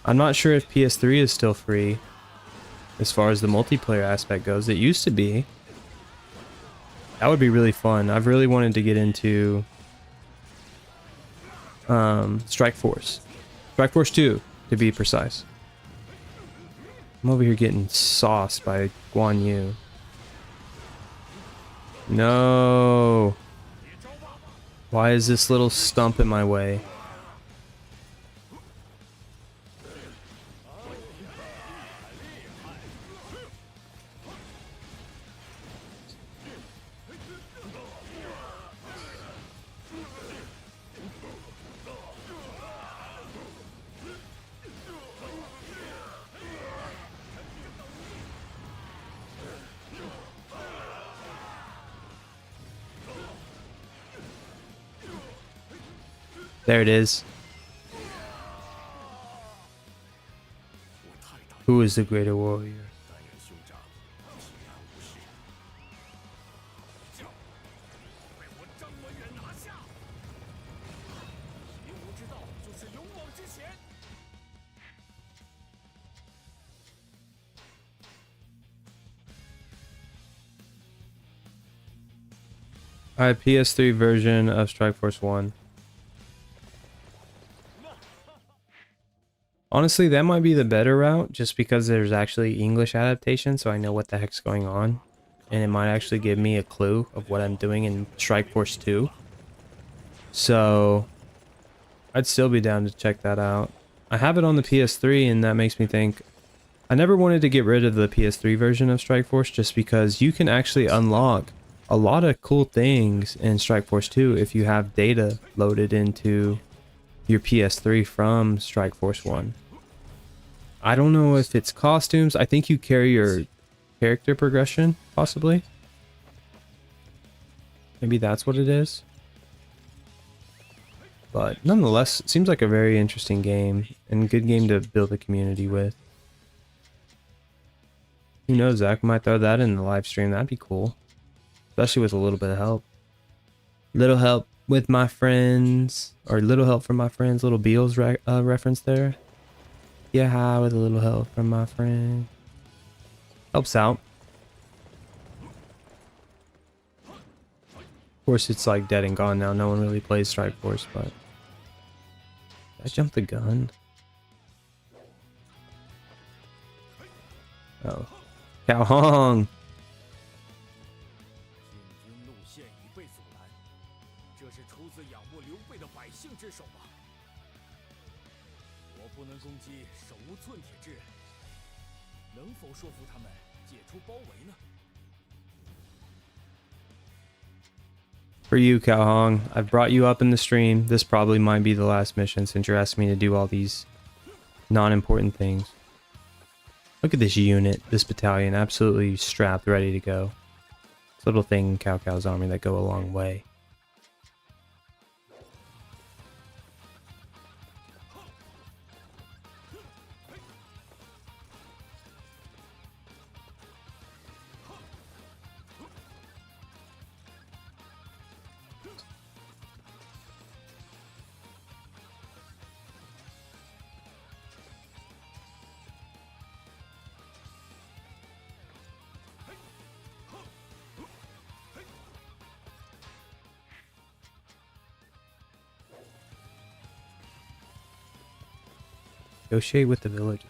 I'm not sure if PS3 is still free as far as the multiplayer aspect goes. It used to be. That would be really fun. I've really wanted to get into Strike Force. Strike Force 2, to be precise. I'm over here getting sauced by Guan Yu. No. Why is this little stump in my way? There it is. Who is the greater warrior? Alright, PS3 version of Strike Force 1. Honestly, that might be the better route, just because there's actually English adaptation, so I know what the heck's going on. And it might actually give me a clue of what I'm doing in Strike Force 2. So, I'd still be down to check that out. I have it on the PS3, and that makes me think... I never wanted to get rid of the PS3 version of Strike Force, just because you can actually unlock a lot of cool things in Strike Force 2 if you have data loaded into your PS3 from Strike Force 1. I don't know if it's costumes. I think you carry your character progression, possibly. Maybe that's what it is. But nonetheless, it seems like a very interesting game and good game to build a community with. Who knows, Zach? Might throw that in the live stream. That'd be cool. Especially with a little bit of help. Little help with my friends, or little help from my friends. Little Beals reference there. Yeah, hi, with a little help from my friend. Helps out. Of course, it's like dead and gone now. No one really plays Strike Force, but... Did I jump the gun? Oh. Cao Hong! For you, Cao Hong, I've brought you up in the stream. This probably might be the last mission since you're asking me to do all these non-important things. Look at this unit, this battalion, absolutely strapped, ready to go. This little thing in Cao Cao's army that go a long way. Negotiate with the village.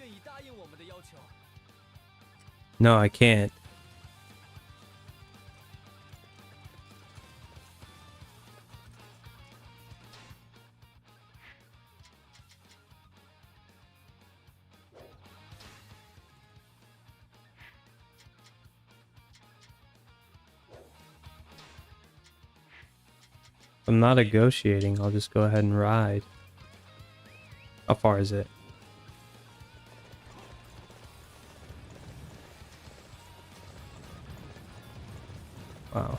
愿意答应我们的要求？ No, I can't. I'm not negotiating. I'll just go ahead and ride. How far is it? Wow.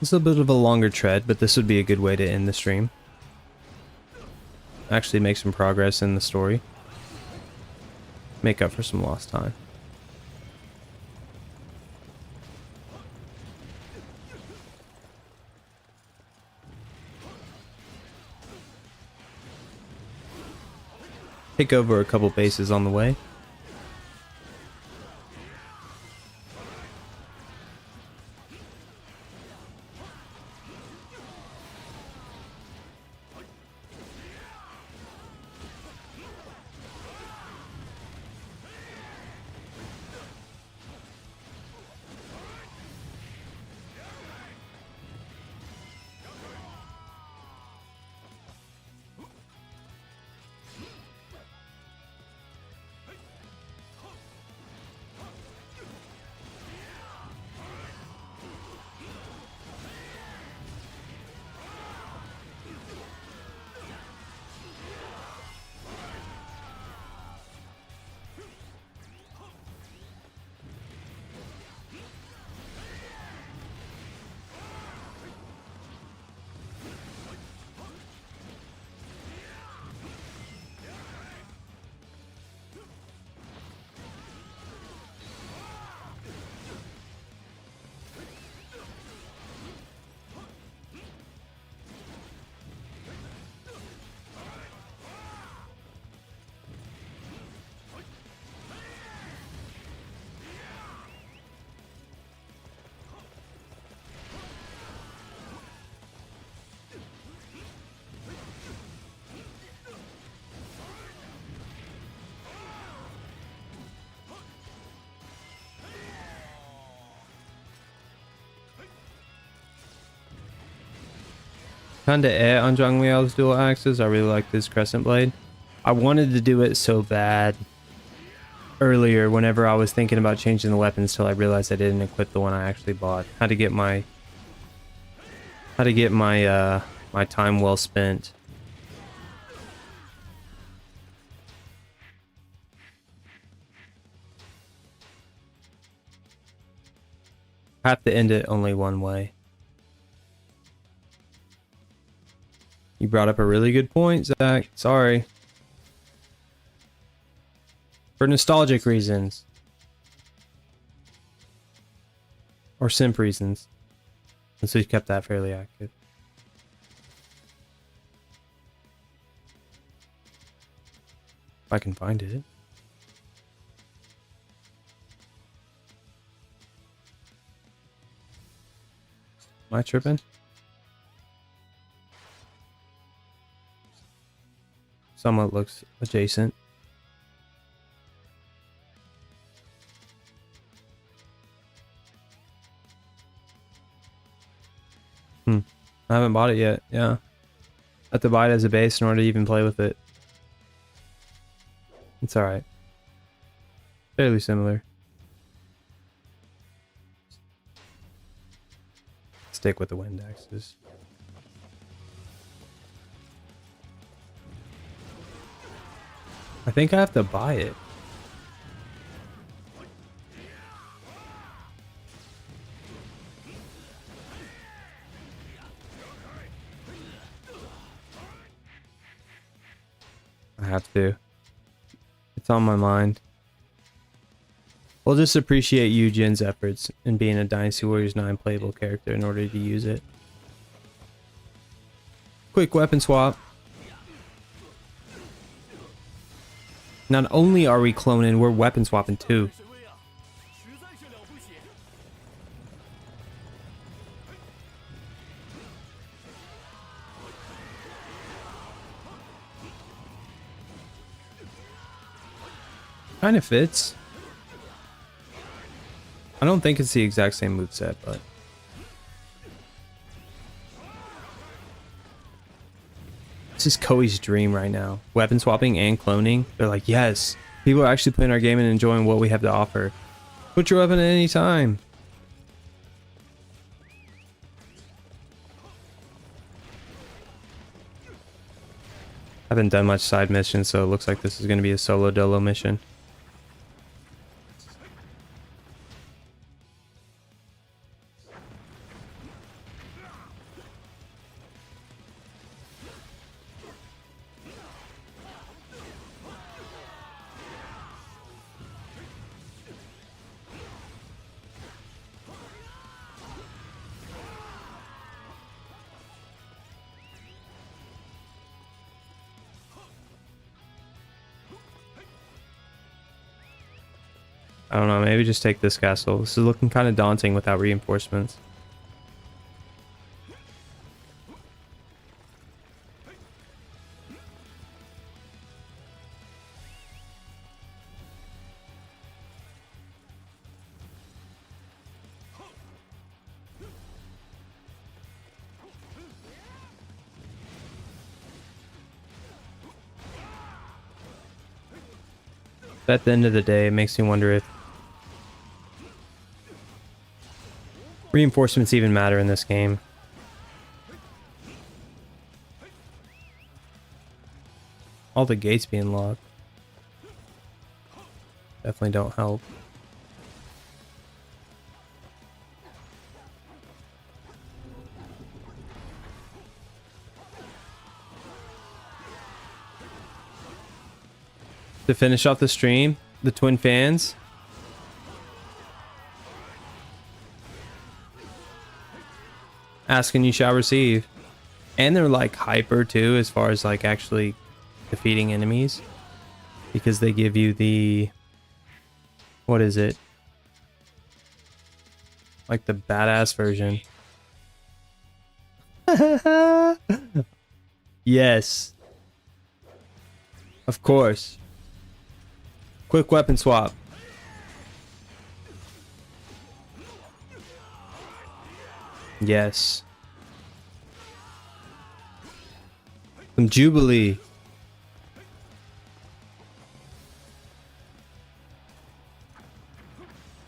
It's a bit of a longer tread, but this would be a good way to end the stream. Actually make some progress in the story. Make up for some lost time. Take over a couple bases on the way. Kinda on Zhang Liao's dual axes. I really like this crescent blade. I wanted to do it so bad earlier whenever I was thinking about changing the weapons till I realized I didn't equip the one I actually bought. How to get my my time well spent. I have to end it only one way. You brought up a really good point, Zach. Sorry. For nostalgic reasons. Or simp reasons. And so you kept that fairly active. If I can find it. Am I tripping? Somewhat looks adjacent. I haven't bought it yet. Yeah. I have to buy it as a base in order to even play with it. It's alright. Fairly similar. Stick with the wind axes. I think I have to buy it. I have to. It's on my mind. We'll just appreciate Yu Jin's efforts in being a Dynasty Warriors 9 playable character in order to use it. Quick weapon swap. Not only are we cloning, we're weapon swapping too. 神威啊，实在是了不起！ Kind of fits. I don't think it's the exact same moveset, but this is Koei's dream right now. Weapon swapping and cloning. They're like, yes, people are actually playing our game and enjoying what we have to offer. Put your weapon at any time. I haven't done much side missions, so it looks like this is going to be a solo dolo mission. I don't know, maybe just take this castle. This is looking kind of daunting without reinforcements. But at the end of the day, it makes me wonder if reinforcements even matter in this game. All the gates being locked definitely don't help. To finish off the stream, the twin fans. Asking you shall receive. And they're like hyper too, as far as like actually defeating enemies. Because they give you the... what is it? Like the badass version. Yes. Of course. Quick weapon swap. Yes. Some Jubilee.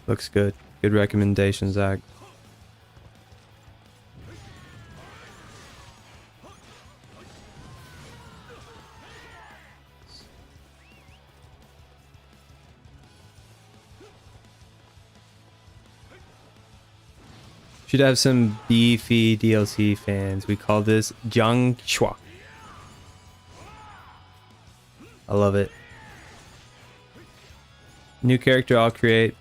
Looks good. Good recommendation, Zach. Should have some beefy DLC fans. We call this Zhang Liao. I love it. New character I'll create.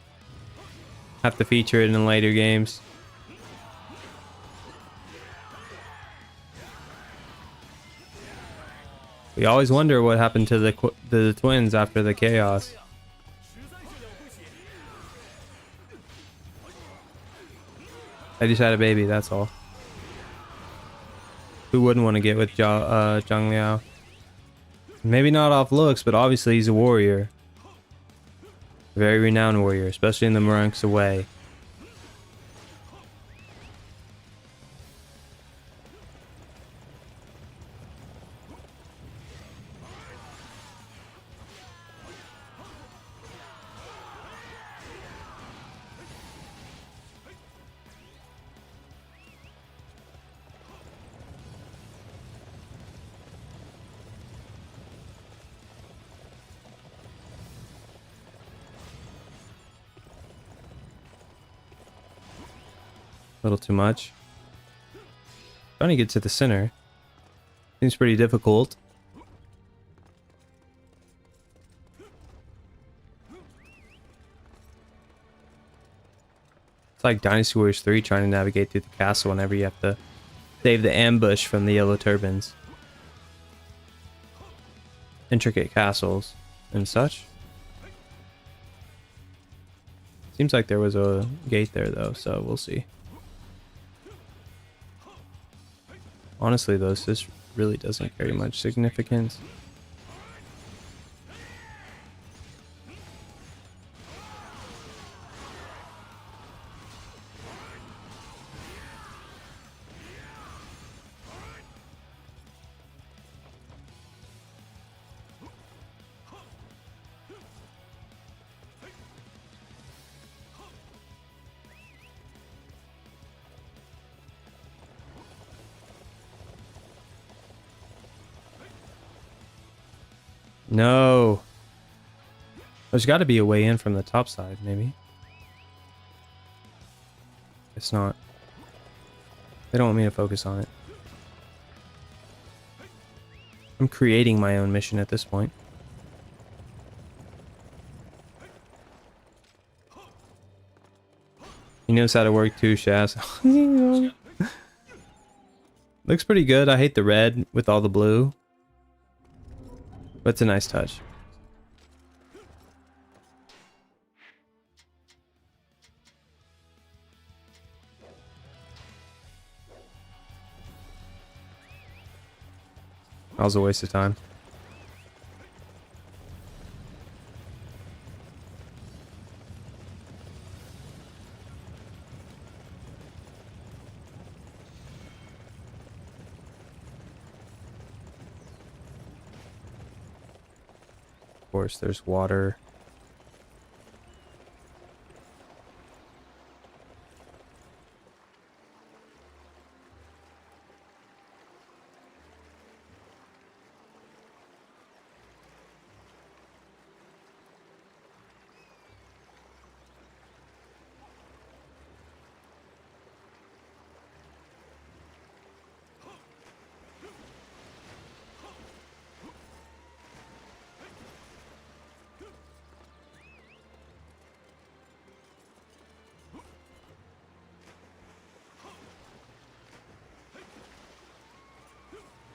Have to feature it in later games. We always wonder what happened to the twins after the chaos. I just had a baby, that's all. Who wouldn't want to get with Zhang Liao? Maybe not off looks, but obviously he's a warrior. A very renowned warrior, especially in the ranks away. A little too much. Trying to get to the center. Seems pretty difficult. It's like Dynasty Warriors 3 trying to navigate through the castle whenever you have to save the ambush from the yellow turbans. Intricate castles. and such. Seems like there was a gate there though, so we'll see. Honestly though, this really doesn't carry much significance. No. There's got to be a way in from the top side, maybe. It's not. They don't want me to focus on it. I'm creating my own mission at this point. He knows how to work too, Shaz. Looks pretty good. I hate the red with all the blue. But it's a nice touch. That was a waste of time. Of course, there's water.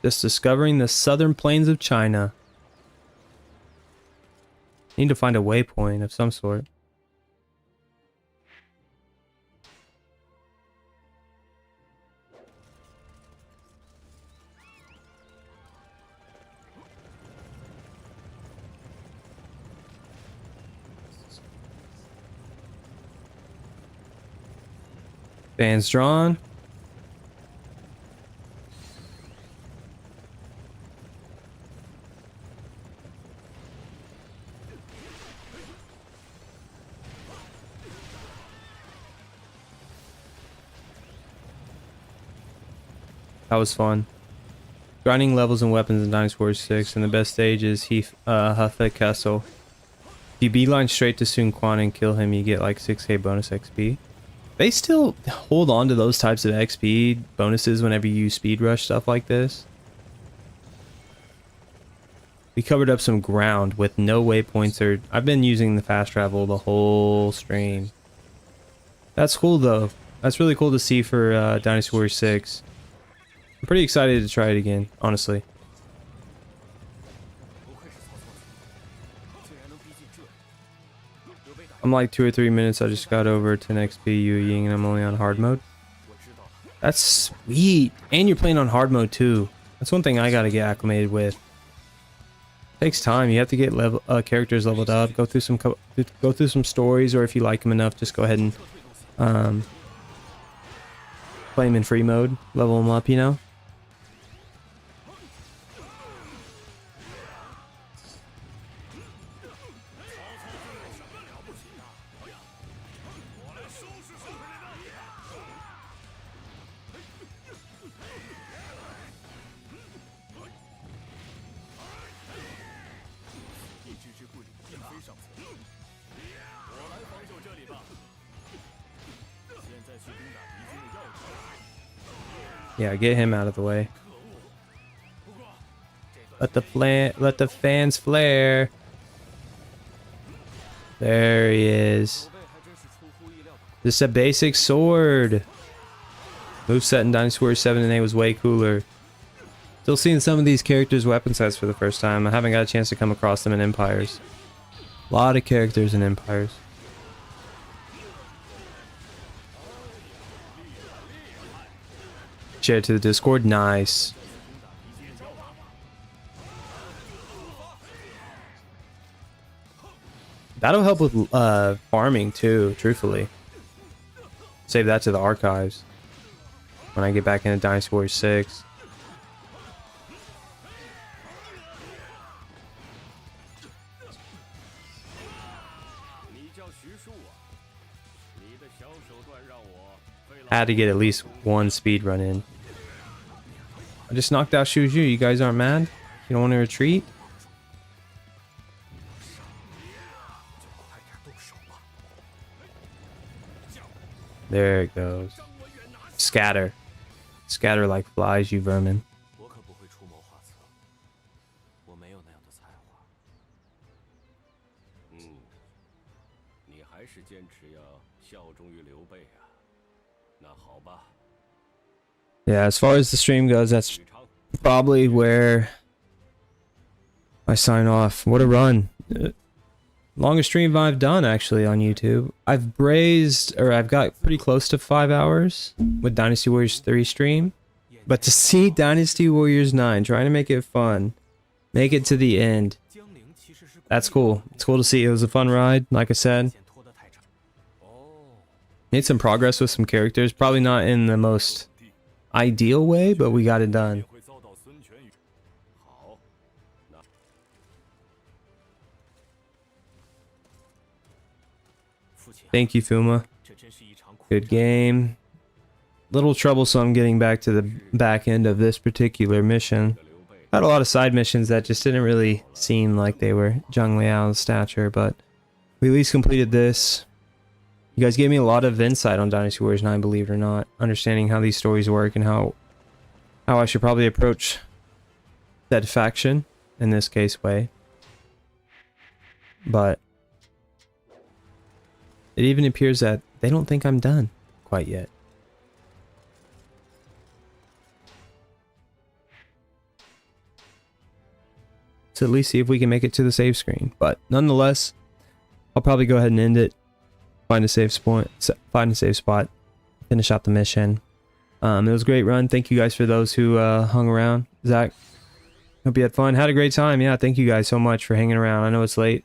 Just discovering the southern plains of China. Need to find a waypoint of some sort. Fans drawn. That was fun. Grinding levels and weapons in Dynasty Warriors 6, and the best stage is Hefei Castle. If you beeline straight to Sun Quan and kill him, you get like 6k bonus XP. They still hold on to those types of XP bonuses whenever you use speed rush stuff like this. We covered up some ground with no waypoints, or I've been using the fast travel the whole stream. That's cool though. That's really cool to see for Dynasty Warriors 6. I'm pretty excited to try it again, honestly. I'm like 2 or 3 minutes. I just got over 10 XP Yu Ying and I'm only on hard mode. That's sweet. And you're playing on hard mode too. That's one thing I gotta get acclimated with. Takes time. You have to get characters leveled up. Go through some stories, or if you like them enough, just go ahead and play them in free mode. Level them up, you know. Yeah, get him out of the way. Let the fans flare. There he is. This is a basic sword. Moveset in Dynasty Warriors 7 and 8 was way cooler. Still seeing some of these characters' weapon sets for the first time. I haven't got a chance to come across them in Empires. A lot of characters in Empires. Share it to the Discord. Nice. That'll help with farming too, truthfully. Save that to the archives when I get back into Dynasty Warriors 6. Had to get at least one speed run in. I just knocked out Xiahou Yuan. You guys aren't mad? You don't want to retreat? There it goes. Scatter. Scatter like flies, you vermin. 我可不会出谋划策，我没有那样的才华。你还是坚持要效忠于刘备啊？那好吧。 Yeah, as far as the stream goes, that's probably where I sign off. What a run. Longest stream I've done actually on YouTube. I've got pretty close to 5 hours with Dynasty Warriors 3 stream. But to see Dynasty Warriors 9, trying to make it fun, make it to the end, that's cool. It's cool to see. It was a fun ride, like I said. Made some progress with some characters. Probably not in the most ideal way, but we got it done. Thank you, Fuma. Good game. Little troublesome getting back to the back end of this particular mission. Had a lot of side missions that just didn't really seem like they were Zhang Liao's stature, but we at least completed this. You guys gave me a lot of insight on Dynasty Warriors 9, believe it or not. Understanding how these stories work and how I should probably approach that faction, in this case, way. But it even appears that they don't think I'm done quite yet. So at least see if we can make it to the save screen. But nonetheless, I'll probably go ahead and end it. Find a safe spot, finish out the mission. It was a great run. Thank you guys for those who hung around. Zach, hope you had fun. Had a great time. Yeah, thank you guys so much for hanging around. I know it's late,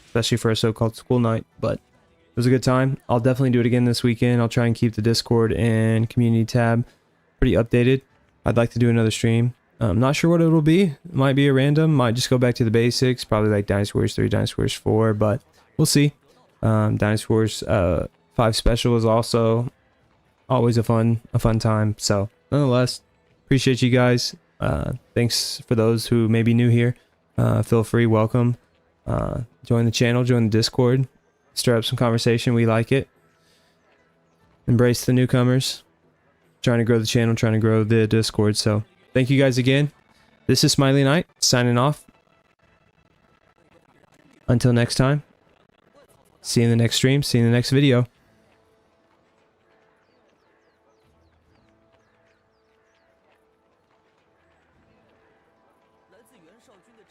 especially for a so-called school night, but it was a good time. I'll definitely do it again this weekend. I'll try and keep the Discord and community tab pretty updated. I'd like to do another stream. I'm not sure what it'll be. It might be a random. Might just go back to the basics. Probably like Dynasty Warriors 3, Dynasty Warriors 4, but we'll see. Dynasty Warriors 5 special is also always a fun time. So nonetheless, appreciate you guys. Thanks for those who may be new here. Feel free, welcome. Join the channel, join the Discord, stir up some conversation. We like it. Embrace the newcomers. Trying to grow the channel, trying to grow the Discord. So thank you guys again. This is Smiley Knight signing off. Until next time. See you in the next stream. See you in the next video.